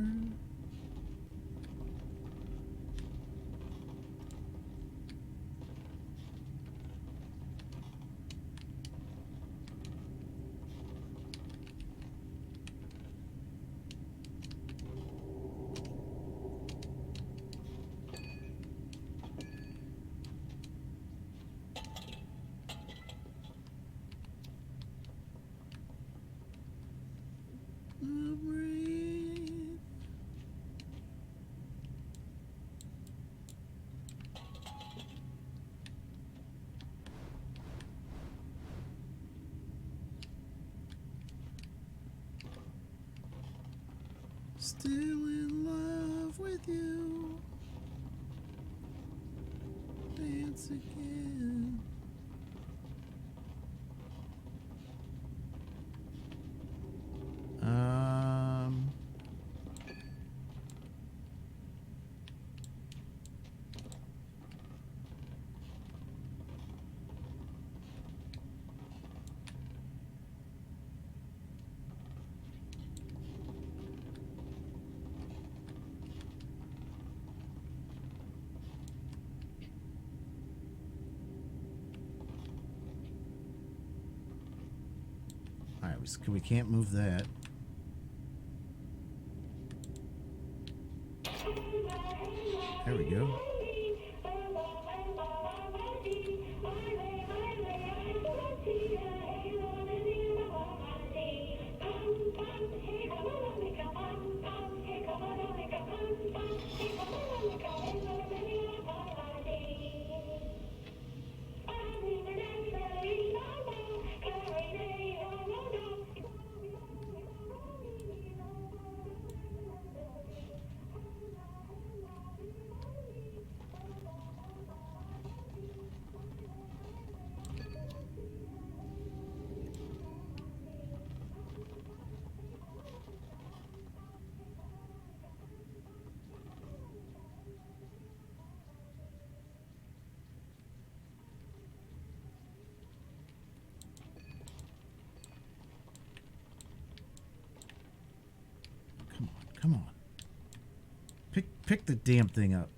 Still in love with you. Dance again. All right, we can't move that. There we go. pick the damn thing up.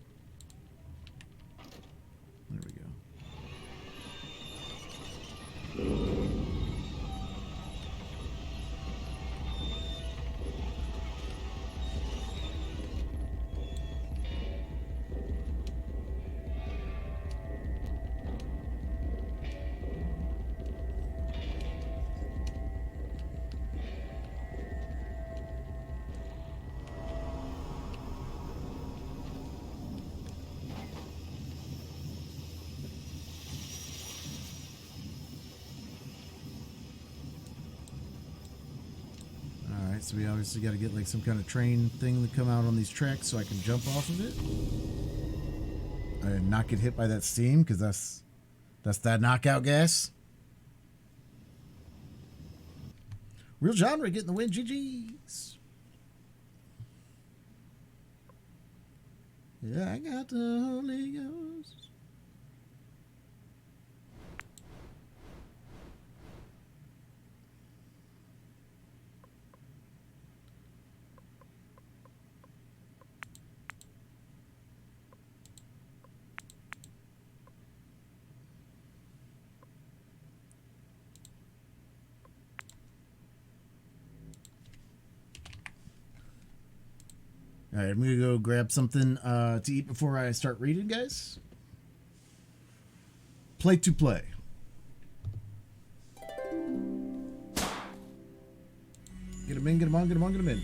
There we go. So we obviously got to get like some kind of train thing to come out on these tracks so I can jump off of it and not get hit by that steam, because that's that knockout gas. Real genre getting the win. GG's. Yeah, I got the Holy Ghost. All right, I'm gonna go grab something to eat before I start reading, guys. Play to play. Get him in, get him on, get him on, get him in.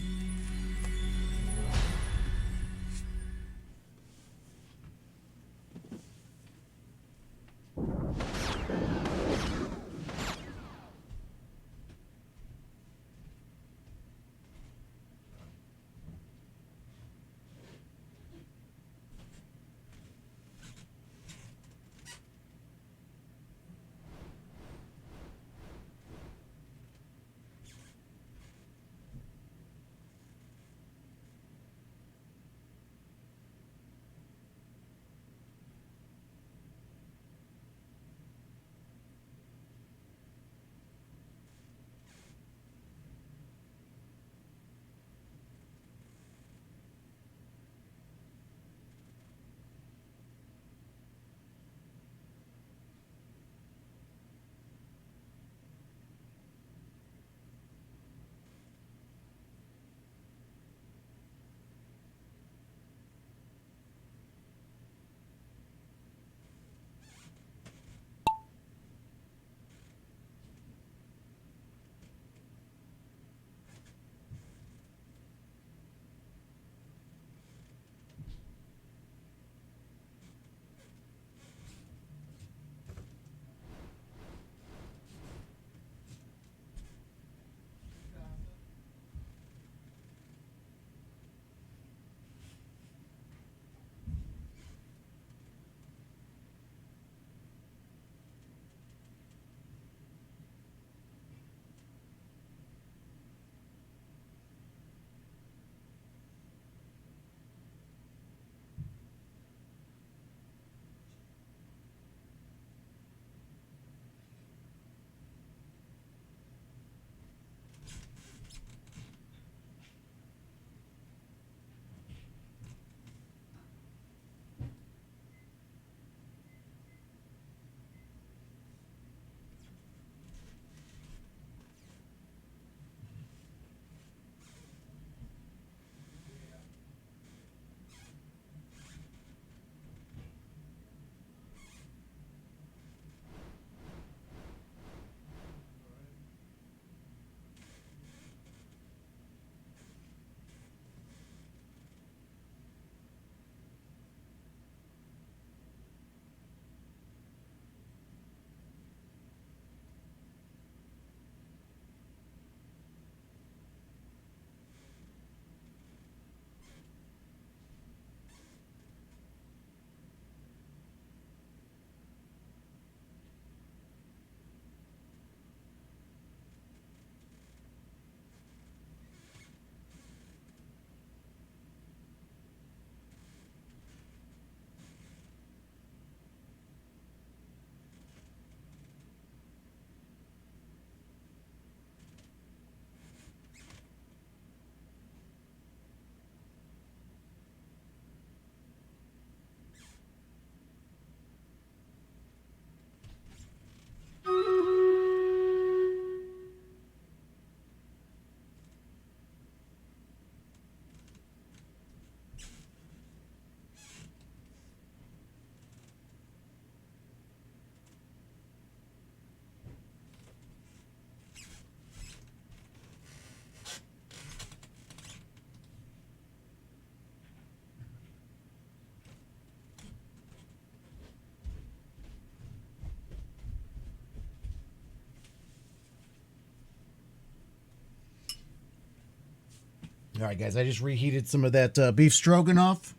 All right, guys, I just reheated some of that beef stroganoff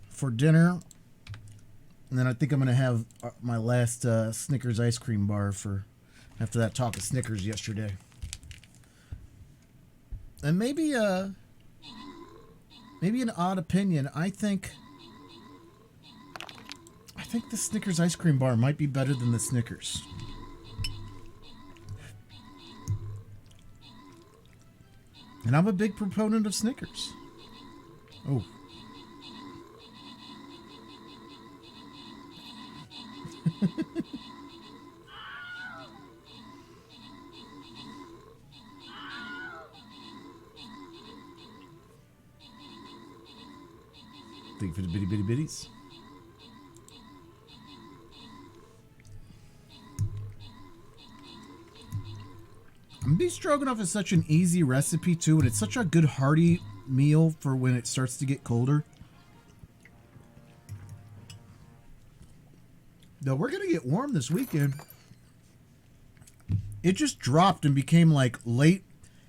for dinner. And then I think I'm going to have my last Snickers ice cream bar for after that talk of Snickers yesterday. And maybe an odd opinion. I think the Snickers ice cream bar might be better than the Snickers. And I'm a big proponent of Snickers. Oh. Think for the bitty bitty bitties. Beef stroganoff is such an easy recipe too, and it's such a good hearty meal for when it starts to get colder. Though we're gonna get warm this weekend. It just dropped and became like late.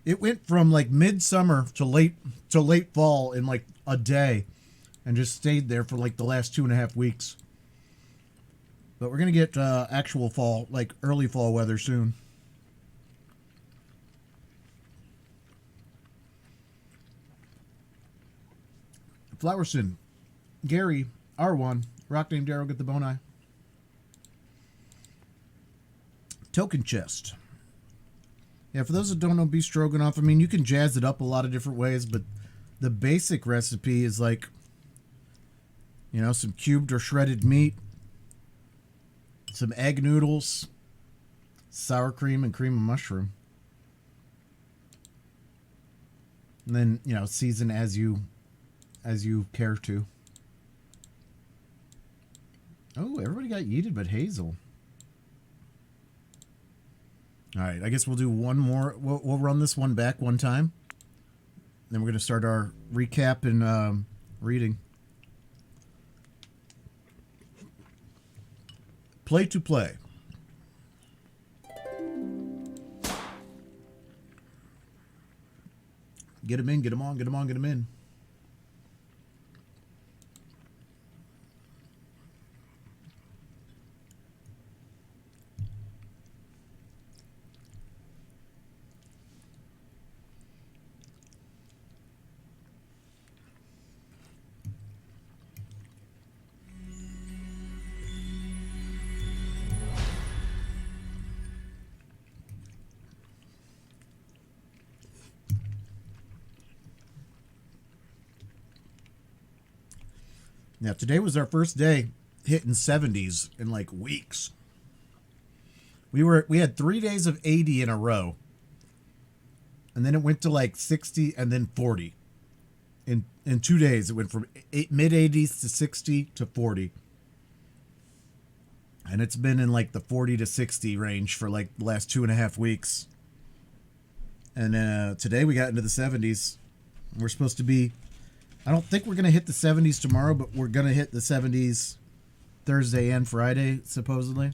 It went from like midsummer to late fall in like a day, and just stayed there for like the last 2.5 weeks. But we're gonna get actual fall, like early fall weather soon. Flowerson, Gary, R1, Rock Name Darrow, get the bone eye. Token chest. Yeah, for those that don't know beef stroganoff, I mean, you can jazz it up a lot of different ways, but the basic recipe is like, you know, some cubed or shredded meat, some egg noodles, sour cream, and cream of mushroom. And then, you know, season as you care to. Oh, everybody got yeeted but Hazel. All right, I guess we'll do one more. We'll run this one back one time. Then we're going to start our recap and reading. Play to play. Get them in, get them on, get them on, get them in. Now, today was our first day hitting 70s in like weeks. We had 3 days of 80 in a row. And then it went to like 60 and then 40. In 2 days, it went from mid 80s to 60 to 40. And it's been in like the 40 to 60 range for like the last 2.5 weeks. And today we got into the 70s. We're supposed to be, I don't think we're going to hit the 70s tomorrow, but we're going to hit the 70s Thursday and Friday, supposedly.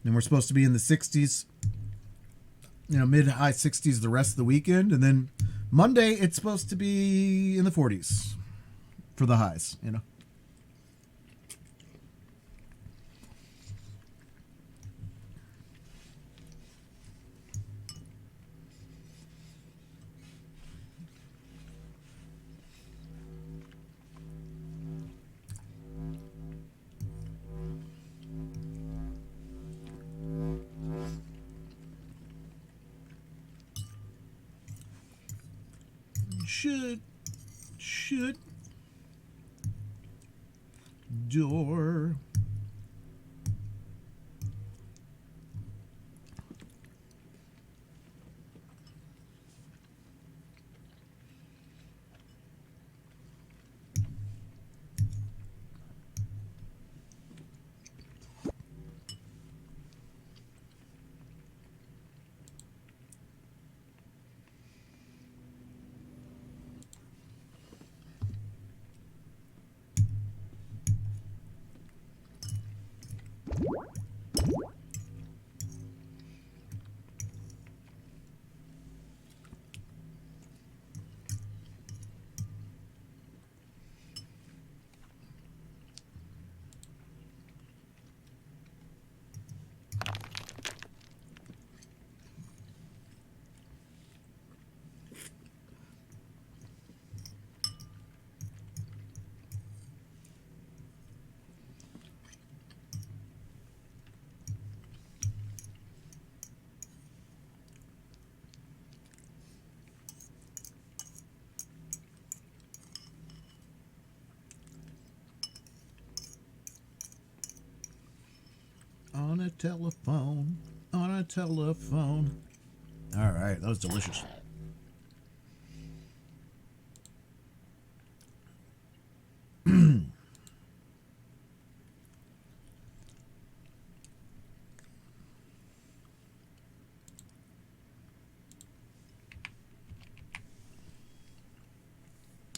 And we're supposed to be in the 60s, you know, mid high 60s the rest of the weekend. And then Monday, it's supposed to be in the 40s for the highs, you know. Should door. a telephone. On a telephone. All right, that was delicious.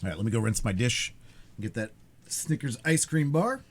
All right, let me go rinse my dish and get that Snickers ice cream bar.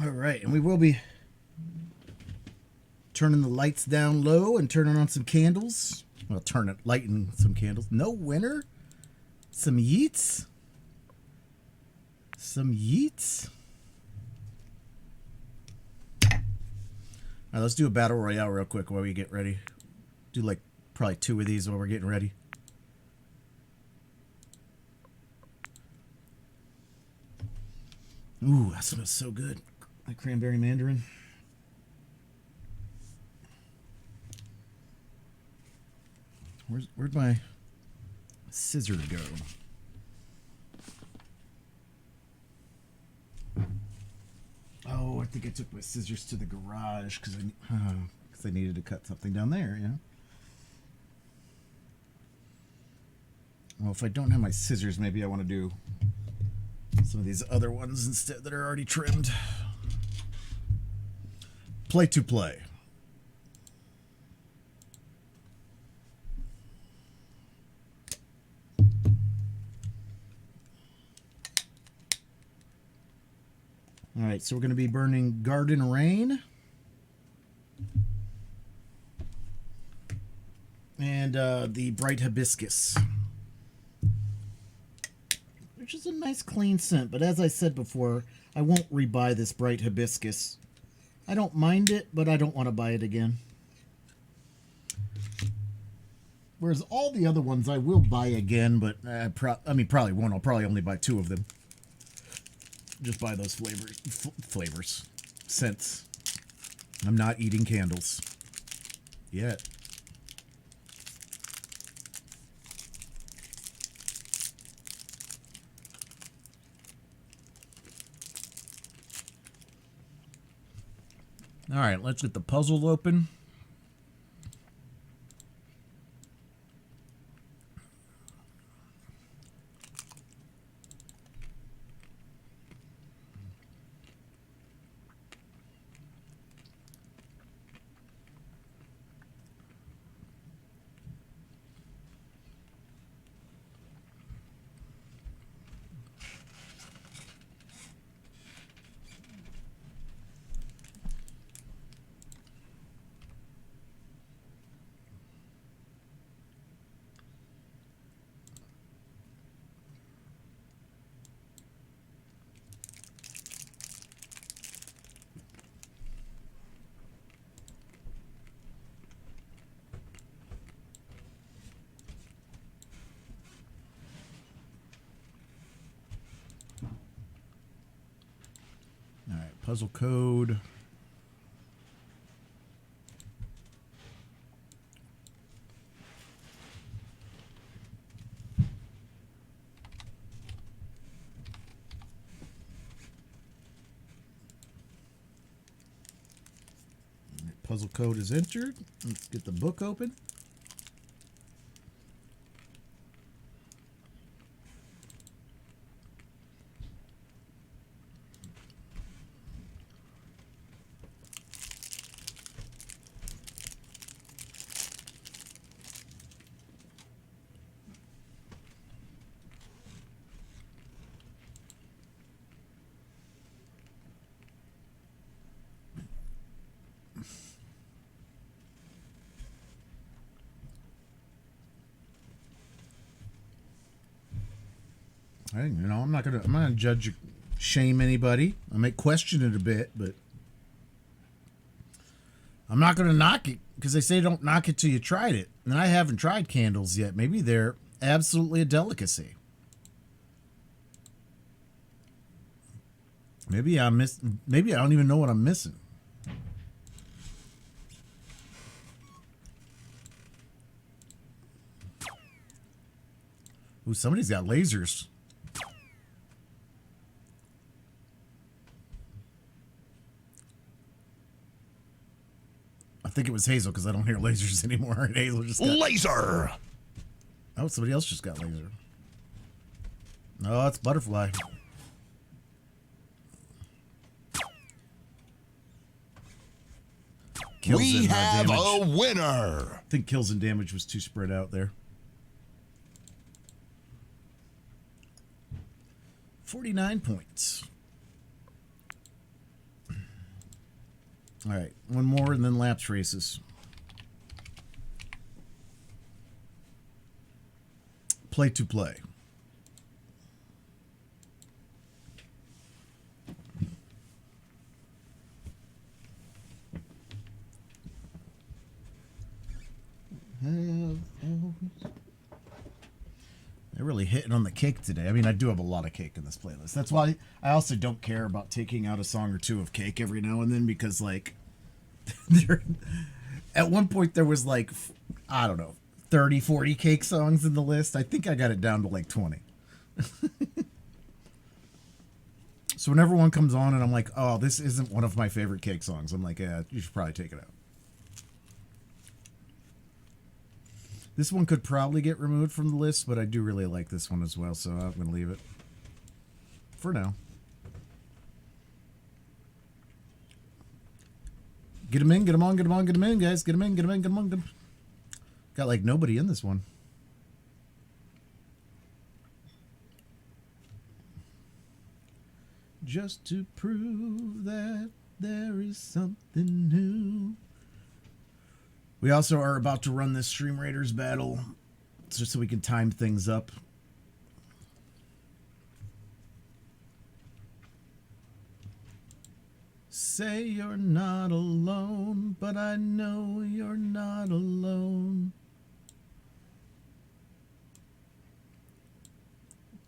All right, and we will be turning the lights down low and turning on some candles. Well, lighting some candles. No winner? Some yeets? Some yeets? All right, let's do a battle royale real quick while we get ready. Do like probably 2 of these while we're getting ready. Ooh, that smells so good. That cranberry mandarin. Where'd my scissor go? Oh, I think I took my scissors to the garage because I needed to cut something down there, yeah. Well, if I don't have my scissors, maybe I want to do some of these other ones instead that are already trimmed. Play to play. All right, so we're going to be burning Garden Rain. And the Bright Hibiscus. Which is a nice clean scent, but as I said before, I won't rebuy this Bright Hibiscus. I don't mind it, but I don't want to buy it again. Whereas all the other ones I will buy again, but probably won't. I'll probably only buy 2 of them. Just buy those flavors, scents. I'm not eating candles yet. All right, let's get the puzzle open. Puzzle code. Puzzle code is entered. Let's get the book open. Hey, I'm not gonna judge, shame anybody. I might question it a bit, but I'm not gonna knock it because they say don't knock it till you tried it. And I haven't tried candles yet. Maybe they're absolutely a delicacy. Maybe I don't even know what I'm missing. Ooh, somebody's got lasers. I think it was Hazel because I don't hear lasers anymore. And Hazel just got laser. Oh, somebody else just got laser. No, it's butterfly. We have a winner. I think kills and damage was too spread out there. 49 points. All right, one more and then laps races. Play to play. They're really hitting on the cake today. I mean, I do have a lot of cake in this playlist. That's why I also don't care about taking out a song or two of cake every now and then because, like, at one point there was, like, I don't know, 30, 40 cake songs in the list. I think I got it down to, like, 20. So whenever one comes on and I'm like, oh, this isn't one of my favorite cake songs, I'm like, yeah, you should probably take it out. This one could probably get removed from the list, but I do really like this one as well, so I'm going to leave it for now. Get them in, get them on, get them on, get them in, guys. Get them in, get them in, get them on. Get 'em. Got like nobody in this one. Just to prove that there is something new. We also are about to run this Stream Raiders battle just so we can time things up. Say you're not alone, but I know you're not alone.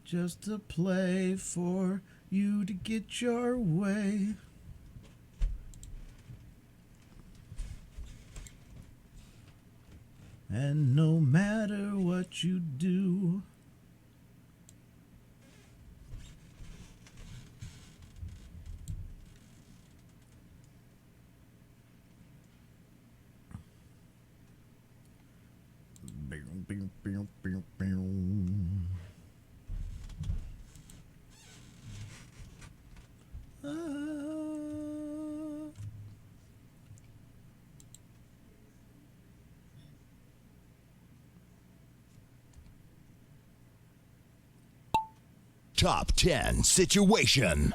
Just to play for you to get your way. And no matter what you do, Top 10 situation.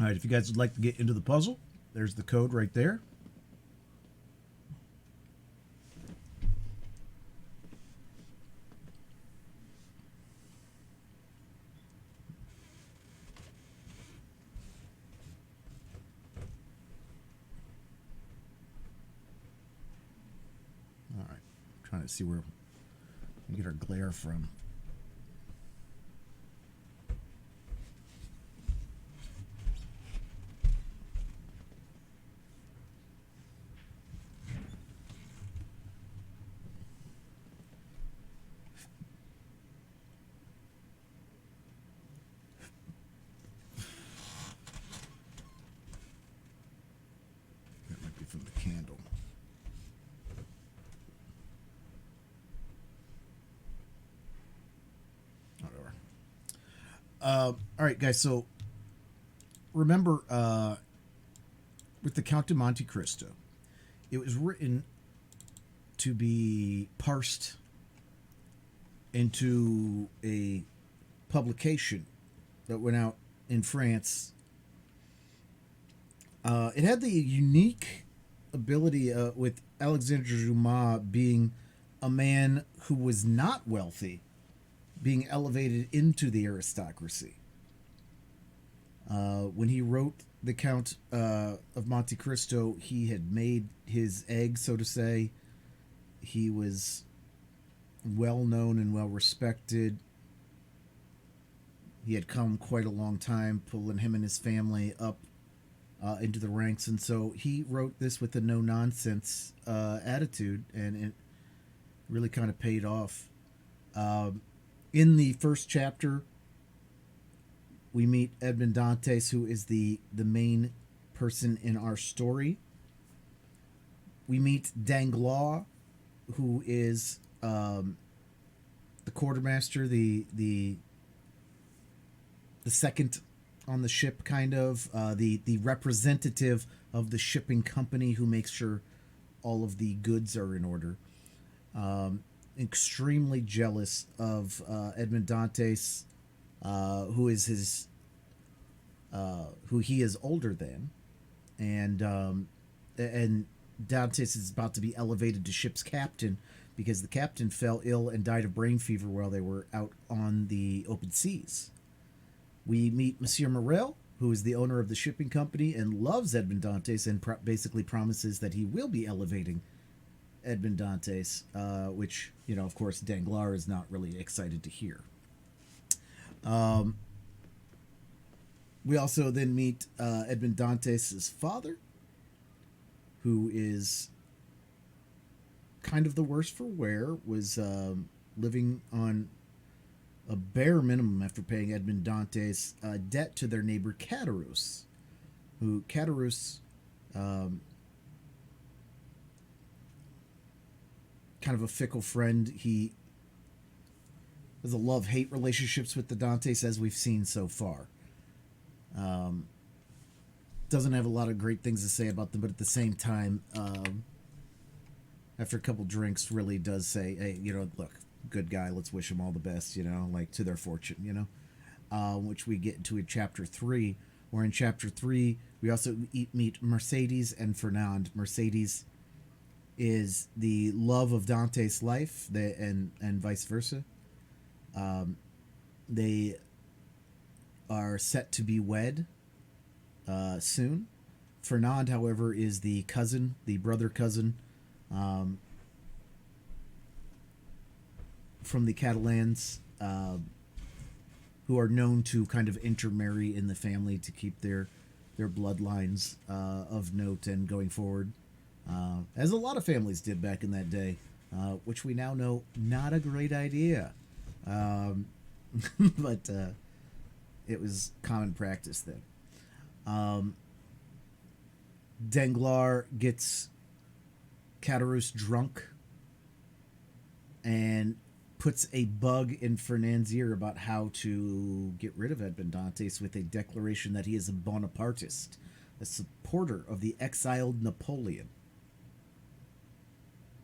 all right, if you guys would like to get into the puzzle, there's the code right there. trying to see where we get our glare from. That might be from the candle. Whatever. All right, guys. So remember, with the Count of Monte Cristo, it was written to be parsed into a publication that went out in France. It had the unique ability with Alexandre Dumas being a man who was not wealthy, being elevated into the aristocracy. When he wrote The Count of Monte Cristo, he had made his egg, so to say. He was well known and well respected. He had come quite a long time, pulling him and his family up into the ranks, and so he wrote this with a no-nonsense attitude, and it really kind of paid off. In the first chapter, we meet Edmond Dantes, who is the main person in our story. We meet Danglars, who is the quartermaster, the second on the ship, kind of the representative of the shipping company who makes sure all of the goods are in order. Extremely jealous of Edmond Dantes, who is his who he is older than, and Dantes is about to be elevated to ship's captain because the captain fell ill and died of brain fever while they were out on the open seas. We meet Monsieur Morel, who is the owner of the shipping company and loves Edmond Dantes and basically promises that he will be elevating Edmond Dantes, which, you know, of course, Danglars is not really excited to hear. We also then meet Edmond Dantes' father, who is kind of the worse for wear, was living on a bare minimum after paying Edmond Dantes debt to their neighbor Catarus, who Catarus kind of a fickle friend. He has a love-hate relationships with the Dantes, as we've seen so far. Doesn't have a lot of great things to say about them, but at the same time, after a couple drinks, really does say, hey, you know, look, good guy, let's wish him all the best, you know, like to their fortune, you know, which we get into in chapter 3, where in chapter 3, we also meet Mercedes and Fernand. Mercedes is the love of Dante's life, and vice versa. They are set to be wed soon. Fernand, however, is the cousin, the brother cousin, from the Catalans, who are known to kind of intermarry in the family to keep their bloodlines of note and going forward, as a lot of families did back in that day, which we now know not a great idea, but it was common practice then. Danglars gets Catarus drunk and puts a bug in Fernand's ear about how to get rid of Edmond Dantes with a declaration that he is a Bonapartist, a supporter of the exiled Napoleon.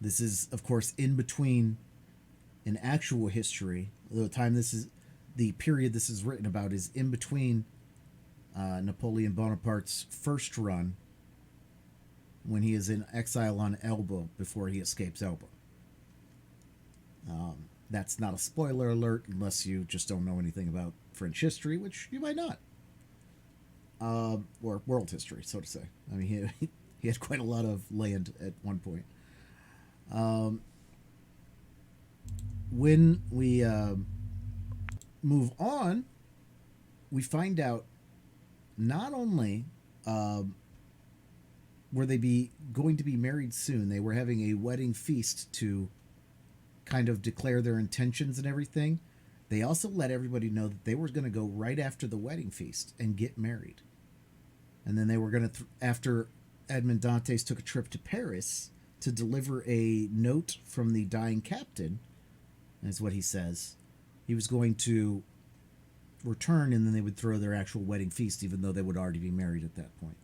This is, of course, in between an actual history. The period this is written about is in between Napoleon Bonaparte's first run, when he is in exile on Elba before he escapes Elba. That's not a spoiler alert unless you just don't know anything about French history, which you might not. Or world history, so to say. I mean, he had quite a lot of land at one point. when we move on, we find out not only were they going to be married soon, they were having a wedding feast to kind of declare their intentions and everything. They also let everybody know that they were going to go right after the wedding feast and get married. And then they were going to, after Edmond Dantes took a trip to Paris to deliver a note from the dying captain, is what he says, he was going to return, and then they would throw their actual wedding feast, even though they would already be married at that point.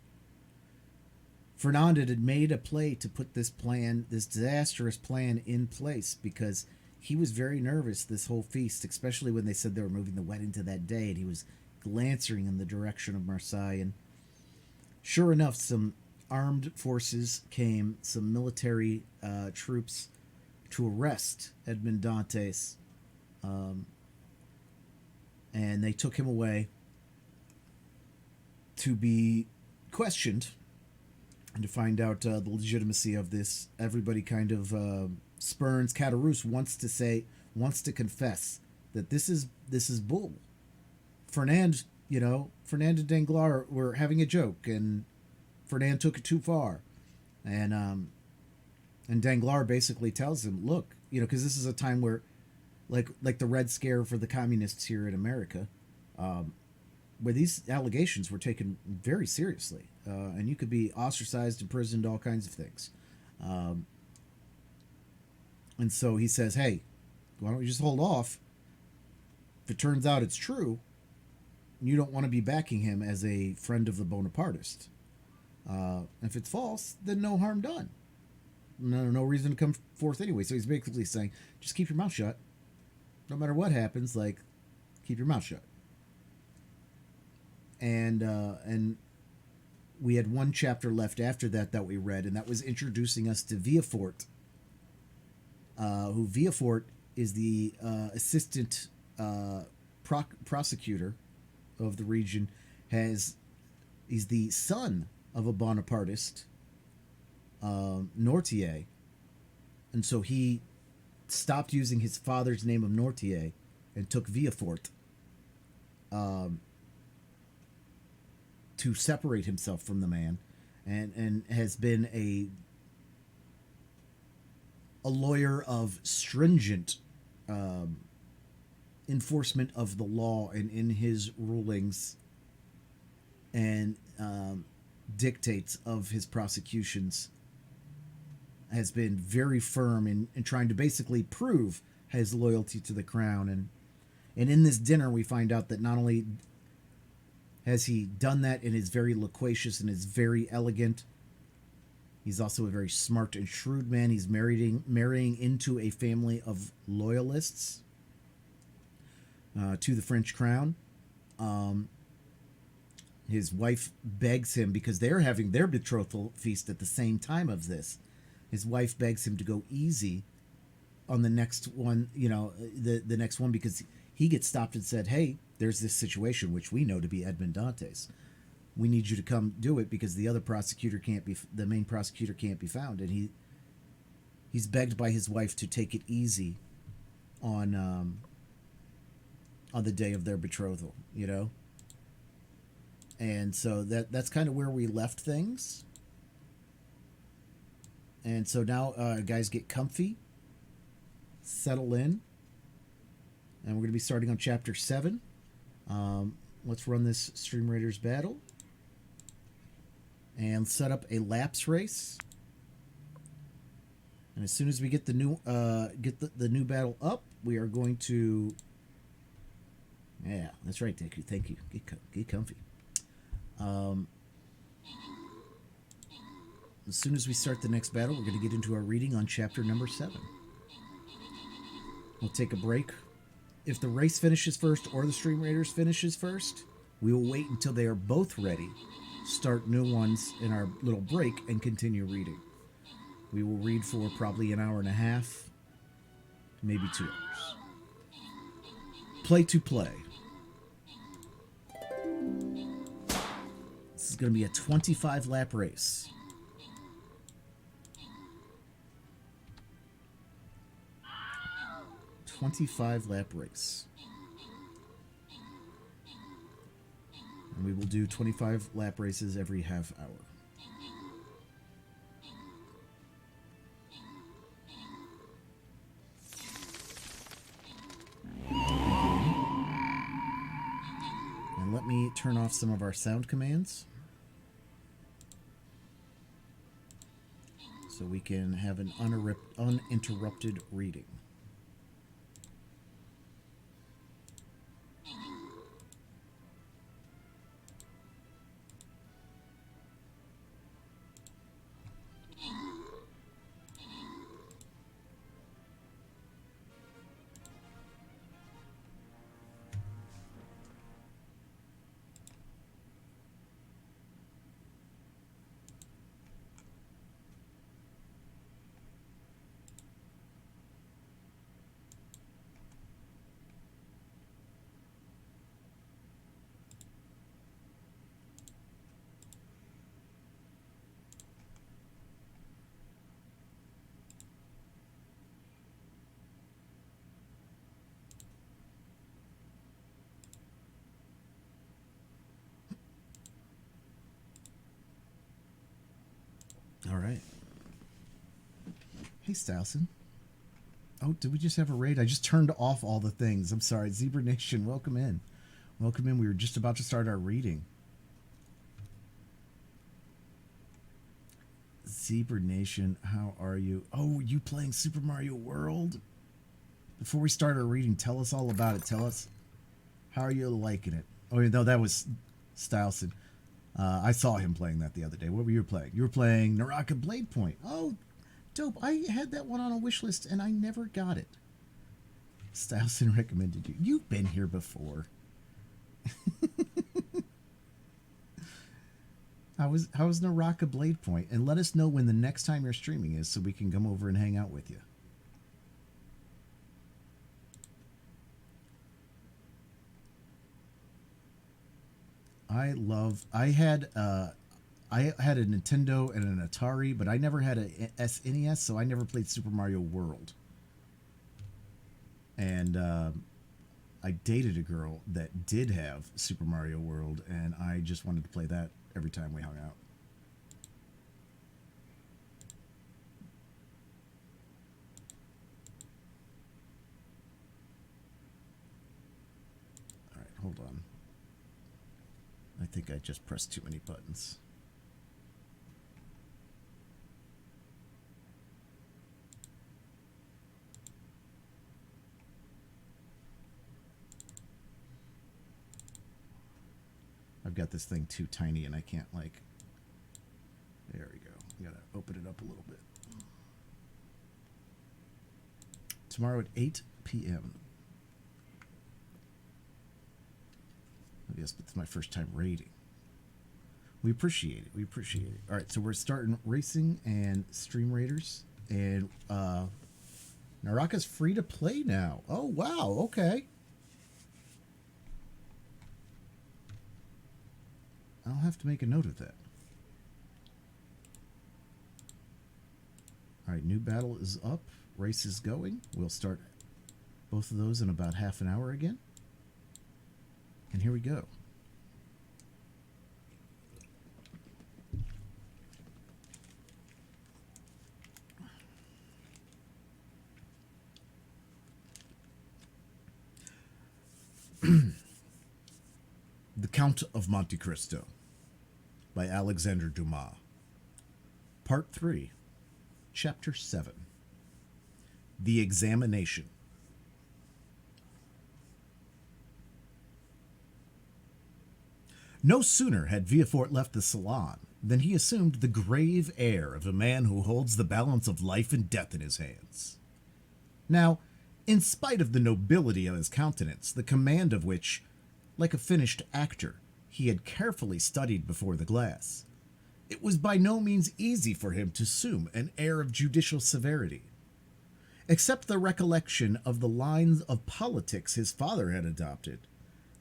Fernand had made a play to put this plan, this disastrous plan, in place because he was very nervous this whole feast, especially when they said they were moving the wedding to that day, and he was glancing in the direction of Marseille. And sure enough, some armed forces came, some military troops, to arrest Edmond Dantes, and they took him away to be questioned and to find out the legitimacy of this. Everybody kind of spurns. Caderousse wants to confess that this is bull. Fernand and Danglars were having a joke, and Fernand took it too far, and Danglars basically tells him, look, because this is a time where, like the Red Scare for the communists here in America, where these allegations were taken very seriously, and you could be ostracized, imprisoned, all kinds of things. And so he says, hey, why don't we just hold off? If it turns out it's true, you don't want to be backing him as a friend of the Bonapartist. If it's false, then no harm done. No reason to come forth anyway. So he's basically saying, just keep your mouth shut. No matter what happens, keep your mouth shut. And we had one chapter left after that we read, and that was introducing us to Villefort, who Villefort is the assistant prosecutor of the region. He's the son of a Bonapartist, Nortier, and so he stopped using his father's name of Nortier and took Villefort to separate himself from the man, and has been a lawyer of stringent enforcement of the law, and in his rulings and dictates of his prosecutions has been very firm in trying to basically prove his loyalty to the crown. And in this dinner we find out that not only has he done that and is very loquacious and is very elegant, he's also a very smart and shrewd man. He's marrying into a family of loyalists to the French crown. His wife begs him, because they're having their betrothal feast at the same time of this. His wife begs him to go easy on the next one, the next one, because he gets stopped and said, hey, there's this situation, which we know to be Edmond Dantes. We need you to come do it because the main prosecutor can't be found. And he's begged by his wife to take it easy on the day of their betrothal, And so that's kind of where we left things. And so now, guys, get comfy, settle in, and we're going to be starting on Chapter 7. Let's run this Stream Raiders battle and set up a laps race. And as soon as we get the new battle up, we are going to... Yeah, that's right, Deku. Thank you. Get comfy. As soon as we start the next battle, we're going to get into our reading on chapter number 7. We'll take a break. If the race finishes first or the Stream Raiders finishes first, we will wait until they are both ready, start new ones in our little break, and continue reading. We will read for probably an hour and a half, maybe 2 hours. Play to play. This is going to be a 25-lap race. 25 lap race. And we will do 25 lap races every half hour. And let me turn off some of our sound commands so we can have an uninterrupted reading. All right. Hey, Stowson. Oh, did we just have a raid? I just turned off all the things. I'm sorry. Zebra Nation, welcome in. Welcome in. We were just about to start our reading. Zebra Nation, how are you? Oh, you playing Super Mario World? Before we start our reading, tell us all about it. Tell us, how are you liking it? Oh, no, that was Stylson. I saw him playing that the other day. What were you playing? You were playing Naraka Blade Point. Oh, dope. I had that one on a wish list, and I never got it. Stylson recommended you. You've been here before. How was Naraka Blade Point? And let us know when the next time you're streaming is so we can come over and hang out with you. I had a Nintendo and an Atari, but I never had a SNES, so I never played Super Mario World. And I dated a girl that did have Super Mario World, and I just wanted to play that every time we hung out. All right, hold on. I think I just pressed too many buttons. I've got this thing too tiny and I can't, like... There we go. I gotta open it up a little bit. Tomorrow at 8 p.m. Yes, but it's my first time raiding. We appreciate it. We appreciate it. All right, so we're starting racing and stream raiders. And Naraka's free to play now. Oh, wow. Okay. I'll have to make a note of that. All right, new battle is up. Race is going. We'll start both of those in about half an hour again. And here we go. The Count of Monte Cristo by Alexander Dumas. Part 3, Chapter 7. The Examination. No sooner had Villefort left the salon than he assumed the grave air of a man who holds the balance of life and death in his hands. Now, in spite of the nobility of his countenance, the command of which, like a finished actor, he had carefully studied before the glass, it was by no means easy for him to assume an air of judicial severity. Except the recollection of the lines of politics his father had adopted,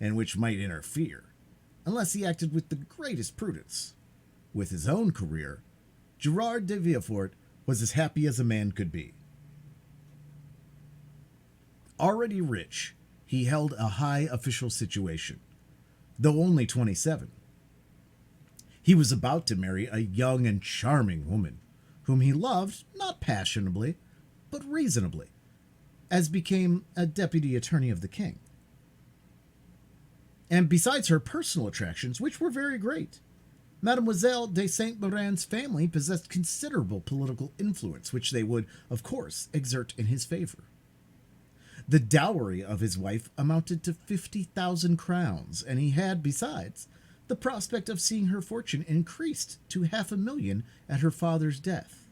and which might interfere, unless he acted with the greatest prudence. With his own career, Gerard de Villefort was as happy as a man could be. Already rich, he held a high official situation, though only 27. He was about to marry a young and charming woman, whom he loved not passionately, but reasonably, as became a deputy attorney of the king. And besides her personal attractions, which were very great, Mademoiselle de Saint-Méran's family possessed considerable political influence, which they would, of course, exert in his favor. The dowry of his wife amounted to 50,000 crowns, and he had, besides, the prospect of seeing her fortune increased to 500,000 at her father's death.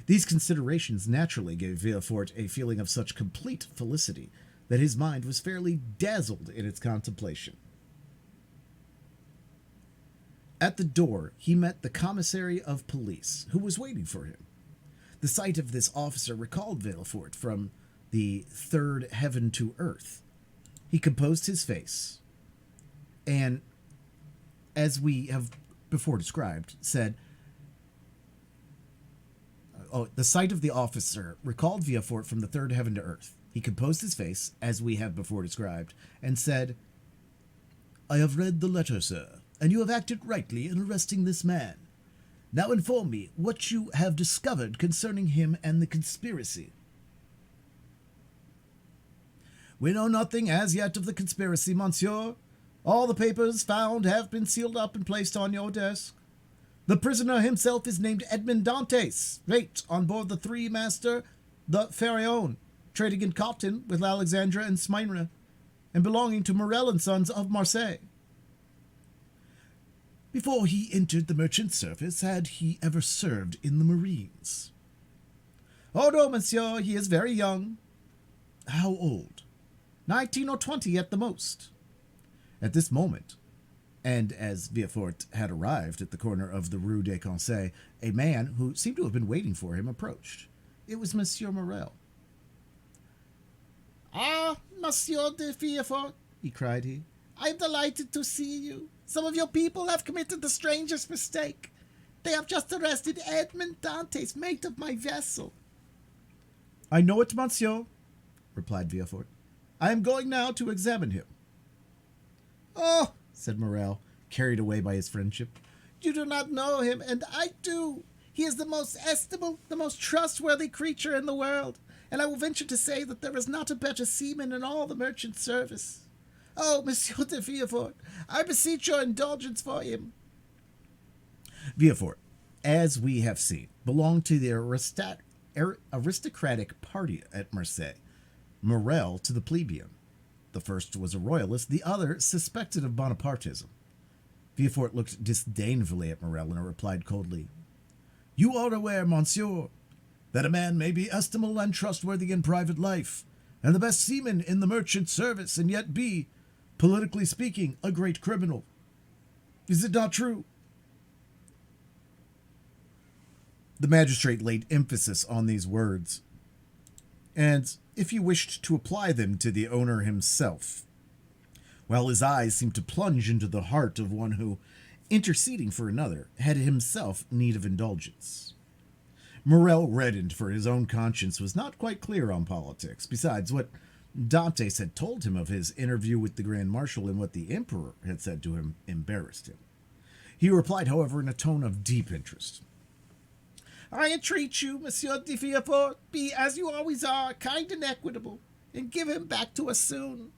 These considerations naturally gave Villefort a feeling of such complete felicity that his mind was fairly dazzled in its contemplation. At the door, he met the commissary of police, who was waiting for him. The sight of this officer recalled Villefort from the third heaven to earth. He composed his face, and, as we have before described, said, the sight of the officer recalled Villefort from the third heaven to earth. He composed his face, as we have before described, and said, "I have read the letter, sir, and you have acted rightly in arresting this man. Now inform me what you have discovered concerning him and the conspiracy." "We know nothing as yet of the conspiracy, monsieur. All the papers found have been sealed up and placed on your desk. The prisoner himself is named Edmond Dantes, mate on board the three-master, the Pharaon, trading in cotton with Alexandria and Smyrna, and belonging to Morel and Sons of Marseille. Before he entered the merchant service, had he ever served in the Marines?" "Oh no, monsieur, he is very young." "How old?" 19 or 20 at the most." At this moment, and as Villefort had arrived at the corner of the Rue des Conseils, a man who seemed to have been waiting for him approached. It was Monsieur Morel. "Ah, Monsieur de Villefort," cried he, "I am delighted to see you. Some of your people have committed the strangest mistake. They have just arrested Edmond Dantes, mate of my vessel." "I know it, monsieur," replied Villefort. "I am going now to examine him." "Oh," said Morel, carried away by his friendship, "you do not know him, and I do. He is the most estimable, the most trustworthy creature in the world, and I will venture to say that there is not a better seaman in all the merchant service. Oh, Monsieur de Villefort, I beseech your indulgence for him." Villefort, as we have seen, belonged to the aristocratic party at Marseille, Morel to the plebeian. The first was a royalist, the other suspected of Bonapartism. Villefort looked disdainfully at Morel and replied coldly, "You are aware, monsieur, that a man may be estimable and trustworthy in private life, and the best seaman in the merchant service, and yet be, politically speaking, a great criminal. Is it not true?" The magistrate laid emphasis on these words, and if he wished to apply them to the owner himself, while his eyes seemed to plunge into the heart of one who, interceding for another, had himself need of indulgence. Morel reddened, for his own conscience was not quite clear on politics. Besides, what Dantes had told him of his interview with the Grand Marshal and what the Emperor had said to him embarrassed him. He replied, however, in a tone of deep interest, "I entreat you, Monsieur de Villefort, be, as you always are, kind and equitable, and give him back to us soon."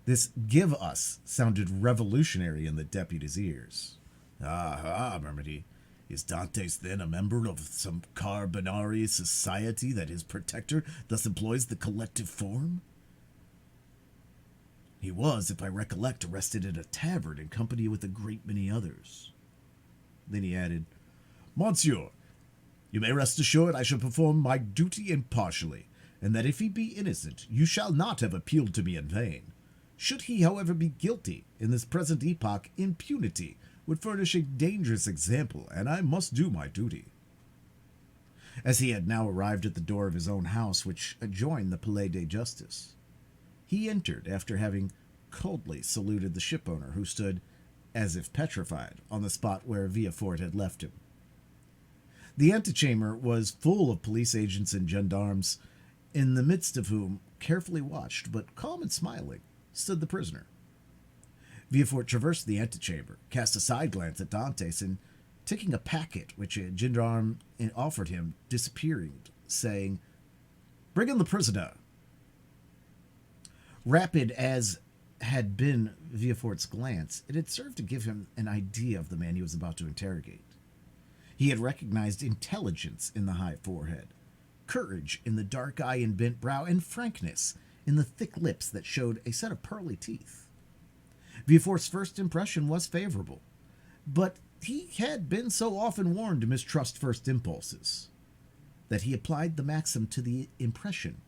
This "give us" sounded revolutionary in the deputy's ears. "Ah, murmured he. Is Dantes then a member of some Carbonari society that his protector thus employs the collective form? He was, if I recollect, arrested in a tavern in company with a great many others." Then he added, "Monsieur, you may rest assured I shall perform my duty impartially, and that if he be innocent, you shall not have appealed to me in vain. Should he, however, be guilty, in this present epoch, impunity would furnish a dangerous example, and I must do my duty." As he had now arrived at the door of his own house, which adjoined the Palais de Justice, he entered after having coldly saluted the shipowner, who stood, as if petrified, on the spot where Villefort had left him. The antechamber was full of police agents and gendarmes, in the midst of whom carefully watched, but calm and smiling, stood the prisoner. Villefort traversed the antechamber, cast a side glance at Dantes, and, taking a packet which a gendarme offered him, disappeared, saying, "Bring in the prisoner." Rapid as had been Villefort's glance, it had served to give him an idea of the man he was about to interrogate. He had recognized intelligence in the high forehead, courage in the dark eye and bent brow, and frankness in the thick lips that showed a set of pearly teeth. Villefort's first impression was favorable, but he had been so often warned to mistrust first impulses that he applied the maxim to the impression,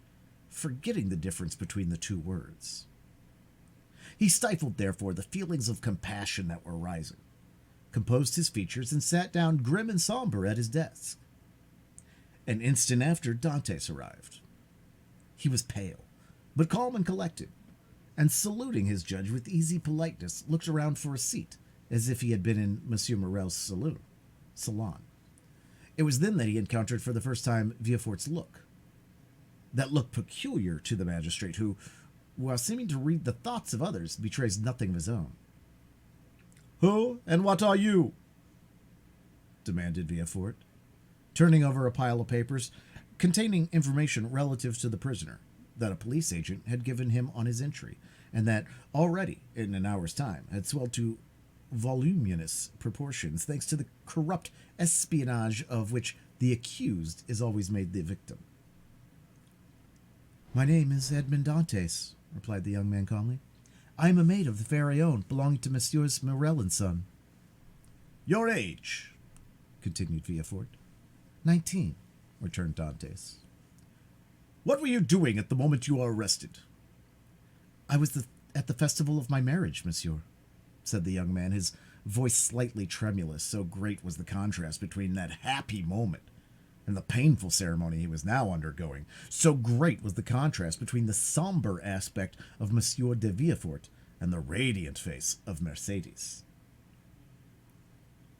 forgetting the difference between the two words. He stifled, therefore, the feelings of compassion that were rising, composed his features, and sat down grim and somber at his desk. An instant after, Dantes arrived. He was pale, but calm and collected, and saluting his judge with easy politeness, looked around for a seat, as if he had been in Monsieur Morel's salon. It was then that he encountered for the first time Villefort's look. That look peculiar to the magistrate who, while seeming to read the thoughts of others, betrays nothing of his own. "Who and what are you?" demanded Villefort, turning over a pile of papers containing information relative to the prisoner that a police agent had given him on his entry, and that already, in an hour's time, had swelled to voluminous proportions thanks to the corrupt espionage of which the accused is always made the victim. "My name is Edmond Dantes," replied the young man calmly. "I am a maid of the Pharaon, belonging to Messieurs Morel and Son." "Your age?" continued Villefort. 19, returned Dantes. "What were you doing at the moment you were arrested?" "I was at the festival of my marriage, monsieur," said the young man, his voice slightly tremulous, so great was the contrast between that happy moment and the painful ceremony he was now undergoing. So great was the contrast between the somber aspect of Monsieur de Villefort and the radiant face of Mercedes.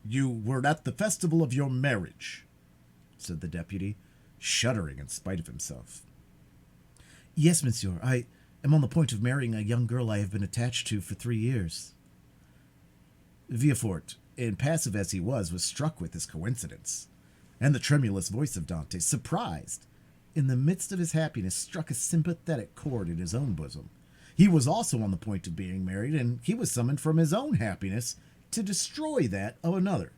"You were at the festival of your marriage," said the deputy, shuddering in spite of himself. "Yes, monsieur. I am on the point of marrying a young girl I have been attached to for 3 years. Villefort, impassive as he was struck with this coincidence, and the tremulous voice of Dante, surprised, in the midst of his happiness, struck a sympathetic chord in his own bosom. He was also on the point of being married, and he was summoned from his own happiness to destroy that of another.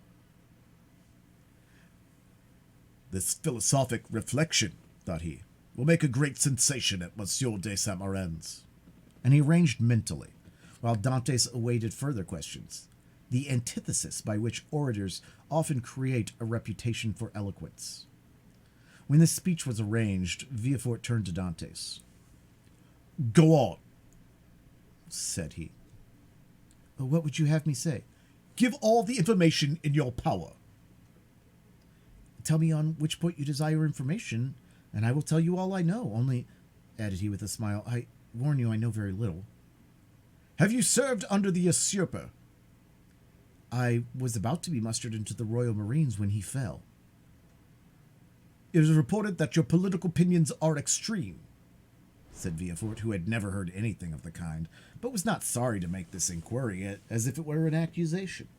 "This philosophic reflection," thought he, "will make a great sensation at Monsieur de Saint-Méran's." And he arranged mentally, while Dantes awaited further questions, the antithesis by which orators often create a reputation for eloquence. When this speech was arranged, Villefort turned to Dantes. "Go on," said he. "What would you have me say?" "Give all the information in your power." "Tell me on which point you desire information, and I will tell you all I know. Only," added he with a smile, "I warn you I know very little." "Have you served under the usurper?" "I was about to be mustered into the Royal Marines when he fell." "It is reported that your political opinions are extreme," said Villefort, who had never heard anything of the kind, but was not sorry to make this inquiry, as if it were an accusation.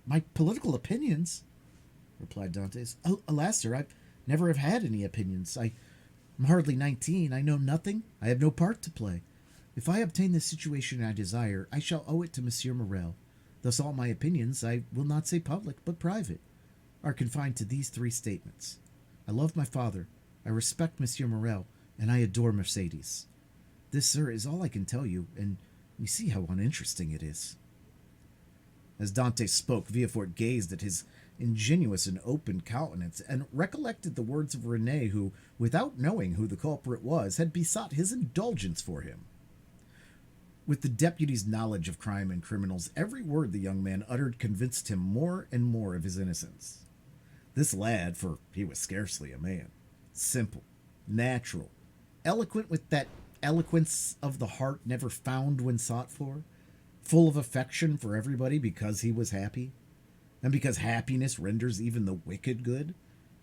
"My political opinions?" replied Dantes. "Alas, sir, I've never have had any opinions. I am hardly 19. I know nothing. I have no part to play. If I obtain the situation I desire, I shall owe it to Monsieur Morel. Thus all my opinions, I will not say public, but private, are confined to these 3 statements. I love my father, I respect Monsieur Morel, and I adore Mercedes. This, sir, is all I can tell you, and you see how uninteresting it is." As Dantes spoke, Villefort gazed at his ingenuous and open countenance, and recollected the words of Renee, who, without knowing who the culprit was, had besought his indulgence for him. With the deputy's knowledge of crime and criminals, every word the young man uttered convinced him more and more of his innocence. This lad, for he was scarcely a man, simple, natural, eloquent with that eloquence of the heart never found when sought for, full of affection for everybody because he was happy, and because happiness renders even the wicked good,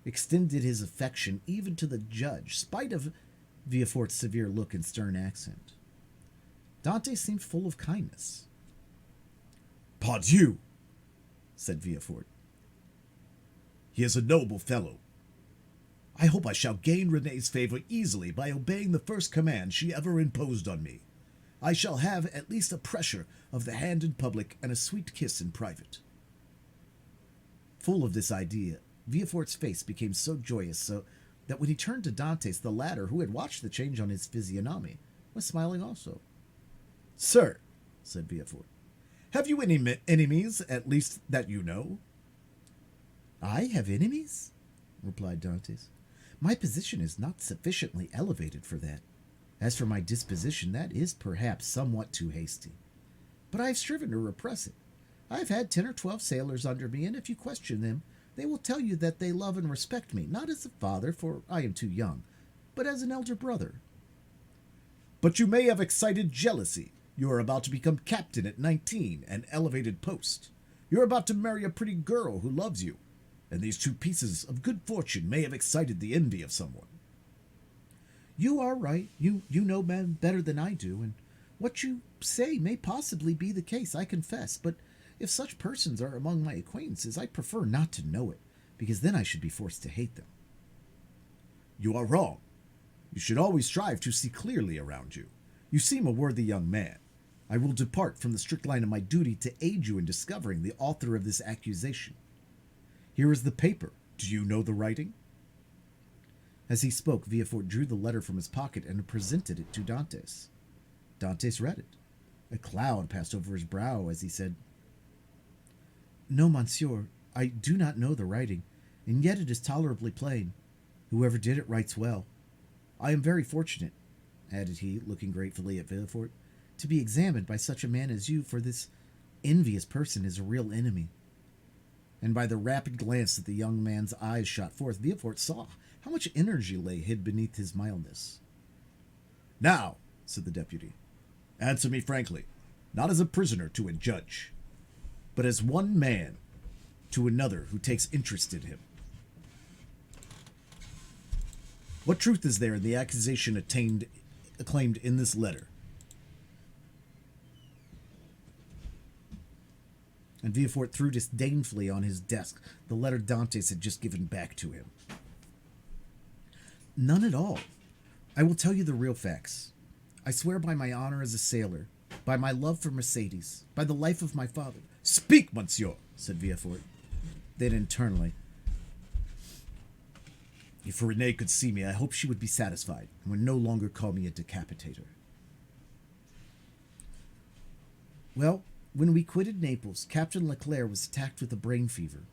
extended his affection even to the judge, spite of Villafort's severe look and stern accent. Dante seemed full of kindness. "Pardieu," said Villafort. "He is a noble fellow. I hope I shall gain Renee's favor easily by obeying the first command she ever imposed on me. I shall have at least a pressure of the hand in public and a sweet kiss in private." Full of this idea, Villafort's face became so joyous that when he turned to Dantes, the latter, who had watched the change on his physiognomy, was smiling also. "Sir," said Villafort, "have you any enemies, at least that you know?" "I have enemies?" replied Dantes. "My position is not sufficiently elevated for that. As for my disposition, that is perhaps somewhat too hasty. But I have striven to repress it. I have had 10 or 12 sailors under me, and if you question them, they will tell you that they love and respect me, not as a father, for I am too young, but as an elder brother." "But you may have excited jealousy. You are about to become captain at 19, an elevated post. You are about to marry a pretty girl who loves you, and these 2 pieces of good fortune may have excited the envy of someone." "You are right. You know men better than I do, and what you say may possibly be the case, I confess, but if such persons are among my acquaintances, I prefer not to know it, because then I should be forced to hate them." "You are wrong. You should always strive to see clearly around you. You seem a worthy young man. I will depart from the strict line of my duty to aid you in discovering the author of this accusation. Here is the paper. Do you know the writing?" As he spoke, Villafort drew the letter from his pocket and presented it to Dantes. Dantes read it. A cloud passed over his brow as he said, "No, monsieur, I do not know the writing, and yet it is tolerably plain. Whoever did it writes well. I am very fortunate," added he, looking gratefully at Villafort, "to be examined by such a man as you, for this envious person is a real enemy." And by the rapid glance that the young man's eyes shot forth, Villafort saw how much energy lay hid beneath his mildness. "Now," said the deputy, "answer me frankly, not as a prisoner to a judge, but as one man to another who takes interest in him. What truth is there in the accusation acclaimed in this letter?" And Villafort threw disdainfully on his desk the letter Dantes had just given back to him. "None at all. I will tell you the real facts. I swear by my honor as a sailor, by my love for Mercedes, by the life of my father—" "Speak, monsieur," said Villafort. Then internally, "If Renee could see me, I hope she would be satisfied and would no longer call me a decapitator." "Well, when we quitted Naples, Captain Leclerc was attacked with a brain fever.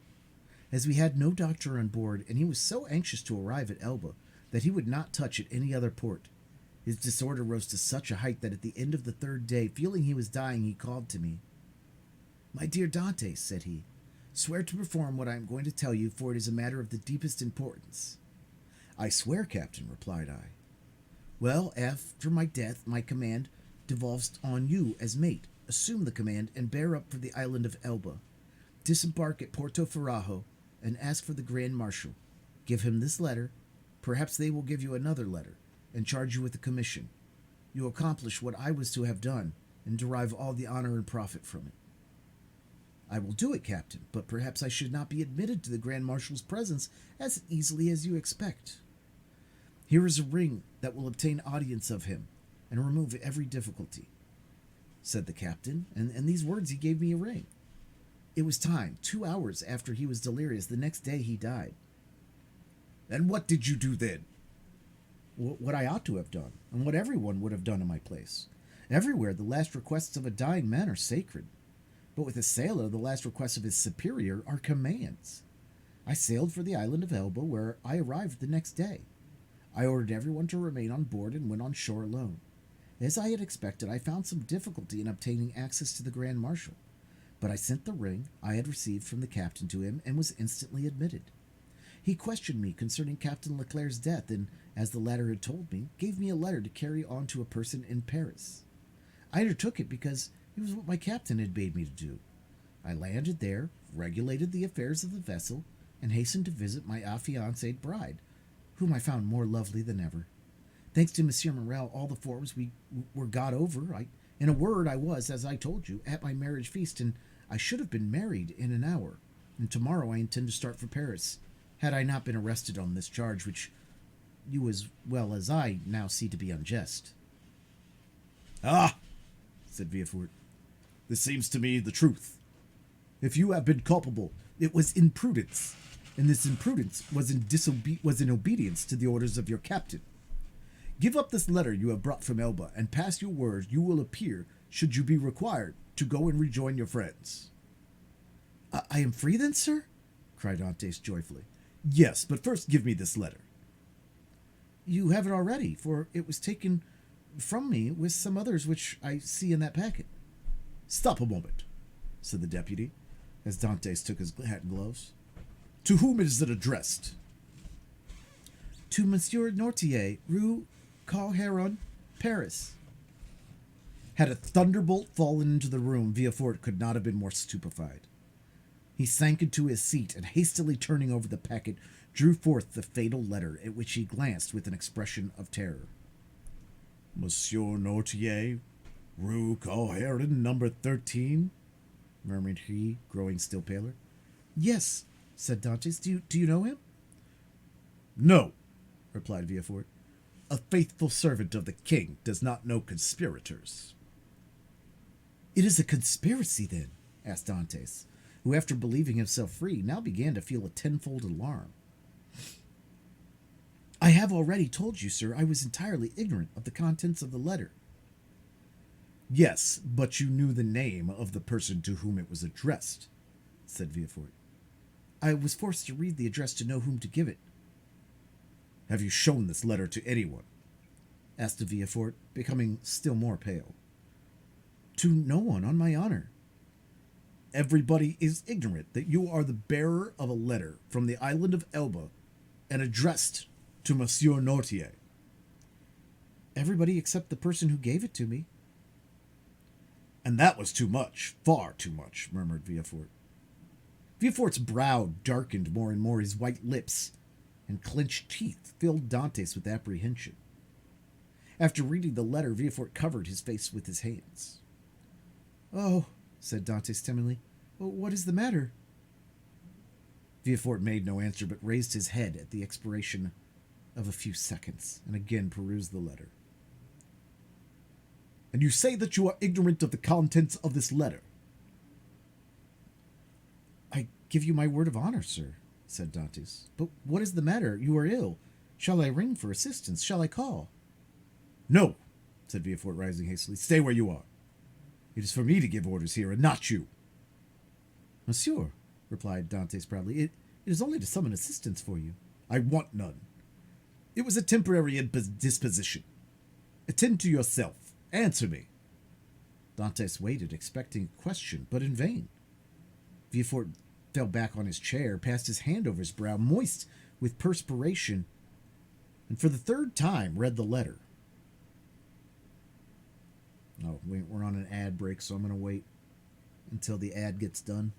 As we had no doctor on board, and he was so anxious to arrive at Elba that he would not touch at any other port, his disorder rose to such a height that at the end of the 3rd day, feeling he was dying, he called to me. 'My dear Dante,' said he, 'swear to perform what I am going to tell you, for it is a matter of the deepest importance.' 'I swear, Captain,' replied I. 'Well, after my death, my command devolves on you as mate. Assume the command and bear up for the island of Elba. Disembark at Porto Ferrajo and ask for the Grand Marshal. Give him this letter. Perhaps they will give you another letter and charge you with a commission. You accomplish what I was to have done and derive all the honor and profit from it.' 'I will do it, Captain, but perhaps I should not be admitted to the Grand Marshal's presence as easily as you expect. Here is a ring that will obtain audience of him and remove every difficulty,' said the captain, and these words he gave me a ring. It was time, 2 hours after he was delirious. The next day he died." "And what did you do then?" "What I ought to have done, and what everyone would have done in my place. Everywhere the last requests of a dying man are sacred, but with a sailor the last requests of his superior are commands. I sailed for the island of Elba, where I arrived the next day. I ordered everyone to remain on board and went on shore alone. As I had expected, I found some difficulty in obtaining access to the Grand Marshal, but I sent the ring I had received from the captain to him and was instantly admitted. He questioned me concerning Captain Leclerc's death, and, as the latter had told me, gave me a letter to carry on to a person in Paris. I undertook it because it was what my captain had bade me to do. I landed there, regulated the affairs of the vessel, and hastened to visit my affianced bride, whom I found more lovely than ever. Thanks to Monsieur Morel, all the forms were got over. In a word, I was, as I told you, at my marriage feast, and I should have been married in an hour. And tomorrow I intend to start for Paris, had I not been arrested on this charge, which you as well as I now see to be unjust. Ah, said Villefort, this seems to me the truth. If you have been culpable, it was imprudence, and this imprudence was in obedience to the orders of your captain. Give up this letter you have brought from Elba, and pass your word you will appear, should you be required, to go and rejoin your friends. I am free then, sir? Cried Dantes joyfully. Yes, but first give me this letter. You have it already, for it was taken from me with some others which I see in that packet. Stop a moment, said the deputy, as Dantes took his hat and gloves. To whom is it addressed? To Monsieur Nortier, Rue Calheron, Paris. Had a thunderbolt fallen into the room, Villefort could not have been more stupefied. He sank into his seat and, hastily turning over the packet, drew forth the fatal letter, at which he glanced with an expression of terror. Monsieur Nortier, Rue Calheron, number 13, murmured he, growing still paler. Yes, said Dantes. Do you know him? No, replied Villefort. A faithful servant of the king does not know conspirators. It is a conspiracy, then? Asked Dantes, who, after believing himself free, now began to feel a tenfold alarm. I have already told you, sir, I was entirely ignorant of the contents of the letter. Yes, but you knew the name of the person to whom it was addressed, said Villefort. I was forced to read the address to know whom to give it. Have you shown this letter to anyone? Asked Villefort, becoming still more pale. To no one, on my honor. Everybody is ignorant that you are the bearer of a letter from the island of Elba and addressed to Monsieur Nortier. Everybody except the person who gave it to me. And that was too much, far too much, murmured Villefort. Villefort's brow darkened more and more, his white lips and clenched teeth filled Dantes with apprehension. After reading the letter, Villefort covered his face with his hands. Oh, said Dantes timidly, what is the matter? Villefort made no answer, but raised his head at the expiration of a few seconds, and again perused the letter. And you say that you are ignorant of the contents of this letter? I give you my word of honor, sir, said Dantes. But what is the matter? You are ill. Shall I ring for assistance? Shall I call? No, said Villefort, rising hastily. Stay where you are. It is for me to give orders here, and not you. Monsieur, replied Dantes proudly, it is only to summon assistance for you. I want none. It was a temporary indisposition. Attend to yourself. Answer me. Dantes waited, expecting a question, but in vain. Villefort fell back on his chair, passed his hand over his brow, moist with perspiration, and for the third time read the letter. Oh, we're on an ad break, so I'm going to wait until the ad gets done.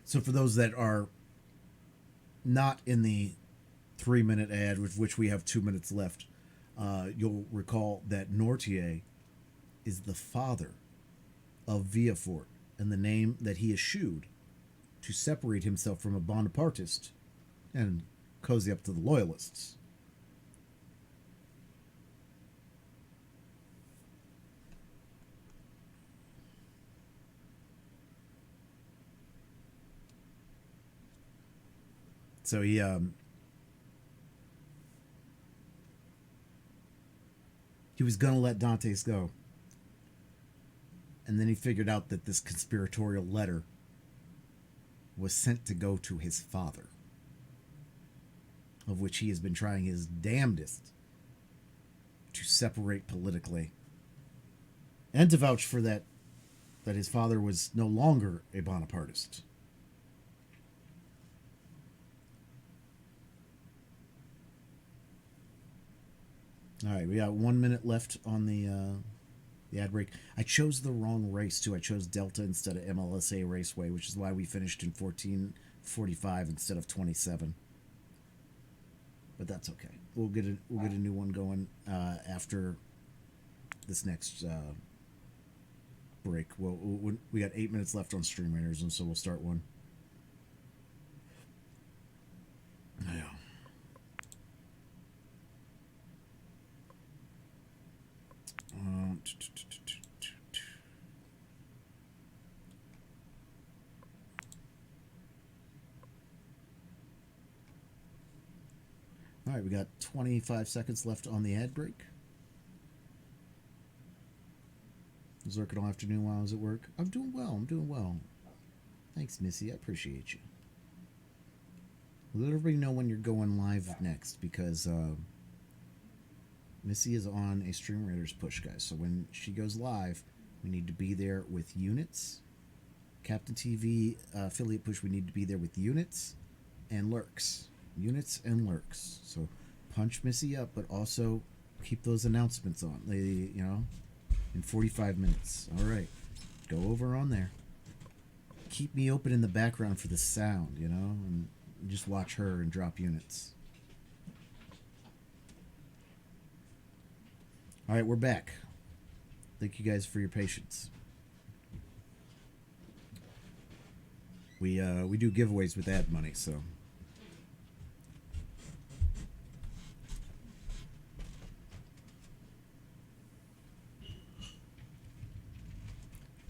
So for those that are not in the 3-minute ad, with which we have 2 minutes left, you'll recall that Nortier is the father of Villefort, and the name that he eschewed to separate himself from a Bonapartist and cozy up to the Loyalists. So he was going to let Dantes go. And then he figured out that this conspiratorial letter was sent to go to his father, of which he has been trying his damnedest to separate politically and to vouch for that his father was no longer a Bonapartist. All right, we got 1 minute left on the ad break. I chose the wrong race too. I chose Delta instead of MLSA Raceway, which is why we finished in 14:45 instead of 27. But that's okay. We'll get a new one going after this next break. We got 8 minutes left on Stream Raiders, and so we'll start one. Yeah. All right, we got 25 seconds left on the ad break. Was working all afternoon while I was at work. I'm doing well. Thanks, Missy. I appreciate you. Let everybody know when you're going live next, because Missy is on a Stream Raiders push, guys. So when she goes live, we need to be there with units. Captain TV affiliate push, we need to be there with units and lurks. Units and lurks. So punch Missy up, but also keep those announcements on. In 45 minutes. All right. Go over on there. Keep me open in the background for the sound, and just watch her and drop units. All right, we're back. Thank you guys for your patience. We do giveaways with ad money, so.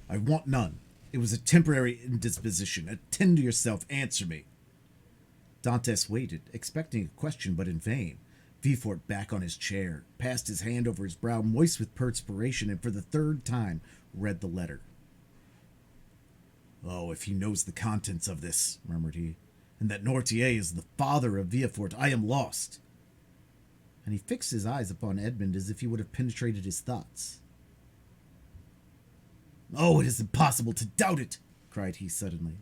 I want none. It was a temporary indisposition. Attend to yourself. Answer me. Dantes waited, expecting a question, but in vain. Vifort back on his chair, passed his hand over his brow, moist with perspiration, and for the third time read the letter. Oh, if he knows the contents of this, murmured he, and that Nortier is the father of Villefort, I am lost. And he fixed his eyes upon Edmund as if he would have penetrated his thoughts. Oh, it is impossible to doubt it, cried he suddenly.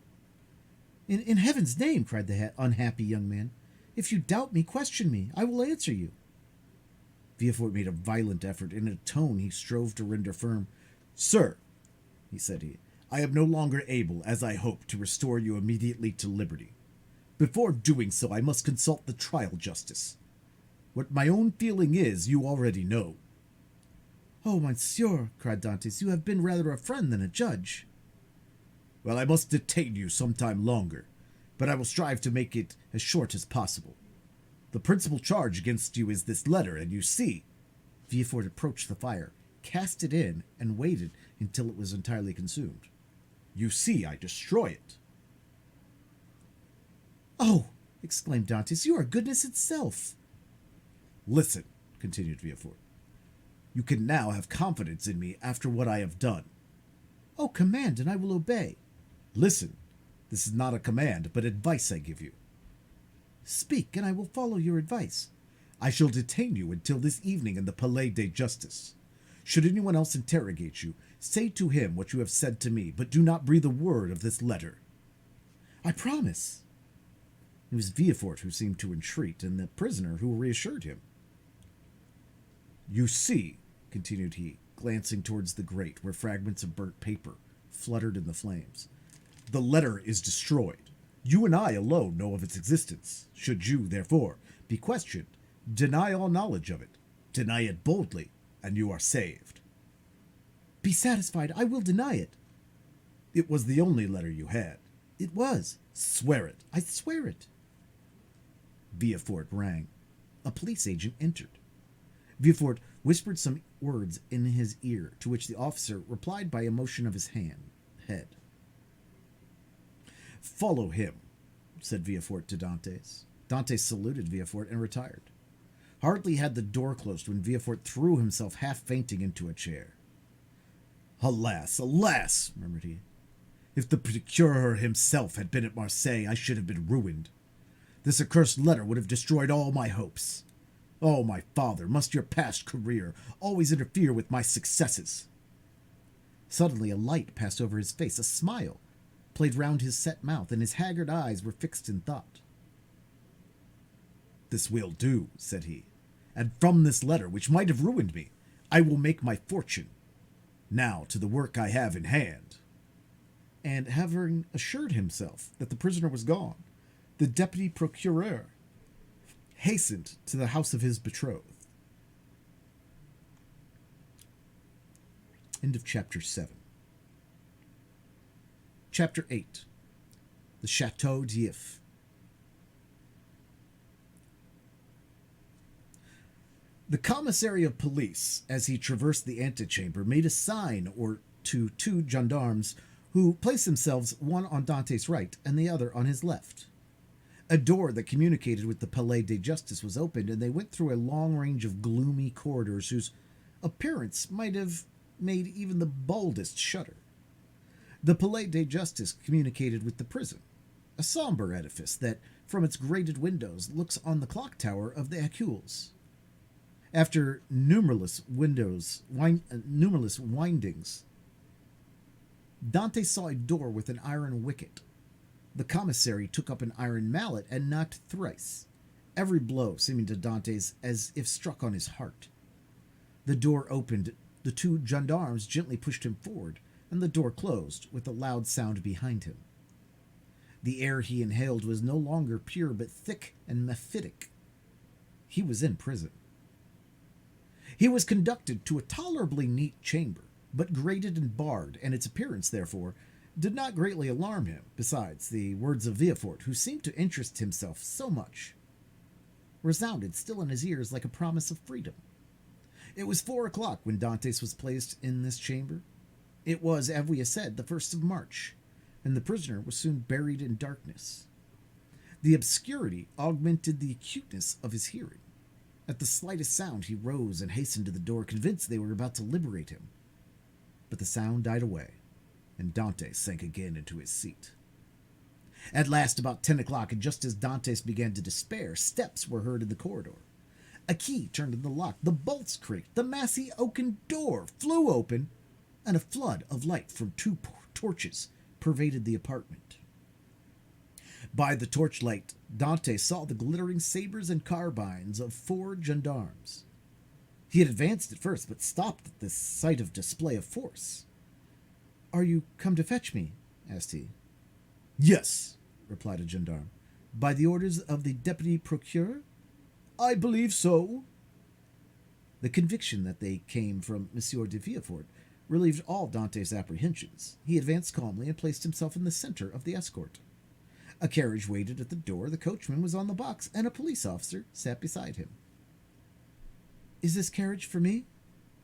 In heaven's name, cried the unhappy young man. If you doubt me, question me. I will answer you. Villefort made a violent effort. In a tone he strove to render firm. Sir, said he, I am no longer able, as I hoped, to restore you immediately to liberty. Before doing so, I must consult the trial justice. What my own feeling is, you already know. Oh, monsieur, cried Dantes, you have been rather a friend than a judge. Well, I must detain you some time longer, but I will strive to make it as short as possible. The principal charge against you is this letter, and you see. Villefort approached the fire, cast it in, and waited until it was entirely consumed. You see, I destroy it. Oh, exclaimed Dantes, you are goodness itself. Listen, continued Villefort. You can now have confidence in me after what I have done. Oh, command, and I will obey. Listen, this is not a command, but advice I give you. Speak, and I will follow your advice. I shall detain you until this evening in the Palais de Justice. Should anyone else interrogate you, say to him what you have said to me, but do not breathe a word of this letter. I promise. It was Villefort who seemed to entreat, and the prisoner who reassured him. You see, continued he, glancing towards the grate where fragments of burnt paper fluttered in the flames, the letter is destroyed. You and I alone know of its existence. Should you, therefore, be questioned, deny all knowledge of it. Deny it boldly, and you are saved. Be satisfied, I will deny it. It was the only letter you had. It was. Swear it. I swear it. Villefort rang. A police agent entered. Villefort whispered some words in his ear, to which the officer replied by a motion of his head. Follow him, said Villefort to Dantes. Dantes saluted Villefort and retired. Hardly had the door closed when Villefort threw himself half fainting into a chair. Alas, alas, murmured he. If the procurer himself had been at Marseille, I should have been ruined. This accursed letter would have destroyed all my hopes. Oh, my father, must your past career always interfere with my successes? Suddenly a light passed over his face, a smile played round his set mouth, and his haggard eyes were fixed in thought. This will do, said he, and from this letter, which might have ruined me, I will make my fortune. Now to the work I have in hand. And having assured himself that the prisoner was gone, the deputy procureur hastened to the house of his betrothed. End of chapter 7. Chapter 8. The Chateau d'If. The commissary of police, as he traversed the antechamber, made a sign to two gendarmes who placed themselves one on Dante's right and the other on his left. A door that communicated with the Palais de Justice was opened, and they went through a long range of gloomy corridors whose appearance might have made even the boldest shudder. The Palais de Justice communicated with the prison, a somber edifice that, from its grated windows, looks on the clock tower of the Hercules. After numerous windings, Dante saw a door with an iron wicket. The commissary took up an iron mallet and knocked thrice, every blow seeming to Dante's as if struck on his heart. The door opened, the two gendarmes gently pushed him forward, and the door closed with a loud sound behind him. The air he inhaled was no longer pure but thick and mephitic. He was in prison. He was conducted to a tolerably neat chamber, but grated and barred, and its appearance, therefore, did not greatly alarm him, besides the words of Villefort, who seemed to interest himself so much, resounded still in his ears like a promise of freedom. It was 4 o'clock when Dantes was placed in this chamber. It was, as we have said, the 1st of March, and the prisoner was soon buried in darkness. The obscurity augmented the acuteness of his hearing. At the slightest sound he rose and hastened to the door, convinced they were about to liberate him. But the sound died away, and Dante sank again into his seat. At last, about 10 o'clock, and just as Dantes began to despair, steps were heard in the corridor. A key turned in the lock, the bolts creaked, the massy oaken door flew open, and a flood of light from 2 torches pervaded the apartment. By the torchlight, Dante saw the glittering sabers and carbines of 4 gendarmes. He had advanced at first, but stopped at this sight of display of force. "Are you come to fetch me?" asked he. "Yes," replied a gendarme. "By the orders of the deputy procureur?" "I believe so." The conviction that they came from Monsieur de Villefort relieved all Dante's apprehensions. He advanced calmly and placed himself in the center of the escort. A carriage waited at the door, the coachman was on the box, and a police officer sat beside him. "Is this carriage for me?"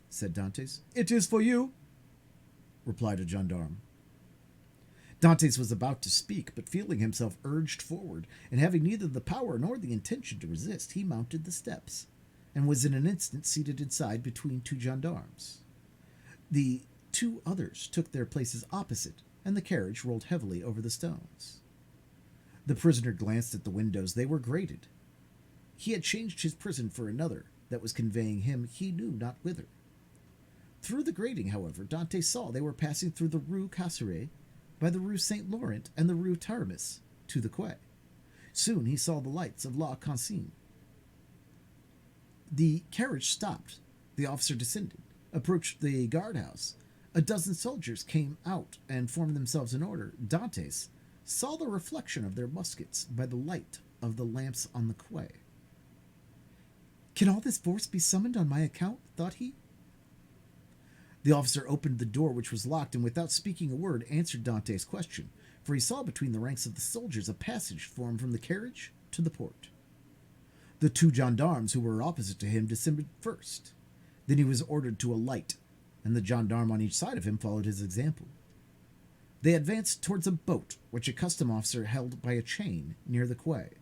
said Dantes. "It is for you," replied a gendarme. Dantes was about to speak, but feeling himself urged forward, and having neither the power nor the intention to resist, he mounted the steps, and was in an instant seated inside between 2 gendarmes. The 2 others took their places opposite, and the carriage rolled heavily over the stones. The prisoner glanced at the windows. They were grated. He had changed his prison for another that was conveying him he knew not whither. Through the grating, however, Dante saw they were passing through the Rue Casseret, by the Rue Saint Laurent and the Rue Taramis, to the quay. Soon he saw the lights of La Consigne. The carriage stopped. The officer descended, approached the guardhouse. A dozen soldiers came out and formed themselves in order. Dantes saw the reflection of their muskets by the light of the lamps on the quay. "Can all this force be summoned on my account?" thought he. The officer opened the door, which was locked, and without speaking a word answered Dante's question, for he saw between the ranks of the soldiers a passage formed from the carriage to the port. The 2 gendarmes who were opposite to him descended first. Then he was ordered to alight, and the gendarme on each side of him followed his example. They advanced towards a boat which a custom officer held by a chain near the quay.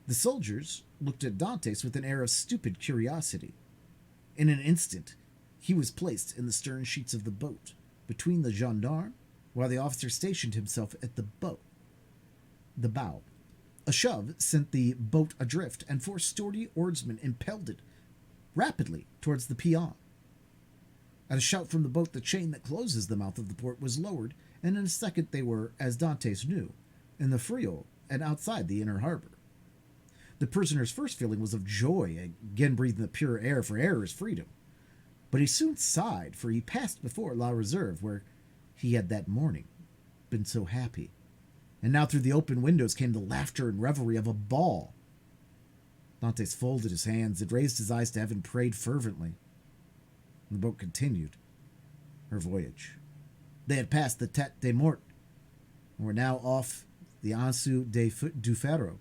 The soldiers looked at Dantes with an air of stupid curiosity. In an instant He was placed in the stern sheets of the boat, between the gendarme, while the officer stationed himself at the bow. A shove sent the boat adrift, and 4 sturdy oarsmen impelled it rapidly towards the Pion. At a shout from the boat, the chain that closes the mouth of the port was lowered, and in a second they were, as Dantes knew, in the Frio and outside the inner harbor. The prisoner's first feeling was of joy, again breathing the pure air, for air is freedom. But he soon sighed, for he passed before La Reserve, where he had that morning been so happy. And now through the open windows came the laughter and revelry of a ball. Dantes folded his hands and raised his eyes to heaven, prayed fervently. The boat continued her voyage. They had passed the Tete de Mort and were now off the Anse du Ferro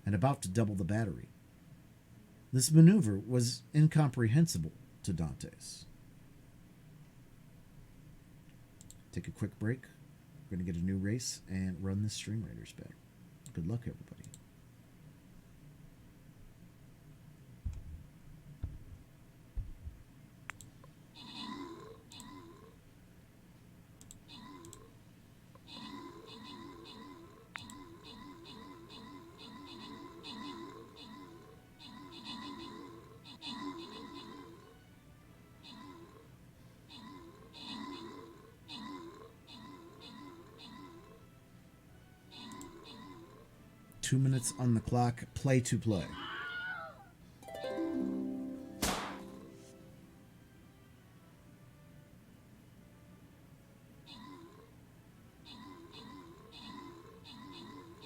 and about to double the battery. This maneuver was incomprehensible to Dantes. Take a quick break. We're going to get a new race and run this Stream Raiders battle. Good luck, everybody. Two minutes on the clock. Play to play.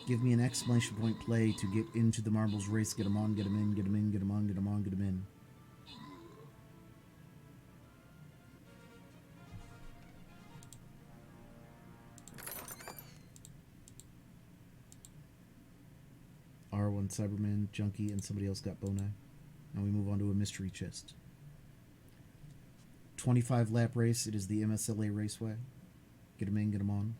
Give me an exclamation point play to get into the marbles race. Get them on, get them in, get them in, get them on, get them on, get them in. R1 Cyberman, Junkie, and somebody else got Bonai. Now we move on to a mystery chest. 25 lap race. It is the MSLA Raceway. Get them in, get them on.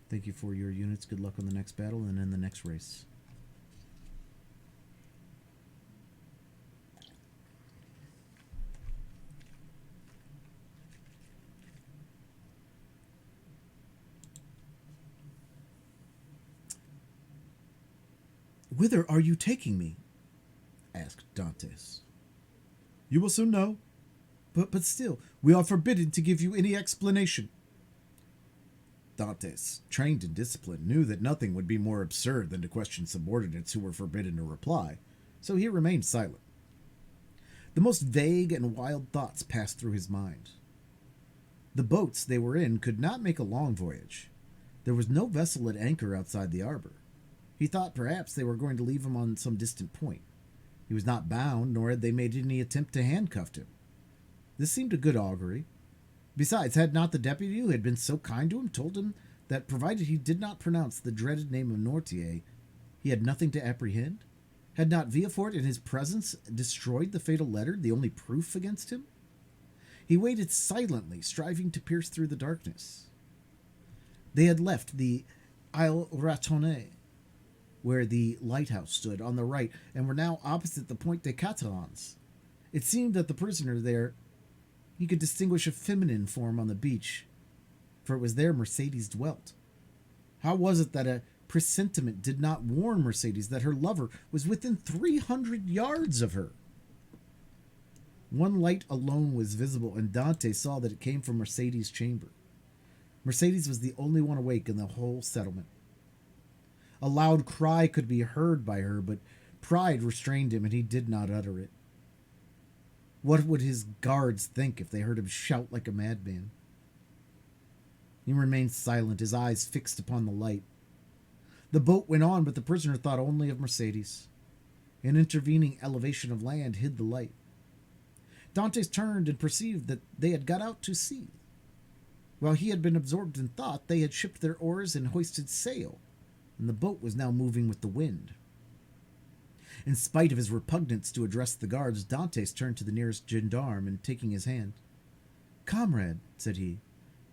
Thank you for your units. Good luck on the next battle and in the next race. Whither are you taking me? Asked Dantes. You will soon know. But still, we are forbidden to give you any explanation. Dantes, trained in discipline, knew that nothing would be more absurd than to question subordinates who were forbidden to reply, so he remained silent. The most vague and wild thoughts passed through his mind. The boats they were in could not make a long voyage. There was no vessel at anchor outside the harbor. He thought perhaps they were going to leave him on some distant point. He was not bound, nor had they made any attempt to handcuff him. This seemed a good augury. Besides, had not the deputy who had been so kind to him told him that, provided he did not pronounce the dreaded name of Nortier, he had nothing to apprehend? Had not Villefort in his presence destroyed the fatal letter, the only proof against him? He waited silently, striving to pierce through the darkness. They had left the Isle Ratonnet, where the lighthouse stood on the right, and were now opposite the Point des Catalans. It seemed that the prisoner there, he could distinguish a feminine form on the beach, for it was there Mercedes dwelt. How was it that a presentiment did not warn Mercedes that her lover was within 300 yards of her? One light alone was visible, and Dante saw that it came from Mercedes' chamber. Mercedes was the only one awake in the whole settlement. A loud cry could be heard by her, but pride restrained him, and he did not utter it. What would his guards think if they heard him shout like a madman? He remained silent, his eyes fixed upon the light. The boat went on, but the prisoner thought only of Mercedes. An intervening elevation of land hid the light. Dantes turned and perceived that they had got out to sea. While he had been absorbed in thought, they had shipped their oars and hoisted sail, and the boat was now moving with the wind. In spite of his repugnance to address the guards, Dantes turned to the nearest gendarme and, taking his hand, "Comrade," said he,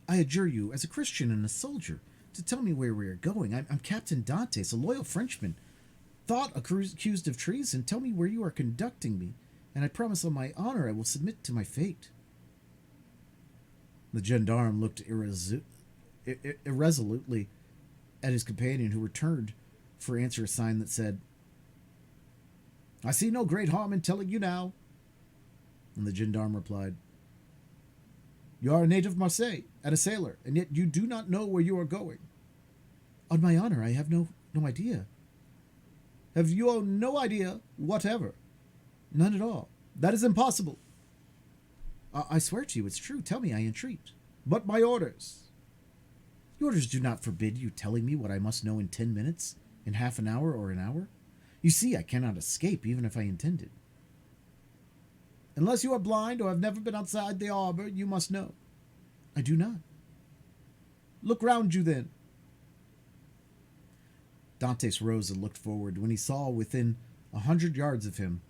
I adjure you, as a Christian and a soldier, to tell me where we are going. I'm Captain Dantes, a loyal Frenchman, thought accused of treason. Tell me where you are conducting me, and I promise on my honor I will submit to my fate. The gendarme looked irresolutely at his companion, who returned for answer a sign that said, I see no great harm in telling you now. And the gendarme replied, You are a native of Marseille and a sailor, and yet you do not know where you are going. On my honor, I have no idea. Have you no idea whatever? None at all. That is impossible. I swear to you, it's true. Tell me, I entreat. But my orders. Your orders do not forbid you telling me what I must know in 10 minutes, in half an hour, or an hour. You see, I cannot escape, even if I intended. Unless you are blind or have never been outside the harbor, you must know. I do not. Look round you, then. Dantes rose and looked forward when he saw within 100 yards of him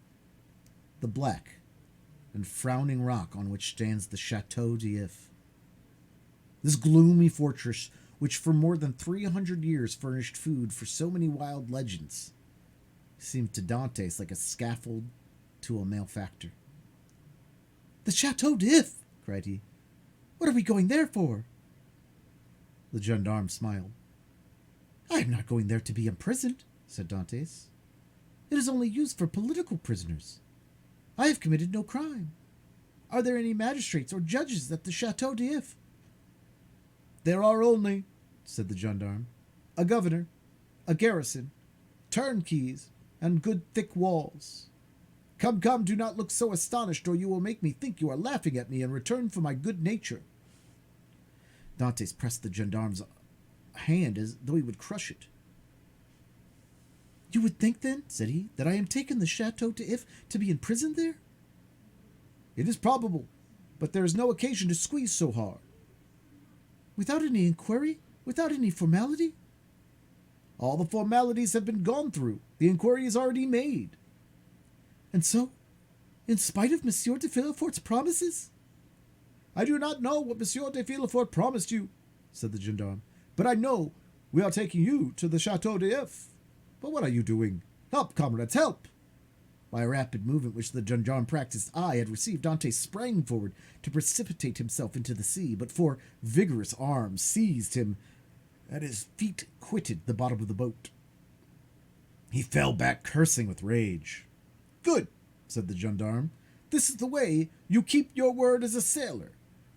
the black and frowning rock on which stands the Chateau d'If. This gloomy fortress, which for more than 300 years furnished food for so many wild legends, seemed to Dantes like a scaffold to a malefactor. The Chateau d'If! Cried he. What are we going there for? The gendarme smiled. I am not going there to be imprisoned, said Dantes. It is only used for political prisoners. I have committed no crime. Are there any magistrates or judges at the Chateau d'If? There are only, said the gendarme, a governor, a garrison, turnkeys, and good thick walls. Come, come, do not look so astonished, or you will make me think you are laughing at me in return for my good nature. Dantes pressed the gendarme's hand as though he would crush it. You would think, then, said he, that I am taking the Chateau d'If to be imprisoned there? It is probable, but there is no occasion to squeeze so hard. Without any inquiry? Without any formality? All the formalities have been gone through. The inquiry is already made. And so, in spite of Monsieur de Villefort's promises? I do not know what Monsieur de Villefort promised you, said the gendarme, but I know we are taking you to the Chateau d'If. But what are you doing? Help, comrades, help! By a rapid movement which the gendarme practiced eye had received, Dante sprang forward to precipitate himself into the sea, but four vigorous arms seized him, and his feet quitted the bottom of the boat. He fell back, cursing with rage. Good, said the gendarme. This is the way you keep your word as a sailor.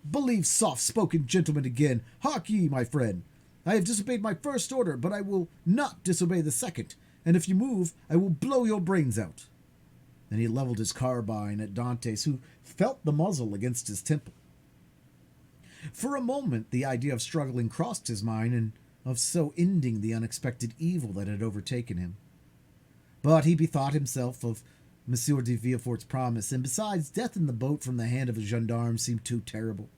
Believe soft-spoken gentlemen again. Hark ye, my friend. I have disobeyed my first order, but I will not disobey the second, and if you move, I will blow your brains out. Then he leveled his carbine at Dantes, who felt the muzzle against his temple. For a moment, the idea of struggling crossed his mind, and of so ending the unexpected evil that had overtaken him. But he bethought himself of Monsieur de Villefort's promise, and besides, death in the boat from the hand of a gendarme seemed too terrible.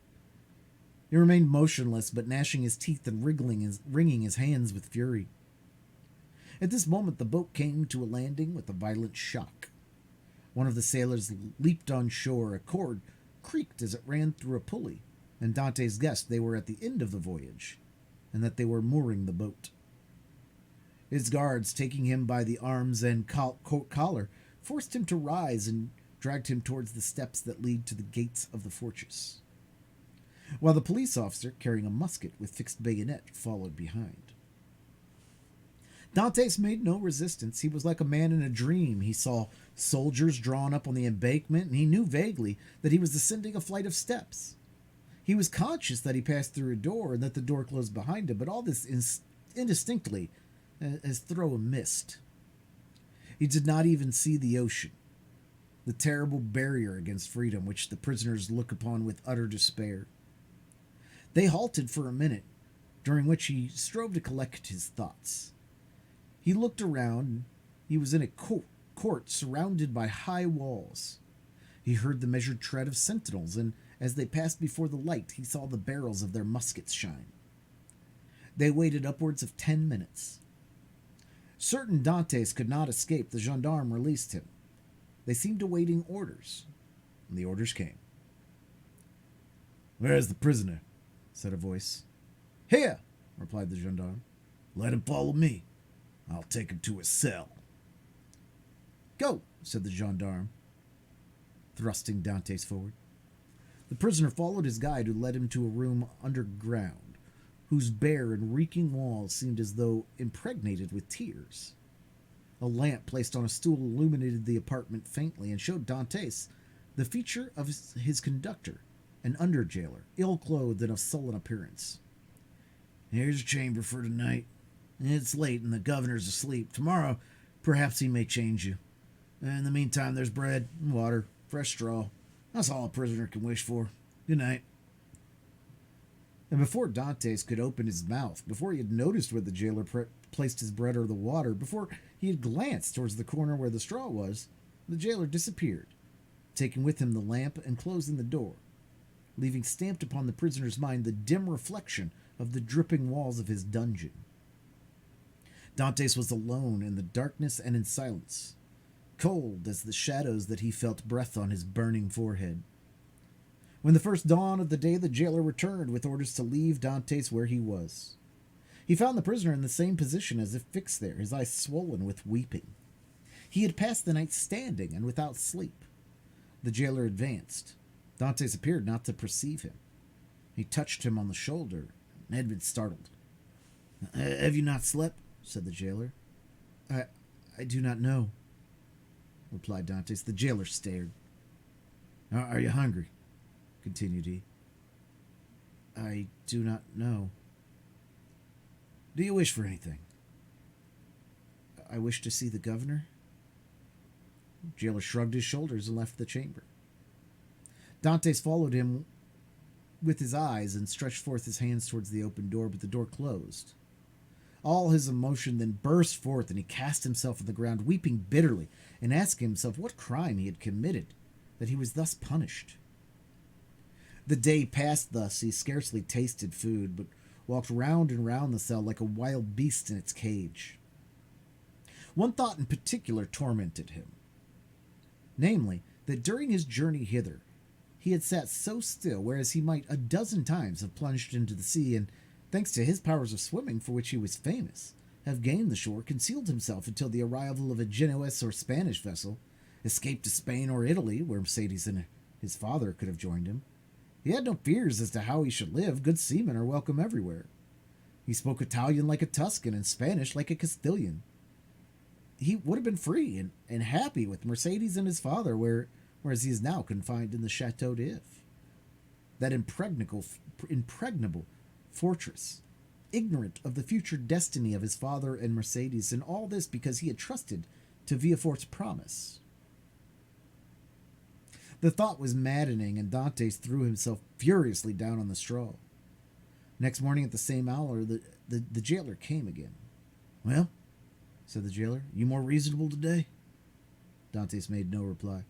He remained motionless, but gnashing his teeth and wringing his hands with fury. At this moment the boat came to a landing with a violent shock. One of the sailors leaped on shore. A cord creaked as it ran through a pulley, and Dantes guessed they were at the end of the voyage, and that they were mooring the boat. His guards, taking him by the arms and coat collar, forced him to rise and dragged him towards the steps that lead to the gates of the fortress, while the police officer, carrying a musket with fixed bayonet, followed behind. Dantes made no resistance. He was like a man in a dream. He saw soldiers drawn up on the embankment, and he knew vaguely that he was ascending a flight of steps. He was conscious that he passed through a door and that the door closed behind him, but all this indistinctly, as through a mist. He did not even see the ocean, the terrible barrier against freedom which the prisoners look upon with utter despair. They halted for a minute, during which he strove to collect his thoughts. He looked around, and he was in a court surrounded by high walls. He heard the measured tread of sentinels, and as they passed before the light, he saw the barrels of their muskets shine. They waited upwards of 10 minutes. Certain Dantes could not escape, the gendarme released him. They seemed awaiting orders, and the orders came. "Where is the prisoner?" said a voice. Here, replied the gendarme. Let him follow me. I'll take him to his cell. Go, said the gendarme, thrusting Dantes forward. The prisoner followed his guide, who led him to a room underground, whose bare and reeking walls seemed as though impregnated with tears. A lamp placed on a stool illuminated the apartment faintly and showed Dantes the feature of his conductor, an under-jailer, ill-clothed and of sullen appearance. Here's your chamber for tonight. It's late and the governor's asleep. Tomorrow, perhaps he may change you. In the meantime, there's bread and water, fresh straw. That's all a prisoner can wish for. Good night. And before Dantes could open his mouth, before he had noticed where the jailer placed his bread or the water, before he had glanced towards the corner where the straw was, the jailer disappeared, taking with him the lamp and closing the door, leaving stamped upon the prisoner's mind the dim reflection of the dripping walls of his dungeon. Dantes was alone in the darkness and in silence, cold as the shadows that he felt breath on his burning forehead. When the first dawn of the day, the jailer returned with orders to leave Dantes where he was. He found the prisoner in the same position as if fixed there, his eyes swollen with weeping. He had passed the night standing and without sleep. The jailer advanced. Dantes appeared not to perceive him. He touched him on the shoulder, and Edmund startled. Have you not slept? Said the jailer. I do not know, replied Dantes. The jailer stared. Are you hungry? Continued he. I do not know. Do you wish for anything? I wish to see the governor. The jailer shrugged his shoulders and left the chamber. Dantes followed him with his eyes and stretched forth his hands towards the open door, but the door closed. All his emotion then burst forth, and he cast himself on the ground, weeping bitterly, and asking himself what crime he had committed, that he was thus punished. The day passed thus. He scarcely tasted food, but walked round and round the cell like a wild beast in its cage. One thought in particular tormented him, namely, that during his journey hither, he had sat so still, whereas he might a dozen times have plunged into the sea, and, thanks to his powers of swimming, for which he was famous, have gained the shore, concealed himself until the arrival of a Genoese or Spanish vessel, escaped to Spain or Italy, where Mercedes and his father could have joined him. He had no fears as to how he should live. Good seamen are welcome everywhere. He spoke Italian like a Tuscan and Spanish like a Castilian. He would have been free and happy with Mercedes and his father, whereas he is now confined in the Chateau d'If, that impregnable fortress, ignorant of the future destiny of his father and Mercedes, and all this because he had trusted to Villafort's promise. The thought was maddening, and Dantes threw himself furiously down on the straw. Next morning at the same hour, the jailer came again. Well, said the jailer, you more reasonable today? Dantes made no reply.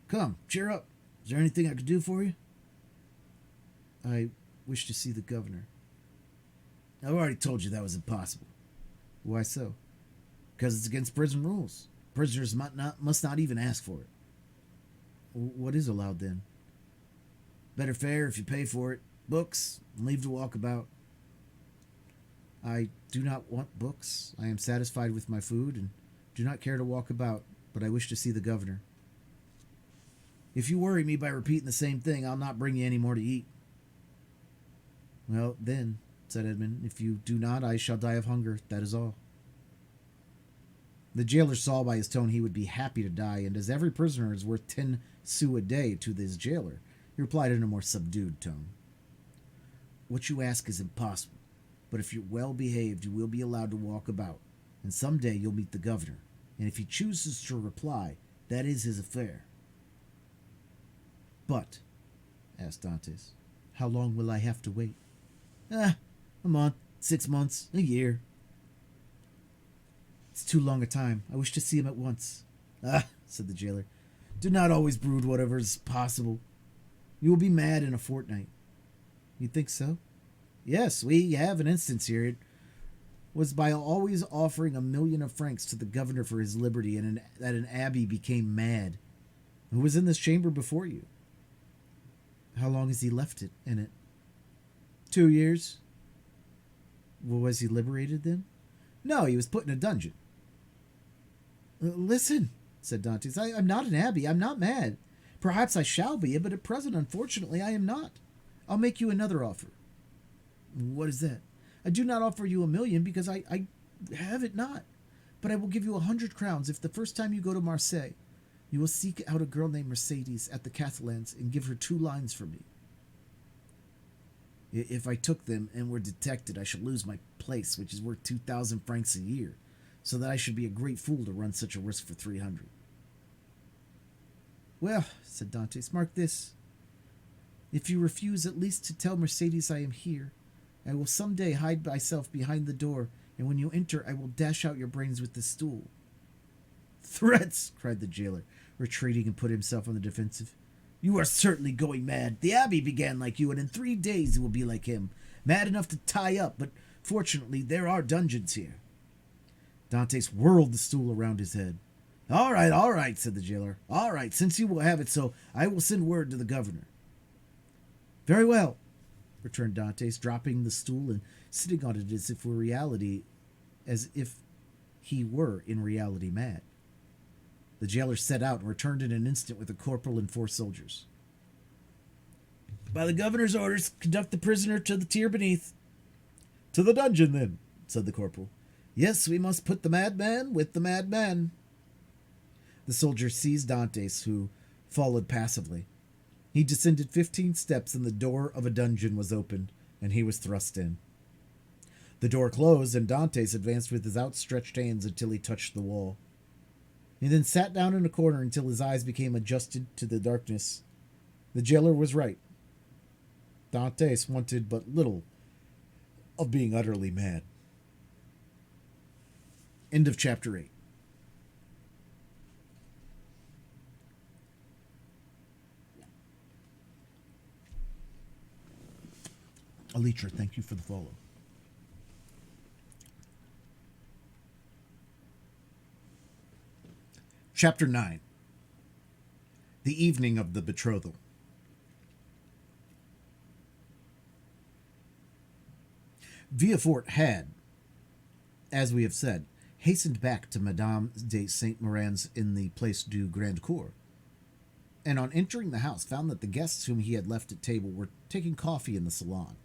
Come, cheer up. Is there anything I could do for you? I wish to see the governor. I've already told you that was impossible. Why so? Because it's against prison rules. Prisoners must not even ask for it. What is allowed then? Better fare if you pay for it. Books, and leave to walk about. I do not want books. I am satisfied with my food and do not care to walk about, but I wish to see the governor. If you worry me by repeating the same thing, I'll not bring you any more to eat. Well, then, said Edmund, if you do not, I shall die of hunger. That is all. The jailer saw by his tone he would be happy to die, and as every prisoner is worth 10 sous a day to this jailer, he replied in a more subdued tone. What you ask is impossible, but if you're well behaved, you will be allowed to walk about, and some day you'll meet the governor, and if he chooses to reply, that is his affair. But, asked Dantes, how long will I have to wait? A month, 6 months, a year. It's too long a time. I wish to see him at once. Said the jailer, do not always brood whatever is possible. You will be mad in a fortnight. You think so? Yes, we have an instance here. It was by always offering 1,000,000 of francs to the governor for his liberty, and that an abbé became mad. Who was in this chamber before you? How long has he left it in it? 2 years. Well, was he liberated then? No, he was put in a dungeon. Listen, said Dantes, I'm not an abbey. I'm not mad. Perhaps I shall be, but at present, unfortunately, I am not. I'll make you another offer. What is that? I do not offer you 1,000,000 because I have it not. But I will give you 100 crowns if the first time you go to Marseille, you will seek out a girl named Mercedes at the Catalans and give her 2 lines for me. If I took them and were detected, I should lose my place, which is worth 2,000 francs a year, so that I should be a great fool to run such a risk for 300. Well, said Dantes, mark this. If you refuse at least to tell Mercedes I am here, I will some day hide myself behind the door, and when you enter, I will dash out your brains with this stool. Threats, cried the jailer, retreating and put himself on the defensive. You are certainly going mad. The abbey began like you, and in 3 days it will be like him. Mad enough to tie up, but fortunately there are dungeons here. Dantes whirled the stool around his head. All right, said the jailer. All right, since you will have it so, I will send word to the governor. Very well, returned Dantes, dropping the stool and sitting on it as if he were in reality mad. The jailer set out and returned in an instant with a corporal and 4 soldiers. By the governor's orders, conduct the prisoner to the tier beneath. To the dungeon, then, said the corporal. Yes, we must put the madman with the madman. The soldier seized Dantes, who followed passively. He descended 15 steps, and the door of a dungeon was opened, and he was thrust in. The door closed, and Dantes advanced with his outstretched hands until he touched the wall. He then sat down in a corner until his eyes became adjusted to the darkness. The jailer was right. Dantes wanted but little of being utterly mad. End of chapter 8. Alitra, thank you for the follow. Chapter 9. The evening of the betrothal. Villefort had, as we have said, hastened back to Madame de Saint-Méran's in the Place du Grand Cour, and on entering the house found that the guests whom he had left at table were taking coffee in the salon.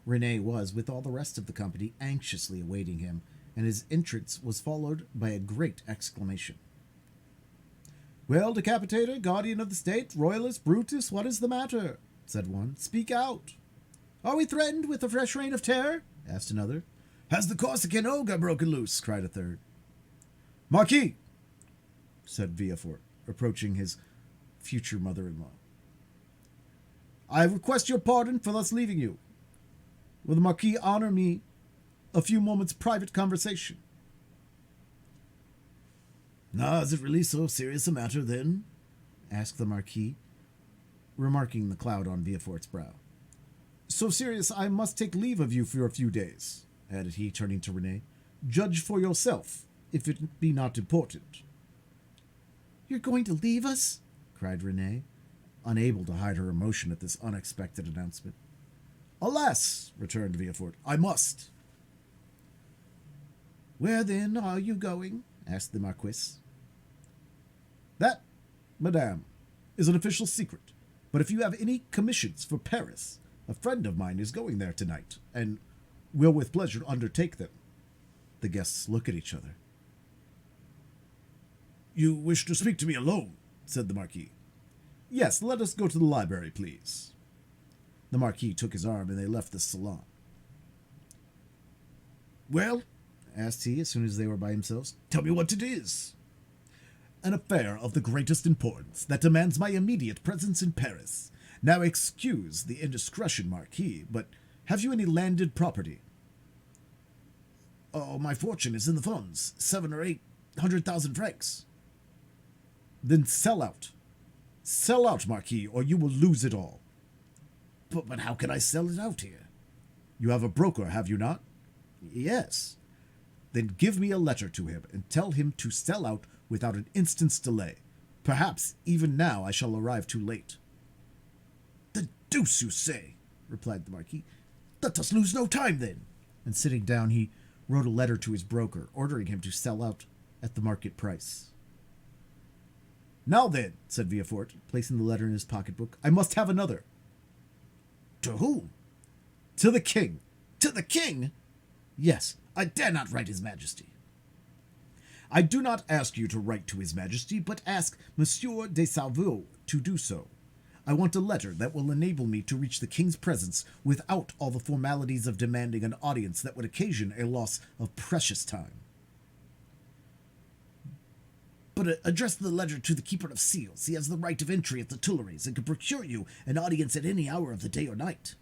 René was, with all the rest of the company, anxiously awaiting him, and his entrance was followed by a great exclamation. Well, decapitator, guardian of the state, royalist, Brutus, what is the matter? Said one. Speak out. Are we threatened with a fresh reign of terror? Asked another. Has the Corsican ogre broken loose? Cried a third. Marquis, said Villefort, approaching his future mother-in-law. I request your pardon for thus leaving you. Will the Marquis honor me a few moments' private conversation? Ah, is it really so serious a matter, then? Asked the Marquis, remarking the cloud on Villefort's brow. So serious I must take leave of you for a few days, added he, turning to René. Judge for yourself, if it be not important. You're going to leave us? Cried René, unable to hide her emotion at this unexpected announcement. Alas, returned Villefort, I must. Where, then, are you going? Asked the Marquis. That, madame, is an official secret, but if you have any commissions for Paris, a friend of mine is going there tonight, and will with pleasure undertake them. The guests look at each other. You wish to speak to me alone, said the Marquis. Yes, let us go to the library, please. The Marquis took his arm, and they left the salon. Well, asked he, as soon as they were by themselves, tell me what it is. An affair of the greatest importance that demands my immediate presence in Paris. Now excuse the indiscretion, Marquis, but have you any landed property? Oh, my fortune is in the funds, 700,000 or 800,000 francs. Then sell out. Sell out, Marquis, or you will lose it all. But how can I sell it out here? You have a broker, have you not? Yes. Then give me a letter to him, and tell him to sell out without an instant's delay. Perhaps even now I shall arrive too late. The deuce you say, replied the Marquis. Let us lose no time, then. And sitting down, he wrote a letter to his broker, ordering him to sell out at the market price. Now then, said Villefort, placing the letter in his pocketbook, I must have another. To whom? To the king. To the king? Yes, I dare not write his majesty. I do not ask you to write to his majesty, but ask Monsieur de Salvo to do so. I want a letter that will enable me to reach the king's presence without all the formalities of demanding an audience that would occasion a loss of precious time. But address the letter to the Keeper of Seals. He has the right of entry at the Tuileries and can procure you an audience at any hour of the day or night.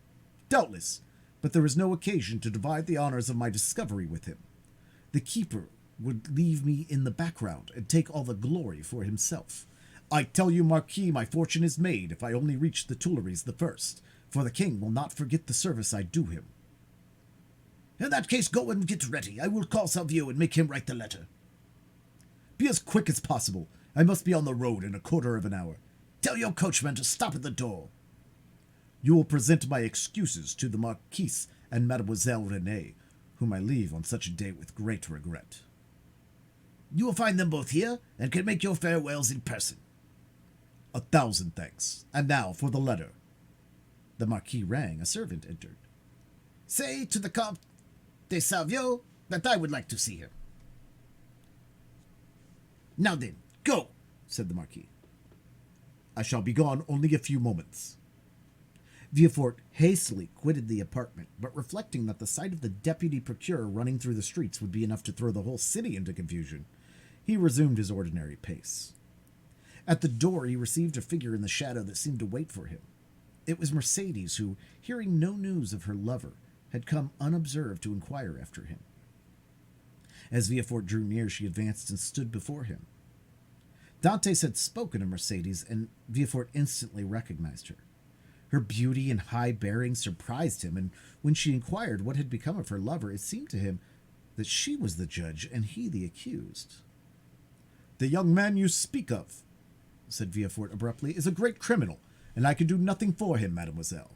Doubtless, but there is no occasion to divide the honors of my discovery with him. The Keeper would leave me in the background and take all the glory for himself. I tell you, Marquis, my fortune is made if I only reach the Tuileries the first, for the king will not forget the service I do him. In that case, go and get ready. I will call Salvio and make him write the letter. Be as quick as possible. I must be on the road in a quarter of an hour. Tell your coachman to stop at the door. You will present my excuses to the Marquise and Mademoiselle Renee, whom I leave on such a day with great regret. You will find them both here, and can make your farewells in person. 1,000 thanks. And now for the letter. The Marquis rang. A servant entered. Say to the Comte de Salvio that I would like to see him. Now then, go, said the Marquis. I shall be gone only a few moments. Villefort hastily quitted the apartment, but reflecting that the sight of the deputy procureur running through the streets would be enough to throw the whole city into confusion, he resumed his ordinary pace. At the door he received a figure in the shadow that seemed to wait for him. It was Mercedes, who, hearing no news of her lover, had come unobserved to inquire after him. As Villefort drew near, she advanced and stood before him. Dantes had spoken to Mercedes, and Villefort instantly recognized her. Her beauty and high bearing surprised him, and when she inquired what had become of her lover, it seemed to him that she was the judge and he the accused. The young man you speak of, said Villefort abruptly, is a great criminal, and I can do nothing for him, mademoiselle.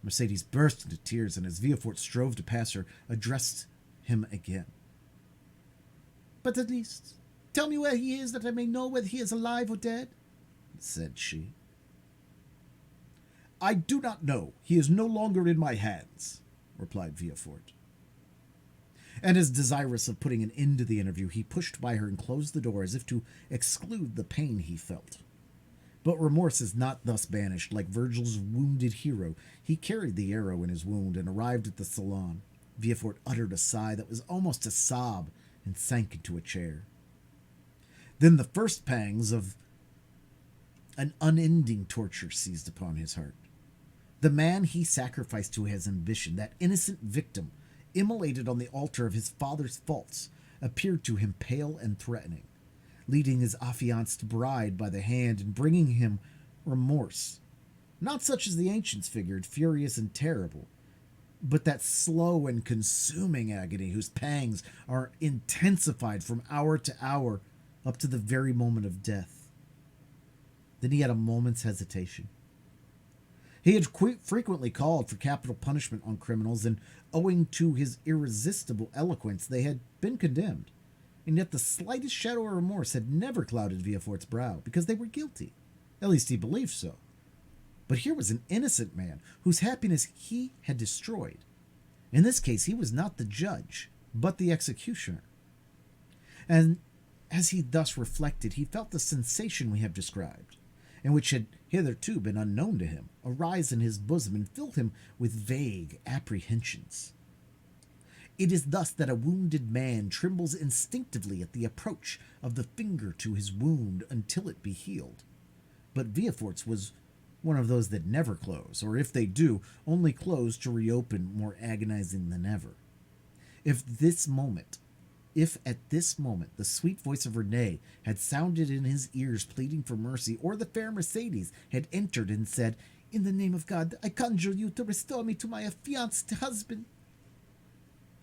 Mercedes burst into tears, and as Villefort strove to pass her, addressed him again. But at least, tell me where he is, that I may know whether he is alive or dead, said she. I do not know. He is no longer in my hands, replied Villefort. And as desirous of putting an end to the interview, he pushed by her and closed the door as if to exclude the pain he felt. But remorse is not thus banished. Like Virgil's wounded hero, he carried the arrow in his wound and arrived at the salon. Villefort uttered a sigh that was almost a sob and sank into a chair. Then the first pangs of an unending torture seized upon his heart. The man he sacrificed to his ambition, that innocent victim, immolated on the altar of his father's faults, appeared to him pale and threatening, leading his affianced bride by the hand and bringing him remorse, not such as the ancients figured, furious and terrible, but that slow and consuming agony whose pangs are intensified from hour to hour up to the very moment of death. Then he had a moment's hesitation. He had frequently called for capital punishment on criminals, and owing to his irresistible eloquence, they had been condemned. And yet the slightest shadow of remorse had never clouded Villefort's brow, because they were guilty. At least he believed so. But here was an innocent man whose happiness he had destroyed. In this case, he was not the judge, but the executioner. And as he thus reflected, he felt the sensation we have described, and which had hitherto been unknown to him, arise in his bosom and fill him with vague apprehensions. It is thus that a wounded man trembles instinctively at the approach of the finger to his wound until it be healed. But Villefort's was one of those that never close, or if they do, only close to reopen more agonizing than ever. If at this moment the sweet voice of Renee had sounded in his ears pleading for mercy, or the fair Mercedes had entered and said, "In the name of God, I conjure you to restore me to my affianced husband,"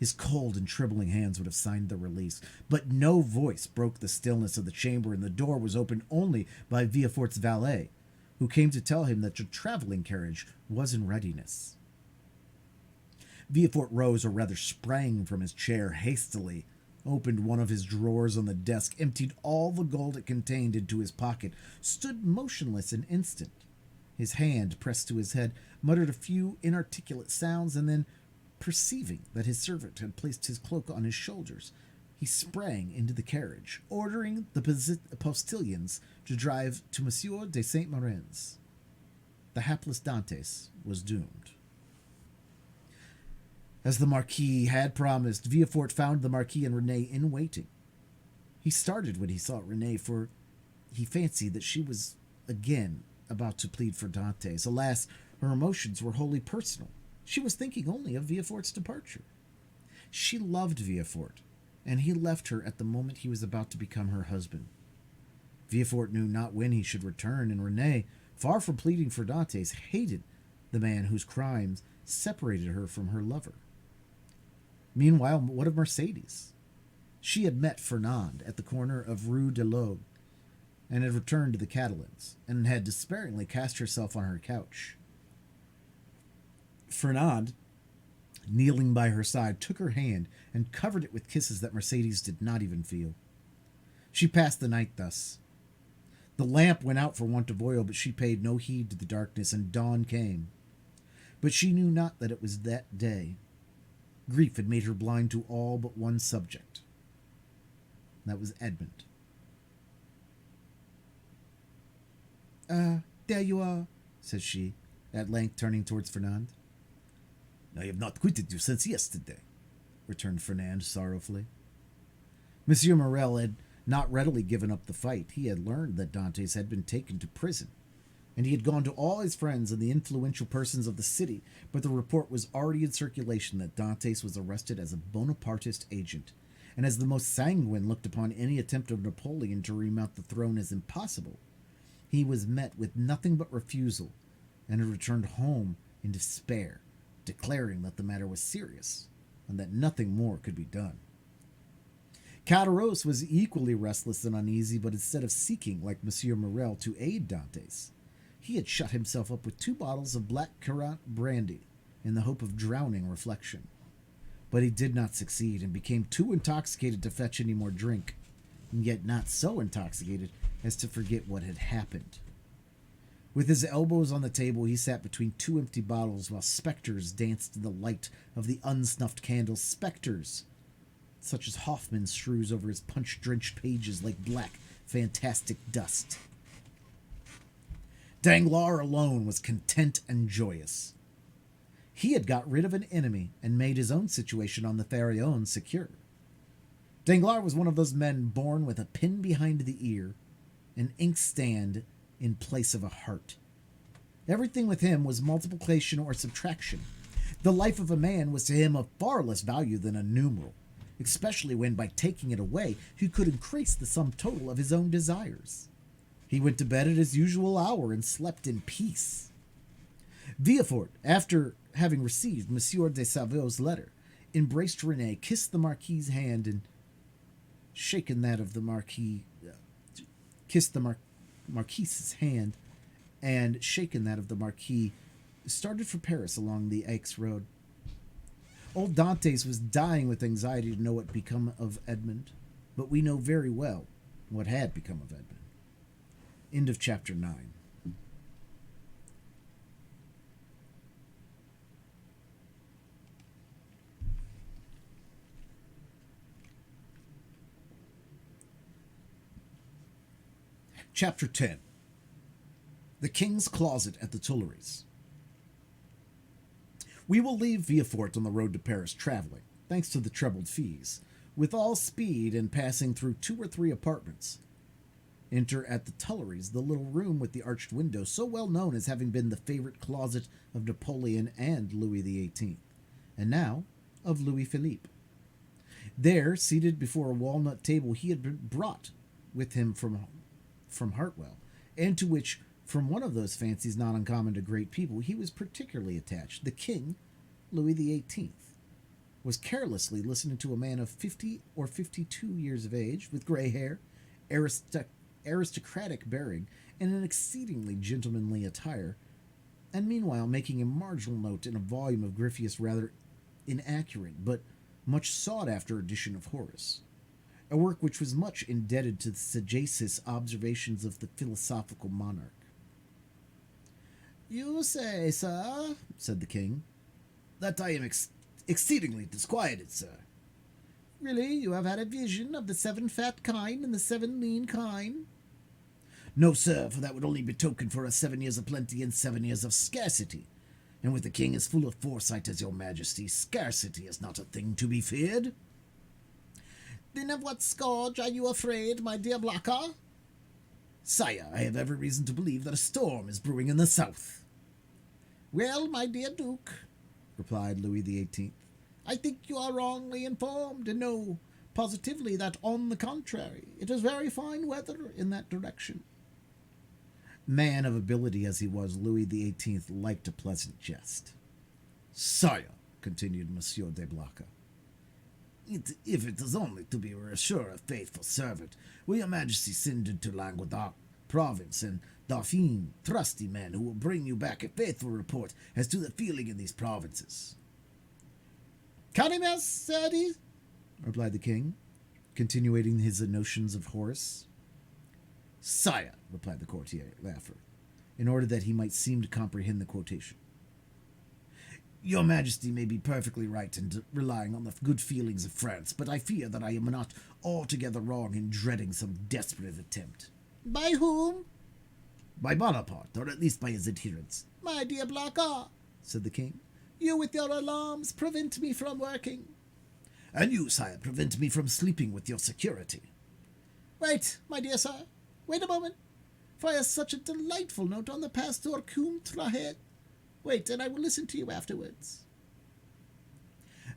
his cold and trembling hands would have signed the release. But no voice broke the stillness of the chamber, and the door was opened only by Villefort's valet, who came to tell him that your traveling carriage was in readiness. Villefort rose, or rather sprang from his chair hastily, opened one of his drawers on the desk, emptied all the gold it contained into his pocket, stood motionless an instant. His hand pressed to his head, muttered a few inarticulate sounds, and then, perceiving that his servant had placed his cloak on his shoulders, he sprang into the carriage, ordering the postilions to drive to Monsieur de Saint-Méran's. The hapless Dantes was doomed. As the Marquis had promised, Villefort found the Marquis and Renee in waiting. He started when he saw Renee, for he fancied that she was again about to plead for Dantes. Alas, her emotions were wholly personal. She was thinking only of Villefort's departure. She loved Villefort, and he left her at the moment he was about to become her husband. Villefort knew not when he should return, and Renee, far from pleading for Dantes, hated the man whose crimes separated her from her lover. Meanwhile, what of Mercedes? She had met Fernand at the corner of Rue de l'Aube, and had returned to the Catalans, and had despairingly cast herself on her couch. Fernand, kneeling by her side, took her hand and covered it with kisses that Mercedes did not even feel. She passed the night thus. The lamp went out for want of oil, but she paid no heed to the darkness, and dawn came. But she knew not that it was that day. Grief had made her blind to all but one subject. That was Edmund. There you are, said she, at length turning towards Fernand. I have not quitted you since yesterday, returned Fernand sorrowfully. Monsieur Morel had not readily given up the fight. He had learned that Dantes had been taken to prison, and he had gone to all his friends and the influential persons of the city, but the report was already in circulation that Dantes was arrested as a Bonapartist agent, and as the most sanguine looked upon any attempt of Napoleon to remount the throne as impossible, he was met with nothing but refusal, and had returned home in despair, declaring that the matter was serious, and that nothing more could be done. Caderousse was equally restless and uneasy, but instead of seeking, like Monsieur Morel, to aid Dantes, he had shut himself up with 2 bottles of black currant brandy in the hope of drowning reflection. But he did not succeed, and became too intoxicated to fetch any more drink, and yet not so intoxicated as to forget what had happened. With his elbows on the table, he sat between 2 empty bottles while specters danced in the light of the unsnuffed candles, specters such as Hoffman strews over his punch-drenched pages like black, fantastic dust. Danglars alone was content and joyous. He had got rid of an enemy and made his own situation on the Pharaon secure. Danglars was one of those men born with a pin behind the ear, an inkstand in place of a heart. Everything with him was multiplication or subtraction. The life of a man was to him of far less value than a numeral, especially when, by taking it away, he could increase the sum total of his own desires. He went to bed at his usual hour and slept in peace. Villefort, after having received Monsieur de Salveau's letter, embraced Renee, kissed the Marquis's hand, and shaken that of the Marquis, Marquise's hand, and shaken that of the Marquis, started for Paris along the Aix road. Old Dantes was dying with anxiety to know what had become of Edmund, but we know very well what had become of Edmund. End of chapter 9. Chapter 10. The King's Closet at the Tuileries. We will leave Villefort on the road to Paris traveling, thanks to the trebled fees, with all speed and passing through 2 or 3 apartments. Enter at the Tuileries the little room with the arched window, so well known as having been the favorite closet of Napoleon and Louis XVIII, and now of Louis Philippe. There, seated before a walnut table he had been brought with him from Hartwell, and to which, from one of those fancies not uncommon to great people, he was particularly attached, the king, Louis XVIII, was carelessly listening to a man of 50 or 52 years of age, with gray hair, aristocratic bearing, and an exceedingly gentlemanly attire, and meanwhile making a marginal note in a volume of Griffius' rather inaccurate but much sought-after edition of Horace, a work which was much indebted to the sagacious observations of the philosophical monarch. "You say, sir," said the king, "that I am exceedingly disquieted, sir. Really, you have had a vision of the 7 fat kine and the 7 lean kine?" "No, sir, for that would only betoken for us 7 years of plenty and 7 years of scarcity. And with the king as full of foresight as your majesty, scarcity is not a thing to be feared." "Then of what scourge are you afraid, my dear Blocker?" "Sire, I have every reason to believe that a storm is brewing in the south." "Well, my dear Duke," replied Louis XVIII, "I think you are wrongly informed, and know positively that, on the contrary, it is very fine weather in that direction." Man of ability as he was, Louis XVIII liked a pleasant jest. "Sire," continued Monsieur de Blacas, "if it is only to be reassure a faithful servant, will your majesty send into Languedoc province and Dauphine trusty men who will bring you back a faithful report as to the feeling in these provinces?" "Canimes, sadi," replied the king, continuing his notions of Horace. "Sire," replied the courtier, laughing, in order that he might seem to comprehend the quotation, "Your majesty may be perfectly right in relying on the good feelings of France, but I fear that I am not altogether wrong in dreading some desperate attempt." "By whom?" "By Bonaparte, or at least by his adherents." "My dear Blacas," said the king, "you with your alarms prevent me from working." "And you, sire, prevent me from sleeping with your security." "Wait, my dear sir, wait a moment, for I have such a delightful note on the Pasteur Comte. Wait, and I will listen to you afterwards."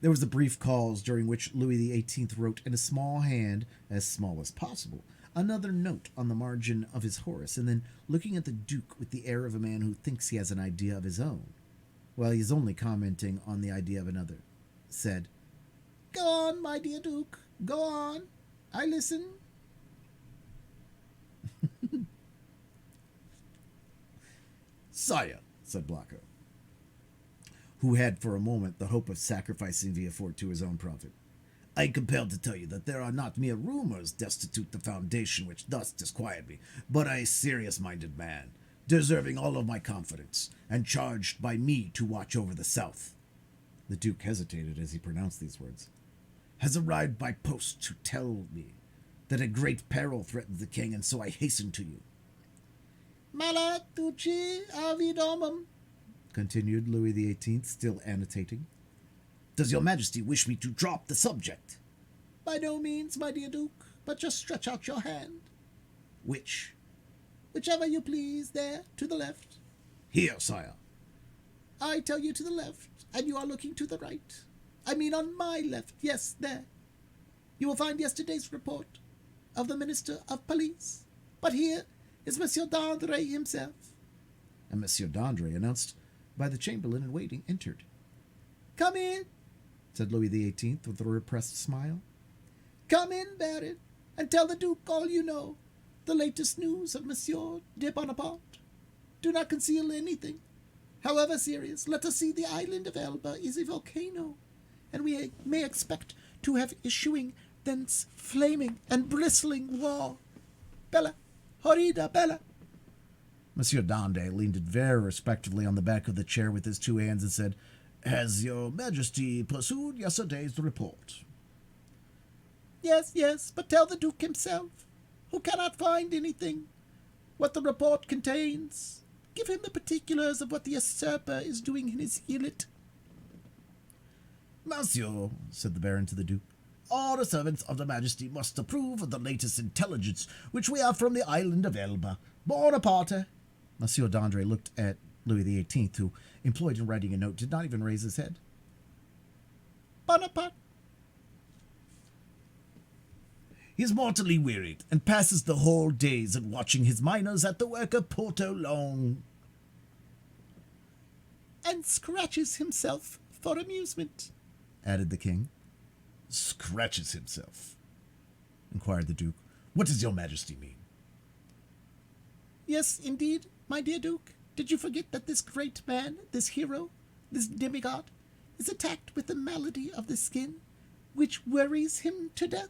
There was a brief pause during which Louis XVIII wrote in a small hand, as small as possible, another note on the margin of his Horace, and then, looking at the Duke with the air of a man who thinks he has an idea of his own, while he is only commenting on the idea of another, said, "Go on, my dear Duke, go on. I listen." "Sire," said Blacas, who had for a moment the hope of sacrificing Villefort to his own profit, "I am compelled to tell you that there are not mere rumors destitute the foundation which thus disquiet me, but a serious-minded man, deserving all of my confidence, and charged by me to watch over the south." The Duke hesitated as he pronounced these words. "Has arrived by post to tell me that a great peril threatens the king, and so I hasten to you." "Mala tuci avidamum," continued Louis XVIII, still annotating. "Does your majesty wish me to drop the subject?" "By no means, my dear Duke, but just stretch out your hand." "Which?" "Whichever you please, there, to the left." "Here, sire." "I tell you to the left, and you are looking to the right. I mean on my left, yes, there. You will find yesterday's report of the Minister of Police. But here is Monsieur d'André himself." And Monsieur d'André, announced by the chamberlain in waiting, entered. "Come in," said Louis XVIII with a repressed smile. "Come in, Baron, and tell the Duke all you know, the latest news of Monsieur de Bonaparte. Do not conceal anything. However serious, let us see the island of Elba is a volcano, and we may expect to have issuing thence flaming and bristling war. Bella, horrida, bella." Monsieur d'André leaned very respectfully on the back of the chair with his 2 hands and said, "Has your majesty pursued yesterday's report?" "Yes, yes, but tell the Duke himself, who cannot find anything, what the report contains. Give him the particulars of what the usurper is doing in his islet." "Monsieur," said the Baron to the Duke, "all the servants of the Majesty must approve of the latest intelligence which we have from the island of Elba. Bonaparte." Monsieur d'André looked at Louis XVIII, who, employed in writing a note, did not even raise his head. "Bonaparte." "He is mortally wearied, and passes the whole days in watching his miners at the work of Porto Long." "And scratches himself for amusement," added the king. "Scratches himself?" inquired the Duke. "What does your majesty mean?" "Yes, indeed, my dear Duke. Did you forget that this great man, this hero, this demigod, is attacked with the malady of the skin, which worries him to death.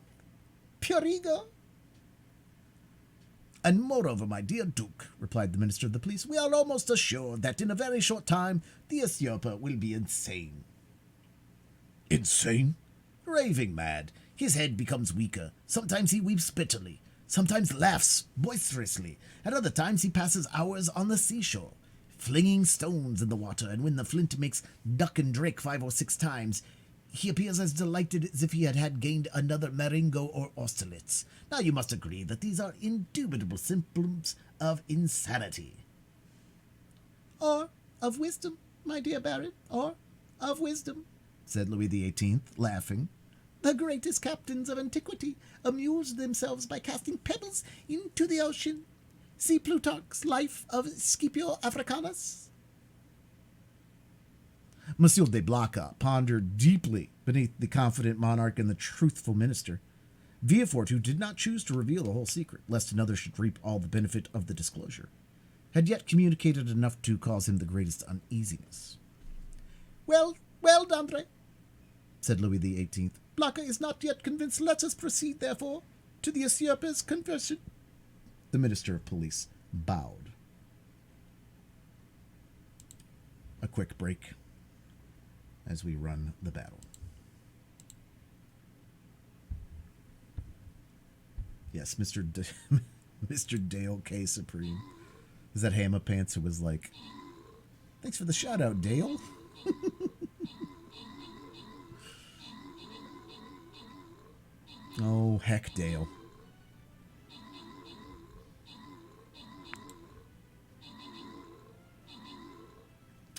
Pure ego. And moreover, my dear Duke, replied the Minister of the Police, we are almost assured that in a very short time the usurper will be insane. Insane? Raving mad. His head becomes weaker. Sometimes he weeps bitterly. Sometimes laughs boisterously. At other times he passes hours on the seashore, flinging stones in the water, and when the flint makes duck and drake 5 or 6 times, he appears as delighted as if he had gained another Marengo or Austerlitz. Now you must agree that these are indubitable symptoms of insanity. Or of wisdom, my dear Baron, or of wisdom, said Louis XVIII, laughing. The greatest captains of antiquity amused themselves by casting pebbles into the ocean. See Plutarch's Life of Scipio Africanus. Monsieur de Blaca pondered deeply beneath the confident monarch and the truthful minister. Villefort, who did not choose to reveal the whole secret, lest another should reap all the benefit of the disclosure, had yet communicated enough to cause him the greatest uneasiness. Well, Dandre, said Louis XVIII, Blaca is not yet convinced. Let us proceed, therefore, to the usurper's confession. The Minister of Police bowed. A quick break as we run the battle. Yes, Mr. Dale K. Supreme. Is that Hammer Pants who was like, thanks for the shout out, Dale? Oh, heck, Dale.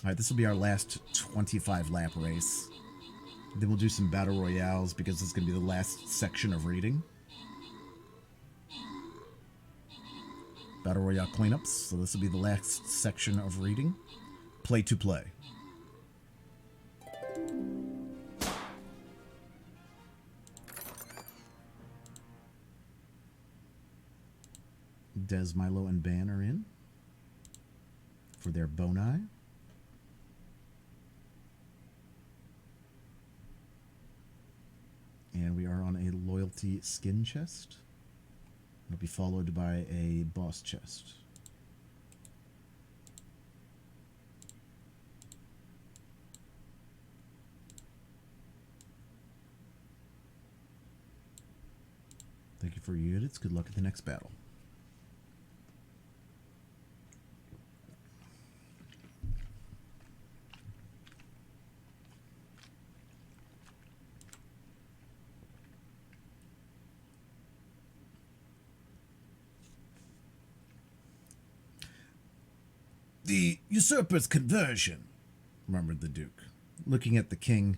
Alright, this will be our last 25 lap race. Then we'll do some battle royales because this is going to be the last section of reading. Battle royale cleanups, so this will be the last section of reading. Play to play. Des, Milo, and Ban are in for their boni. And we are on a loyalty skin chest. It'll be followed by a boss chest. Thank you for your units. Good luck at the next battle. The usurper's conversion, murmured the Duke, looking at the king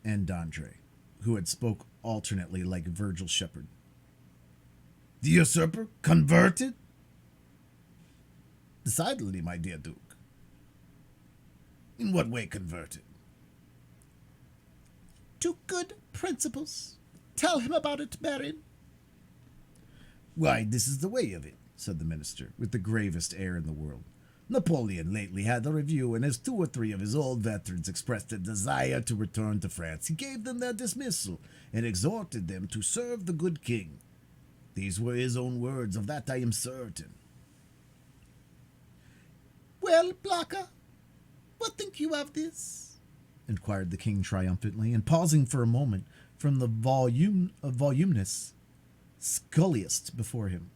and Dandre, who had spoke alternately like Virgil Shepherd. The usurper converted? Decidedly, my dear Duke. In what way converted? To good principles. Tell him about it, Baron. Why, this is the way of it, said the minister, with the gravest air in the world. Napoleon lately had a review, and as 2 or 3 of his old veterans expressed a desire to return to France, he gave them their dismissal and exhorted them to serve the good king. These were his own words, of that I am certain. Well, Blaca, what think you of this? Inquired the king triumphantly, and pausing for a moment from the voluminous scholiast before him.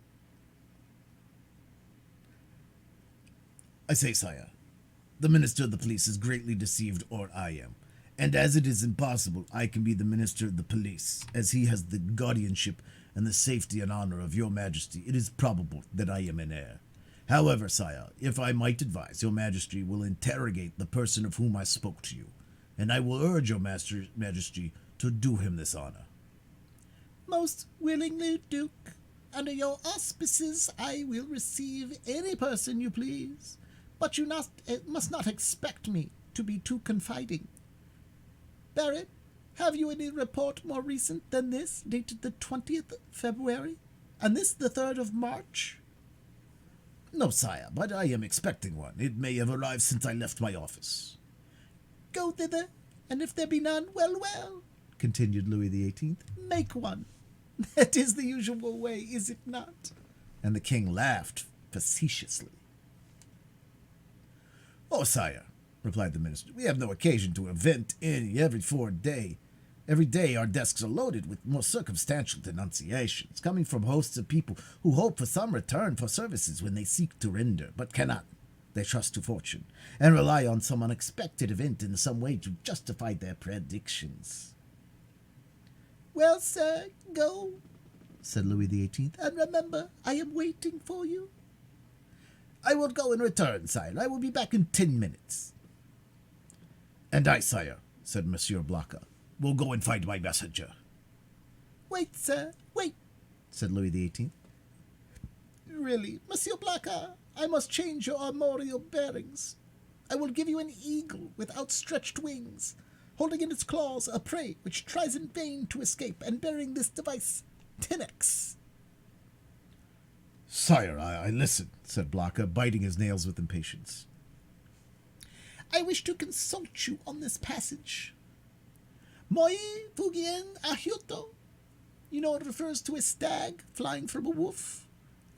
I say, sire, the Minister of the Police is greatly deceived, or I am. And as it is impossible I can be the Minister of the Police, as he has the guardianship and the safety and honor of your Majesty, it is probable that I am in error. However, sire, if I might advise, your Majesty will interrogate the person of whom I spoke to you, and I will urge your Majesty to do him this honor. Most willingly, Duke. Under your auspices I will receive any person you please. But you must not expect me to be too confiding. Baron, have you any report more recent than this, dated the 20th February, and this the 3rd of March? No, sire, but I am expecting one. It may have arrived since I left my office. Go thither, And if there be none, well, well, continued Louis XVIII, make one. That is the usual way, is it not? And the king laughed facetiously. Oh, sire, replied the minister, we have no occasion to invent any every 4 day. Every day our desks are loaded with more circumstantial denunciations, coming from hosts of people who hope for some return for services when they seek to render, but cannot. They trust to fortune, and rely on some unexpected event in some way to justify their predictions. Well, sir, go, said Louis XVIII, and remember, I am waiting for you. I will go and return, sire. I will be back in 10 minutes. And I, sire, said Monsieur Blocka, will go and find my messenger. Wait, sir, wait, said Louis XVIII. Really, Monsieur Blocka, I must change your armorial bearings. I will give you an eagle with outstretched wings, holding in its claws a prey which tries in vain to escape, and bearing this device, Tenex. Sire, I listen, said Blocka, biting his nails with impatience. I wish to consult you on this passage. Moi fugien ahuto. You know it refers to a stag flying from a wolf.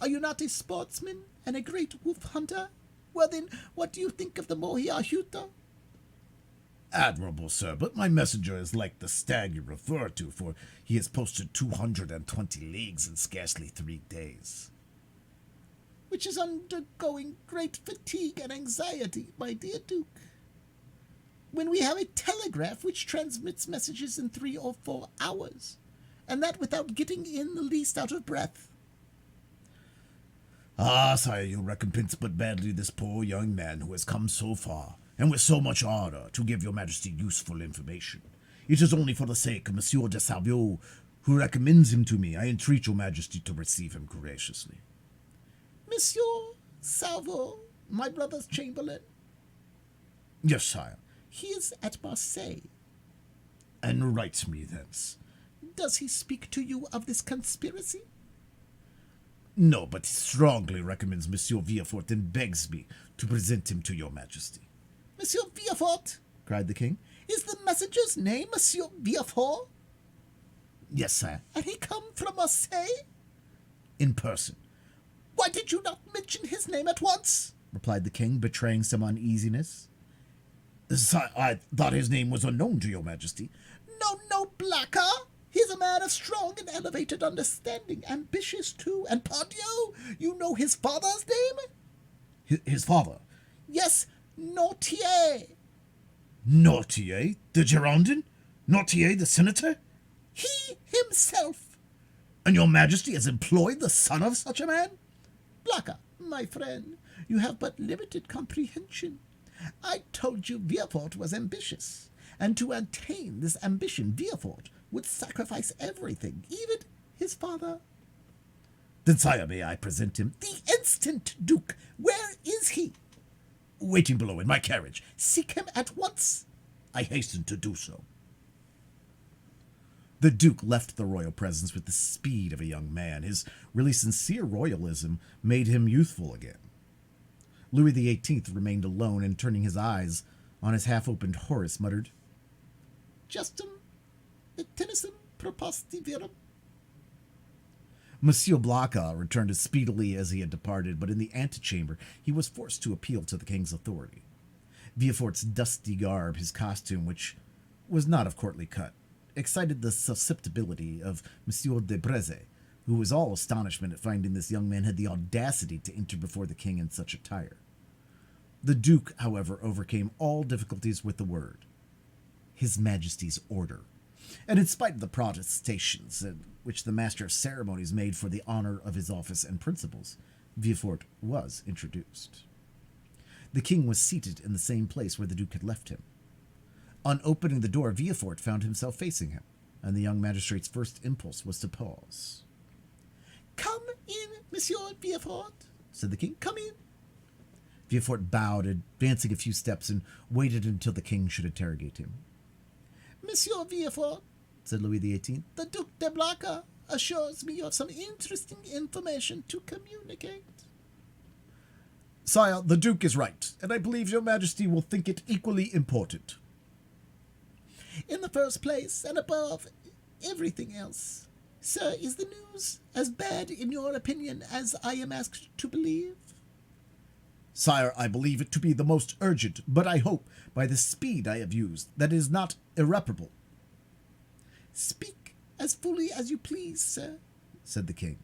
Are you not a sportsman and a great wolf hunter? Well then, what do you think of the mohi ahuto? Admirable, sir, but my messenger is like the stag you refer to, for he has posted 220 leagues in scarcely 3 days. Which is undergoing great fatigue and anxiety, my dear Duke. When we have a telegraph which transmits messages in 3 or 4 hours, and that without getting in the least out of breath. Ah, sire, you recompense but badly this poor young man who has come so far, and with so much ardor, to give your majesty useful information. It is only for the sake of Monsieur de Salvio, who recommends him to me, I entreat your majesty to receive him graciously. Monsieur Salvo, my brother's chamberlain? Yes, sire. He is at Marseille. And writes me thence. Does he speak to you of this conspiracy? No, but he strongly recommends Monsieur Villefort and begs me to present him to your majesty. Monsieur Villefort, cried the king. Is the messenger's name Monsieur Villefort? Yes, sire. And he come from Marseille? In person. Why did you not mention his name at once? Replied the king, betraying some uneasiness. Sire, I thought his name was unknown to your majesty. No, Blacka. He is a man of strong and elevated understanding, ambitious too, and pardieu, you know his father's name? His father? Yes, Nautier. Nautier, the Girondin? Nautier, the senator? He himself. And your majesty has employed the son of such a man? Blacka, my friend, you have but limited comprehension. I told you Villefort was ambitious, and to attain this ambition, Villefort would sacrifice everything, even his father. Then, sire, may I present him? The instant, Duke. Where is he? Waiting below in my carriage. Seek him at once. I hasten to do so. The Duke left the royal presence with the speed of a young man. His really sincere royalism made him youthful again. Louis XVIII remained alone, and turning his eyes on his half-opened Horace, muttered, Justum et tenissem proposti virum. Monsieur Blacka returned as speedily as he had departed, but in the antechamber he was forced to appeal to the king's authority. Villefort's dusty garb, his costume, which was not of courtly cut, excited the susceptibility of Monsieur de Breze, who was all astonishment at finding this young man had the audacity to enter before the king in such attire. The Duke, however, overcame all difficulties with the word, His Majesty's order, and in spite of the protestations which the master of ceremonies made for the honor of his office and principles, Villefort was introduced. The king was seated in the same place where the Duke had left him. On opening the door, Villefort found himself facing him, and the young magistrate's first impulse was to pause. Come in, Monsieur Villefort, said the king. Come in. Villefort bowed, advancing a few steps, and waited until the king should interrogate him. Monsieur Villefort, said Louis XVIII, the Duc de Blacka assures me you have some interesting information to communicate. Sire, the Duke is right, and I believe your majesty will think it equally important. In the first place, and above everything else, sir, is the news as bad in your opinion as I am asked to believe? Sire, I believe it to be the most urgent, but I hope, by the speed I have used, that it is not irreparable. Speak as fully as you please, sir, said the king,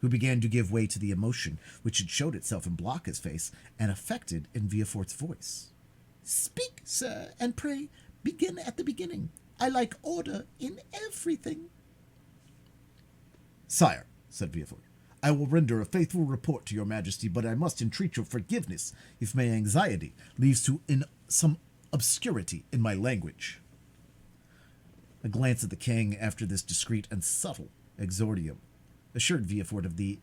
who began to give way to the emotion which had showed itself in Blocka's face and affected in Villafort's voice. Speak, sir, and pray begin at the beginning. I like order in everything. Sire, said Villafort, I will render a faithful report to your majesty, but I must entreat your forgiveness if my anxiety leads to some obscurity in my language. A glance at the king after this discreet and subtle exordium assured Villafort of the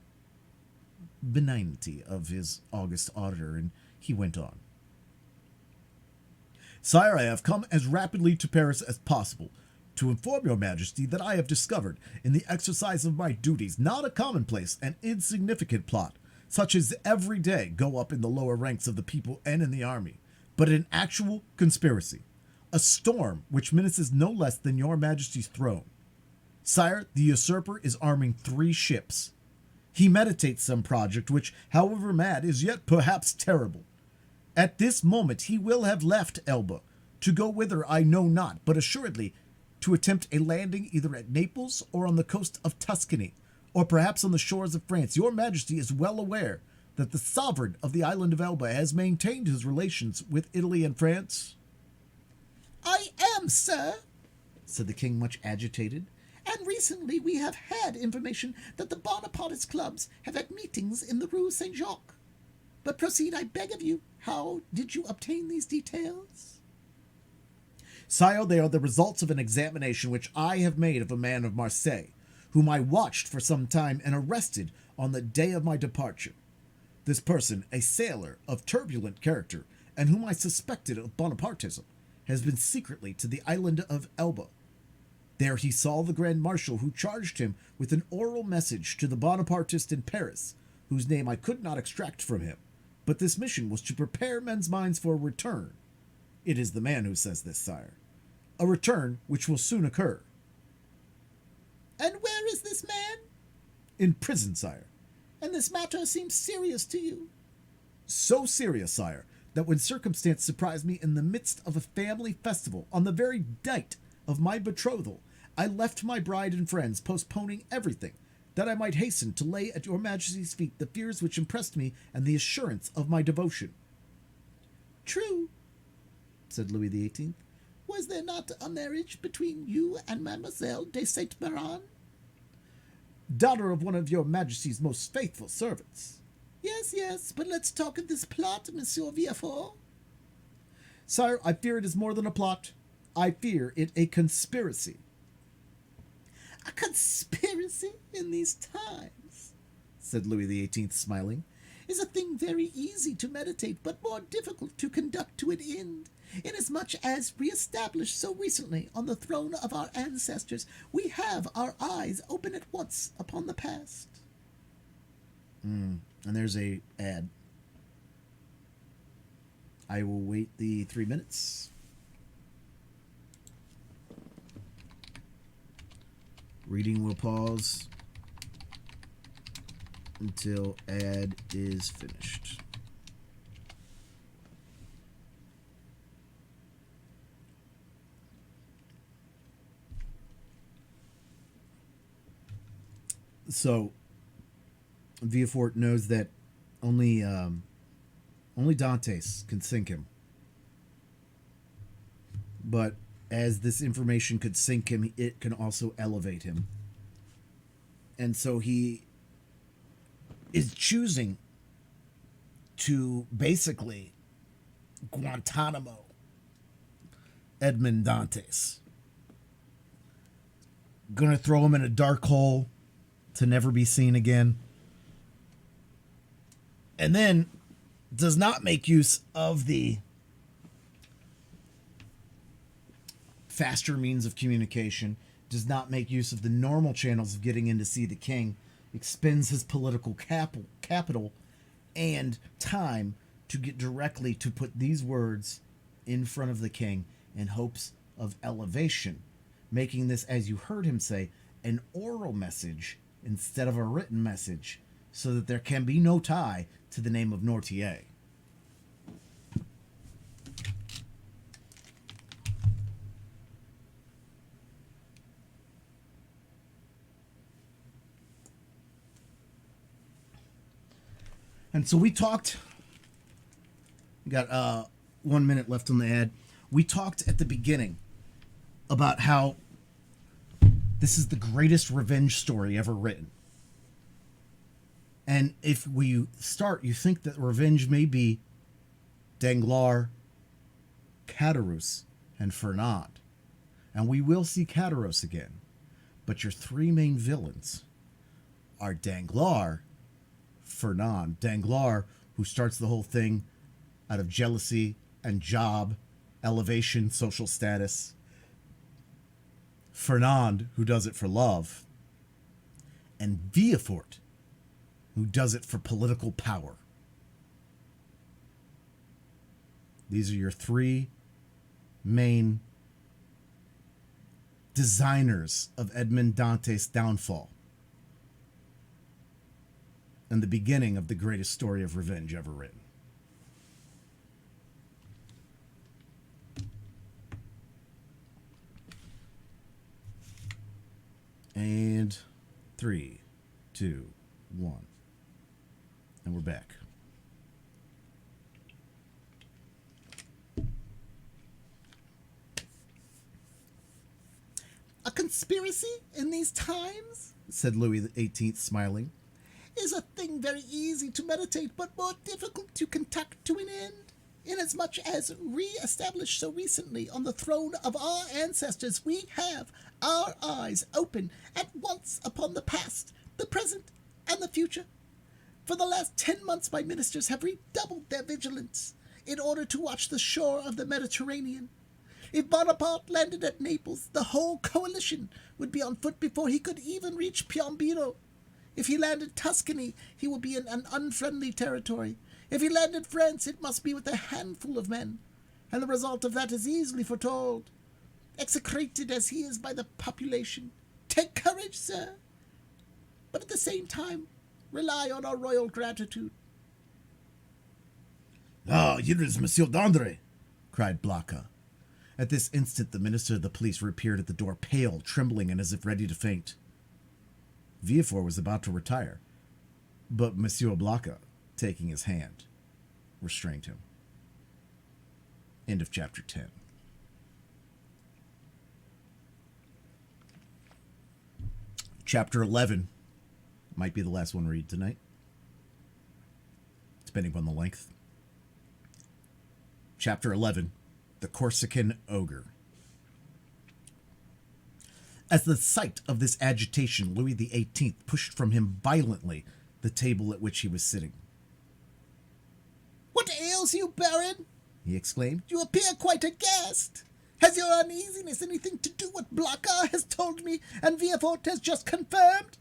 benignity of his august auditor, and he went on. Sire, I have come as rapidly to Paris as possible to inform your majesty that I have discovered in the exercise of my duties not a commonplace and insignificant plot, such as every day go up in the lower ranks of the people and in the army, but an actual conspiracy, a storm which menaces no less than your majesty's throne. Sire, the usurper is arming 3 ships. He meditates some project which, however mad, is yet perhaps terrible. At this moment he will have left Elba, to go whither I know not, but assuredly to attempt a landing either at Naples or on the coast of Tuscany, or perhaps on the shores of France. Your majesty is well aware that the sovereign of the island of Elba has maintained his relations with Italy and France. I am, sir, said the king, much agitated. And recently we have had information that the Bonapartist clubs have had meetings in the Rue Saint-Jacques. But proceed, I beg of you. How did you obtain these details? Sire, they are the results of an examination which I have made of a man of Marseille, whom I watched for some time and arrested on the day of my departure. This person, a sailor of turbulent character, and whom I suspected of Bonapartism, has been secretly to the island of Elba. There he saw the Grand Marshal, who charged him with an oral message to the Bonapartist in Paris, whose name I could not extract from him. But this mission was to prepare men's minds for a return. It is the man who says this, sire. A return which will soon occur. And where is this man? In prison, sire. And this matter seems serious to you? So serious, sire, that when circumstance surprised me in the midst of a family festival, on the very night of my betrothal, I left my bride and friends, postponing everything, that I might hasten to lay at your majesty's feet the fears which impressed me and the assurance of my devotion. True, said Louis XVIII. Was there not a marriage between you and Mademoiselle de Saint-Méran? Daughter of one of your majesty's most faithful servants. Yes, but let's talk of this plot, Monsieur Villefort. Sire, I fear it is more than a plot. I fear it a conspiracy. A conspiracy in these times, said Louis XVIII, smiling, is a thing very easy to meditate, but more difficult to conduct to an end. Inasmuch as, re-established so recently on the throne of our ancestors, we have our eyes open at once upon the past. And there's a ad. I will wait the 3 minutes. Reading will pause until ad is finished. So, Villefort knows that only Dantes can sink him. But as this information could sink him, it can also elevate him. And so he is choosing to basically Guantanamo Edmond Dantes. Gonna throw him in a dark hole to never be seen again. And then does not make use of the faster means of communication, does not make use of the normal channels of getting in to see the king, expends his political capital and time to get directly to put these words in front of the king in hopes of elevation, making this, as you heard him say, an oral message instead of a written message, so that there can be no tie to the name of Nortier. And so we talked, we got 1 minute left on the ad. We talked at the beginning about how this is the greatest revenge story ever written. And if we start, you think that revenge may be Danglars, Caderousse, and Fernand. And we will see Caderousse again. But your three main villains are Danglars, Fernand. Danglars, who starts the whole thing out of jealousy and job, elevation, social status. Fernand, who does it for love. And Villefort, who does it for political power. These are your three main designers of Edmond Dante's downfall and the beginning of the greatest story of revenge ever written. And 3, 2, 1. And we're back. A conspiracy in these times, said Louis XVIII, smiling, is a thing very easy to meditate, but more difficult to conduct to an end. Inasmuch as re-established so recently on the throne of our ancestors, we have our eyes open at once upon the past, the present, and the future. For the last 10 months, my ministers have redoubled their vigilance in order to watch the shore of the Mediterranean. If Bonaparte landed at Naples, the whole coalition would be on foot before he could even reach Piombino. If he landed Tuscany, he would be in an unfriendly territory. If he landed France, it must be with a handful of men, and the result of that is easily foretold. Execrated as he is by the population, take courage, sir, but at the same time, rely on our royal gratitude. "Ah, here is Monsieur d'André," cried Blacas. At this instant, the minister of the police reappeared at the door, pale, trembling, and as if ready to faint. Villefort was about to retire, but Monsieur Blacas, taking his hand, restrained him. End of chapter 10. Chapter 11 might be the last one to read tonight, depending upon the length. Chapter 11, The Corsican Ogre. At the sight of this agitation, Louis XVIII pushed from him violently the table at which he was sitting. "What ails you, Baron?" he exclaimed. "You appear quite aghast. Has your uneasiness anything to do with what Blacas has told me and Villefort has just confirmed?"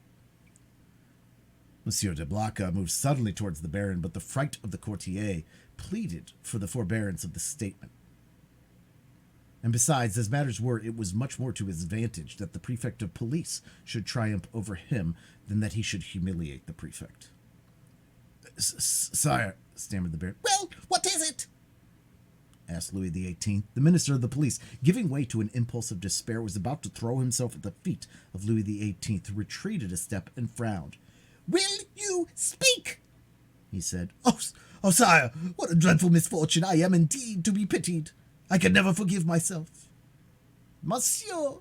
Monsieur de Blacas moved suddenly towards the Baron, but the fright of the courtier pleaded for the forbearance of the statement. And besides, as matters were, it was much more to his advantage that the prefect of police should triumph over him than that he should humiliate the prefect. "Sire," stammered the Baron. "Well, what is it?" asked Louis XVIII. The minister of the police, giving way to an impulse of despair, was about to throw himself at the feet of Louis XVIII, who retreated a step and frowned. "Will you speak?" he said. Oh, sire, what a dreadful misfortune! I am indeed to be pitied. I can never forgive myself." "Monsieur,"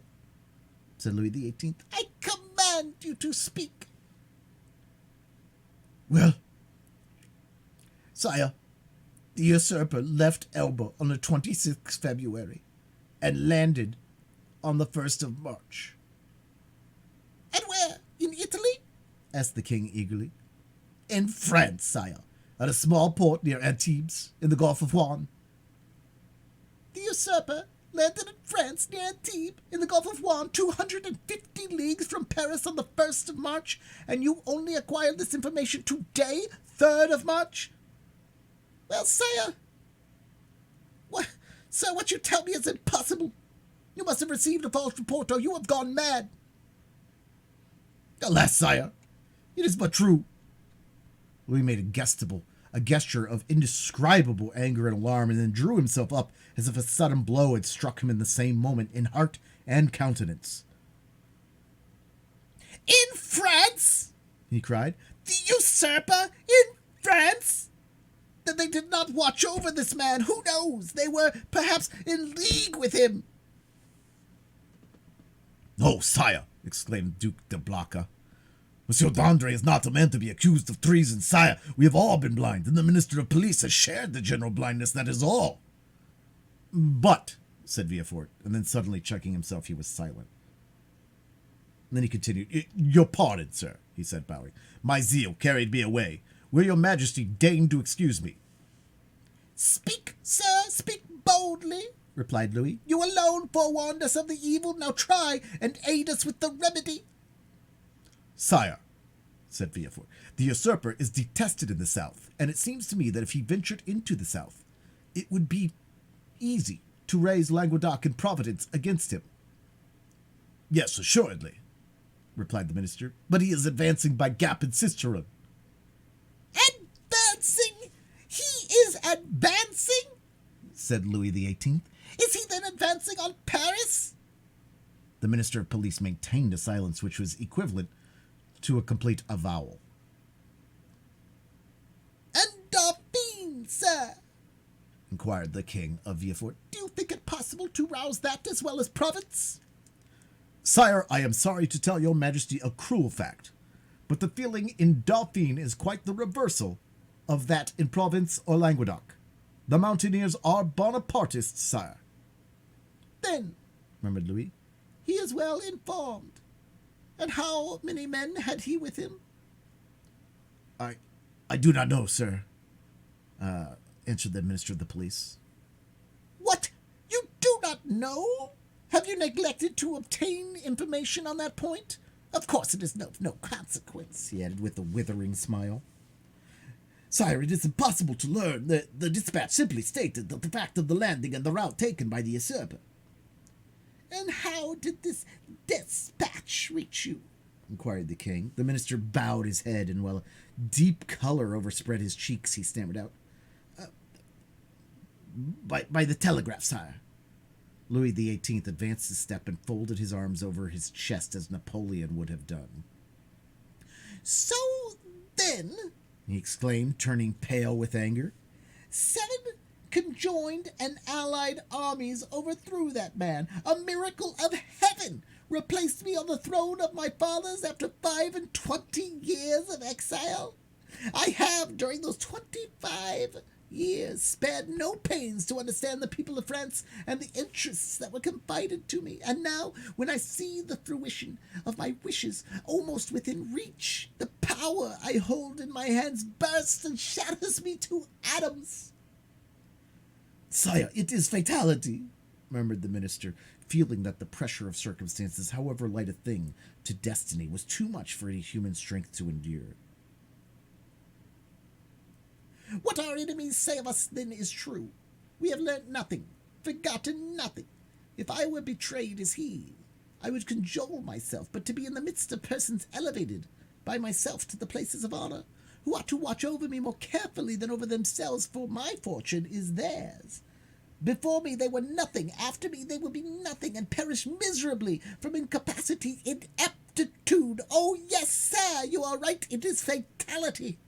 said Louis XVIII, "I command you to speak." "Well, sire, the usurper left Elba on the 26th February and landed on the 1st of March. "And where? In Italy?" asked the king eagerly. "In France, sire, at a small port near Antibes, in the Gulf of Juan." "The usurper landed in France near Antibes, in the Gulf of Juan, 250 leagues from Paris on the 1st of March, and you only acquired this information today, 3rd of March? Well, sire, what you tell me is impossible. You must have received a false report, or you have gone mad. Alas, sire, it is but true. Louis made a gesture of indescribable anger and alarm, and then drew himself up as if a sudden blow had struck him in the same moment in heart and countenance. In France? He cried. The usurper in France? That they did not watch over this man. Who knows? They were perhaps in league with him. "No, sire," exclaimed Duke de Blaca. "Monsieur d'Andre is not a man to be accused of treason, sire. We have all been blind, and the Minister of Police has shared the general blindness, that is all." "But," said Villefort, and then suddenly checking himself, he was silent. And then he continued, "Your pardon, sir," he said, bowing. "My zeal carried me away. Will your majesty deign to excuse me?" "Speak, sir, speak boldly," replied Louis. "You alone forewarned us of the evil. Now try and aid us with the remedy." "Sire," said Villefort, "the usurper is detested in the South, and it seems to me that if he ventured into the South, it would be easy to raise Languedoc and Providence against him." "Yes, assuredly," replied the minister, "but he is advancing by Gap and Sisteron." "Advancing? He is advancing?" said Louis XVIII. "Is he then advancing on Paris?" The Minister of Police maintained a silence which was equivalent to a complete avowal. "And Dauphine, sir?" inquired the king of Villefort. "Do you think it possible to rouse that as well as Provence?" "Sire, I am sorry to tell your majesty a cruel fact, but the feeling in Dauphine is quite the reversal of that in Provence or Languedoc. The mountaineers are Bonapartists, sire." "Then," murmured Louis, "he is well informed. And how many men had he with him?" I do not know, sir," answered the minister of the police. "What? You do not know? Have you neglected to obtain information on that point? Of course it is no consequence," he added with a withering smile. "Sire, it is impossible to learn. The dispatch simply stated that the fact of the landing and the route taken by the usurper." "And how did this dispatch reach you?" inquired the king. The minister bowed his head, and while a deep color overspread his cheeks, he stammered out, By the telegraph, sire." Louis XVIII advanced a step and folded his arms over his chest as Napoleon would have done. "So then," he exclaimed, turning pale with anger, 7 conjoined and allied armies overthrew that man. A miracle of heaven replaced me on the throne of my fathers after 25 years of exile. I have, during those 25 years, spared no pains to understand the people of France and the interests that were confided to me. And now, when I see the fruition of my wishes almost within reach, the power I hold in my hands bursts and shatters me to atoms." "Sire, it is fatality," murmured the minister, feeling that the pressure of circumstances, however light a thing to destiny, was too much for any human strength to endure. "What our enemies say of us, then, is true. We have learnt nothing, forgotten nothing. If I were betrayed as he, I would cajole myself but to be in the midst of persons elevated by myself to the places of honor, who ought to watch over me more carefully than over themselves, for my fortune is theirs. Before me they were nothing, after me they will be nothing, and perish miserably from incapacity, ineptitude. Oh, yes, sir, you are right, it is fatality."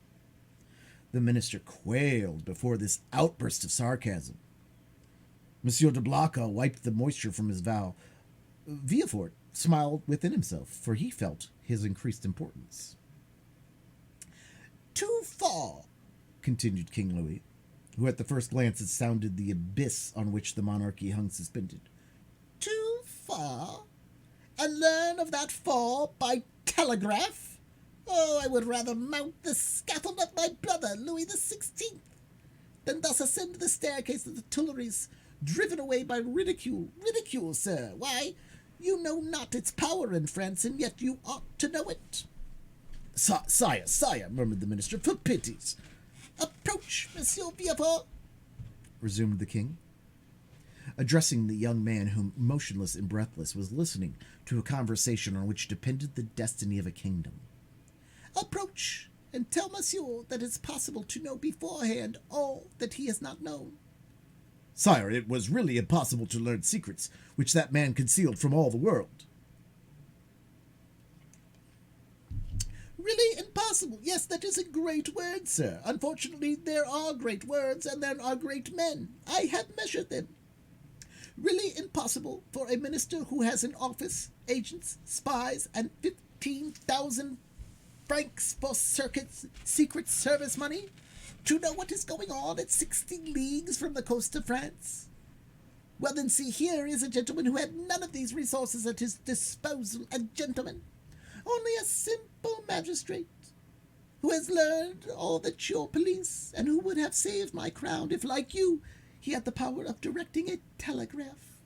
The minister quailed before this outburst of sarcasm. Monsieur de Blaca wiped the moisture from his vow. Villefort smiled within himself, for he felt his increased importance. "Too far," continued King Louis, who at the first glance had sounded the abyss on which the monarchy hung suspended. "Too far? And learn of that fall by telegraph? Oh, I would rather mount the scaffold of my brother, Louis XVI, than thus ascend the staircase of the Tuileries, driven away by ridicule. Ridicule, sir! Why, you know not its power in France, and yet you ought to know it." Sire, murmured the minister, "for pities." "Approach, Monsieur Villefort," resumed the king. addressing the young man whom, motionless and breathless, was listening to a conversation on which depended the destiny of a kingdom. Approach, and tell Monsieur that it's possible to know beforehand all that he has not known. Sire, it was really impossible to learn secrets which that man concealed from all the world. Really impossible. Yes, that is a great word, sir. Unfortunately, there are great words and there are great men. I have measured them. Really impossible for a minister who has in office agents, spies, and 15,000 francs for secret service money to know what is going on at 60 leagues from the coast of France. Well, then, see, here is a gentleman who had none of these resources at his disposal. A gentleman. Only a simple magistrate who has learned all that your police and who would have saved my crown if, like you, he had the power of directing a telegraph.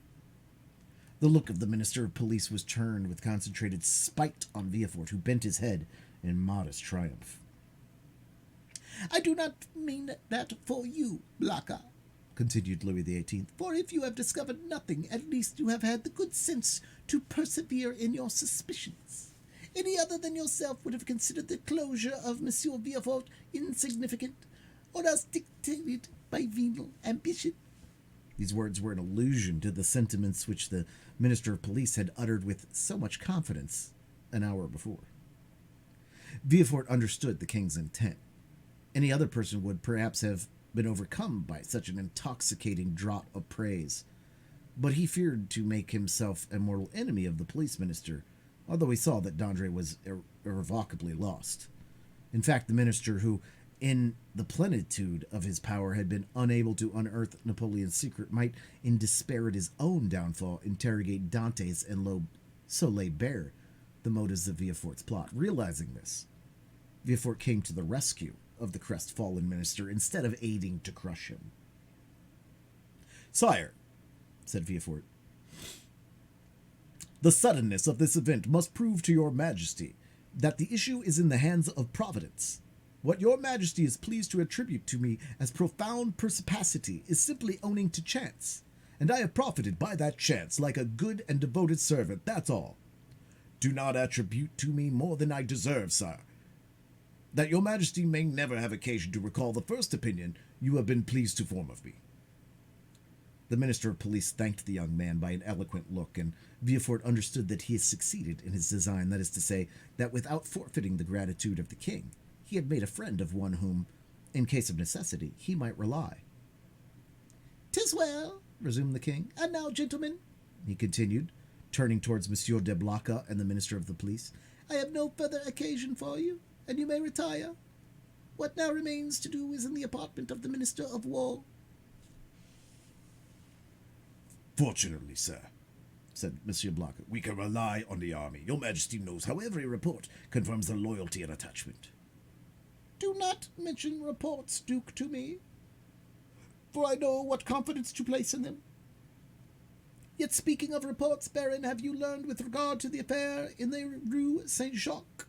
The look of the Minister of Police was turned with concentrated spite on Villefort, who bent his head in modest triumph. I do not mean that for you, Blacka, continued Louis XVIII, for if you have discovered nothing, at least you have had the good sense to persevere in your suspicions. Any other than yourself would have considered the closure of Monsieur Villefort insignificant, or else dictated by venal ambition. These words were an allusion to the sentiments which the Minister of Police had uttered with so much confidence an hour before. Villefort understood the king's intent. Any other person would perhaps have been overcome by such an intoxicating draught of praise, but he feared to make himself a mortal enemy of the police minister, although he saw that Dandre was irrevocably lost. In fact, the minister, who, in the plenitude of his power, had been unable to unearth Napoleon's secret, might, in despair at his own downfall, interrogate Dante's and so lay bare the motives of Villefort's plot. Realizing this, Villefort came to the rescue of the crestfallen minister instead of aiding to crush him. "Sire," said Villefort, "the suddenness of this event must prove to your majesty that the issue is in the hands of Providence. What your majesty is pleased to attribute to me as profound perspicacity is simply owning to chance, and I have profited by that chance like a good and devoted servant, that's all. Do not attribute to me more than I deserve, sire, that your majesty may never have occasion to recall the first opinion you have been pleased to form of me." The Minister of Police thanked the young man by an eloquent look, and Villefort understood that he had succeeded in his design, that is to say, that without forfeiting the gratitude of the king, he had made a friend of one whom, in case of necessity, he might rely. "'Tis well," resumed the king. "And now, gentlemen," he continued, turning towards Monsieur de Blacas and the Minister of the Police, "I have no further occasion for you, and you may retire. What now remains to do is in the apartment of the Minister of War." "Fortunately, sir," said Monsieur Blacas, "we can rely on the army. Your majesty knows how every report confirms their loyalty and attachment." "Do not mention reports, Duke, to me, for I know what confidence to place in them. Yet speaking of reports, Baron, have you learned with regard to the affair in the Rue Saint-Jacques?"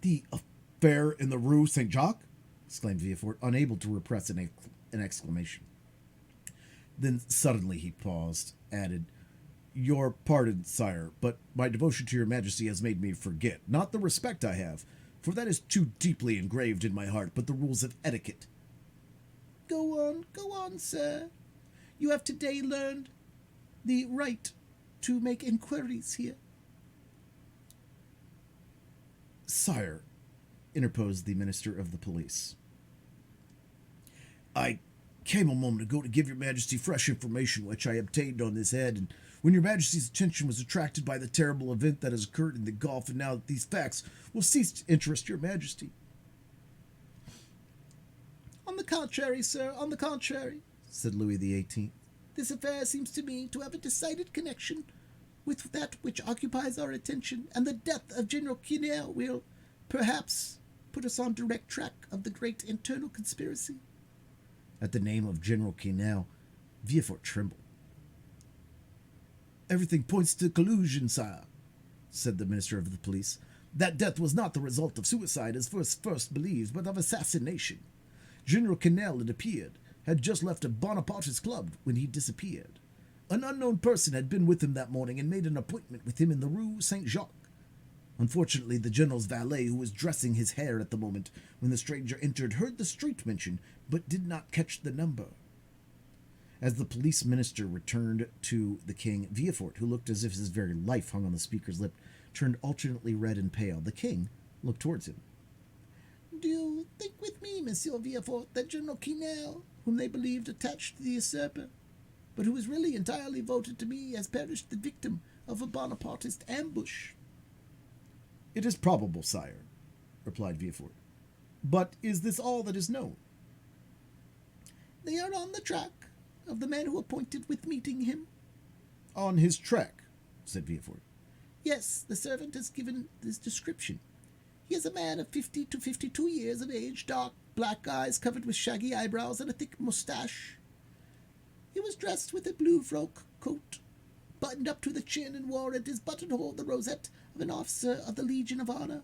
"The affair in the Rue Saint-Jacques?" exclaimed Villefort, unable to repress an exclamation. Then suddenly he paused, added, "Your pardon, sire, but my devotion to your majesty has made me forget, not the respect I have, for that is too deeply engraved in my heart, but the rules of etiquette." Go on, sir. You have today learned the right to make inquiries here." "Sire," interposed the Minister of the Police, "I came a moment ago to give your majesty fresh information which I obtained on this head, and when your majesty's attention was attracted by the terrible event that has occurred in the Gulf, and now that these facts will cease to interest your majesty." "On the contrary, sir, on the contrary," said Louis XVIII. "This affair seems to me to have a decided connection with that which occupies our attention, and the death of General Quesnel will, perhaps, put us on direct track of the great internal conspiracy." At the name of General Quesnel, Villefort trembled. "Everything points to collusion, sire," said the Minister of the Police. "That death was not the result of suicide, as first believed, but of assassination. General Quesnel, it appeared, had just left a Bonapartist club when he disappeared. An unknown person had been with him that morning and made an appointment with him in the Rue Saint-Jacques. Unfortunately, the general's valet, who was dressing his hair at the moment when the stranger entered, heard the street mentioned, but did not catch the number. As the police minister returned to the king, Villefort, who looked as if his very life hung on the speaker's lip, turned alternately red and pale. The king looked towards him. Do you think with me, Monsieur Villefort, that General Quesnel, whom they believed attached to the usurper, but who was really entirely voted to me, has perished the victim of a Bonapartist ambush? It is probable, sire, replied Villefort. But is this all that is known? They are on the track of the man who appointed with meeting him. On his track, said Villefort. Yes, the servant has given this description. He is a man of 50 to 52 years of age, dark black eyes covered with shaggy eyebrows and a thick moustache. He was dressed with a blue frock coat, buttoned up to the chin, and wore at his buttonhole the rosette of an officer of the Legion of Honor.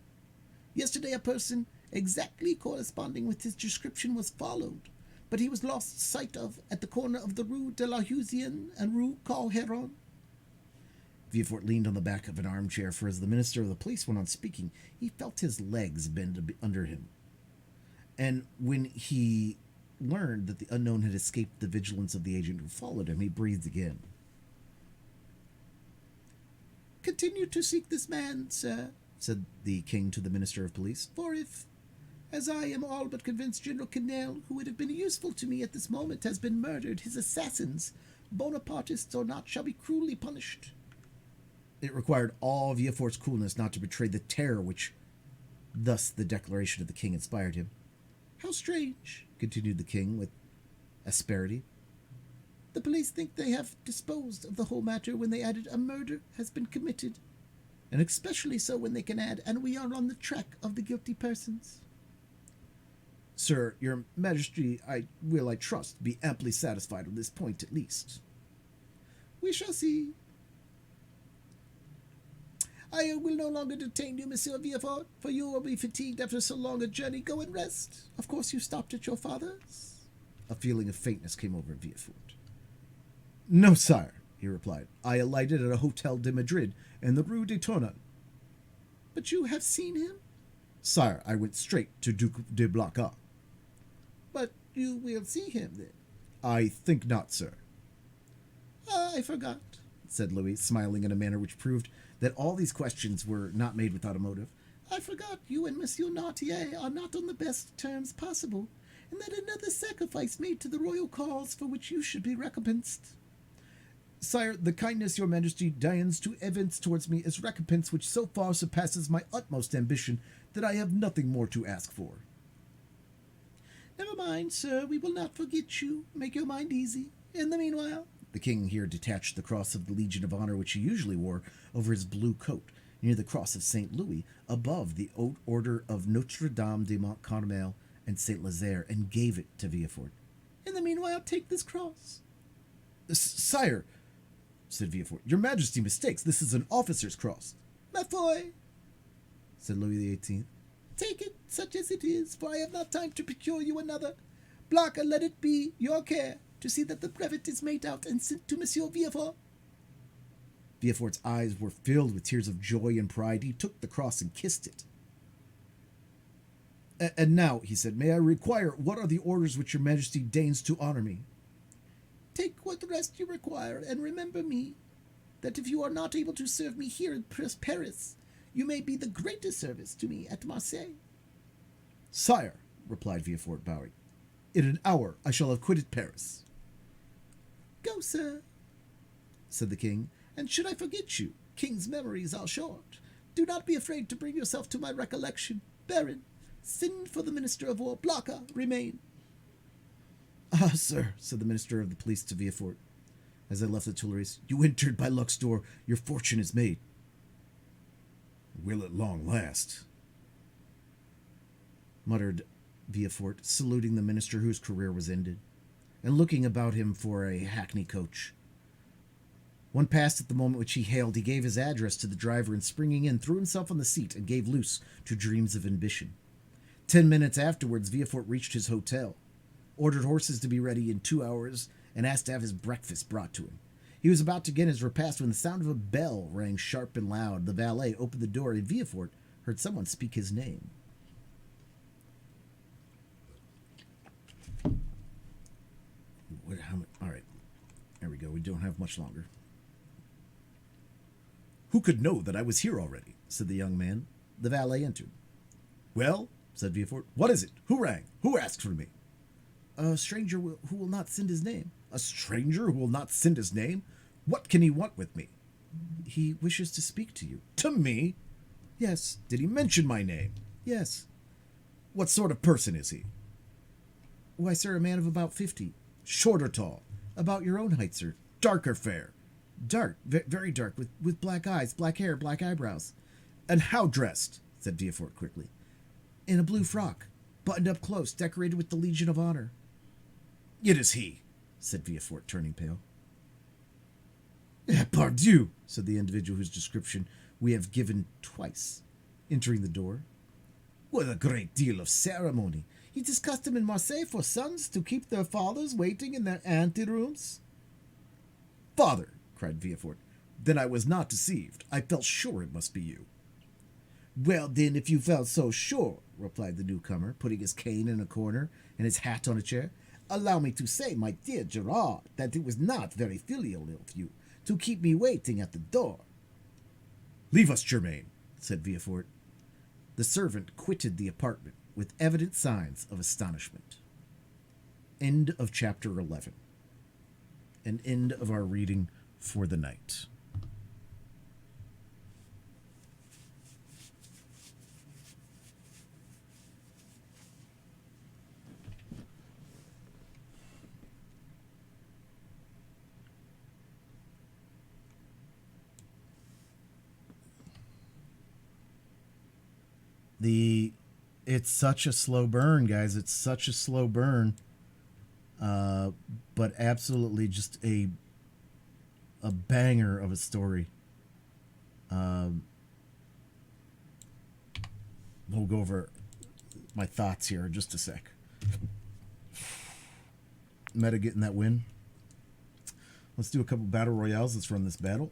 Yesterday a person exactly corresponding with his description was followed, but he was lost sight of at the corner of the Rue de la Husienne and Rue Calheron. Villefort leaned on the back of an armchair, for as the minister of the police went on speaking, he felt his legs bend under him. And when he learned that the unknown had escaped the vigilance of the agent who followed him, he breathed again. Continue to seek this man, sir, said the king to the minister of police, for if, as I am all but convinced, General Quesnel, who would have been useful to me at this moment, has been murdered, his assassins, Bonapartists or not, shall be cruelly punished. It required all Villefort's coolness not to betray the terror which thus the declaration of the king inspired him. How strange, continued the king with asperity. The police think they have disposed of the whole matter when they added a murder has been committed, and especially so when they can add, and we are on the track of the guilty persons. Sir, your majesty, I trust, be amply satisfied on this point at least. We shall see. I will no longer detain you, Monsieur Villefort, for you will be fatigued after so long a journey. Go and rest. Of course you stopped at your father's? A feeling of faintness came over Villefort. No, sire, he replied. I alighted at a Hotel de Madrid in the Rue de Tournon. But you have seen him? Sire, I went straight to Duc de Blacas. But you will see him, then? I think not, sir. I forgot, said Louis, smiling in a manner which proved that all these questions were not made without a motive. I forgot you and Monsieur Nautier are not on the best terms possible, and that another sacrifice made to the royal cause for which you should be recompensed. Sire, the kindness your majesty deigns to evince towards me is recompense which so far surpasses my utmost ambition that I have nothing more to ask for. Never mind, sir, we will not forget you. Make your mind easy. In the meanwhile... The king here detached the cross of the Legion of Honor which he usually wore over his blue coat, near the cross of St. Louis, above the Haute Order of Notre Dame de Mont Carmel and St. Lazare, and gave it to Villefort. In the meanwhile, take this cross. Sire, said Villefort, your majesty mistakes. This is an officer's cross. Ma foi, said Louis XVIII. Take it, such as it is, for I have not time to procure you another. Blacas, let it be your care to see that the brevet is made out and sent to Monsieur Villefort. Villefort's eyes were filled with tears of joy and pride. He took the cross and kissed it. And now, he said, may I require what are the orders which your majesty deigns to honor me? Take what rest you require, and remember me, that if you are not able to serve me here in Paris, you may be the greatest service to me at Marseille. Sire, replied Villefort, bowing, in an hour I shall have quitted Paris. Go, sir, said the king, and should I forget you, king's memories are short. Do not be afraid to bring yourself to my recollection. Baron, send for the Minister of War. Blacas, remain. Ah, sir, said the Minister of the Police to Villefort, as they left the Tuileries, you entered by luck's door. Your fortune is made. Will at long last, muttered Villefort, saluting the minister whose career was ended, and looking about him for a hackney coach. One passed at the moment which he hailed. He gave his address to the driver, and springing in, threw himself on the seat and gave loose to dreams of ambition. 10 minutes afterwards, Villefort reached his hotel. ordered horses to be ready in 2 hours, and asked to have his breakfast brought to him. He was about to get his repast when the sound of a bell rang sharp and loud. The valet opened the door, and Villefort heard someone speak his name. All right. There we go. We don't have much longer. "Who could know that I was here already?" said the young man. The valet entered. "Well," said Villefort, "what is it? Who rang? Who asked for me?" "A stranger who will not send his name." "A stranger who will not send his name? What can he want with me?" "He wishes to speak to you." "To me?" "Yes." "Did he mention my name?" "Yes." "What sort of person is he?" "Why, sir, a man of about 50. "Short or tall?" "About your own height, sir." Dark or fair? "Dark, very dark, with black eyes, black hair, black eyebrows." "And how dressed?" said Villefort quickly. "In a blue frock, buttoned up close, decorated with the Legion of Honor." "It is he," said Villefort, turning pale. "Pardieu," said the individual whose description we have given twice, entering the door. "With a great deal of ceremony. It is custom in Marseille for sons to keep their fathers waiting in their anterooms." "Father!" cried Villefort. "Then I was not deceived. I felt sure it must be you." "Well, then, if you felt so sure," replied the newcomer, putting his cane in a corner and his hat on a chair, "allow me to say, my dear Gerard, that it was not very filial of you to keep me waiting at the door." "Leave us, Germain," said Villefort. The servant quitted the apartment with evident signs of astonishment. End of chapter 11. And end of our reading for the night. It's such a slow burn, guys. It's such a slow burn. But absolutely just a banger of a story. We'll go over my thoughts here in just a sec. Meta getting that win. Let's do a couple battle royales. Let's run this battle.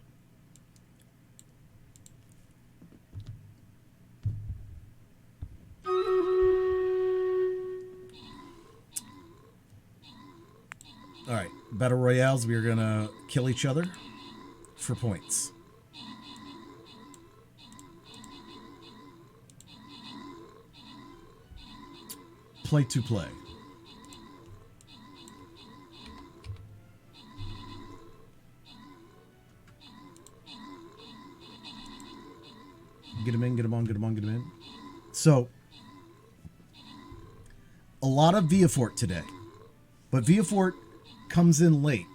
All right, battle royales. We are gonna kill each other for points. Play to play. Get him in, get him on, get him on, get him in. So, a lot of Villefort today. But Villefort comes in late.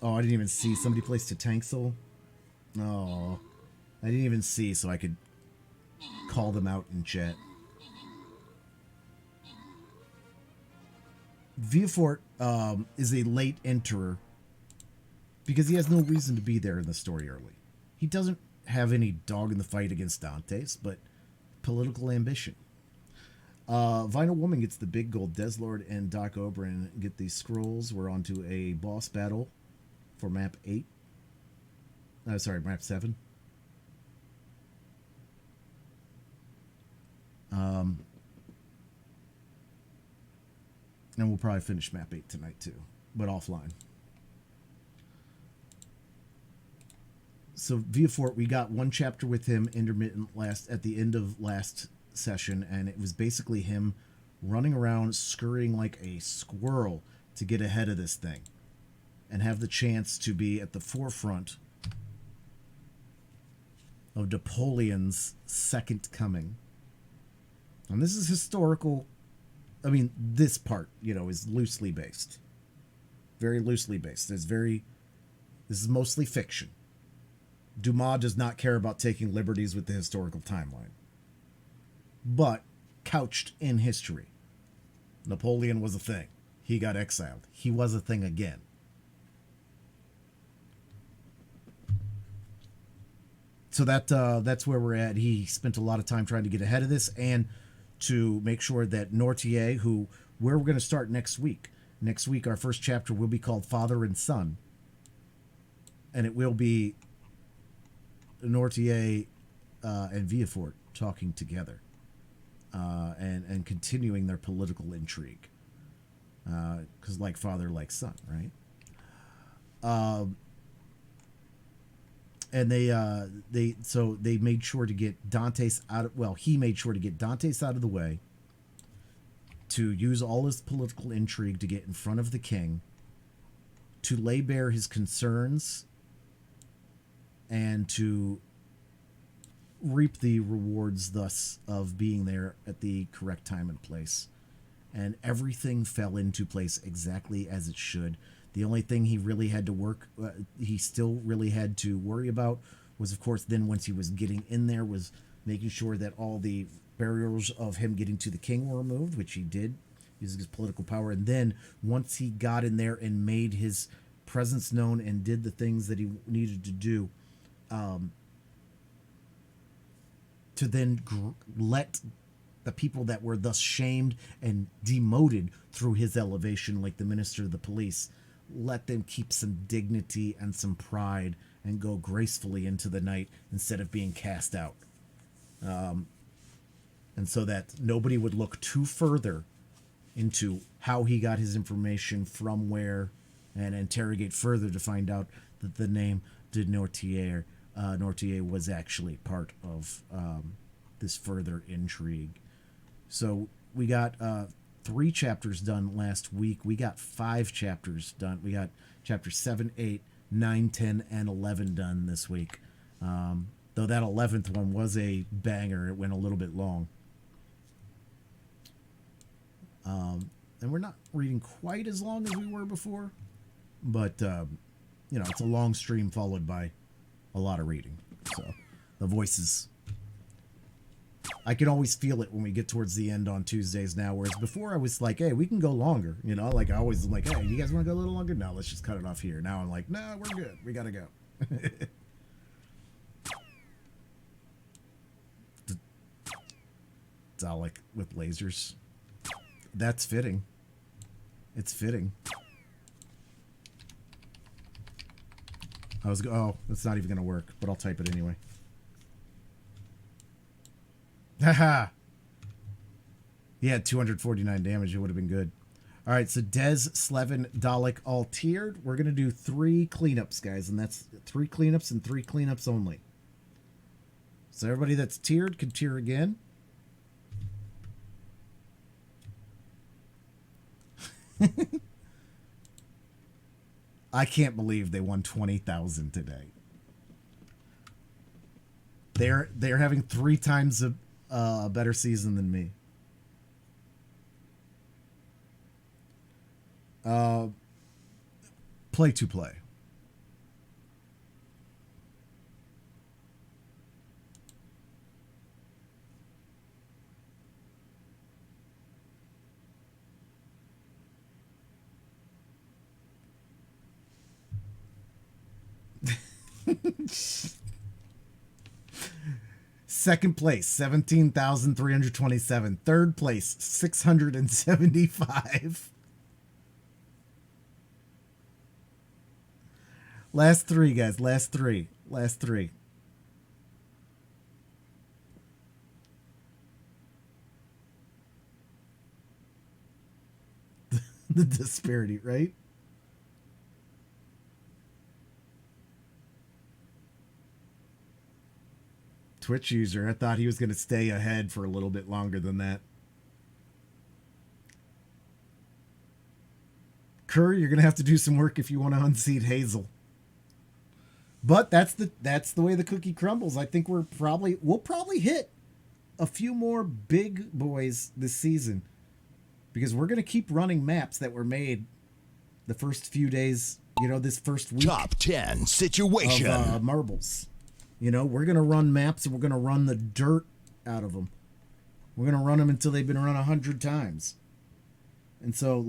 Oh, I didn't even see. Somebody placed a tank soul. Oh, I didn't even see, so I could call them out in chat. Villefort is a late enterer because he has no reason to be there in the story early. He doesn't have any dog in the fight against Dantes, but political ambition. Vinyl Woman gets the big gold. Deslord and Doc Oberon get these scrolls. We're on to a boss battle for map 8. Map 7. And we'll probably finish map 8 tonight too, but offline. So Villefort, we got one chapter with him intermittent at the end of last session, and it was basically him running around scurrying like a squirrel to get ahead of this thing and have the chance to be at the forefront of Napoleon's second coming. And this is historical. I mean, this part, is loosely based. Very loosely based. This is mostly fiction. Dumas does not care about taking liberties with the historical timeline. But couched in history. Napoleon was a thing. He got exiled. He was a thing again. So that's where we're at. He spent a lot of time trying to get ahead of this and to make sure that Nortier, who where we're going to start next week. Next week, our first chapter will be called Father and Son. And it will be Nortier and Villefort talking together and continuing their political intrigue. Because like father, like son, right? And they made sure to get Dantes out of, well, he made sure to get Dantes out of the way, to use all his political intrigue to get in front of the king, to lay bare his concerns, and to reap the rewards thus of being there at the correct time and place. And everything fell into place exactly as it should. The only thing he really had to he still really had to worry about was, of course, then once he was getting in there, was making sure that all the barriers of him getting to the king were removed, which he did, using his political power. And then once he got in there and made his presence known and did the things that he needed to do, to then let the people that were thus shamed and demoted through his elevation, like the minister of the police, let them keep some dignity and some pride and go gracefully into the night instead of being cast out. And so that nobody would look too further into how he got his information from where, and interrogate further to find out that the name de Nortier was actually part of this further intrigue. So we got 3 chapters done last week. We got 5 chapters done. We got chapters 7, 8, 9, 10, and 11 done this week. Though that 11th one was a banger. It went a little bit long. And we're not reading quite as long as we were before. But, it's a long stream followed by a lot of reading. So the voices, I can always feel it when we get towards the end on Tuesdays now, whereas before I was like, hey, we can go longer. Like I always am like, hey, you guys want to go a little longer? No, let's just cut it off here. Now I'm like, no, we're good. We got to go. Dalek with lasers. That's fitting. It's fitting. Oh, that's not even going to work, but I'll type it anyway. Haha. He had 249 damage. It would have been good. All right, so Dez, Slevin, Dalek, all tiered. We're going to do 3 cleanups, guys, and that's 3 cleanups and 3 cleanups only. So everybody that's tiered can tier again. I can't believe they won 20,000 today. They're having 3 times a better season than me. Play to play. Second place, 17,327. Third place, 675. Last 3, guys. Last three. The disparity, right? Twitch user. I thought he was going to stay ahead for a little bit longer than that. Kerr, you're going to have to do some work if you want to unseat Hazel. But that's the way the cookie crumbles. I think we'll probably hit a few more big boys this season, because we're going to keep running maps that were made the first few days, this first week. Top 10 situation. Of marbles. We're going to run maps, and we're going to run the dirt out of them. We're going to run them until they've been run 100 times. And so,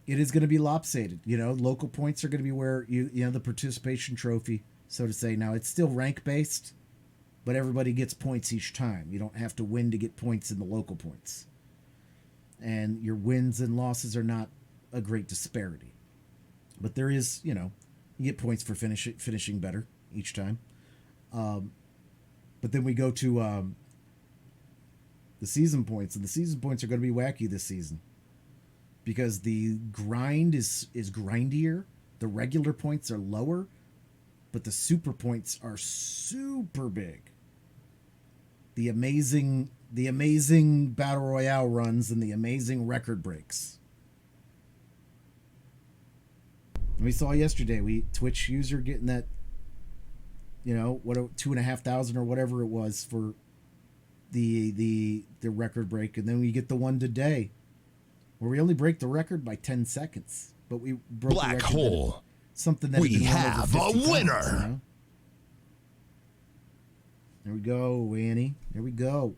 it is going to be lopsided. Local points are going to be where the participation trophy, so to say. Now, it's still rank-based, but everybody gets points each time. You don't have to win to get points in the local points. and your wins and losses are not a great disparity. But there is, you get points for finishing better each time. But then we go to the season points, and the season points are going to be wacky this season because the grind is grindier. The regular points are lower, but the super points are super big. The amazing battle royale runs and the amazing record breaks. And we saw yesterday, Twitch user getting that, what 2,500 or whatever it was for the record break, and then we get the one today where we only break the record by 10 seconds, but we broke Black the record hole. Something that We have a winner. Times, There we go, Annie. There we go.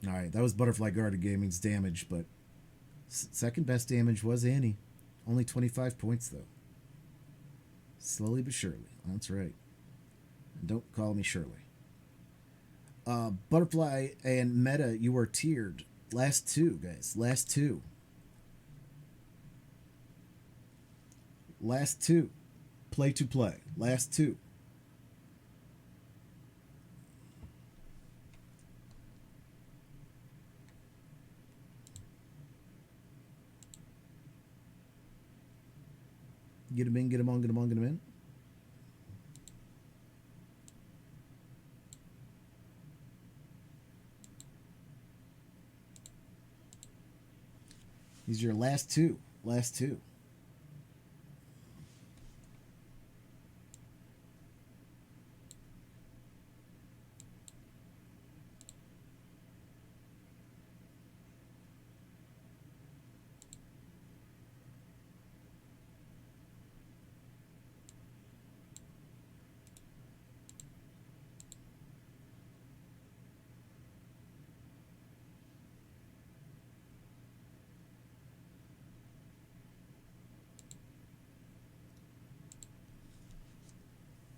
All right, that was Butterfly Guarded Gaming's damage, but second best damage was Annie. Only 25 points, though. Slowly but surely. That's right. And don't call me Shirley. Butterfly and Meta, you are tiered. Last two, guys. Last two. Last two. Play to play. Last two. Get him in, get him on, get him on, get him in. These are your last two. Last two.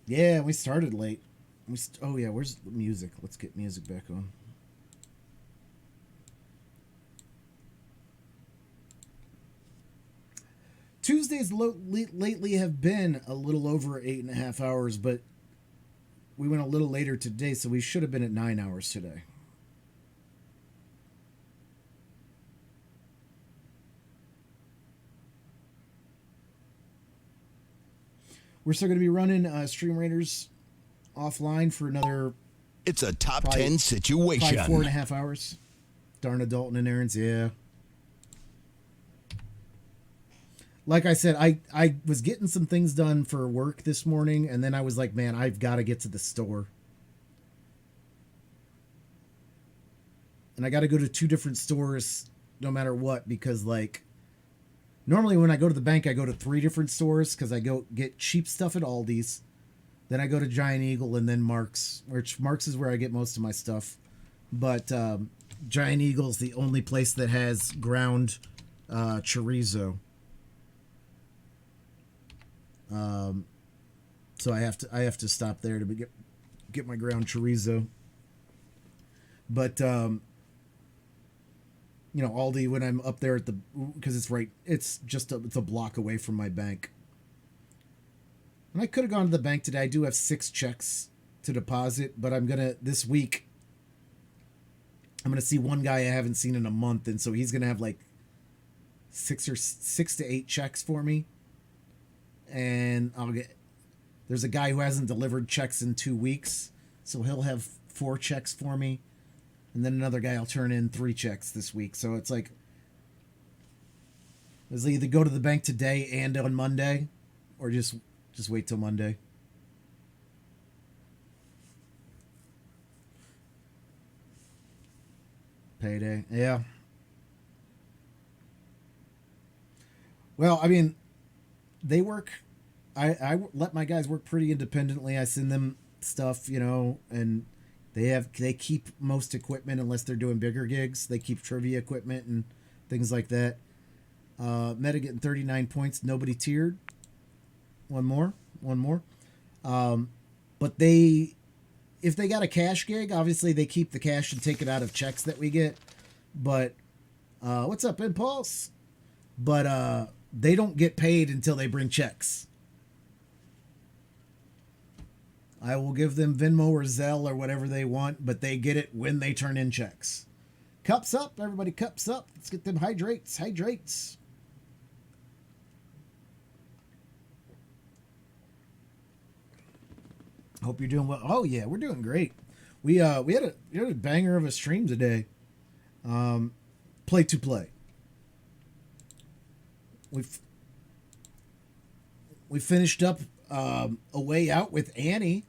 Yeah, we started late. Oh yeah, where's the music? Let's get music back on. Tuesdays lately have been a little over 8.5 hours, but we went a little later today, so we should have been at 9 hours today. We're still going to be running Stream Raiders offline for another... It's a top 10 situation. 4.5 hours. Darn Dalton and Aaron's, yeah. Like I said, I was getting some things done for work this morning, and then I was like, man, I've got to get to the store. And I got to go to 2 different stores no matter what, because, like, normally when I go to the bank, I go to 3 different stores because I go get cheap stuff at Aldi's. Then I go to Giant Eagle and then Mark's, which Mark's is where I get most of my stuff. But Giant Eagle's the only place that has ground chorizo. So I have to stop there to get my ground chorizo. But Aldi, when I'm up there at the, because it's a block away from my bank. And I could have gone to the bank today. I do have 6 checks to deposit, but this week, I'm going to see one guy I haven't seen in a month. And so he's going to have like 6 to 8 checks for me. And there's a guy who hasn't delivered checks in 2 weeks. So he'll have 4 checks for me. And then another guy will turn in 3 checks this week. So it's like, I'll either go to the bank today and on Monday, or just wait till Monday. Payday. Yeah. Well, I mean, they work. I let my guys work pretty independently. I send them stuff, and they keep most equipment unless they're doing bigger gigs. They keep trivia equipment and things like that. Meta getting 39 points. Nobody tiered. One more. But if they got a cash gig, obviously they keep the cash and take it out of checks that we get. But what's up, Impulse? But they don't get paid until they bring checks. I will give them Venmo or Zelle or whatever they want, but they get it when they turn in checks. Cups up, everybody, cups up. Let's get them hydrates, hydrates. Hope you're doing well. Oh yeah, we're doing great. We had a banger of a stream today. Play to play. We finished up A Way Out with Annie.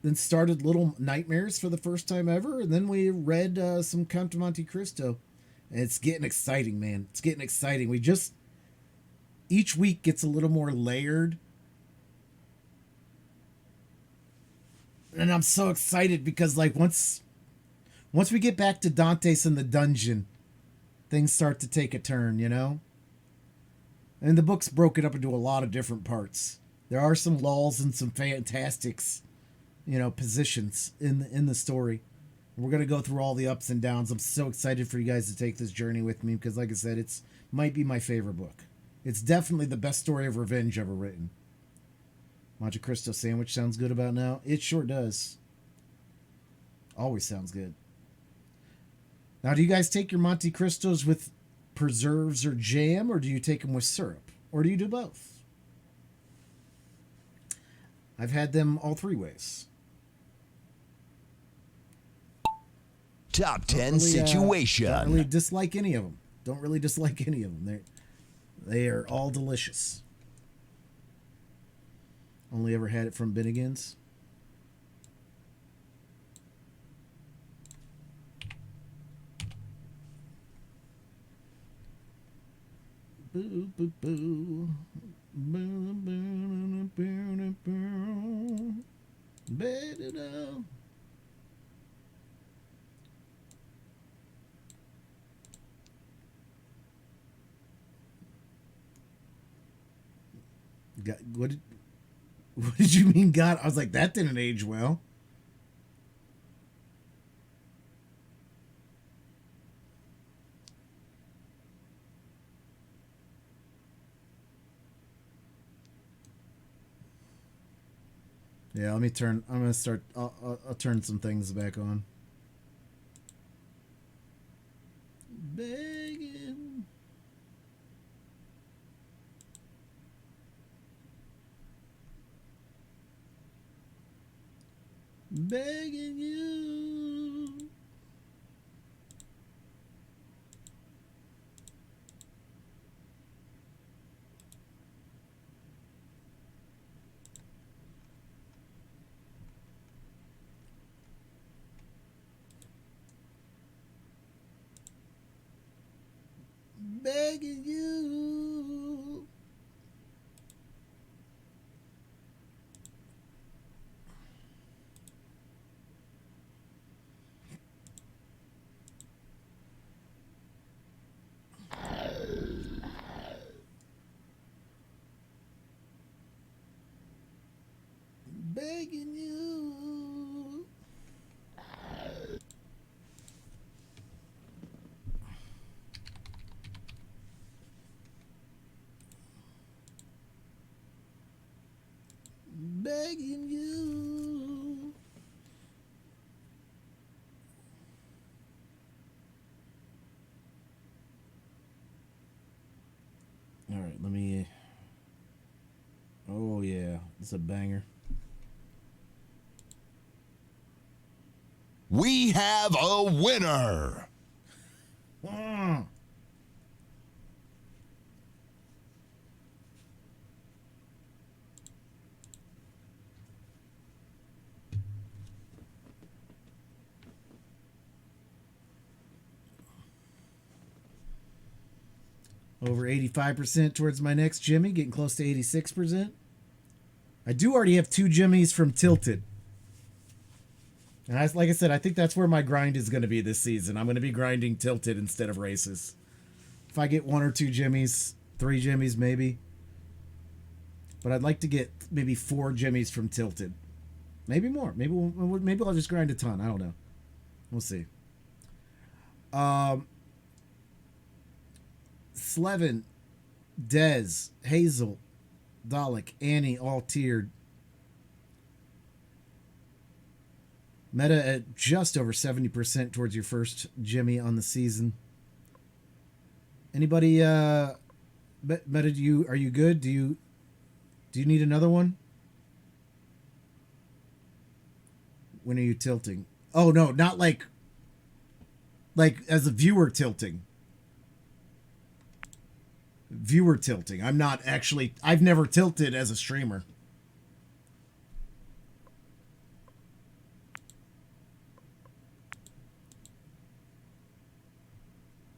Then started Little Nightmares for the first time ever, and then we read some Count of Monte Cristo. And it's getting exciting, man. It's getting exciting. Each week gets a little more layered. And I'm so excited because like once we get back to Dante's in the dungeon, things start to take a turn, you know? And the book's broken up into a lot of different parts. There are some lulls and some fantastics, you know, positions in the story. We're going to go through all the ups and downs. I'm so excited for you guys to take this journey with me because like I said, it's might be my favorite book. It's definitely the best story of revenge ever written. Monte Cristo sandwich sounds good about now. It sure does. Always sounds good. Now, do you guys take your Monte Cristos with preserves or jam, or do you take them with syrup? Or do you do both? I've had them all three ways. Top 10 situation. Don't really dislike any of them. Don't really dislike any of them. They are all delicious. Only ever had it from Bennigan's. Boo, boo, boo. Boo, boo, boo, boo, boo. What did you mean, God? I was like, that didn't age well. Yeah, let me turn. I'm gonna start. I'll turn some things back on. Begging. Begging you. Begging you. Begging you. Begging you. All right, let me. Oh, yeah, it's a banger. We have a winner. Over 85% towards my next Jimmy, getting close to 86%. I do already have 2 Jimmies from Tilted. And like I said, I think that's where my grind is going to be this season. I'm going to be grinding Tilted instead of races. If I get 1 or 2 Jimmies, 3 Jimmies maybe. But I'd like to get maybe 4 Jimmies from Tilted. Maybe more. Maybe I'll just grind a ton. I don't know. We'll see. Slevin, Dez, Hazel, Dalek, Annie, all tiered. Meta at just over 70% towards your first Jimmy on the season. Anybody Meta, are you good? Do you need another one? When are you tilting? Oh no, not like as a viewer tilting. Viewer tilting. I'm not actually, I've never tilted as a streamer.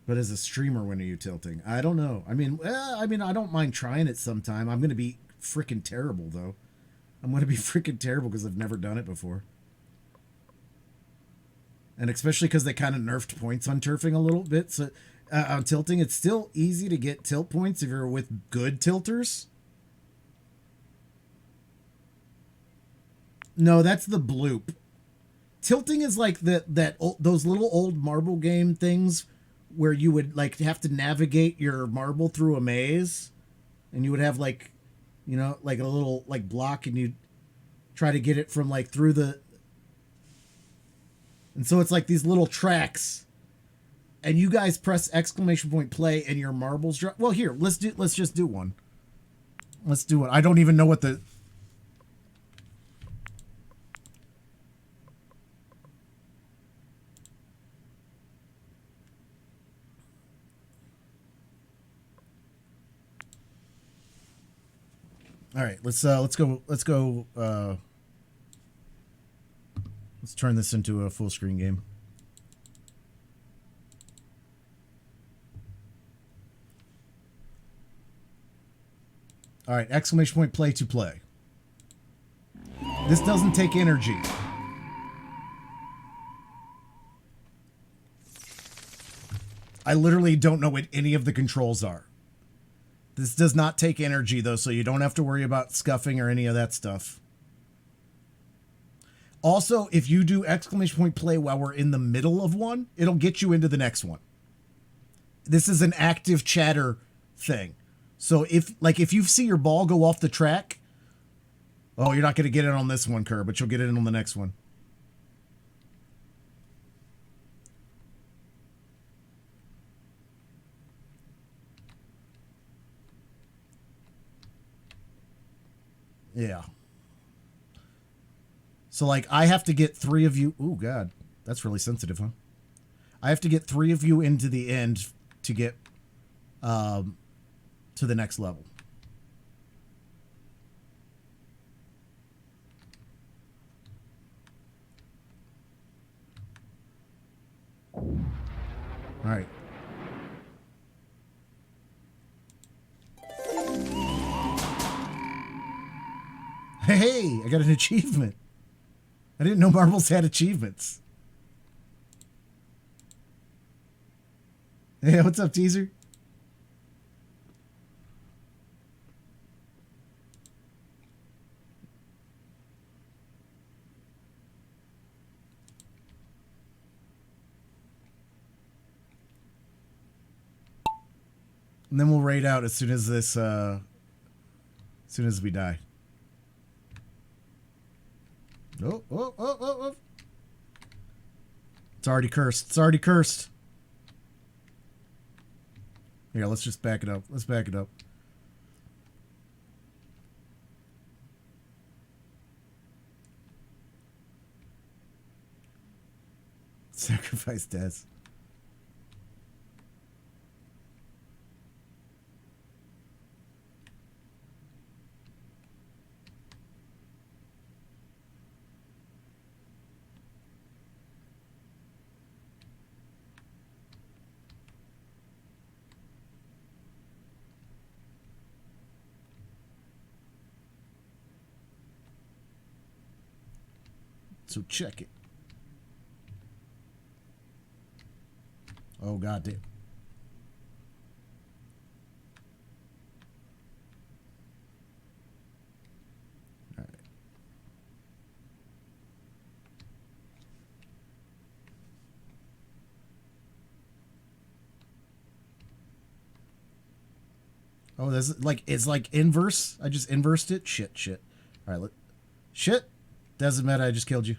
But as a streamer, when are you tilting? I don't know. I mean, I don't mind trying it sometime. I'm going to be freaking terrible, though. I'm going to be freaking terrible because I've never done it before. And especially because they kind of nerfed points on turfing a little bit. So on tilting, it's still easy to get tilt points if you're with good tilters. No, that's the bloop. Tilting is like those little old marble game things where you would like have to navigate your marble through a maze, and you would have like, you know, like a little like block, and you'd try to get it from like through the, and so it's like these little tracks, and you guys press exclamation point play and your marbles drop. Well, here, let's just do one. Let's do it. I don't even know what the, all right, let's go. Let's turn this into a full screen game. All right, exclamation point play to play. This doesn't take energy. I literally don't know what any of the controls are. This does not take energy, though, so you don't have to worry about scuffing or any of that stuff. Also, if you do exclamation point play while we're in the middle of one, it'll get you into the next one. This is an active chatter thing. So if you see your ball go off the track, oh, you're not going to get it on this one, Kerr, but you'll get it on the next one. Yeah. So, like, I have to get 3 of you. Oh, God. That's really sensitive, huh? I have to get 3 of you into the end to get to the next level. All right. Hey, I got an achievement. I didn't know marbles had achievements. Hey, what's up, Teaser? And then we'll raid out as soon as this, as soon as we die. Oh, oh, oh, oh, oh. It's already cursed. It's already cursed. Here, let's just back it up. Let's back it up. Sacrifice Des. So check it. Oh, God damn. All right. Oh, this is like, it's like inverse. I just inversed it. Shit. All right, shit. Doesn't matter. I just killed you.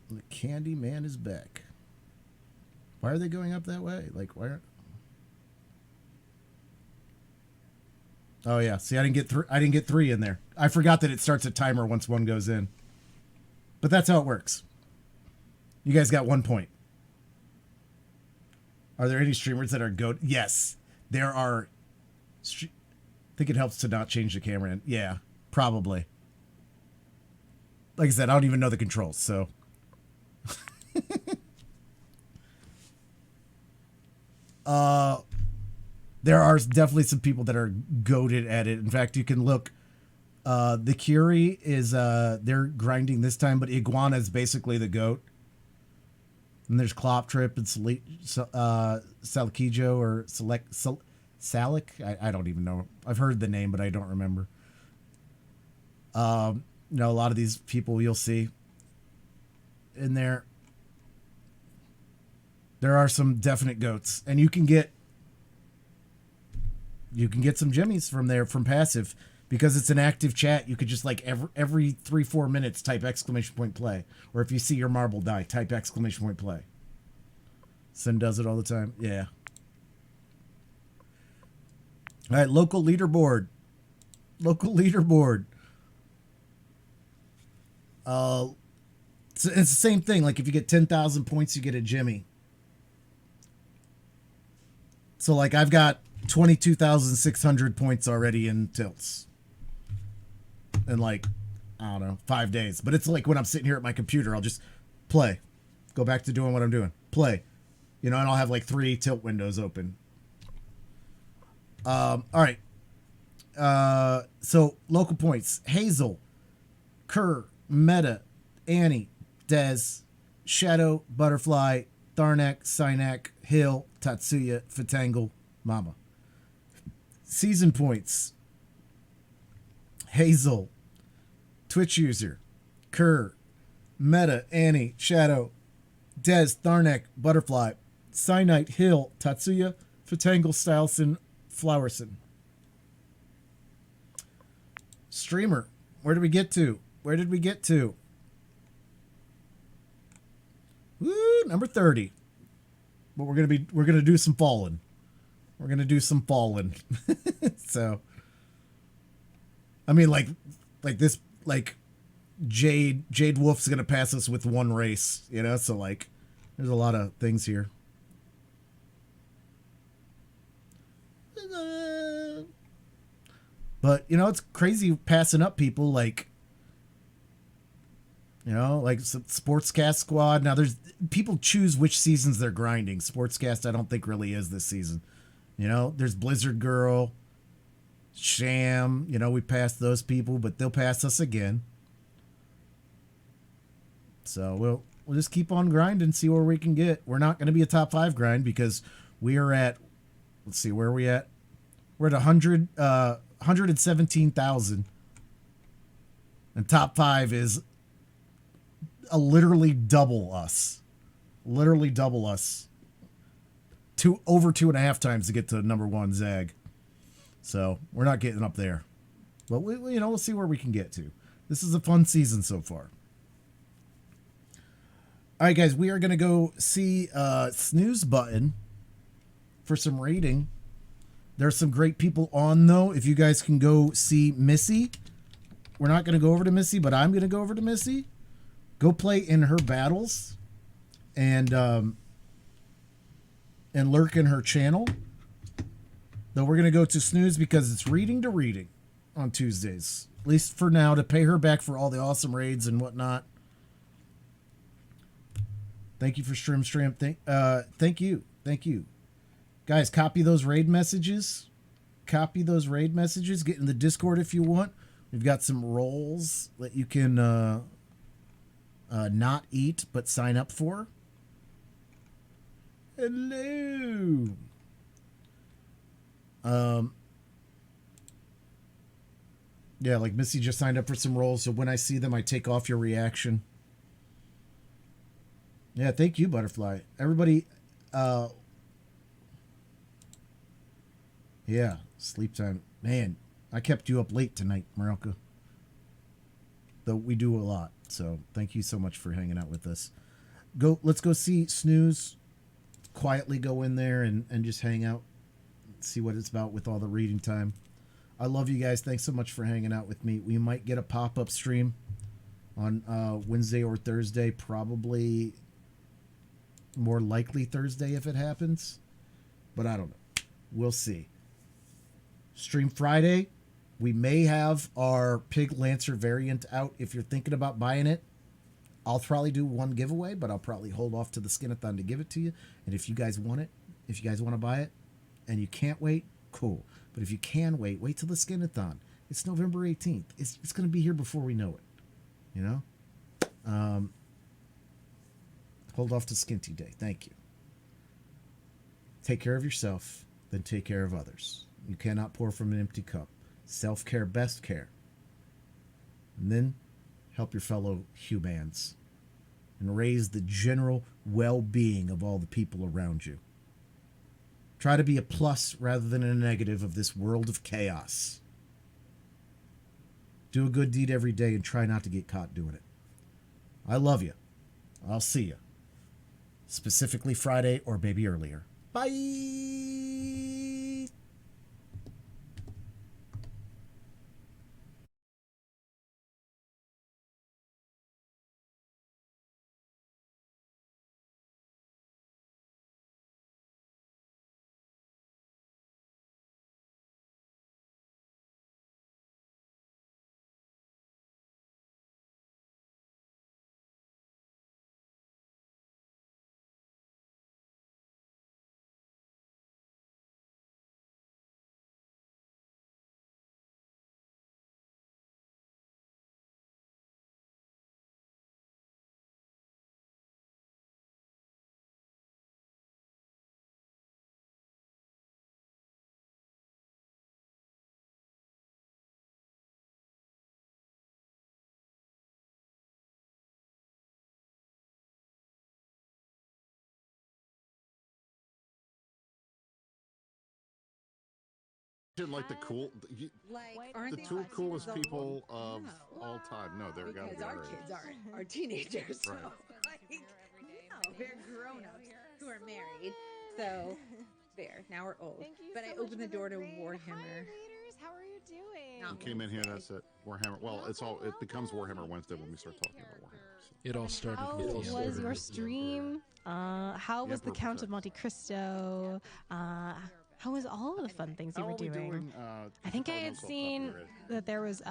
The Candy Man is back. Why are they going up that way? Like, why aren't... Oh yeah. See, I didn't get three in there. I forgot that it starts a timer once one goes in. But that's how it works. You guys got 1 point. Are there any streamers that are good? Yes, there are. I think it helps to not change the camera in. Yeah, probably. Like I said, I don't even know the controls, so. There are definitely some people that are goated at it. In fact, you can look. The Curie is they're grinding this time, but Iguana is basically the goat. And there's Clop Trip and Salakijo or Salik. I don't even know. I've heard the name, but I don't remember. A lot of these people you'll see in there. There are some definite goats, and you can get some jimmies from there from passive. Because it's an active chat, you could just like every 3-4 minutes type ! Play. Or if you see your marble die, type ! Play. Sin does it all the time. Yeah. All right, local leaderboard. It's the same thing. Like if you get 10,000 points, you get a Jimmy. So like I've got 22,600 points already in tilts. In like, I don't know, 5 days. But it's like when I'm sitting here at my computer, I'll just play. Go back to doing what I'm doing. Play. And I'll have like 3 tilt windows open. All right. So local points. Hazel, Kerr, Meta, Annie, Dez, Shadow, Butterfly, Tharnak, Synak, Hill, Tatsuya, Fatangle, Mama. Season points. Hazel, Twitch user, Kerr, Meta, Annie, Shadow, Dez, Tharnak, Butterfly, Cyanite, Hill, Tatsuya, Fatangle, Stylson, Flowerson. Streamer, where did we get to? Woo, number 30. But we're gonna do some falling. So I mean, like this, like Jade Wolf's gonna pass us with 1 race, So like, there's a lot of things here. But it's crazy passing up people like, like Sportscast Squad. Now there's people choose which seasons they're grinding. Sportscast, I don't think really is this season. There's Blizzard Girl. Sham, we passed those people, but they'll pass us again. So we'll just keep on grinding, see where we can get. We're not going to be a top 5 grind because we are at, let's see, where are we at? We're at 117,000. And top 5 is literally double us. Over 2.5 times to get to number 1 Zag. So we're not getting up there, but we'll see where we can get to. This is a fun season so far. All right, guys, we are going to go see Snooze Button for some rating. There's some great people on, though. If you guys can go see Missy. We're not going to go over to Missy, but I'm going to go over to Missy. Go play in her battles and lurk in her channel. Though we're going to go to Snooze because it's reading to reading on Tuesdays. At least for now, to pay her back for all the awesome raids and whatnot. Thank you for Stream. Thank you. Guys, copy those raid messages. Get in the Discord if you want. We've got some roles that you can not eat but sign up for. Hello. Yeah, like Missy just signed up for some roles, so when I see them, I take off your reaction. Yeah, thank you, Butterfly. Everybody, yeah, sleep time. Man, I kept you up late tonight, Morelka. Though we do a lot, so thank you so much for hanging out with us. Let's go see Snooze. Quietly go in there and just hang out. See what it's about with all the reading time. I love you guys. Thanks so much for hanging out with me. We might get a pop-up stream on Wednesday or Thursday. Probably more likely Thursday if it happens. But I don't know. We'll see. Stream Friday. We may have our Pig Lancer variant out if you're thinking about buying it. I'll probably do one giveaway, but I'll probably hold off to the Skinathon to give it to you. And if you guys want it, if you guys want to buy it, and you can't wait, cool. But if you can wait till the Skinathon. It's November 18th. It's going to be here before we know it. You know? Hold off to Skinty Day. Thank you. Take care of yourself, then take care of others. You cannot pour from an empty cup. Self-care, best care. And then help your fellow humans and raise the general well-being of all the people around you. Try to be a plus rather than a negative of this world of chaos. Do a good deed every day and try not to get caught doing it. I love you. I'll see you. Specifically Friday or maybe earlier. Bye! Like the cool, the two coolest people of all time. No, they're gotta be our our age. kids aren't our teenagers. Right. So, like, no, they're grown-ups who are married. So there, now we're old. Thank you But so I much opened the for door to raid. Warhammer. Hi, readers. How are you doing? You came in here. That's it. Warhammer. Well, it becomes Warhammer Wednesday when we start talking about Warhammer. So. It all started How with the was Emperor. your stream? How was the Count of Monte Cristo? How was all of the fun things you were doing? I think I had seen that there was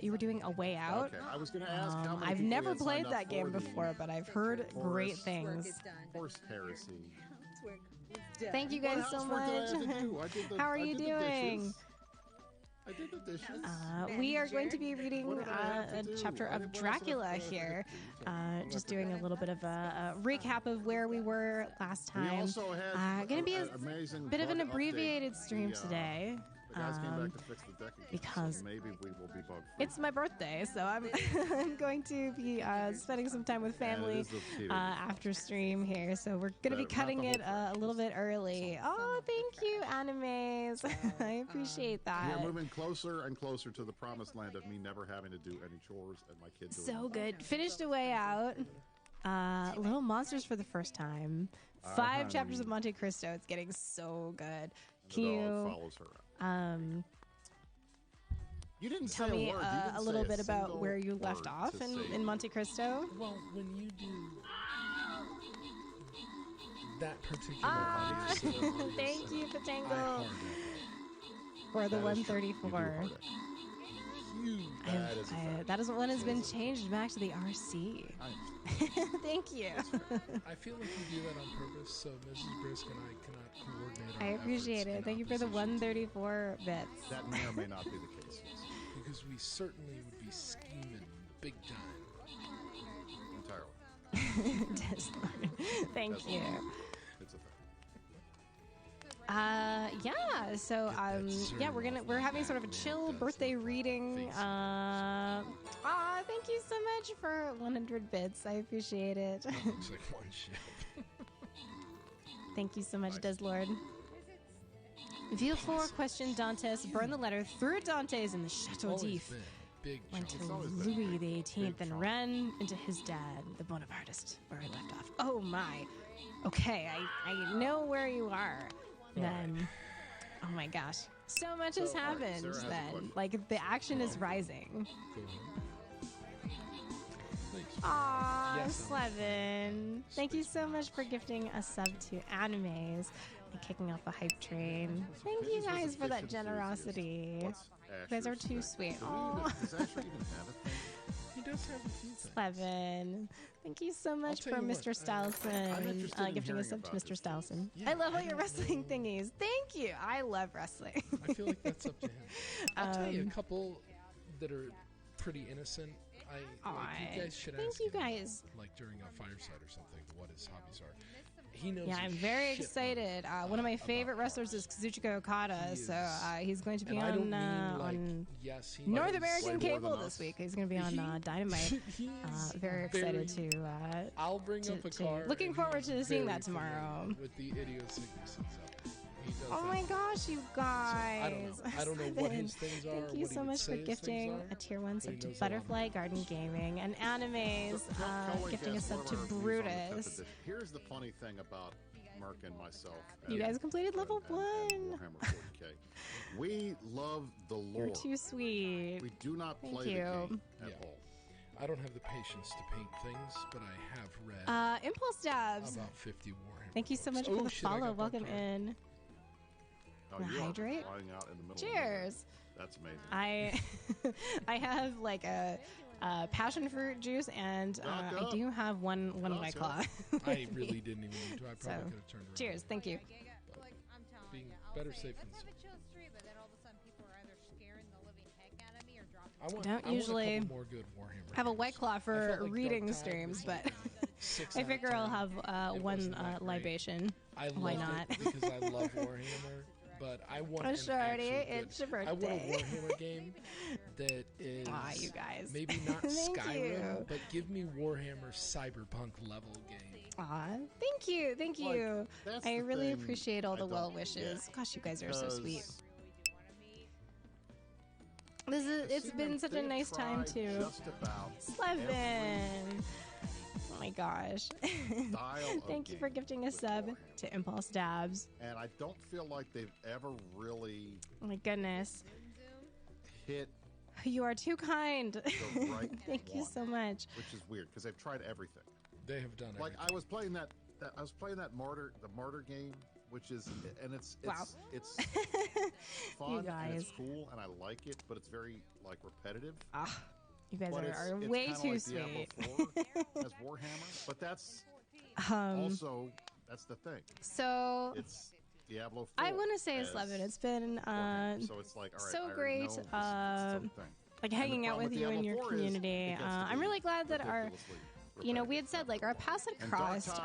you were doing A Way Out. Okay, I was going to ask how many I've people never had signed played up that game for the before, but I've heard great things. Horse heresy. Thank you guys so much. How are you doing? I did the dishes. We are going to be reading a chapter of Dracula here. Just doing a little bit of a recap of where we were last time. Going to be a bit of an abbreviated stream today. The guys came back to fix the deck again, because so maybe we will be bug-free. it's my birthday, so I'm I'm going to be spending some time with family after stream here. So we're going to be cutting it a little bit early. Oh, thank you, Animes. I appreciate that. We're moving closer and closer to the promised land of me never having to do any chores and my kids doing So good. Finished A Way Out. Little Monsters for the first time. 5 chapters of Monte Cristo. It's getting so good. Can you follows her you didn't tell me a little bit about where you left off in Monte Cristo? Well, when you do that particular audio, thank you, Patango, for the 134. That is one has been changed back to the RC. Thank you. I feel like you do that on purpose, so Mrs. Brisk and I cannot coordinate. I appreciate it. Thank you for the 134 bits. That may or may not be the case. Because we certainly would be scheming big time. Entirely. Thank you. It's a thing. Yeah, so yeah, we're having sort of a chill birthday reading. Thank Thank you so much for 100 bits. I appreciate it. That looks like one ship. Thank you so much, Deslord. View 4 questioned Dantes, burned the letter, threw Dantes in the Chateau d'If, went to Louis XVIII, and ran into his dad, the Bonapartist, where I left off. Oh my. Okay, I know where you are. Then, oh my gosh. So much has happened then. Like, the action is rising. Aw, Slevin. Thank you so much for gifting a sub to Animes and kicking off a hype train. Thank you guys for that generosity. You guys are too sweet. Aw. He does have a few things. Slevin. Thank you so much for Mr. Stylson gifting a sub to Mr. Stylson. Yeah, I love all your wrestling thingies. Thank you. I love wrestling. I feel like that's up to him. I'll tell you a couple that are pretty innocent. You guys should ask you him, guys. like during a fireside or something, what his hobbies are. He knows. Yeah, I'm very excited. One of my favorite wrestlers is Kazuchika Okada, so he's going to be on North American cable this week. He's going to be on Dynamite. Very excited to. I'll bring up a card. Looking forward to seeing that tomorrow. With the idiosyncrasies of it. Oh my gosh, you guys! I don't know what his things are. Thank you so much for gifting a tier 1 sub to Butterfly Garden Gaming and Animes, gifting a sub to Brutus. Here's the funny thing about Merc and myself. You guys completed level 1. Warhammer 40K. We love the lore. You're too sweet. We do not play the game at all. I don't have the patience to paint things, but I have read Impulse Dabs. About 50 Warhammer. Thank you so much for the follow. Welcome in. Hydrate. Cheers. That's amazing. I have like a passion fruit juice, and I do have one White Claw. I really didn't even need to. I probably could have turned around. Cheers. Thank you. But being better safe than sorry. Don't usually more good Warhammer have a White Claw for like reading streams, but I figure I'll have one libation. Why not? Because I love Warhammer. But I want it's your birthday. I want a Warhammer game that is you guys. maybe not Skyrim, but give me Warhammer Cyberpunk level game. Thank you. I really appreciate all the well wishes. Gosh, you guys are so sweet. It's been such a nice time too. Slevin. Oh my gosh. Thank you for gifting a sub to Impulse Dabs. And I don't feel like they've ever really oh my goodness. hit you are too kind. the right Thank you so much. Which is weird because they've tried everything. They have done like everything. I was playing that the martyr game, which is it's fun and it's cool and I like it, but it's very like repetitive. You guys are way too like sweet. Diablo 4 as Warhammer, but that's also that's the thing. So it's Diablo 4. I want to say Slevin. It's been so it's like all right, so great. Like hanging out with you and your community. I'm really glad that we had said like our paths had crossed.